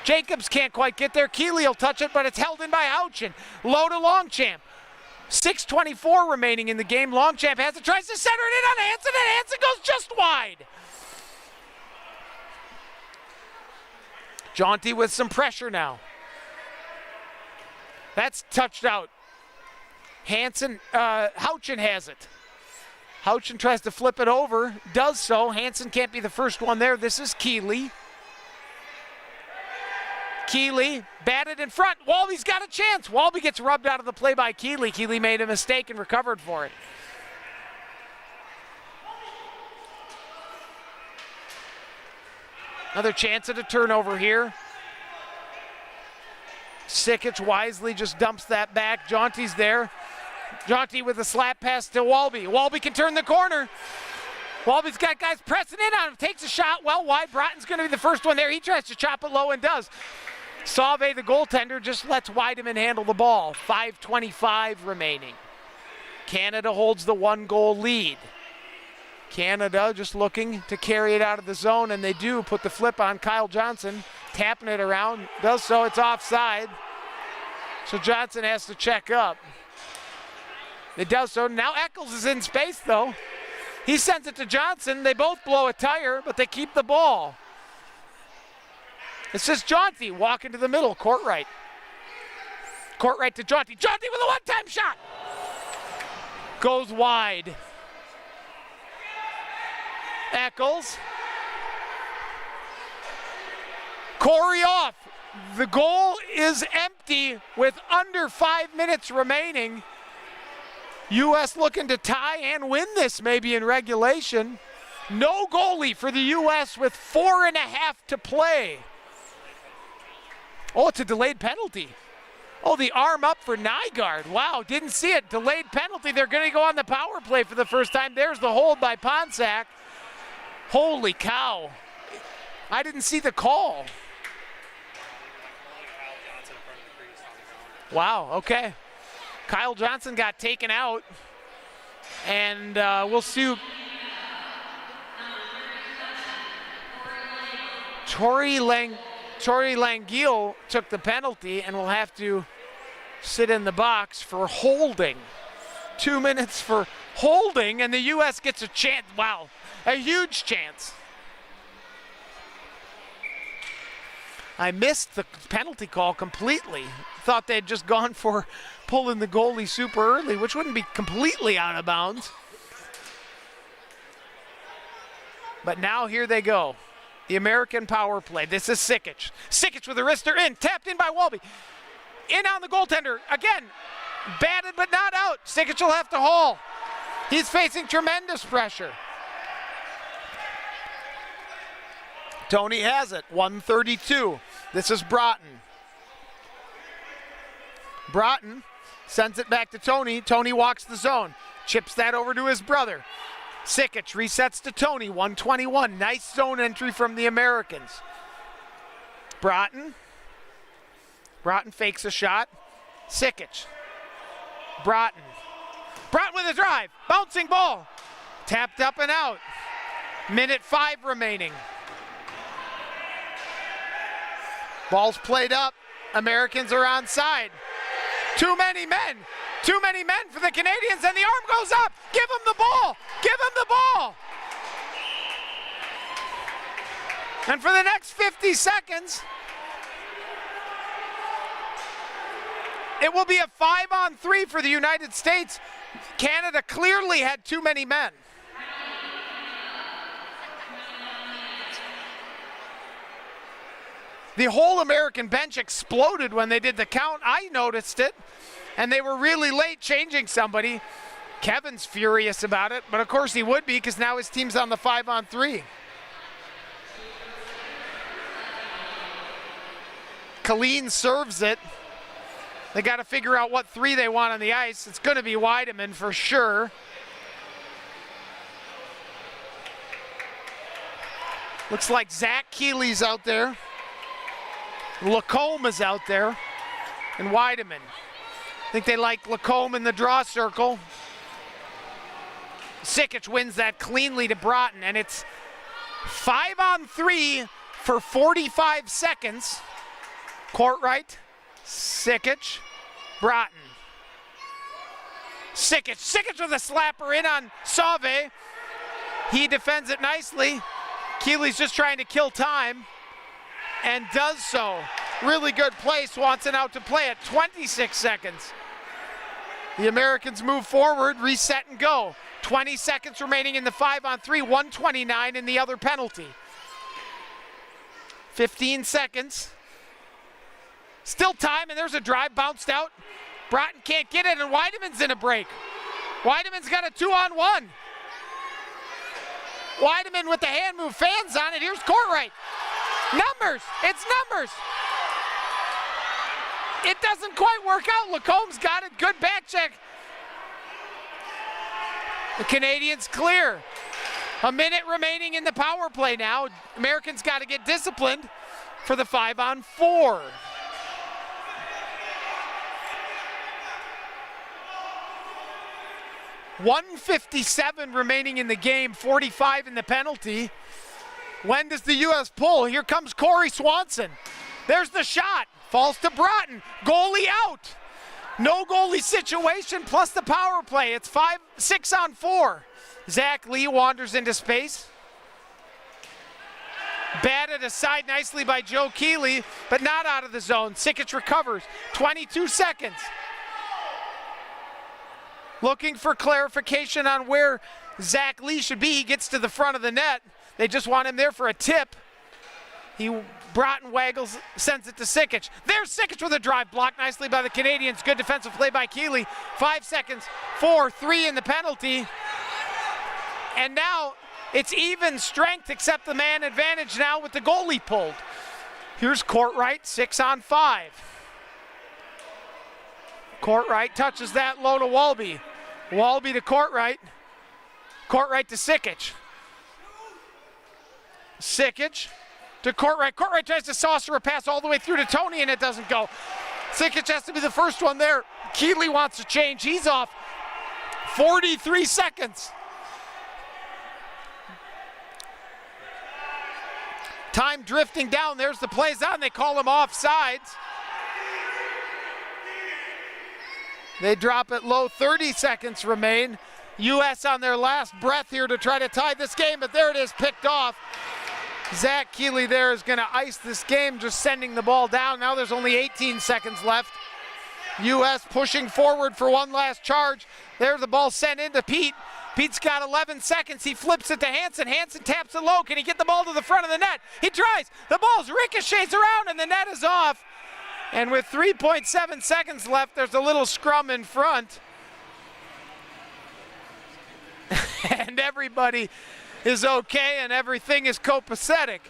Jacobs can't quite get there. Keeley will touch it, but it's held in by Houchin. Low to Longchamp. 6:24 remaining in the game. Longchamp has it, tries to center it in on Hansen, and Hansen goes just wide. Jaunty with some pressure now. That's touched out. Houchin has it. Houchin tries to flip it over, does so. Hansen can't be the first one there. This is Keeley. Keeley batted in front. Walby's got a chance. Walby gets rubbed out of the play by Keeley. Keeley made a mistake and recovered for it. Another chance at a turnover here. Sikic wisely just dumps that back. Jaunty's there. Jaunty with a slap pass to Walby. Walby can turn the corner. Walby's got guys pressing in on him. Takes a shot well wide. Broughton's going to be the first one there. He tries to chop it low and does. Sauve, the goaltender, just lets Weideman handle the ball. 5:25 remaining. Canada holds the 1-goal lead. Canada just looking to carry it out of the zone, and they do put the flip on Kyle Johnson, tapping it around. Does so, it's offside. So Johnson has to check up. It does so. Now Eccles is in space, though. He sends it to Johnson. They both blow a tire, but they keep the ball. It's just Jaunty walking to the middle, court right. Court right to Jaunty. Jaunty with a one-time shot. Goes wide. Eccles. Corey off. The goal is empty with under 5 minutes remaining. U.S. looking to tie and win this maybe in regulation. No goalie for the U.S. with 4.5 to play. Oh, it's a delayed penalty. Oh, the arm up for Nygaard. Wow, didn't see it. Delayed penalty. They're going to go on the power play for the first time. There's the hold by Ponsack. Holy cow. I didn't see the call. Wow, okay. Kyle Johnson got taken out. And we'll see. Tori Langiel took the penalty and will have to sit in the box for holding. 2 minutes for holding, and the U.S. gets a chance. Wow, a huge chance. I missed the penalty call completely. Thought they'd just gone for pulling the goalie super early, which wouldn't be completely out of bounds. But now here they go. The American power play. This is Sikic. Sikic with a wrister in, tapped in by Walby. In on the goaltender. Again, batted but not out. Sikic will have to haul. He's facing tremendous pressure. Tony has it, 132. This is Broughton. Broughton sends it back to Tony. Tony walks the zone, chips that over to his brother. Sikic resets to Tony, 121. Nice zone entry from the Americans. Broughton fakes a shot. Sikic. Broughton with a drive. Bouncing ball. Tapped up and out. Minute 5 remaining. Ball's played up. Americans are onside. Too many men for the Canadians, and the arm goes up. Give him the ball. And for the next 50 seconds, it will be a 5-on-3 for the United States. Canada clearly had too many men. The whole American bench exploded when they did the count. I noticed it, and they were really late changing somebody. Kevin's furious about it, but of course he would be because now his team's on the 5-on-3. Colleen serves it. They got to figure out what 3 they want on the ice. It's going to be Weideman for sure. Looks like Zach Keeley's out there. Lacombe is out there, and Weideman. I think they like Lacombe in the draw circle. Sikic wins that cleanly to Broughton, and it's 5-on-3 for 45 seconds. Courtright, Sikic, Broughton. Sikic with a slapper in on Sauve. He defends it nicely. Keeley's just trying to kill time and does so. Really good play. Swanson out to play at 26 seconds. The Americans move forward, reset and go. 20 seconds remaining in the 5-on-3, 1:29 in the other penalty. 15 seconds. Still time, and there's a drive bounced out. Broughton can't get it, and Weideman's in a break. Weideman's got a 2-on-1. Weideman with the hand move, fans on it. Here's Courtright. Numbers, it's numbers. It doesn't quite work out. Lacomb's got it, good back check. The Canadians clear. A minute remaining in the power play now. Americans got to get disciplined for the 5-on-4. $1:57 remaining in the game, 45 in the penalty. When does the U.S. pull? Here comes Corey Swanson. There's the shot. Falls to Broughton. Goalie out. No goalie situation plus the power play. It's 6-on-4. Zach Lee wanders into space. Batted aside nicely by Joe Keeley, but not out of the zone. Sikic recovers. 22 seconds. Looking for clarification on where Zach Lee should be. He gets to the front of the net. They just want him there for a tip. Broughton waggles, sends it to Sikic. There's Sikic with a drive, blocked nicely by the Canadians. Good defensive play by Keeley. 5 seconds, 4-3 in the penalty. And now it's even strength except the man advantage now with the goalie pulled. Here's Courtright, 6-on-5. Courtright touches that low to Walby. Walby to Courtright. Courtright to Sikic. Sikic to Courtright. Courtright tries to saucer a pass all the way through to Tony and it doesn't go. Sikic has to be the first one there. Keeley wants to change. He's off. 43 seconds. Time drifting down. There's the plays on. They call him offsides. They drop it low. 30 seconds remain. U.S. on their last breath here to try to tie this game, but there it is, picked off. Zach Keeley there is going to ice this game, just sending the ball down. Now there's only 18 seconds left. U.S. pushing forward for one last charge. There's the ball sent into Pete. Pete's got 11 seconds. He flips it to Hansen. Hansen taps it low. Can he get the ball to the front of the net? He tries. The ball's ricochets around and the net is off. And with 3.7 seconds left, there's a little scrum in front. And everybody is okay and everything is copacetic.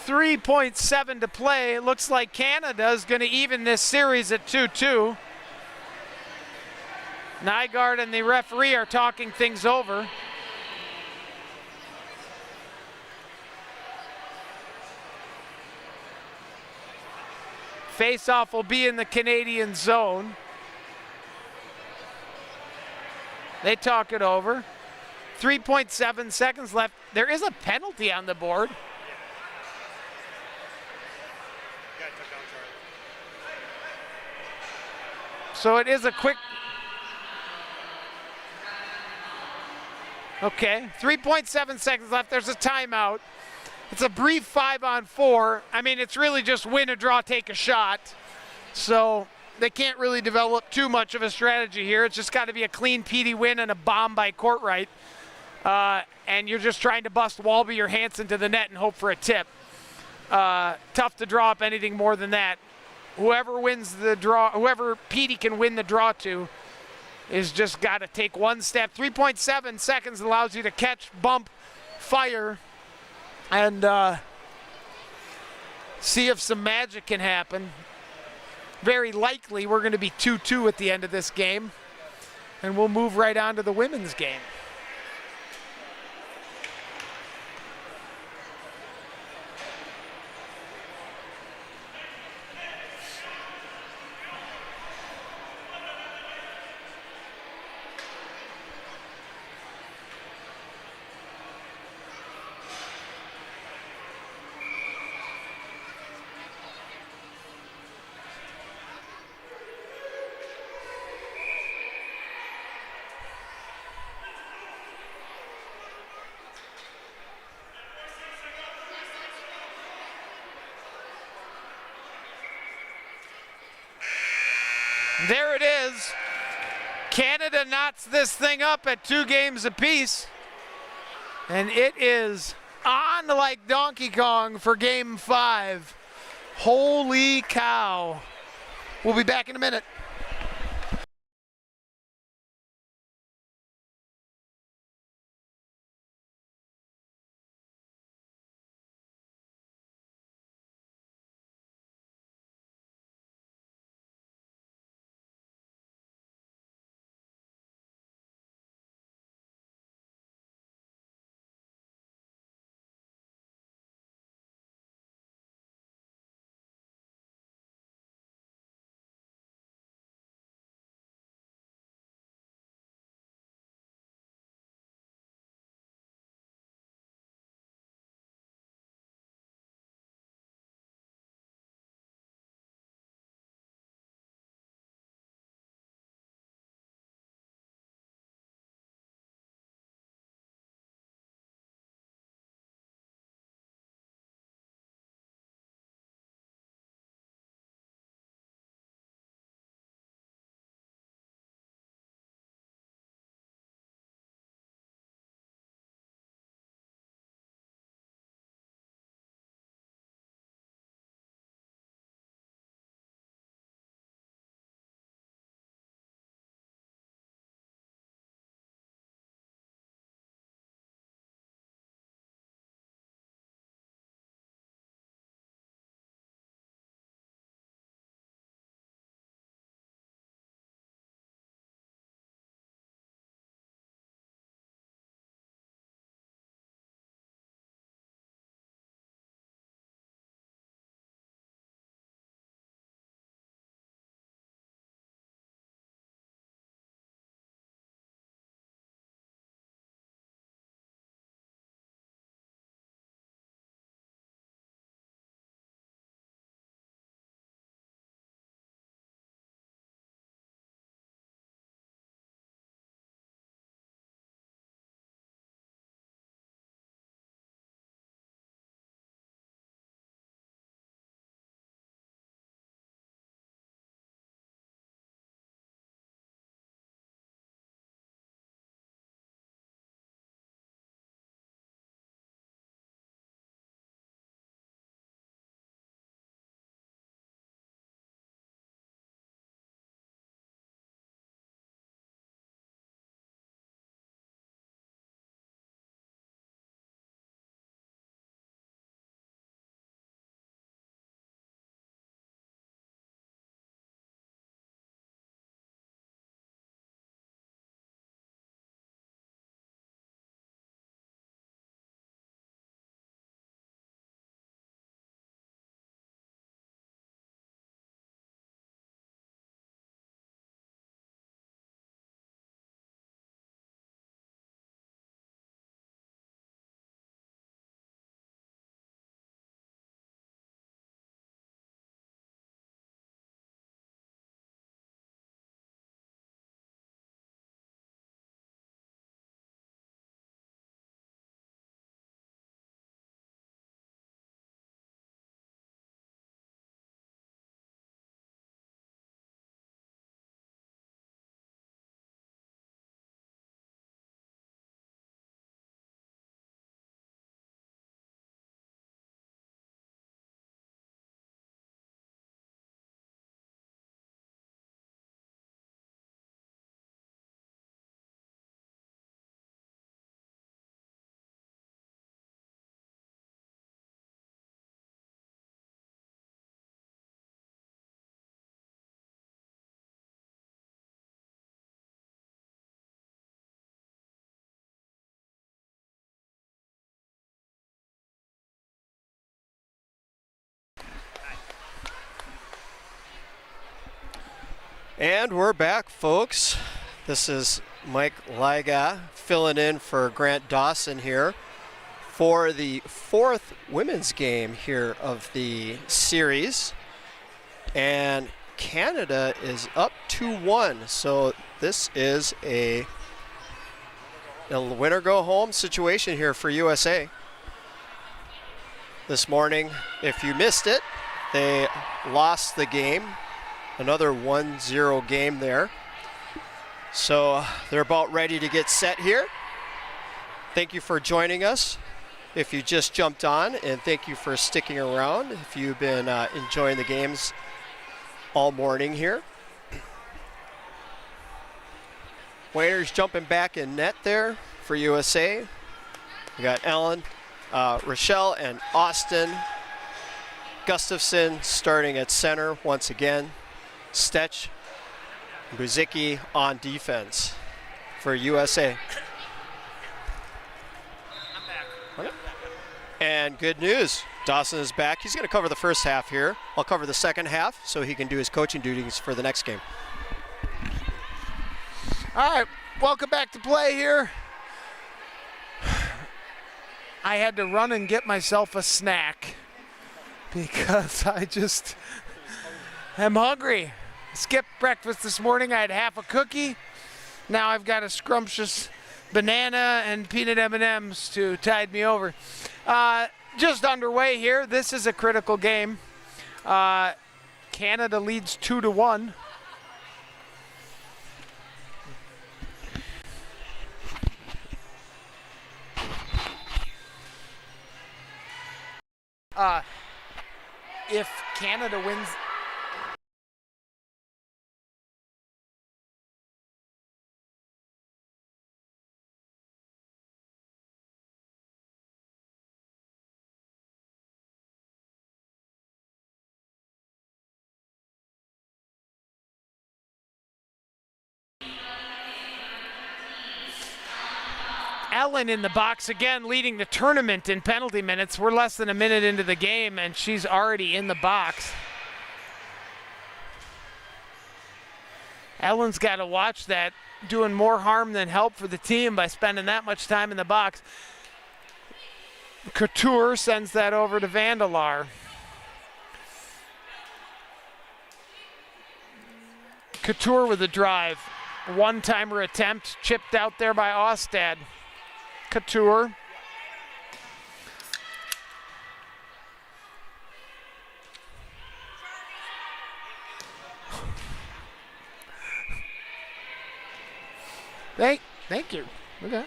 3.7 to play. It looks like Canada is going to even this series at 2-2. Nygaard and the referee are talking things over. Face-off will be in the Canadian zone. They talk it over. 3.7 seconds left. There is a penalty on the board. So it is a quick. Okay, 3.7 seconds left. There's a timeout. It's a brief 5-on-4. I mean, it's really just win a draw, take a shot. So they can't really develop too much of a strategy here. It's just got to be a clean Petey win and a bomb by Courtright. And you're just trying to bust Walby or Hansen to the net and hope for a tip. Tough to draw up anything more than that. Whoever wins the draw, whoever Petey can win the draw to, is just got to take one step. 3.7 seconds allows you to catch, bump, fire, and see if some magic can happen. Very likely we're going to be 2-2 at the end of this game, and we'll move right on to the women's game. There it is. Canada knots this thing up at 2 games apiece. And it is on like Donkey Kong for game 5. Holy cow. We'll be back in a minute. And we're back, folks. This is Mike Liga filling in for Grant Dawson here for the 4th women's game here of the series. And Canada is up 2-1, so this is a winner-go-home situation here for USA. This morning, if you missed it, they lost the game Another 1-0 game there. So they're about ready to get set here. Thank you for joining us if you just jumped on, and thank you for sticking around if you've been enjoying the games all morning here. Waiters jumping back in net there for USA. We got Ellen, Rochelle, and Austin. Gustafson starting at center once again. Stetch, Buzicki on defense for USA. Okay. And good news, Dawson is back. He's going to cover the first half here. I'll cover the second half so he can do his coaching duties for the next game. All right, welcome back to play here. I had to run and get myself a snack because I just am hungry. Skipped breakfast this morning. I had half a cookie. Now I've got a scrumptious banana and peanut M&Ms to tide me over. Just underway here. This is a critical game. Canada leads 2-1. If Canada wins, Ellen in the box again, leading the tournament in penalty minutes. We're less than a minute into the game, and she's already in the box. Ellen's got to watch that, doing more harm than help for the team by spending that much time in the box. Couture sends that over to Vandelar. Couture with a drive. One-timer attempt, chipped out there by Ostad. Couture. Thank you. Okay.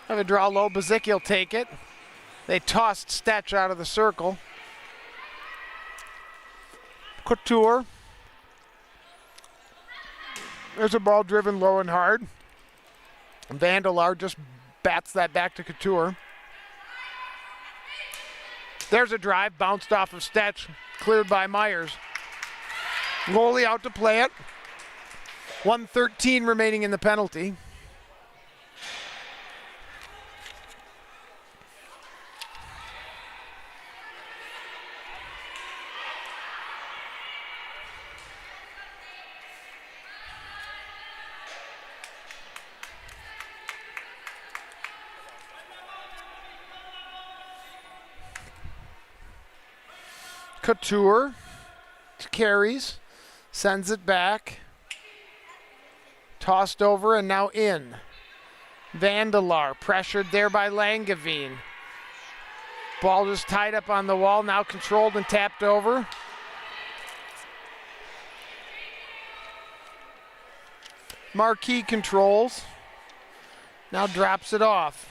Have a draw low. Buzicki will take it. They tossed Stetch out of the circle. Couture. There's a ball driven low and hard. Vandelar just bats that back to Couture. There's a drive, bounced off of Stetch, cleared by Myers. Goalie out to play it. 1:13 remaining in the penalty. Couture carries, sends it back, tossed over and now in. Vandelar pressured there by Langevin. Ball just tied up on the wall, now controlled and tapped over. Marquis controls, now drops it off.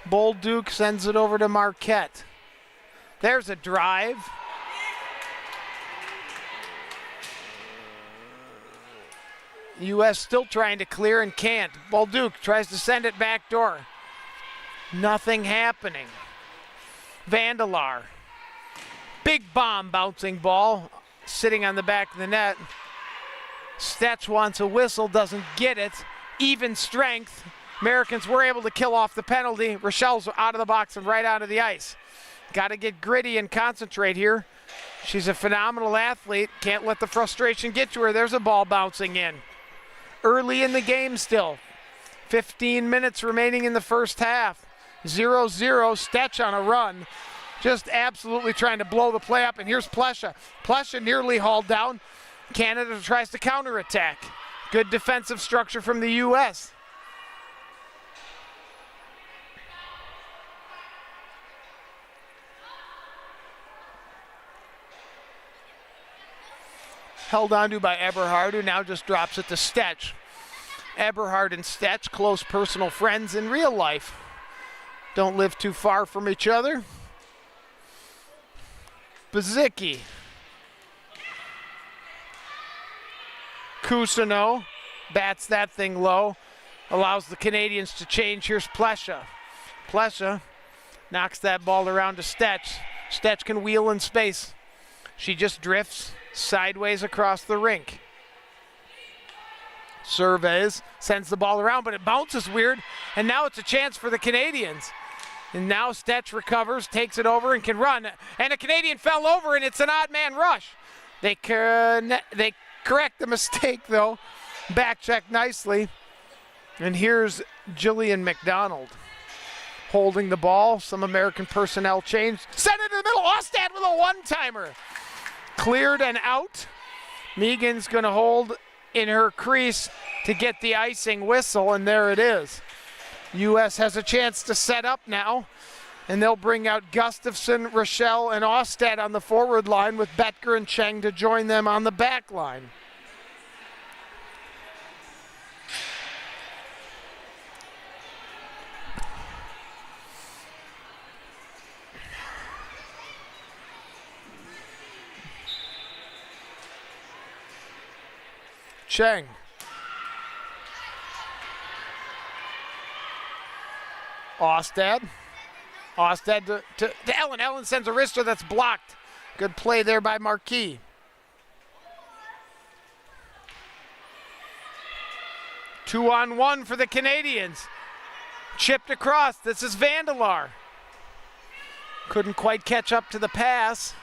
Bolduc sends it over to Marquette. There's a drive. U.S. still trying to clear and can't. Bolduc tries to send it back door. Nothing happening. Vandelar. Big bomb bouncing ball sitting on the back of the net. Stetch wants a whistle, doesn't get it. Even strength. Americans were able to kill off the penalty. Rochelle's out of the box and right onto the ice. Got to get gritty and concentrate here. She's a phenomenal athlete. Can't let the frustration get to her. There's a ball bouncing in. Early in the game still. 15 minutes remaining in the first half. 0-0, Stetch on a run. Just absolutely trying to blow the play up. And here's Plesha. Plesha nearly hauled down. Canada tries to counterattack. Good defensive structure from the U.S. Held onto by Eberhard, who now just drops it to Stetch. Eberhard and Stetch, close personal friends in real life. Don't live too far from each other. Bazicki. Cousineau bats that thing low. Allows the Canadians to change. Here's Plesha. Plesha knocks that ball around to Stetch. Stetch can wheel in space. She just drifts sideways across the rink. Surveys, sends the ball around, but it bounces weird, and now it's a chance for the Canadians. And now Stetch recovers, takes it over, and can run. And a Canadian fell over, and it's an odd man rush. They correct the mistake, though. Back check nicely. And here's Jillian McDonald holding the ball. Some American personnel change. Send it to the middle. Ostad with a one-timer. Cleared and out. Megan's going to hold in her crease to get the icing whistle, and there it is. U.S. has a chance to set up now, and they'll bring out Gustafson, Rochelle, and Ostad on the forward line with Betker and Cheng to join them on the back line. Cheng. Ostad. Ostad to Ellen. Ellen sends a wrister that's blocked. Good play there by Marquis. Two-on-one for the Canadians. Chipped across. This is Vandelar. Couldn't quite catch up to the pass.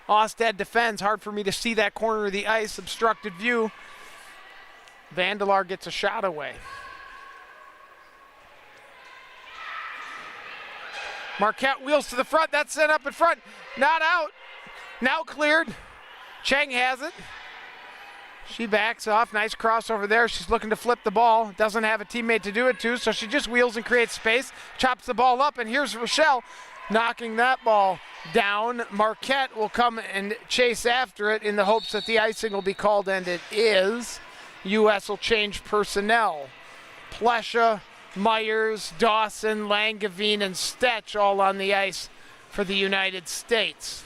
Ostad defends. Hard for me to see that corner of the ice. Obstructed view. Vandelar gets a shot away. Marquette wheels to the front. That's set up in front. Not out. Now cleared. Cheng has it. She backs off. Nice crossover there. She's looking to flip the ball. Doesn't have a teammate to do it to, so she just wheels and creates space. Chops the ball up, and here's Rochelle knocking that ball down. Marquette will come and chase after it in the hopes that the icing will be called, and it is. U.S. will change personnel. Plesha, Myers, Dawson, Langevin, and Stetch all on the ice for the United States.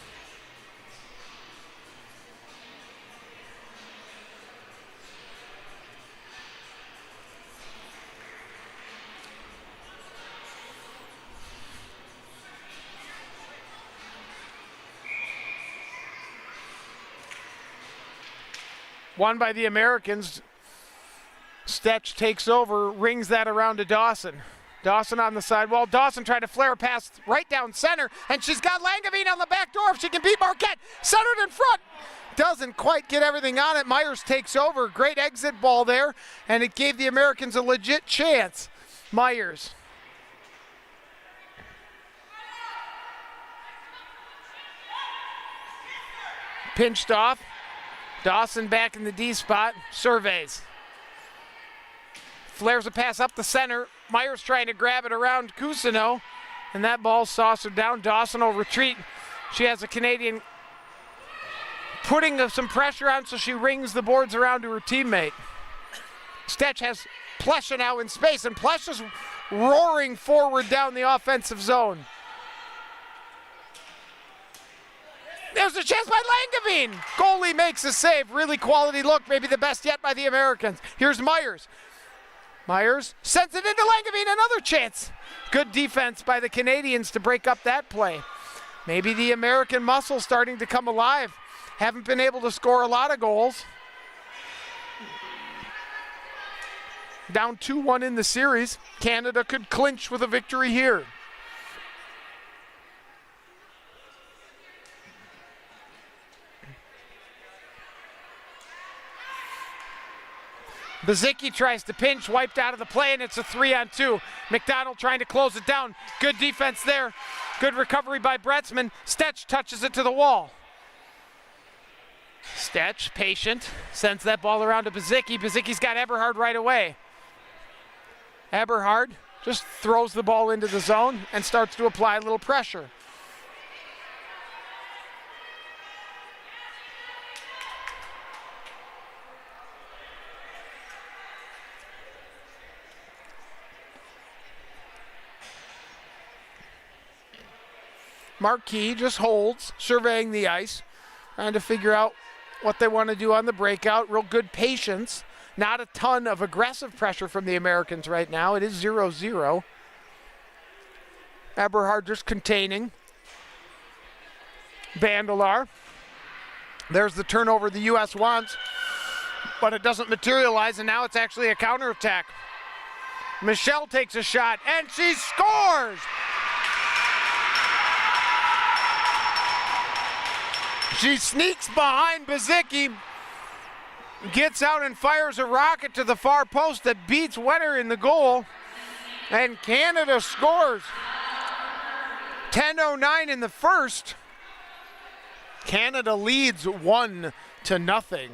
Won by the Americans. Stetch takes over, rings that around to Dawson. Dawson on the sidewall. Dawson tried to flare a pass right down center, and she's got Langevin on the back door if she can beat Marquette. Centered in front. Doesn't quite get everything on it. Myers takes over. Great exit ball there, and it gave the Americans a legit chance. Myers. Pinched off. Dawson back in the D spot. Surveys. Flares a pass up the center. Myers trying to grab it around Cousineau, and that ball saucered down. Dawson will retreat. She has a Canadian putting some pressure on, so she rings the boards around to her teammate. Stetch has Plesha now in space, and Plesha's roaring forward down the offensive zone. There's a chance by Langevin. Goalie makes a save. Really quality look, maybe the best yet by the Americans. Here's Myers. Myers sends it into Langevin, another chance. Good defense by the Canadians to break up that play. Maybe the American muscle starting to come alive. Haven't been able to score a lot of goals. Down 2-1 in the series. Canada could clinch with a victory here. Bazicki tries to pinch, wiped out of the play, and it's a 3-on-2. McDonald trying to close it down. Good defense there. Good recovery by Bretzman. Stetch touches it to the wall. Stetch, patient, sends that ball around to Bezicki. Bezicki's got Eberhard right away. Eberhard just throws the ball into the zone and starts to apply a little pressure. Marquis just holds, surveying the ice, trying to figure out what they want to do on the breakout. Real good patience. Not a ton of aggressive pressure from the Americans right now. It is 0-0. Eberhard just containing. Bandelar. There's the turnover the U.S. wants, but it doesn't materialize, and now it's actually a counterattack. Michelle takes a shot, and she scores! She sneaks behind Bezicki, gets out and fires a rocket to the far post that beats Wetter in the goal, and Canada scores. 10:09 in the first. Canada leads 1-0.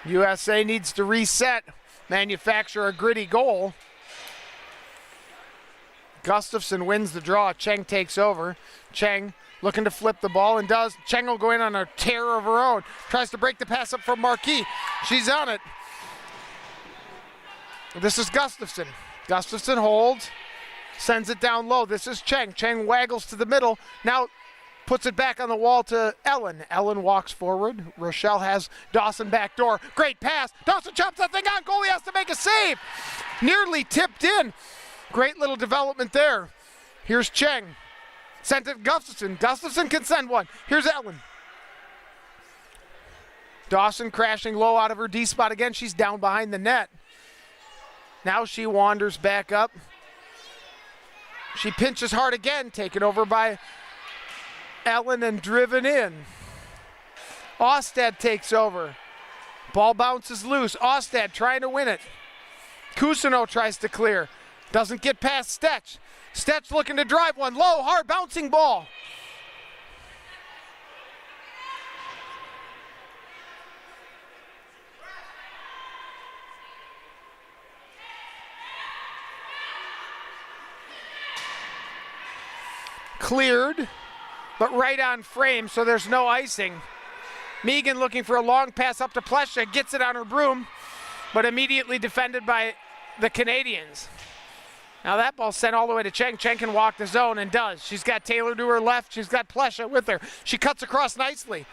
USA needs to reset, manufacture a gritty goal. Gustafsson wins the draw. Cheng takes over. Cheng looking to flip the ball and does. Cheng will go in on a tear of her own. Tries to break the pass up from Marquis. She's on it. This is Gustafsson. Gustafsson holds, sends it down low. This is Cheng. Cheng waggles to the middle. Now puts it back on the wall to Ellen. Ellen walks forward. Rochelle has Dawson backdoor. Great pass. Dawson chops that thing on. Goalie has to make a save. Nearly tipped in. Great little development there. Here's Cheng. Sent it Gustafsson. Gustafsson can send one. Here's Ellen. Dawson crashing low out of her D spot again. She's down behind the net. Now she wanders back up. She pinches hard again, taken over by Ellen and driven in. Ostad takes over. Ball bounces loose. Ostad trying to win it. Cousineau tries to clear. Doesn't get past Stetch. Stetch looking to drive one. Low, hard, bouncing ball. Cleared, but right on frame, so there's no icing. Megan looking for a long pass up to Plesha. Gets it on her broom, but immediately defended by the Canadians. Now that ball's sent all the way to Cheng. Cheng can walk the zone and does. She's got Taylor to her left. She's got Plesha with her. She cuts across nicely.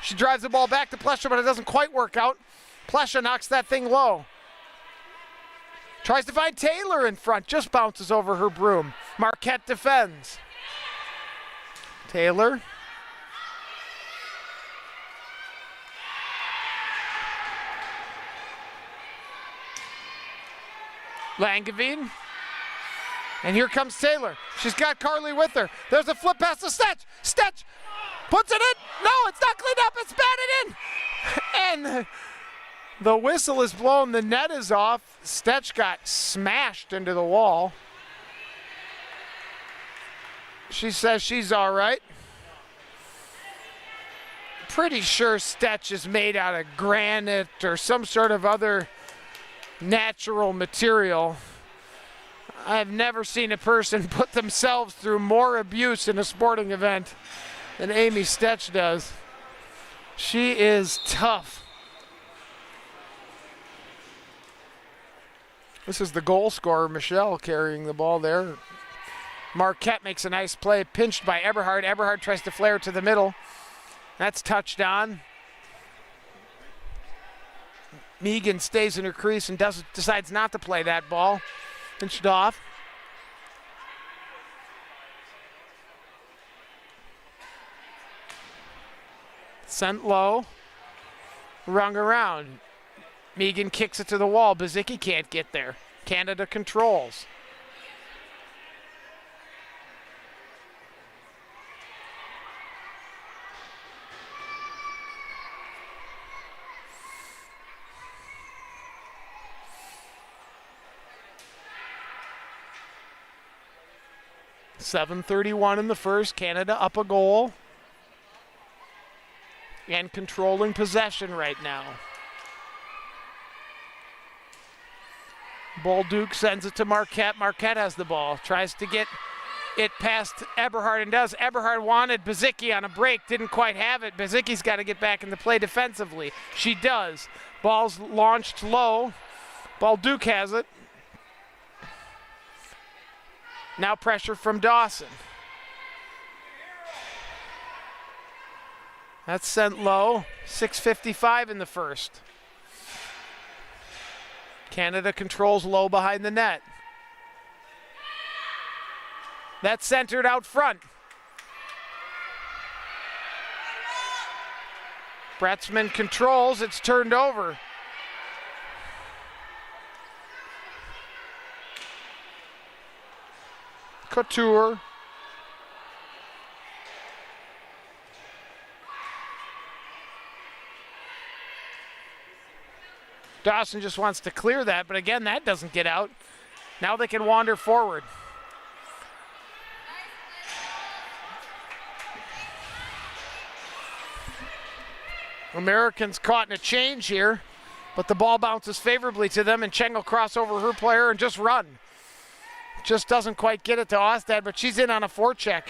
She drives the ball back to Plesha, but it doesn't quite work out. Plesha knocks that thing low. Tries to find Taylor in front. Just bounces over her broom. Marquette defends. Taylor. Langevin. And here comes Taylor. She's got Carly with her. There's a flip pass to Stetch. Stetch puts it in. No, it's not cleaned up. It's batted in. And the whistle is blown. The net is off. Stetch got smashed into the wall. She says she's all right. Pretty sure Stetch is made out of granite or some sort of other natural material. I've never seen a person put themselves through more abuse in a sporting event than Amy Stetch does. She is tough. This is the goal scorer, Michelle, carrying the ball there. Marquette makes a nice play, pinched by Eberhard. Eberhard tries to flare to the middle. That's touched on. Megan stays in her crease and decides not to play that ball. Pinched off. Sent low. Rung around. Megan kicks it to the wall. Bezicki can't get there. Canada controls. .7:31 in the first. Canada up a goal. and controlling possession right now. Bolduc sends it to Marquette. Marquette has the ball, tries to get it past Eberhard and does. Eberhard wanted Bazicki on a break, didn't quite have it. Bazicki's got to get back into play defensively. She does. Ball's launched low. Bolduc has it. Now pressure from Dawson. That's sent low. 6:55 in the first. Canada controls low behind the net. That's centered out front. Bretzman controls, it's turned over. Couture. Dawson just wants to clear that, but again, that doesn't get out. Now they can wander forward. Americans caught in a change here, but the ball bounces favorably to them, and Cheng will cross over her player and just run. Just doesn't quite get it to Ostad, but she's in on a forecheck.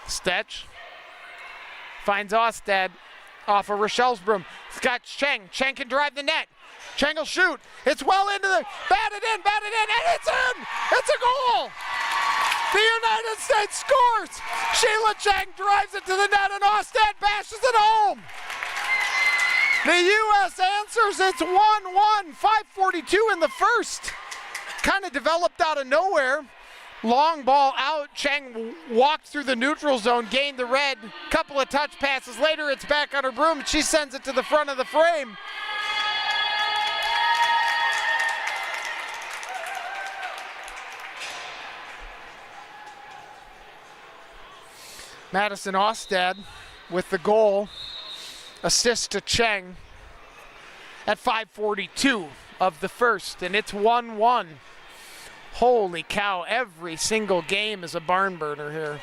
Stetch finds Ostad off of Rochelle's broom. Got Cheng. Cheng can drive the net. Cheng will shoot. It's well into the, batted in, and it's in! It's a goal! The United States scores! Sheila Cheng drives it to the net and Ostad bashes it home! The U.S. answers, it's 1-1, 5:42 in the first. Kind of developed out of nowhere. Long ball out, Cheng walked through the neutral zone, gained the red, couple of touch passes later, it's back on her broom, and she sends it to the front of the frame. Madison Ostad with the goal, assist to Cheng at 5:42 of the first, and it's 1-1. Holy cow, every single game is a barn burner here.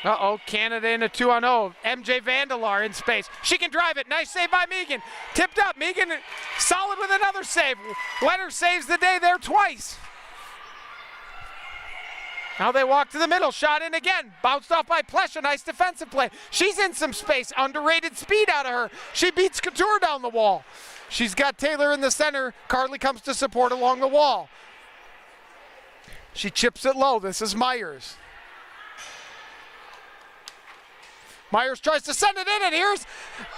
Uh-oh, Canada in a 2-on-0. MJ Vandelaar in space. She can drive it. Nice save by Megan. Tipped up. Megan solid with another save. Leonard saves the day there twice. Now they walk to the middle. Shot in again. Bounced off by Plesha. Nice defensive play. She's in some space. Underrated speed out of her. She beats Couture down the wall. She's got Taylor in the center. Carly comes to support along the wall. She chips it low. This is Myers. Myers tries to send it in, and here's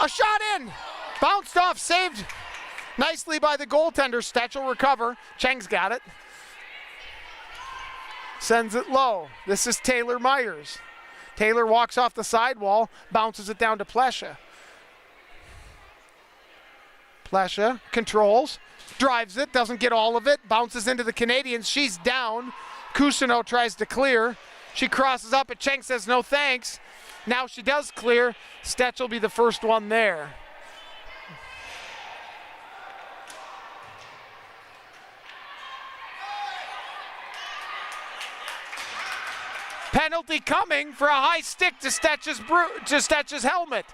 a shot in. Bounced off, saved nicely by the goaltender. Stetch will recover. Cheng's got it. Sends it low. This is Taylor Myers. Taylor walks off the sidewall, bounces it down to Plesha. Plesha controls, drives it, doesn't get all of it, bounces into the Canadians. She's down. Cousineau tries to clear. She crosses up, and Cheng says no thanks. Now she does clear. Stetch will be the first one there. Penalty coming for a high stick to Stetch's helmet.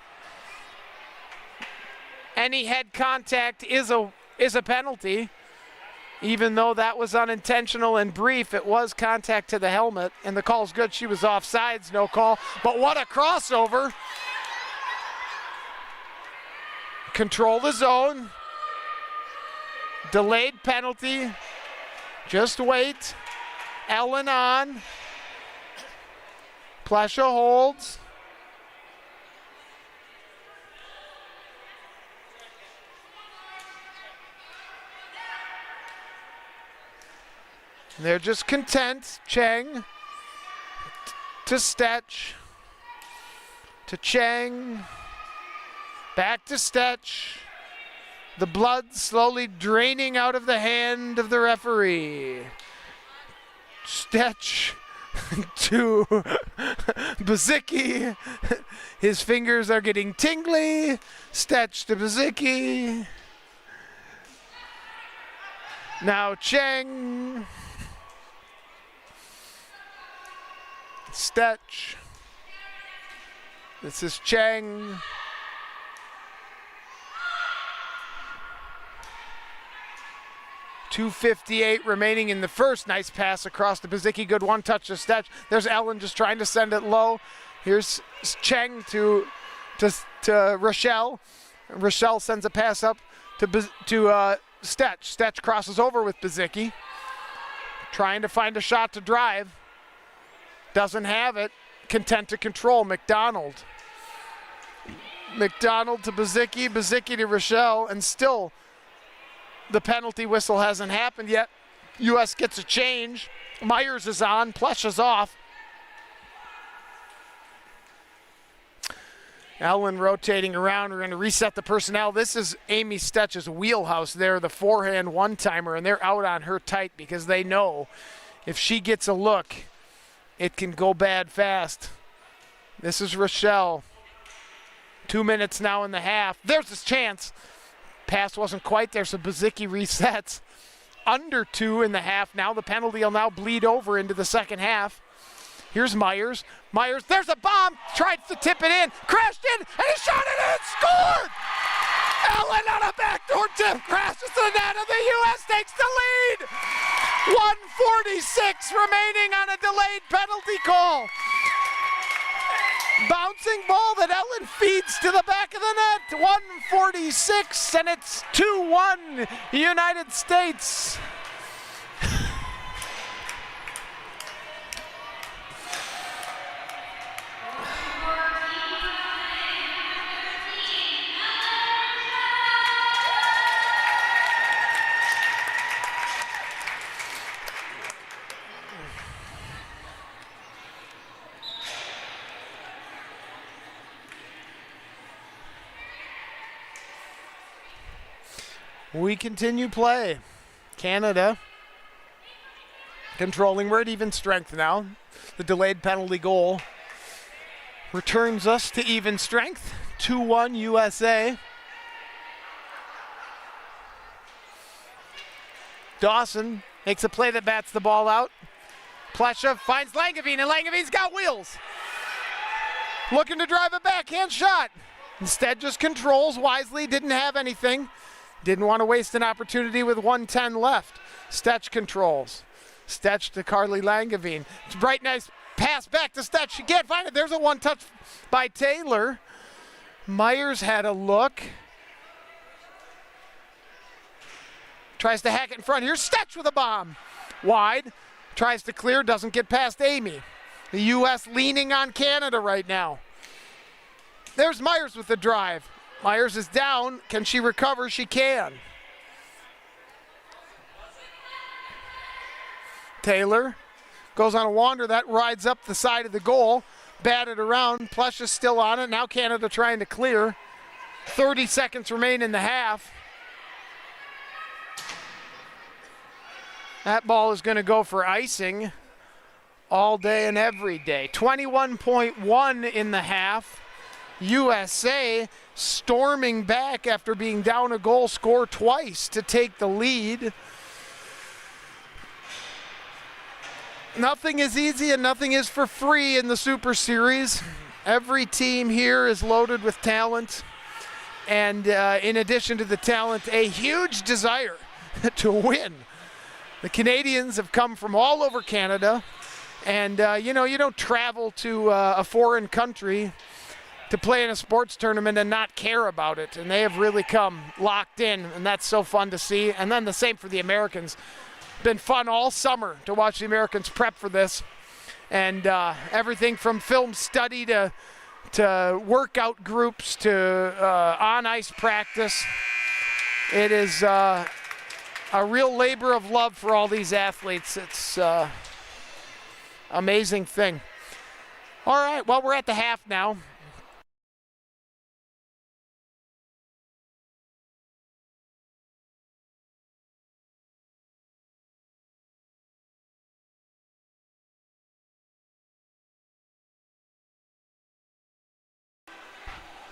Any head contact is a penalty. Even though that was unintentional and brief, it was contact to the helmet, and the call's good. She was offsides, no call. But what a crossover. Control the zone. Delayed penalty. Just wait. Ellen on. Plesha holds. They're just content. Cheng to Stetch to Cheng, back to Stetch. The blood slowly draining out of the hand of the referee. Stetch to Bazicki. His fingers are getting tingly. Stetch to Bazicki. Now Cheng. Stetch. This is Cheng. .258 remaining in the first. Nice pass across to Bazicki. Good one touch to Stetch. There's Ellen just trying to send it low. Here's Cheng to Rochelle. Rochelle sends a pass up to Stetch. Stetch crosses over with Bazicki. Trying to find a shot to drive. Doesn't have it. Content to control. McDonald. McDonald to Bazicki. Bazicki to Rochelle. And still the penalty whistle hasn't happened yet. U.S. gets a change. Myers is on. Plush is off. Ellen rotating around. We're going to reset the personnel. This is Amy Stetch's wheelhouse there, the forehand one-timer, and they're out on her tight because they know if she gets a look, it can go bad fast. This is Rochelle. 2 minutes now in the half. There's his chance. Pass wasn't quite there, so Bazicki resets. Under 2 in the half. Now the penalty will now bleed over into the second half. Here's Myers. Myers, there's a bomb. Tried to tip it in. Crashed in, and he shot it in. Scored! Allen on a backdoor tip. Crashes to the net, and the U.S. takes the lead. 1:46 remaining on a delayed penalty call. Bouncing ball that Ellen feeds to the back of the net. 1:46, and it's 2-1 United States. We continue play. Canada controlling. We're at even strength now. The delayed penalty goal returns us to even strength. 2-1 USA. Dawson makes a play that bats the ball out. Plesha finds Langevin, and Langevin's got wheels. Looking to drive a backhand shot. Instead just controls wisely, didn't have anything. Didn't want to waste an opportunity with 1:10 left. Stetch controls. Stetch to Carly Langevin. It's a bright, nice pass back to Stetch. She can't find it. There's a one touch by Taylor. Myers had a look. Tries to hack it in front. Here's Stetch with a bomb. Wide. Tries to clear. Doesn't get past Amy. The U.S. leaning on Canada right now. There's Myers with the drive. Myers is down. Can she recover? She can. Taylor goes on a wander. That rides up the side of the goal. Batted around. Plush is still on it. Now Canada trying to clear. 30 seconds remain in the half. That ball is going to go for icing all day and every day. 21.1 in the half. USA storming back after being down a goal, score twice to take the lead. Nothing is easy and nothing is for free in the Super Series. Every team here is loaded with talent. And in addition to the talent, a huge desire to win. The Canadians have come from all over Canada. And, you don't travel to a foreign country to play in a sports tournament and not care about it. And they have really come locked in, and that's so fun to see. And then the same for the Americans. Been fun all summer to watch the Americans prep for this. And everything from film study to workout groups to on-ice practice. It is a real labor of love for all these athletes. It's an amazing thing. All right, well, we're at the half now.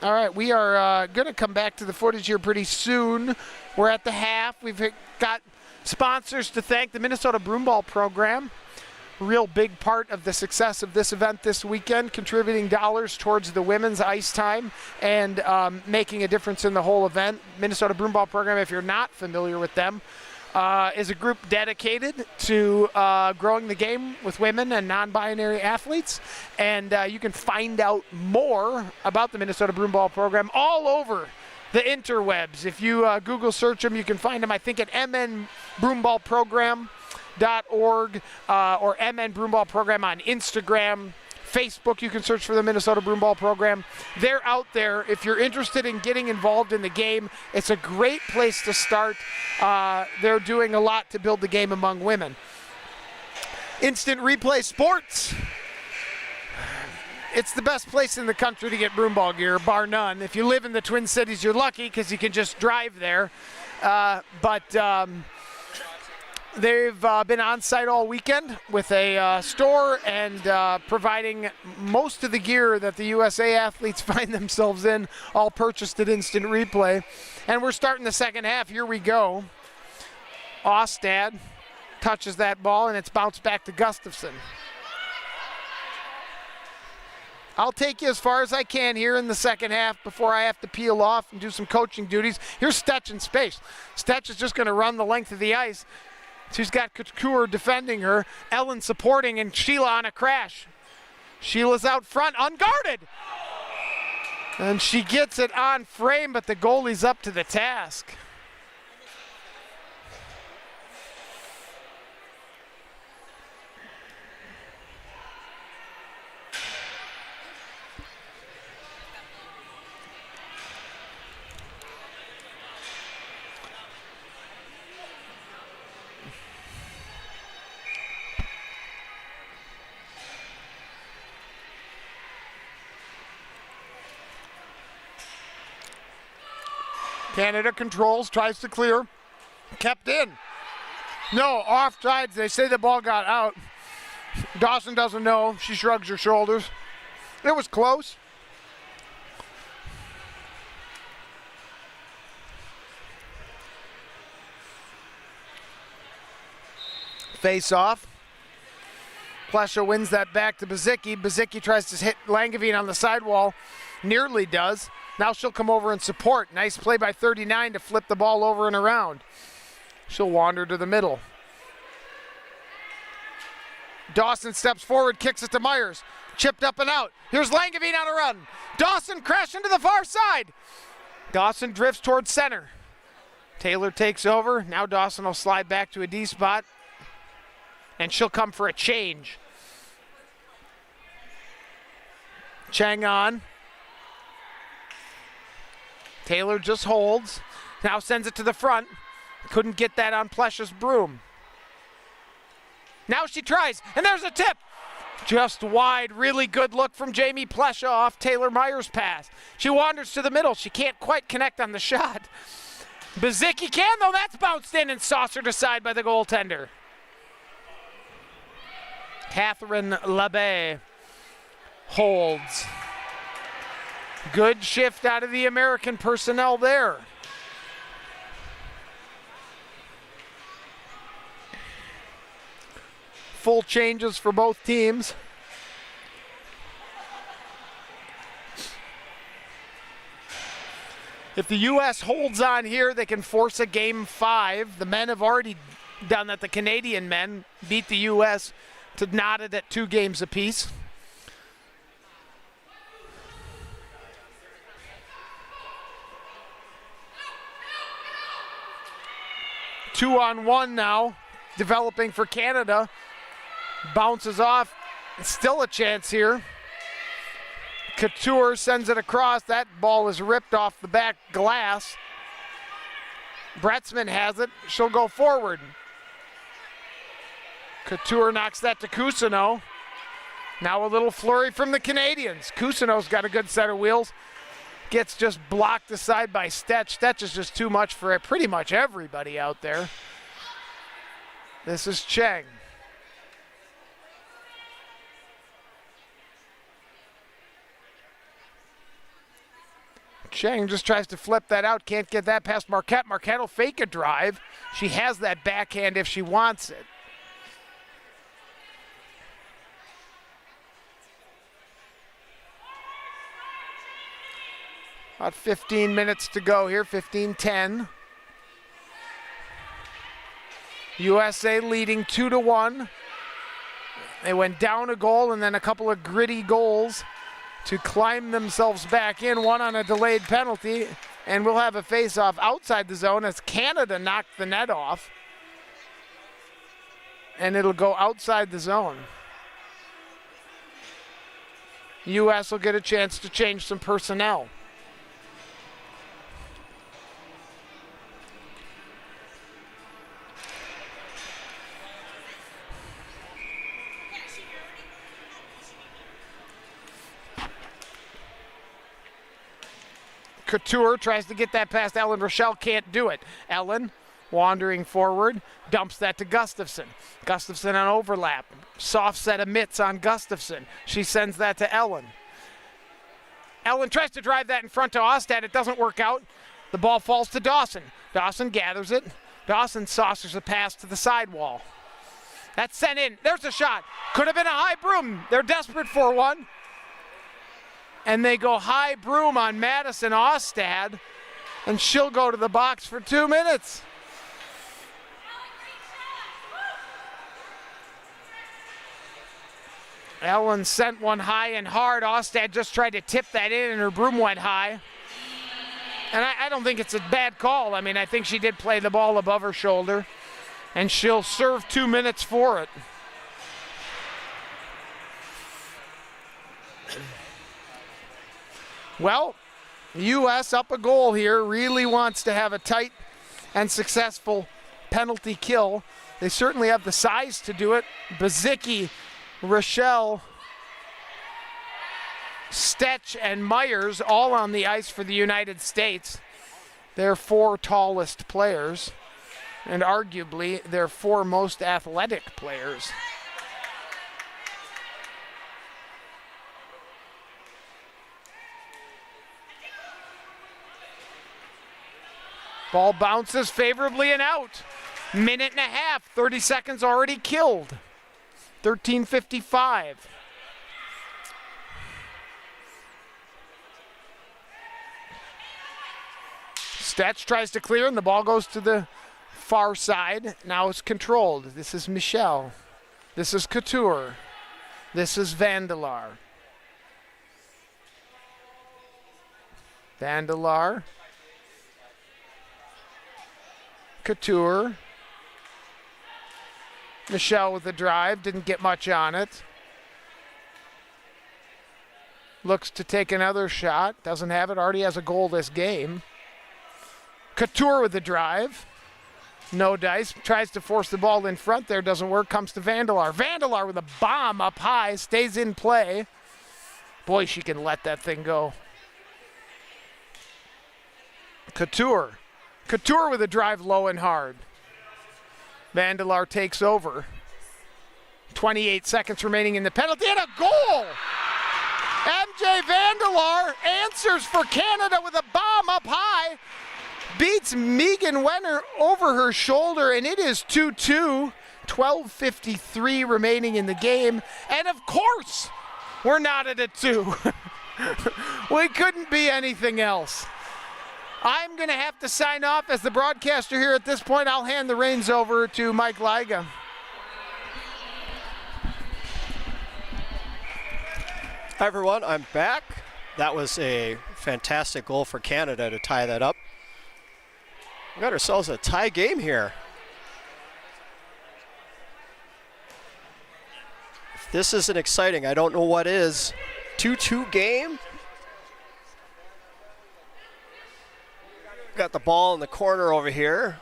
All right, we are going to come back to the footage here pretty soon. We're at the half. We've got sponsors to thank, the Minnesota Broomball program. real big part of the success of this event this weekend, contributing dollars towards the women's ice time and making a difference in the whole event. Minnesota Broomball Program, if you're not familiar with them, is a group dedicated to growing the game with women and non-binary athletes. And you can find out more about the Minnesota Broomball Program all over the interwebs. If you Google search them, you can find them, I think, at mnbroomballprogram.org or MN Broomball Program on Instagram. Facebook, you can search for the Minnesota Broomball Program. They're out there. If you're interested in getting involved in the game, it's a great place to start. They're doing a lot to build the game among women. Instant Replay Sports. It's the best place in the country to get broomball gear, bar none. If you live in the Twin Cities, you're lucky because you can just drive there. They've been on site all weekend with a store and providing most of the gear that the USA athletes find themselves in, all purchased at Instant Replay. And we're starting the second half. Here we go. Ostad touches that ball, and it's bounced back to Gustafson. I'll take you as far as I can here in the second half before I have to peel off and do some coaching duties. Here's Stetch in space. Stetch is just going to run the length of the ice. She's got Couture defending her, Ellen supporting, and Sheila on a crash. Sheila's out front, unguarded. And she gets it on frame, but the goalie's up to the task. Canada controls, tries to clear, kept in. No, offsides. They say the ball got out. Dawson doesn't know. She shrugs her shoulders. It was close. Face off. Plesha wins that back to Bazicki. Bazicki tries to hit Langevin on the sidewall. Nearly does. Now she'll come over and support. Nice play by 39 to flip the ball over and around. She'll wander to the middle. Dawson steps forward, kicks it to Myers. Chipped up and out. Here's Langevin on a run. Dawson crashing to the far side. Dawson drifts towards center. Taylor takes over. Now Dawson will slide back to a D spot. And she'll come for a change. Chang on. Taylor just holds. Now sends it to the front. Couldn't get that on Plesha's broom. Now she tries, and there's a tip. Just wide, really good look from Jamie Plesha off Taylor Myers' pass. She wanders to the middle. She can't quite connect on the shot. Bazicki can, though. That's bounced in and saucered aside by the goaltender. Catherine LeBay holds. Good shift out of the American personnel there. Full changes for both teams. If the U.S. holds on here, they can force a game 5. The men have already done that. The Canadian men beat the U.S. to knot it at 2 games apiece. Two-on-one now, developing for Canada. Bounces off, still a chance here. Couture sends it across. That ball is ripped off the back glass. Bretzman has it. She'll go forward. Couture knocks that to Cousineau. Now a little flurry from the Canadians. Cousineau's got a good set of wheels. Gets just blocked aside by Stetch. Stetch is just too much for pretty much everybody out there. This is Cheng. Cheng just tries to flip that out. Can't get that past Marquette. Marquette will fake a drive. She has that backhand if she wants it. About 15 minutes to go here, 15-10. USA leading 2-1. They went down a goal and then a couple of gritty goals to climb themselves back in, one on a delayed penalty, and we'll have a face-off outside the zone as Canada knocked the net off. And it'll go outside the zone. U.S. will get a chance to change some personnel. Couture tries to get that past Ellen Rochelle, can't do it. Ellen wandering forward, dumps that to Gustafson. Gustafson on overlap. Soft set of mitts on Gustafson. She sends that to Ellen. Ellen tries to drive that in front to Ostad. It doesn't work out. The ball falls to Dawson. Dawson gathers it. Dawson saucers a pass to the sidewall. That's sent in. There's a shot. Could have been a high broom. They're desperate for one. And they go high broom on Madison Ostad, and she'll go to the box for 2 minutes. Ellen sent one high and hard. Ostad just tried to tip that in, and her broom went high. And I don't think it's a bad call. I mean, I think she did play the ball above her shoulder, and she'll serve 2 minutes for it. Well, U.S. up a goal here, really wants to have a tight and successful penalty kill. They certainly have the size to do it. Bazicki, Rochelle, Stetch, and Myers all on the ice for the United States. Their 4 tallest players, and arguably their 4 most athletic players. Ball bounces favorably and out. Minute and a half, 30 seconds already killed. 13:55. Stetch tries to clear, and the ball goes to the far side. Now it's controlled. This is Michelle. This is Couture. This is Vandelar. Vandelar. Couture. Michelle with the drive, didn't get much on it. Looks to take another shot, doesn't have it, already has a goal this game. Couture with the drive. No dice, tries to force the ball in front there, doesn't work, comes to Vandelar. Vandelar with a bomb up high, stays in play. Boy, she can let that thing go. Couture. Couture with a drive low and hard. Vandelar takes over. 28 seconds remaining in the penalty, and a goal! MJ Vandelar answers for Canada with a bomb up high. Beats Megan Wenner over her shoulder, and it is 2-2. 12:53 remaining in the game. And of course, we're not at a 2. We couldn't be anything else. I'm going to have to sign off as the broadcaster here at this point. I'll hand the reins over to Mike Liga. Hi everyone, I'm back. That was a fantastic goal for Canada to tie that up. We got ourselves a tie game here. If this isn't exciting, I don't know what is. 2-2 game. Got the ball in the corner over here.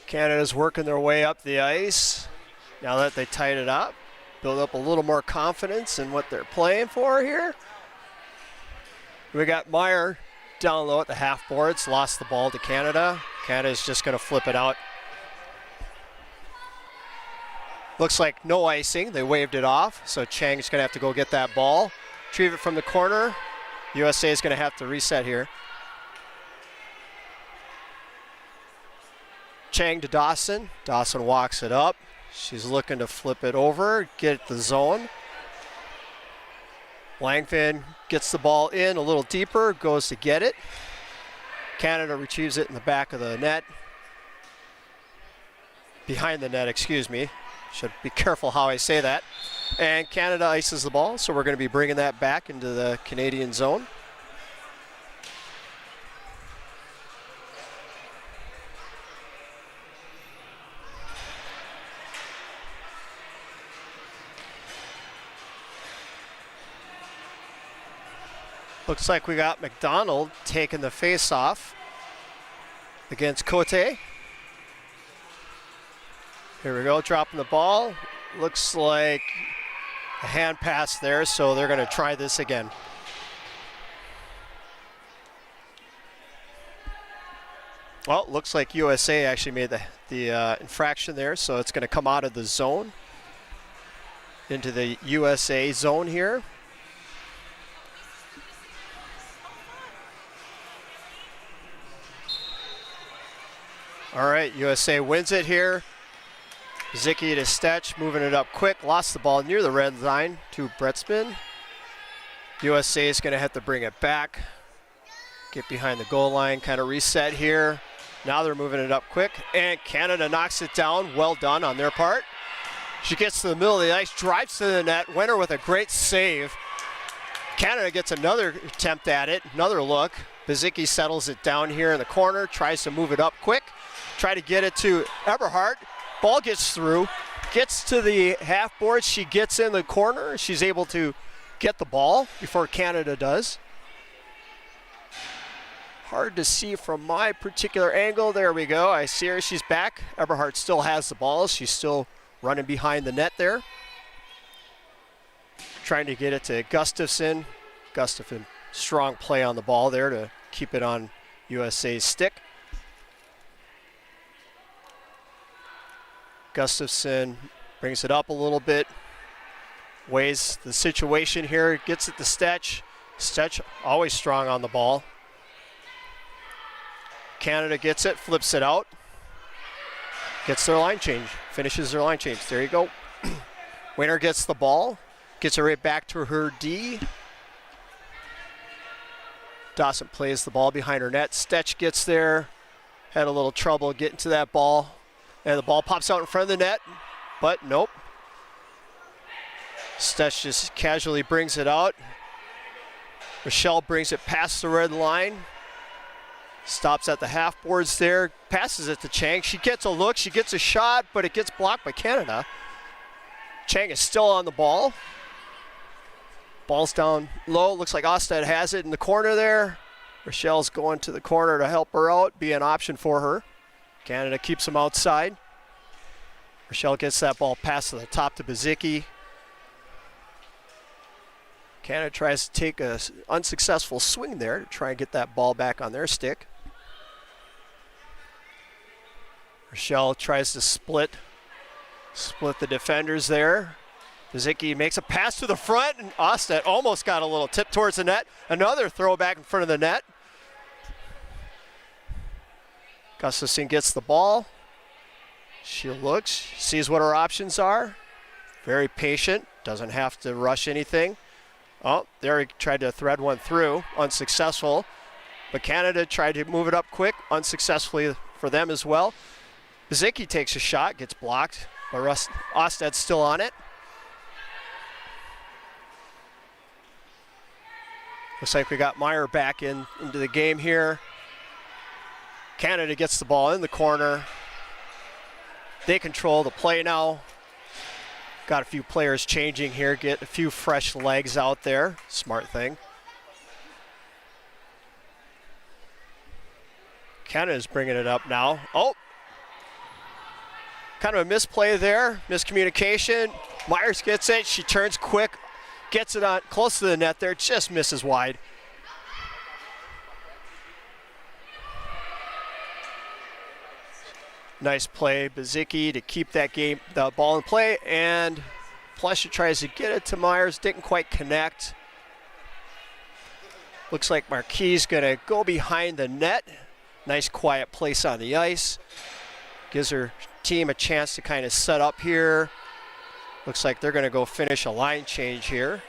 Canada's working their way up the ice. Now that they tied it up, build up a little more confidence in what they're playing for here. We got Meyer down low at the half boards, lost the ball to Canada. Canada's just going to flip it out. Looks like no icing. They waved it off, so Chang's going to have to go get that ball. Retrieve it from the corner. USA is going to have to reset here. Chang to Dawson. Dawson walks it up. She's looking to flip it over, get the zone. Langford gets the ball in a little deeper, goes to get it. Canada retrieves it in the back of the net. Behind the net, excuse me. Should be careful how I say that. And Canada ices the ball, so we're going to be bringing that back into the Canadian zone. Looks like we got McDonald taking the face-off against Cote. Here we go, dropping the ball. Looks like a hand pass there, so they're going to try this again. Well, looks like USA actually made the infraction there, so it's going to come out of the zone into the USA zone here. All right, USA wins it here. Zicki to Stetch, moving it up quick. Lost the ball near the red line to Bretzman. USA is going to have to bring it back. Get behind the goal line, kind of reset here. Now they're moving it up quick, and Canada knocks it down. Well done on their part. She gets to the middle of the ice, drives to the net. Winner with a great save. Canada gets another attempt at it, another look. Bazicki settles it down here in the corner, tries to move it up quick. Try to get it to Eberhardt. Ball gets through, gets to the half board. She gets in the corner. She's able to get the ball before Canada does. Hard to see from my particular angle. There we go. I see her. She's back. Eberhardt still has the ball. She's still running behind the net there. Trying to get it to Gustafson. Gustafson, strong play on the ball there to keep it on USA's stick. Gustafson brings it up a little bit, weighs the situation here, gets it to Stetch. Stetch always strong on the ball. Canada gets it, flips it out, gets their line change, finishes their line change. There you go. Winner gets the ball, gets it right back to her D. Dawson plays the ball behind her net. Stetch gets there, had a little trouble getting to that ball. And the ball pops out in front of the net, but nope. Stetch just casually brings it out. Michelle brings it past the red line. Stops at the half boards there, passes it to Chang. She gets a look, she gets a shot, but it gets blocked by Canada. Chang is still on the ball. Ball's down low, looks like Ostad has it in the corner there. Michelle's going to the corner to help her out, be an option for her. Canada keeps them outside. Rochelle gets that ball passed to the top to Bazicki. Canada tries to take an unsuccessful swing there to try and get that ball back on their stick. Rochelle tries to split the defenders there. Bazicki makes a pass to the front, and Ostad almost got a little tip towards the net. Another throw back in front of the net. Gustafson gets the ball. She looks, sees what her options are. Very patient, doesn't have to rush anything. Oh, there he tried to thread one through, unsuccessful. But Canada tried to move it up quick, unsuccessfully for them as well. Bazicki takes a shot, gets blocked, but Ostad's still on it. Looks like we got Meyer back into the game here. Canada gets the ball in the corner. They control the play now. Got a few players changing here, get a few fresh legs out there. Smart thing. Canada's bringing it up now. Oh! Kind of a misplay there, miscommunication. Myers gets it, she turns quick, gets it on close to the net there, just misses wide. Nice play, Bazicki to keep that the ball in play, and Plesha tries to get it to Myers, didn't quite connect. Looks like Marquis gonna go behind the net. Nice quiet place on the ice. Gives her team a chance to kind of set up here. Looks like they're gonna go finish a line change here.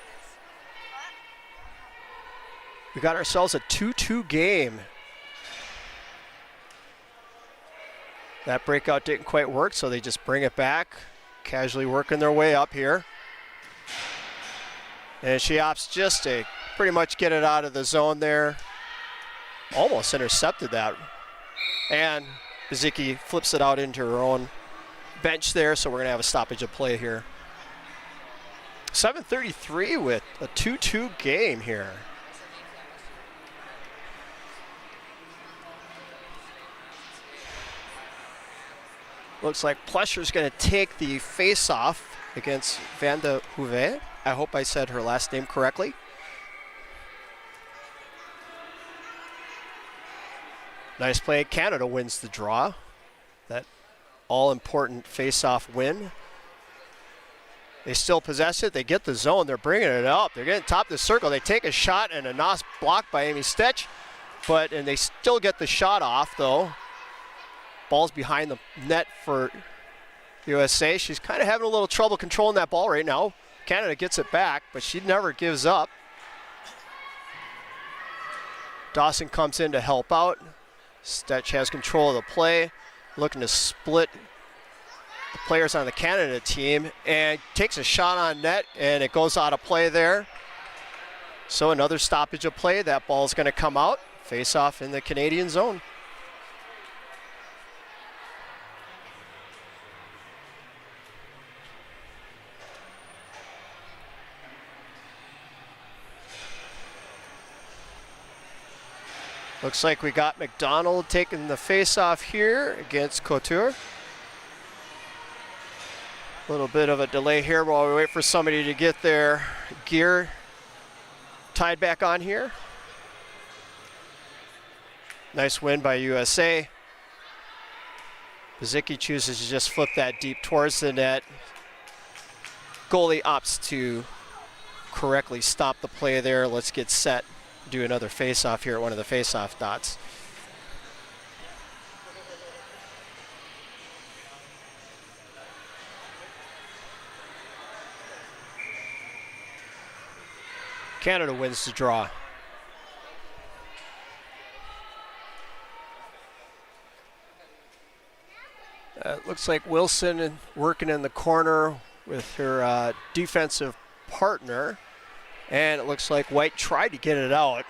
We got ourselves a 2-2 game. That breakout didn't quite work, so they just bring it back, casually working their way up here. And she opts just to pretty much get it out of the zone there. Almost intercepted that. And Bezicki flips it out into her own bench there, so we're going to have a stoppage of play here. 7:33 with a 2-2 game here. Looks like Plesher's going to take the face-off against Van de Houvet. I hope I said her last name correctly. Nice play. Canada wins the draw. That all-important face-off win. They still possess it. They get the zone. They're bringing it up. They're getting top of the circle. They take a shot and a nice block by Amy Stetch. And they still get the shot off, though. Ball's behind the net for USA. She's kind of having a little trouble controlling that ball right now. Canada gets it back, but she never gives up. Dawson comes in to help out. Stetch has control of the play, looking to split the players on the Canada team, and takes a shot on net, and it goes out of play there. So another stoppage of play. That ball's going to come out. Face off in the Canadian zone. Looks like we got McDonald taking the face-off here against Couture. A little bit of a delay here while we wait for somebody to get their gear tied back on here. Nice win by USA. Bezicki chooses to just flip that deep towards the net. Goalie opts to correctly stop the play there. Let's get set. Do another face-off here at one of the face-off dots. Canada wins the draw. Looks like Wilson working in the corner with her defensive partner. And it looks like White tried to get it out.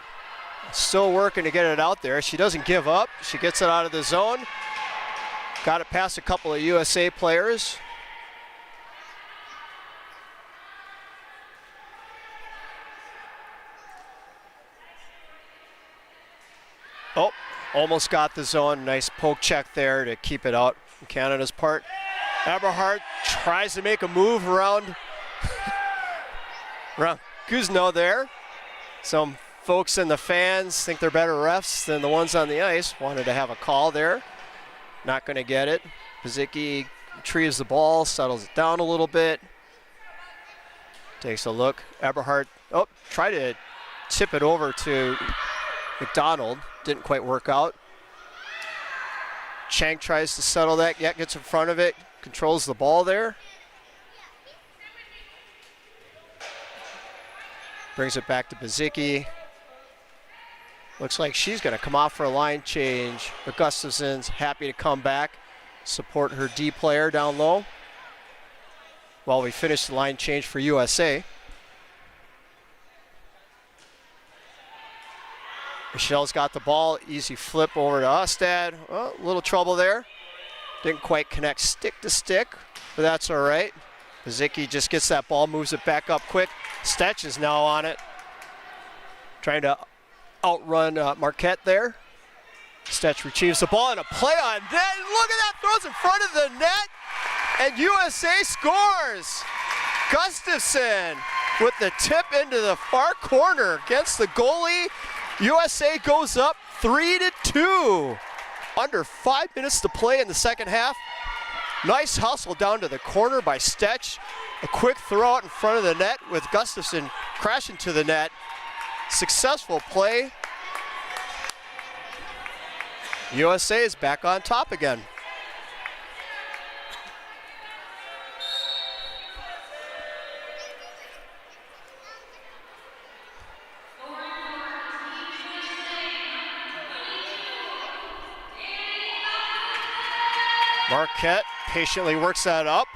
Still working to get it out there. She doesn't give up. She gets it out of the zone. Got it past a couple of USA players. Oh, almost got the zone. Nice poke check there to keep it out from Canada's part. Eberhardt tries to make a move around Kuzno there. Some folks in the fans think they're better refs than the ones on the ice. Wanted to have a call there. Not going to get it. Bezicki retrieves the ball, settles it down a little bit. Takes a look. Eberhardt, tried to tip it over to McDonald. Didn't quite work out. Chang tries to settle that. Yeah, gets in front of it. Controls the ball there. Brings it back to Bezicki. Looks like she's going to come off for a line change. But Gustafson's happy to come back, support her D player down low while we finish the line change for USA. Michelle's got the ball. Easy flip over to Ostad. Oh, a little trouble there. Didn't quite connect stick to stick, but that's all right. Bezicki just gets that ball, moves it back up quick. Stetch is now on it. Trying to outrun Marquette there. Stetch retrieves the ball and a play on net. Look at that, throws in front of the net. And USA scores. Gustafson with the tip into the far corner against the goalie. USA goes up 3-2. Under 5 minutes to play in the second half. Nice hustle down to the corner by Stetch. A quick throw out in front of the net with Gustafson crashing to the net. Successful play. USA is back on top again. Marquette patiently works that up.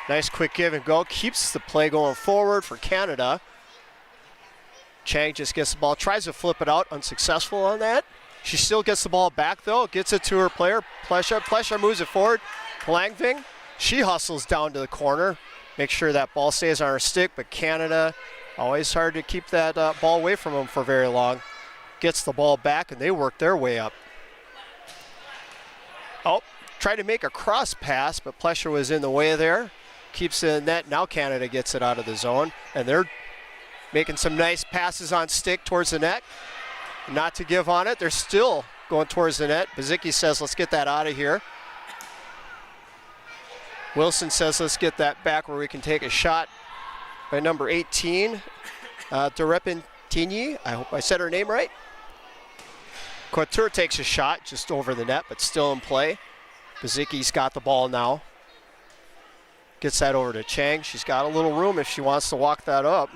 Nice quick give and go. Keeps the play going forward for Canada. Chang just gets the ball, tries to flip it out, unsuccessful on that. She still gets the ball back though, gets it to her player, Plesha. Plesha moves it forward. Langving, she hustles down to the corner. Make sure that ball stays on her stick, but Canada, always hard to keep that ball away from them for very long. Gets the ball back and they work their way up. Oh, tried to make a cross pass, but Plesha was in the way there. Keeps it in net. Now Canada gets it out of the zone, and they're making some nice passes on stick towards the net. Not to give on it. They're still going towards the net. Bazicki says, let's get that out of here. Wilson says, let's get that back where we can take a shot by number 18, Durepintini. I hope I said her name right. Couture takes a shot just over the net, but still in play. Bazicki's got the ball now. Gets that over to Chang. She's got a little room if she wants to walk that up.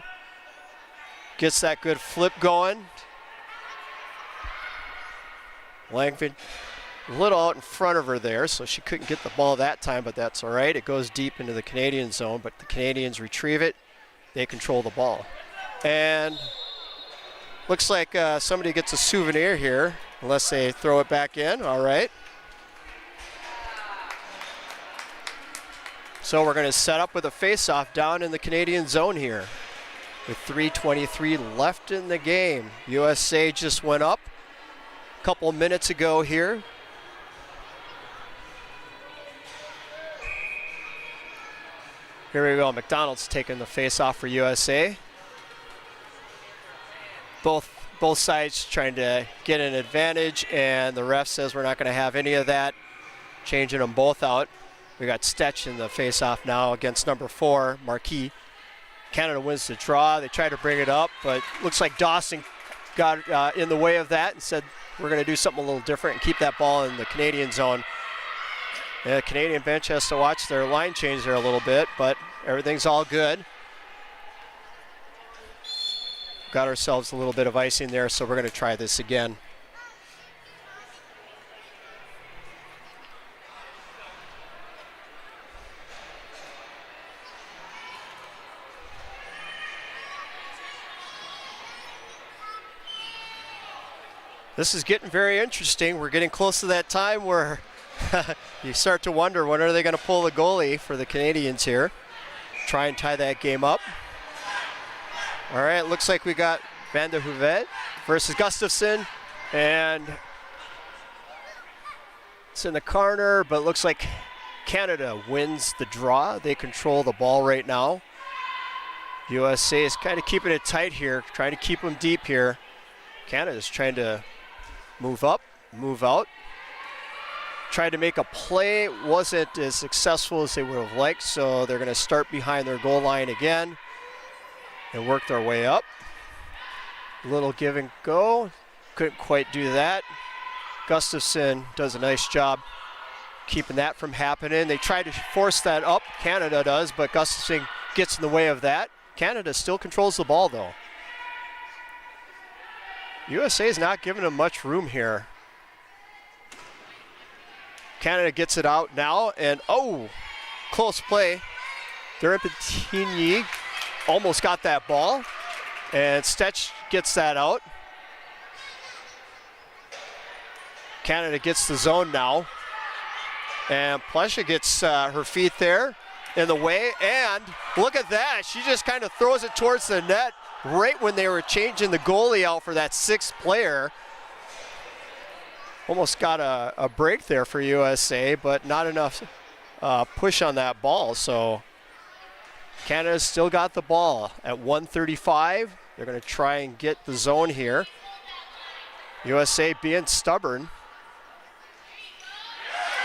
Gets that good flip going. Langford a little out in front of her there, so she couldn't get the ball that time, but that's all right. It goes deep into the Canadian zone, but the Canadians retrieve it. They control the ball. And looks like somebody gets a souvenir here, unless they throw it back in. All right. So we're going to set up with a face-off down in the Canadian zone here. With 3:23 left in the game. USA just went up a couple minutes ago here. Here we go. McDonald's taking the face-off for USA. Both sides trying to get an advantage, and the ref says we're not going to have any of that. Changing them both out. We got Stetch in the face-off now against number 4, Marquis. Canada wins the draw. They try to bring it up, but looks like Dawson got in the way of that and said we're going to do something a little different and keep that ball in the Canadian zone. The Canadian bench has to watch their line change there a little bit, but everything's all good. Got ourselves a little bit of icing there, so we're going to try this again. This is getting very interesting. We're getting close to that time where you start to wonder when are they going to pull the goalie for the Canadians here. Try and tie that game up. All right, looks like we got Van der Hoevet versus Gustafsson. And it's in the corner, but looks like Canada wins the draw. They control the ball right now. USA is kind of keeping it tight here, trying to keep them deep here. Canada's trying to move up, move out. Tried to make a play, wasn't as successful as they would have liked, so they're going to start behind their goal line again and work their way up. A little give and go, couldn't quite do that. Gustafsson does a nice job keeping that from happening. They try to force that up, Canada does, but Gustafsson gets in the way of that. Canada still controls the ball though. USA is not giving them much room here. Canada gets it out now, and oh, close play. Durepintini almost got that ball, and Stetch gets that out. Canada gets the zone now, and Plesha gets her feet there in the way, and look at that. She just kind of throws it towards the net right when they were changing the goalie out for that 6th player. Almost got a break there for USA, but not enough push on that ball. So Canada's still got the ball at 1:35. They're going to try and get the zone here. USA being stubborn.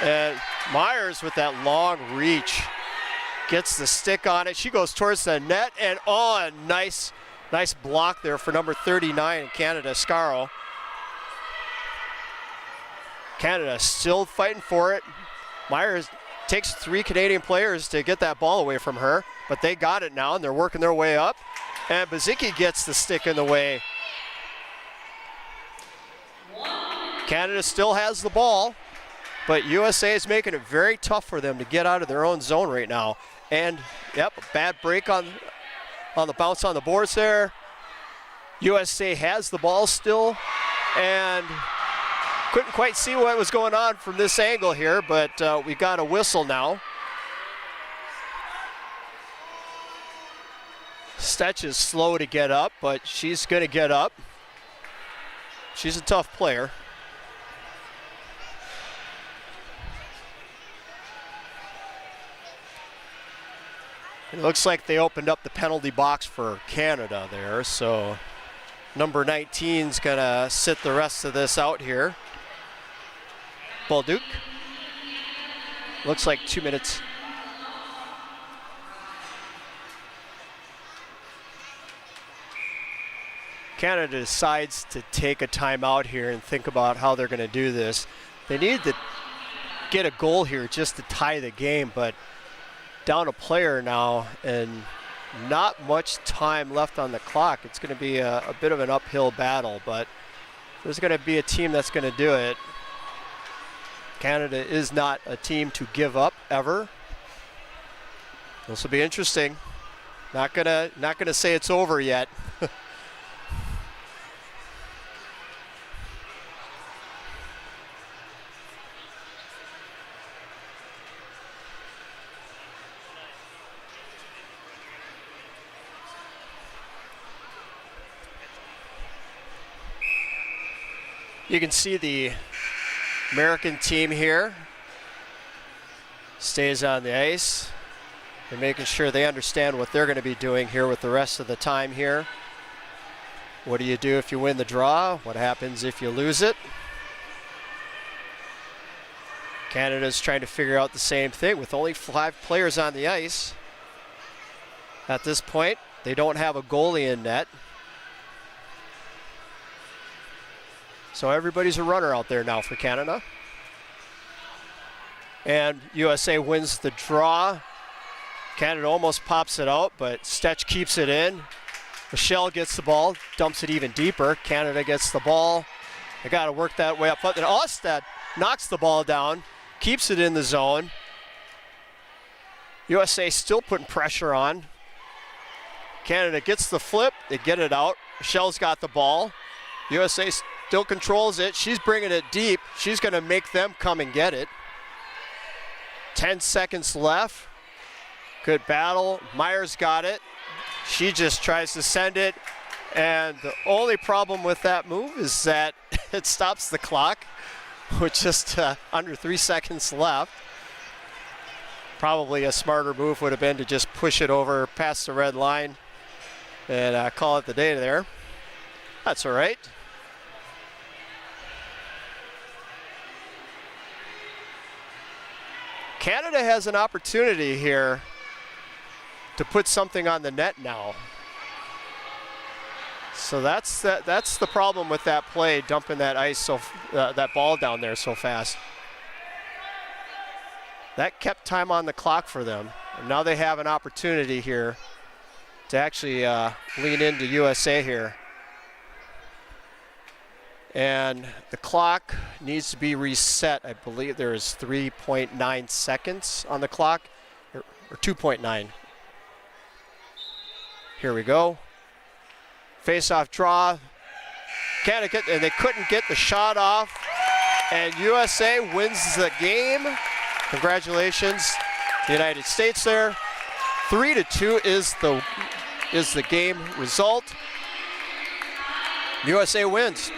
And Myers with that long reach gets the stick on it. She goes towards the net, and nice block there for number 39 in Canada, Scaro. Canada still fighting for it. Myers takes 3 Canadian players to get that ball away from her, but they got it now and they're working their way up. And Bazicki gets the stick in the way. Canada still has the ball. but USA is making it very tough for them to get out of their own zone right now. And, yep, a bad break on the bounce on the boards there. USA has the ball still, and couldn't quite see what was going on from this angle here, but we got a whistle now. Stetch is slow to get up, but she's going to get up. She's a tough player. It looks like they opened up the penalty box for Canada there, so number 19's going to sit the rest of this out here. Bolduc. Looks like 2 minutes. Canada decides to take a timeout here and think about how they're going to do this. They need to get a goal here just to tie the game, but down a player now and not much time left on the clock. It's going to be a bit of an uphill battle, but there's going to be a team that's going to do it. Canada is not a team to give up ever. This will be interesting. Not gonna say it's over yet. You can see the American team here stays on the ice. They're making sure they understand what they're going to be doing here with the rest of the time here. What do you do if you win the draw? What happens if you lose it? Canada's trying to figure out the same thing with only 5 players on the ice. At this point, they don't have a goalie in net. So everybody's a runner out there now for Canada. And USA wins the draw. Canada almost pops it out, but Stetch keeps it in. Michelle gets the ball, dumps it even deeper. Canada gets the ball. They got to work that way up front. Then Ostad knocks the ball down, keeps it in the zone. USA still putting pressure on. Canada gets the flip, they get it out. Michelle's got the ball. USA still controls it. She's bringing it deep. She's going to make them come and get it. 10 seconds left. Good battle. Myers got it. She just tries to send it. And the only problem with that move is that it stops the clock with just under 3 seconds left. Probably a smarter move would have been to just push it over past the red line and call it the day there. That's all right. Canada has an opportunity here to put something on the net now. So that's the problem with that play, dumping that that ball down there so fast. That kept time on the clock for them. And now they have an opportunity here to actually lean into USA here. And the clock needs to be reset. I believe there is 3.9 seconds on the clock, or 2.9. Here we go. Face-off draw. And they couldn't get the shot off. And USA wins the game. Congratulations, the United States there. 3-2 is the game result. USA wins.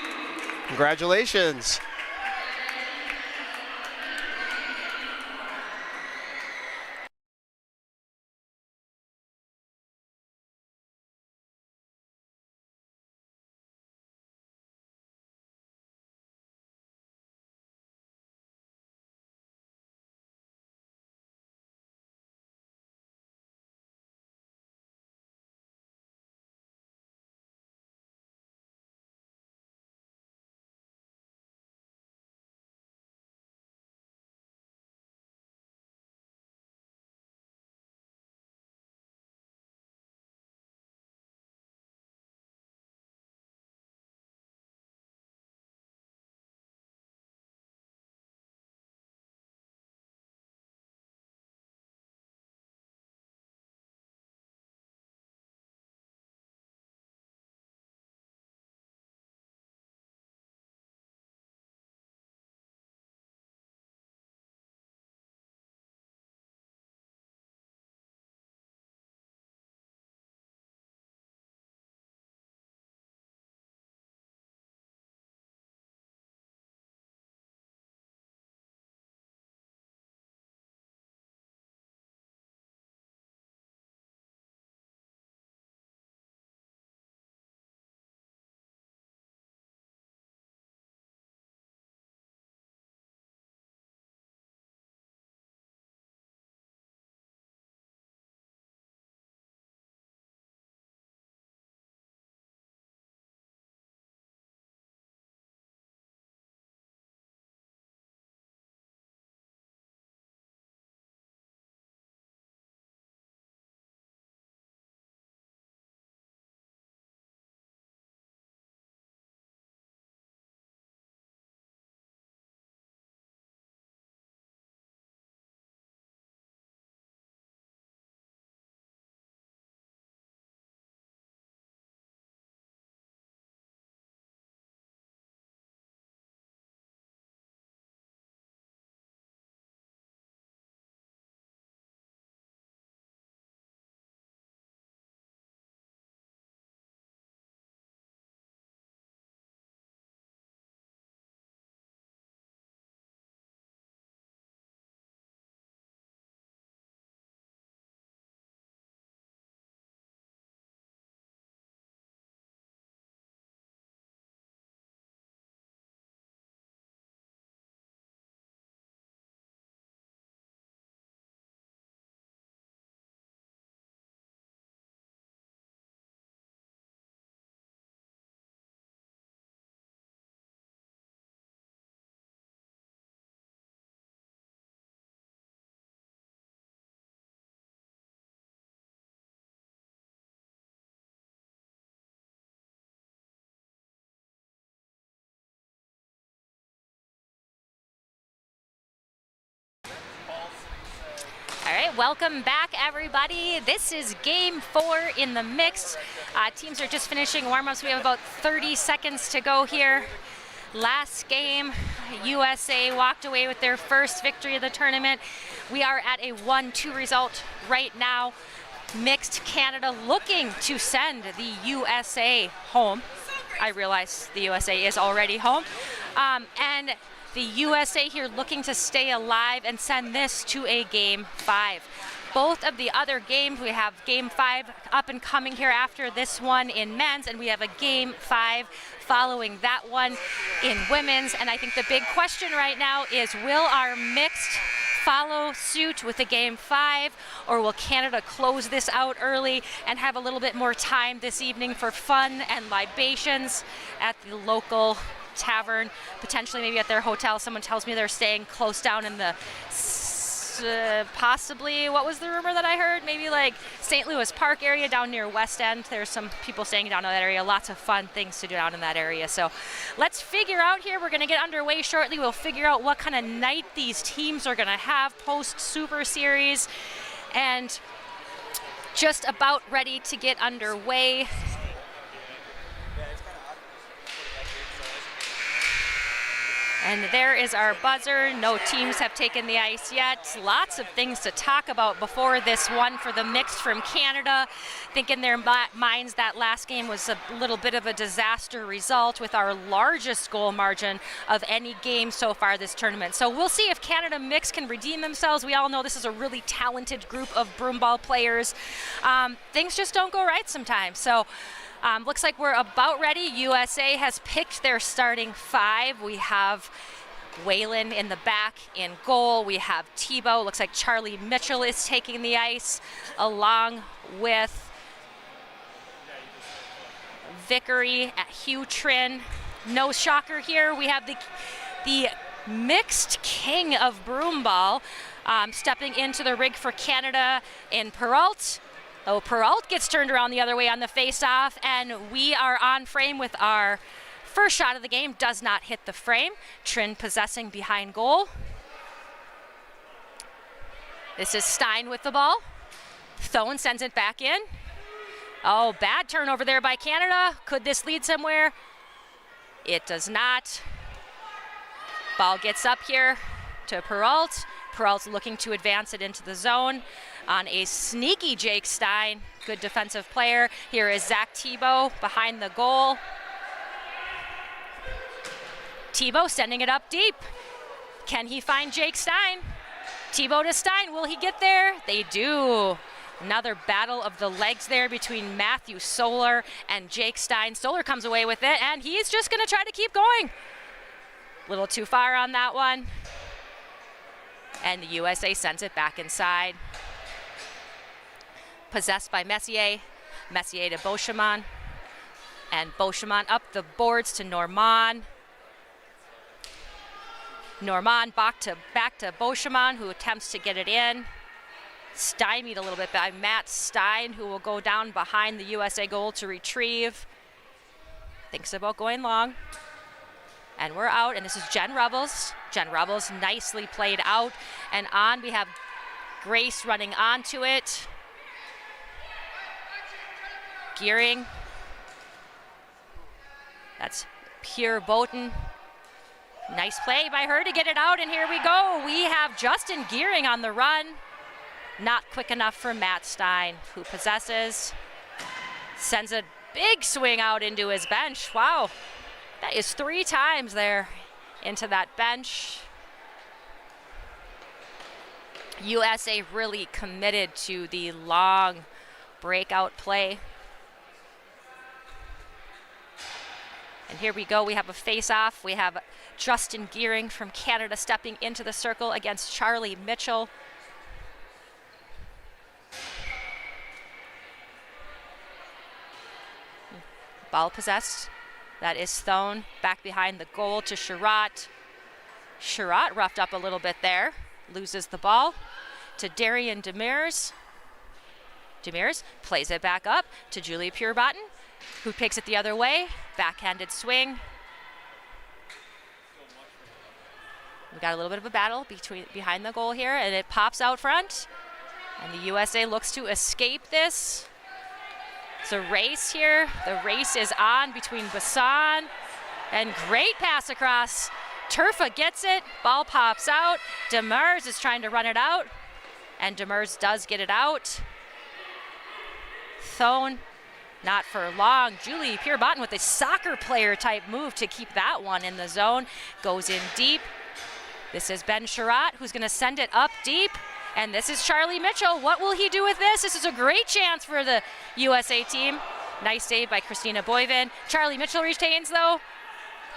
Congratulations. Welcome back, everybody. This is game 4 in the mix. Teams are just finishing warm-ups. We have about 30 seconds to go here. Last game, USA walked away with their first victory of the tournament. We are at a 1-2 result right now. Mixed Canada looking to send the USA home. I realize the USA is already home. And the USA here looking to stay alive and send this to a game 5. Both of the other games, we have game 5 up and coming here after this one in men's, and we have a game 5 following that one in women's. And I think the big question right now is, will our mixed follow suit with the game 5, or will Canada close this out early and have a little bit more time this evening for fun and libations at the local tavern, potentially maybe at their hotel? Someone tells me they're staying close down in the possibly, what was the rumor that I heard? Maybe like St. Louis Park area down near West End. There's some people staying down in that area. Lots of fun things to do down in that area. So let's figure out here. We're going to get underway shortly. We'll figure out what kind of night these teams are going to have post Super Series, and just about ready to get underway. And there is our buzzer. No teams have taken the ice yet. Lots of things to talk about before this one for the mixed from Canada. I think in their minds that last game was a little bit of a disaster result with our largest goal margin of any game so far this tournament. So we'll see if Canada mixed can redeem themselves. We all know this is a really talented group of broomball players. Things just don't go right sometimes. So looks like we're about ready. USA has picked their starting 5. We have Whalen in the back in goal. We have Tebow. Looks like Charlie Mitchell is taking the ice, along with Vickery at Hugh Trin. No shocker here. We have the mixed king of broomball stepping into the rig for Canada in Perrault. Oh, Perrault gets turned around the other way on the face-off, and we are on frame with our first shot of the game. Does not hit the frame. Trin possessing behind goal. This is Stein with the ball. Thone sends it back in. Oh, bad turnover there by Canada. Could this lead somewhere? It does not. Ball gets up here to Perrault. Perrault's looking to advance it into the zone on a sneaky Jake Stein. Good defensive player. Here is Zach Tebow behind the goal. Tebow sending it up deep. Can he find Jake Stein? Tebow to Stein. Will he get there? They do. Another battle of the legs there between Matthew Solar and Jake Stein. Solar comes away with it, and he's just going to try to keep going. A little too far on that one. And the USA sends it back inside. Possessed by Messier. Messier to Beauchemin. And Beauchemin up the boards to Normand. Normand back to Beauchemin, who attempts to get it in. Stymied a little bit by Matt Stein, who will go down behind the USA goal to retrieve. Thinks about going long. And we're out, and this is Jen Revels. Jen Revels nicely played out. And on, we have Grace running onto it. Gearing. That's Pure Boten. Nice play by her to get it out, and here we go. We have Justin Gearing on the run. Not quick enough for Matt Stein, who possesses. Sends a big swing out into his bench. Wow. That is 3 times there into that bench. USA really committed to the long breakout play. And here we go. We have a face-off. We have Justin Gearing from Canada stepping into the circle against Charlie Mitchell. Ball possessed. That is Thone back behind the goal to Sherratt. Sherratt roughed up a little bit there. Loses the ball to Darian Demers. Demers plays it back up to Julie Purebotten, who picks it the other way. Backhanded swing. We got a little bit of a battle behind the goal here, and it pops out front. And the USA looks to escape this. It's a race here. The race is on between Bassan and great pass across. Turfa gets it, ball pops out. Demers is trying to run it out, and Demers does get it out. Thone, not for long. Julie Pierbotton with a soccer player type move to keep that one in the zone. Goes in deep. This is Ben Sherratt who's gonna send it up deep. And this is Charlie Mitchell. What will he do with this? This is a great chance for the USA team. Nice save by Christina Boivin. Charlie Mitchell retains though.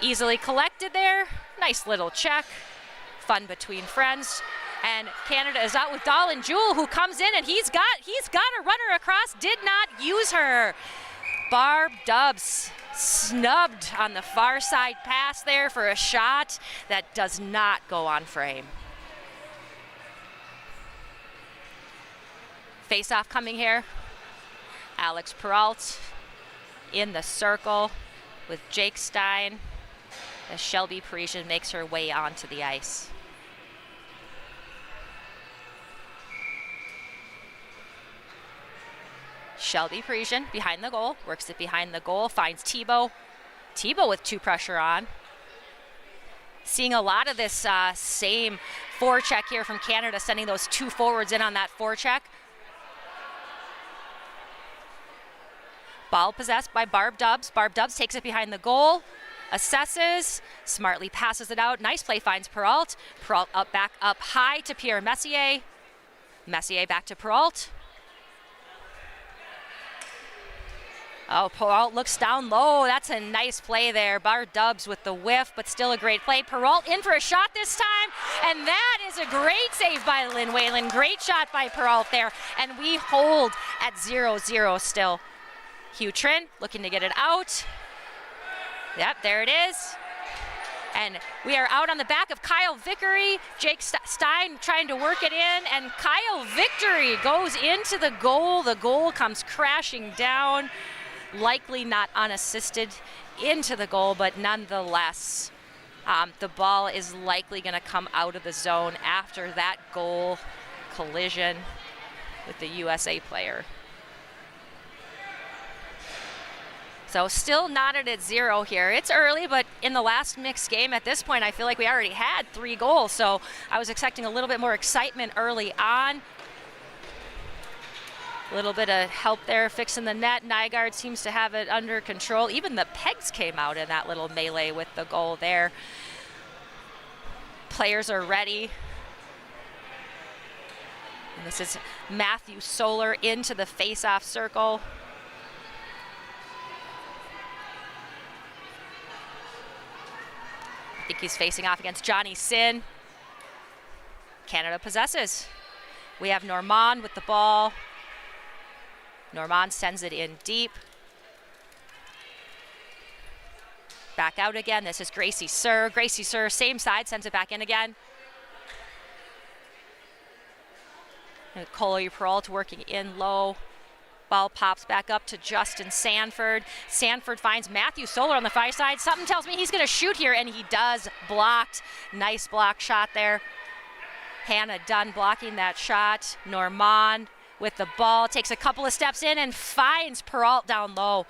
Easily collected there. Nice little check. Fun between friends. And Canada is out with Dolan Jewell, who comes in and he's got a runner across. Did not use her. Barb Dubs snubbed on the far side pass there for a shot that does not go on frame. Face-off coming here. Alex Peralt in the circle with Jake Stein as Shelby Parisian makes her way onto the ice. Shelby Parisian behind the goal, works it behind the goal, finds Thibault. Thibault with 2 pressure on. Seeing a lot of this same forecheck here from Canada, sending those 2 forwards in on that forecheck. Ball possessed by Barb Dubs. Barb Dubs takes it behind the goal, assesses, smartly passes it out. Nice play, finds Peralt. Peralt back up high to Pierre Messier. Messier back to Peralt. Oh, Peralt looks down low. That's a nice play there. Barb Dubs with the whiff, but still a great play. Peralt in for a shot this time, and that is a great save by Lynn Whalen. Great shot by Peralt there, and we hold at 0-0 still. Hugh Trin looking to get it out. Yep, there it is. And we are out on the back of Kyle Vickery. Jake Stein trying to work it in, and Kyle Vickery goes into the goal. The goal comes crashing down, likely not unassisted into the goal, but nonetheless, the ball is likely going to come out of the zone after that goal collision with the USA player. So still knotted at 0 here. It's early, but in the last mixed game at this point, I feel like we already had 3 goals. So I was expecting a little bit more excitement early on. A little bit of help there fixing the net. Nygaard seems to have it under control. Even the pegs came out in that little melee with the goal there. Players are ready. And this is Matthew Solar into the face-off circle. I think he's facing off against Johnny Sin. Canada possesses. We have Normand with the ball. Normand sends it in deep. Back out again. This is Gracie Sir. Gracie Sir, same side, sends it back in again. Chloe Peralt working in low. Ball pops back up to Justin Sanford. Sanford finds Matthew Solar on the far side. Something tells me he's going to shoot here, and he does. Blocked. Nice block shot there. Hannah Dunn blocking that shot. Normand with the ball. Takes a couple of steps in and finds Peralt down low.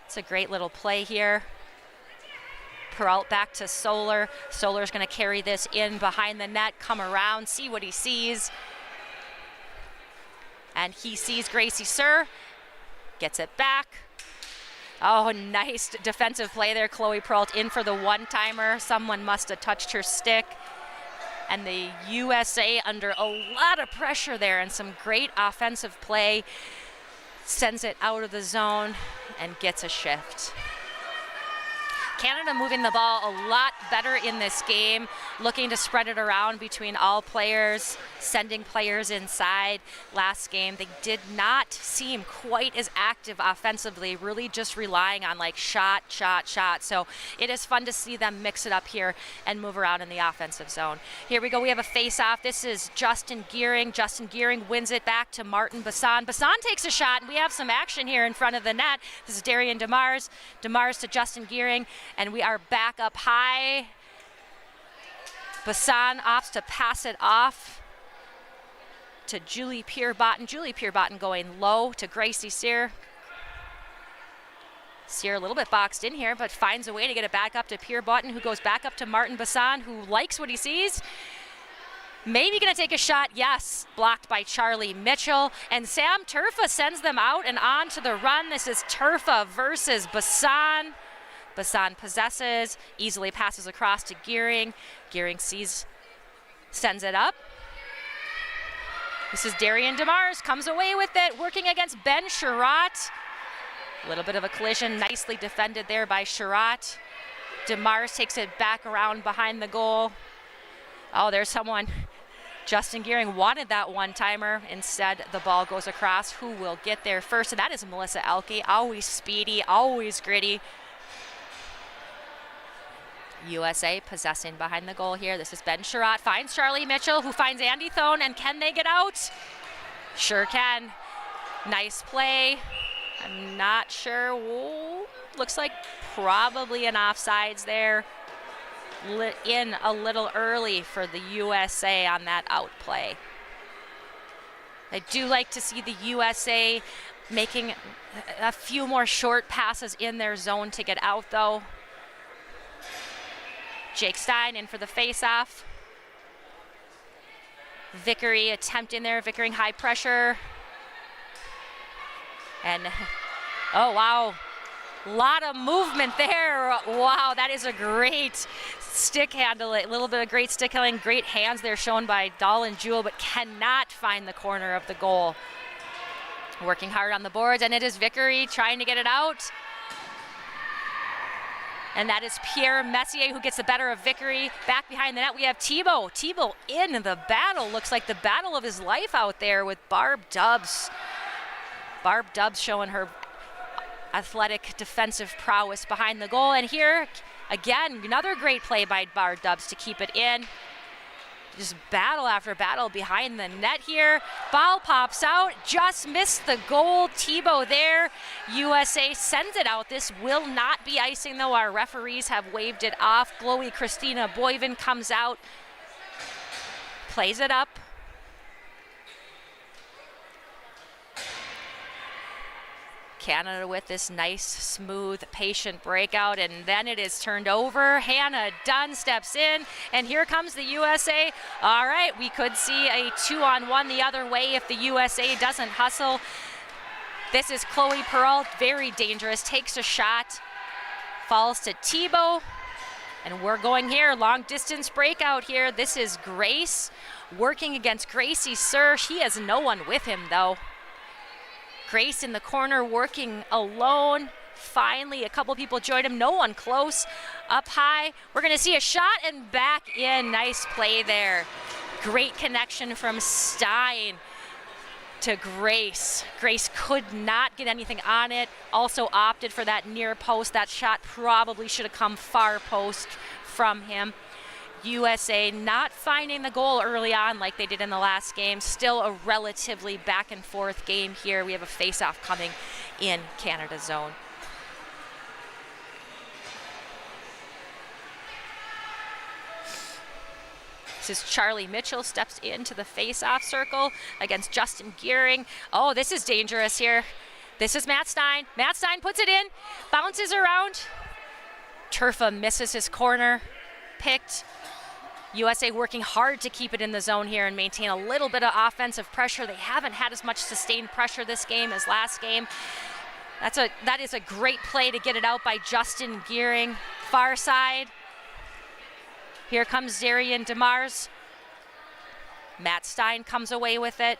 It's a great little play here. Peralt back to Solar. Solar's going to carry this in behind the net, come around, see what he sees. And he sees Gracie Sir, gets it back. Oh, nice defensive play there. Chloe Peralt in for the one-timer. Someone must have touched her stick. And the USA, under a lot of pressure there and some great offensive play, sends it out of the zone and gets a shift. Canada moving the ball a lot better in this game, looking to spread it around between all players, sending players inside. Last game, they did not seem quite as active offensively, really just relying on like shot. So it is fun to see them mix it up here and move around in the offensive zone. Here we go, we have a face-off. This is Justin Gearing. Justin Gearing wins it back to Martin Bassan. Bassan takes a shot, and we have some action here in front of the net. This is Darian Demars. Demars to Justin Gearing. And we are back up high. Bassan opts to pass it off to Julie Pierbotton. Julie Pierbotton going low to Gracie Sear. Sear a little bit boxed in here, but finds a way to get it back up to Pierbotton, who goes back up to Martin Bassan, who likes what he sees. Maybe going to take a shot, yes, blocked by Charlie Mitchell. And Sam Turfa sends them out and on to the run. This is Turfa versus Bassan. Bassan possesses, easily passes across to Gearing. Gearing sends it up. This is Darian DeMars, comes away with it, working against Ben Sherratt. A little bit of a collision, nicely defended there by Sherratt. DeMars takes it back around behind the goal. Oh, there's someone. Justin Gearing wanted that one-timer. Instead, the ball goes across. Who will get there first? And that is Melissa Elke, always speedy, always gritty. USA possessing behind the goal here. This is Ben Sherratt, finds Charlie Mitchell, who finds Andy Thone, and can they get out? Sure can. Nice play. I'm not sure. Whoa. Looks like probably an offsides there. In a little early for the USA on that outplay. I do like to see the USA making a few more short passes in their zone to get out, though. Jake Stein in for the face-off. Vickery attempting there, Vickering high pressure. And, oh wow, lot of movement there. Wow, that is a great stick handle, a little bit of great stick handling, great hands there shown by Dahl and Jewell, but cannot find the corner of the goal. Working hard on the boards, and it is Vickery trying to get it out. And that is Pierre Messier who gets the better of Vickery. Back behind the net, we have Thibault. Thibault in the battle. Looks like the battle of his life out there with Barb Dubbs. Barb Dubbs showing her athletic defensive prowess behind the goal. And here, again, another great play by Barb Dubbs to keep it in. Just battle after battle behind the net here. Ball pops out, just missed the goal. Thibault there. USA sends it out. This will not be icing, though. Our referees have waved it off. Glowy Christina Boyven comes out, plays it up. Canada with this nice, smooth, patient breakout, and then it is turned over. Hannah Dunn steps in, and here comes the USA. All right, we could see a 2-on-1 the other way if the USA doesn't hustle. This is Chloe Perrault, very dangerous, takes a shot, falls to Thibault, and we're going here, long distance breakout here. This is Grace working against Gracie Sir. She has no one with him, though. Grace in the corner working alone. Finally, a couple people joined him. No one close. Up high. We're going to see a shot and back in. Nice play there. Great connection from Stein to Grace. Grace could not get anything on it. Also opted for that near post. That shot probably should have come far post from him. USA not finding the goal early on like they did in the last game. Still a relatively back and forth game here. We have a face-off coming in Canada's zone. This is Charlie Mitchell, steps into the face-off circle against Justin Gearing. Oh, this is dangerous here. This is Matt Stein. Matt Stein puts it in, bounces around. Turfa misses his corner, picked. USA working hard to keep it in the zone here and maintain a little bit of offensive pressure. They haven't had as much sustained pressure this game as last game. That is a great play to get it out by Justin Gearing. Far side. Here comes Darian DeMars. Matt Stein comes away with it.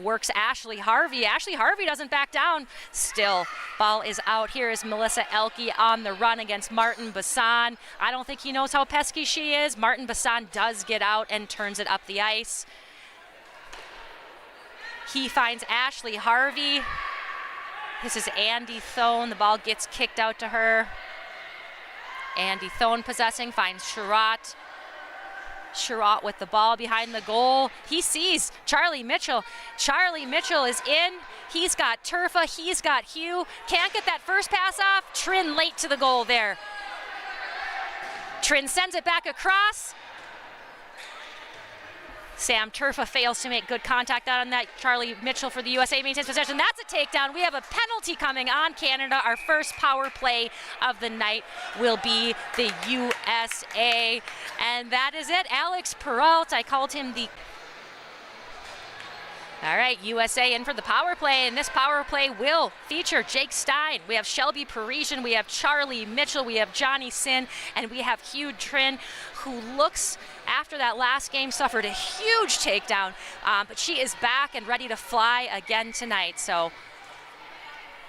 Works Ashley Harvey. Ashley Harvey doesn't back down. Still, ball is out. Here is Melissa Elke on the run against Martin Bassan. I don't think he knows how pesky she is. Martin Bassan does get out and turns it up the ice. He finds Ashley Harvey. This is Andy Thone. The ball gets kicked out to her. Andy Thone possessing, finds Sherratt. Sherratt with the ball behind the goal. He sees Charlie Mitchell. Charlie Mitchell is in. He's got Turfa. He's got Hugh. Can't get that first pass off. Trin late to the goal there. Trin sends it back across. Sam Turfa fails to make good contact on that. Charlie Mitchell for the USA maintains possession. That's a takedown. We have a penalty coming on Canada. Our first power play of the night will be the USA. And that is it. Alex Peralt, I called him the... All right, USA in for the power play, and this power play will feature Jake Stein. We have Shelby Parisian, we have Charlie Mitchell, we have Johnny Sin, and we have Hugh Trin, who looks, after that last game, suffered a huge takedown, but she is back and ready to fly again tonight. So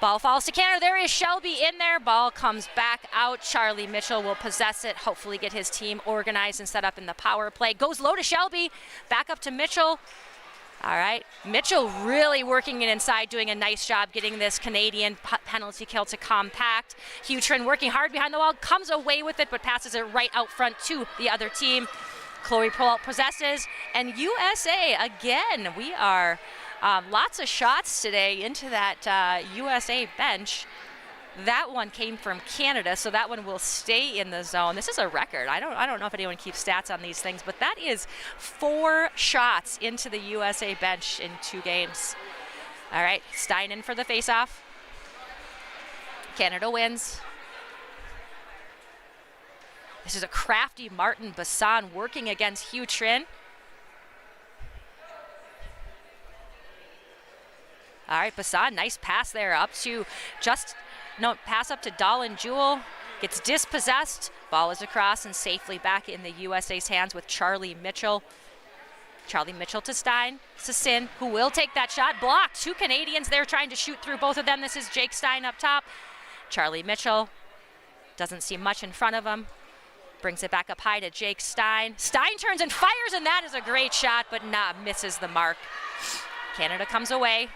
ball falls to Canada. There is Shelby in there. Ball comes back out. Charlie Mitchell will possess it, hopefully get his team organized and set up in the power play. Goes low to Shelby, back up to Mitchell. All right, Mitchell really working it inside, doing a nice job getting this Canadian penalty kill to compact. Hugh Trin working hard behind the wall, comes away with it, but passes it right out front to the other team. Chloe Peralt possesses, and USA again. We are lots of shots today into that USA bench. That one came from Canada, so that one will stay in the zone. This is a record. I don't know if anyone keeps stats on these things, but that is 4 shots into the USA bench in 2 games. All right, Stein in for the faceoff. Canada wins. This is a crafty Martin Bassan working against Hugh Trin. All right, Bassan, nice pass there up to pass up to Dolan Jewell, gets dispossessed. Ball is across and safely back in the USA's hands with Charlie Mitchell. Charlie Mitchell to Stein, to Sin, who will take that shot. Blocked. 2 Canadians there trying to shoot through both of them. This is Jake Stein up top. Charlie Mitchell doesn't see much in front of him. Brings it back up high to Jake Stein. Stein turns and fires, and that is a great shot, but misses the mark. Canada comes away.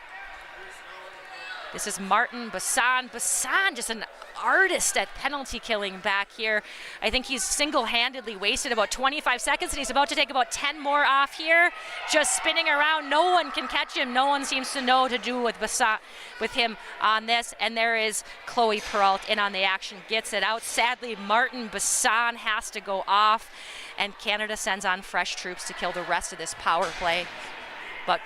This is Martin Bassan. Bassan, just an artist at penalty killing back here. I think he's single-handedly wasted about 25 seconds, and he's about to take about 10 more off here. Just spinning around. No one can catch him. No one seems to know what to do with Bassan, with him on this. And there is Chloe Peralt in on the action, gets it out. Sadly, Martin Bassan has to go off, and Canada sends on fresh troops to kill the rest of this power play. But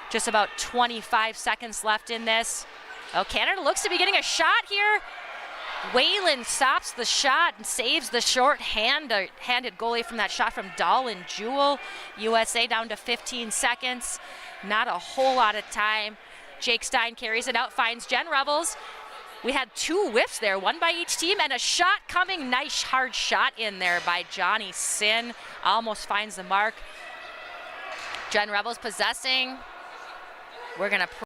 just about 25 seconds left in this. Oh, Canada looks to be getting a shot here. Whalen stops the shot and saves the short-handed goalie from that shot from Dolan Jewell. USA down to 15 seconds. Not a whole lot of time. Jake Stein carries it out, finds Jen Revels. We had 2 whiffs there, 1 by each team, and a shot coming. Nice hard shot in there by Johnny Sin. Almost finds the mark. Jen Revels possessing. We're going to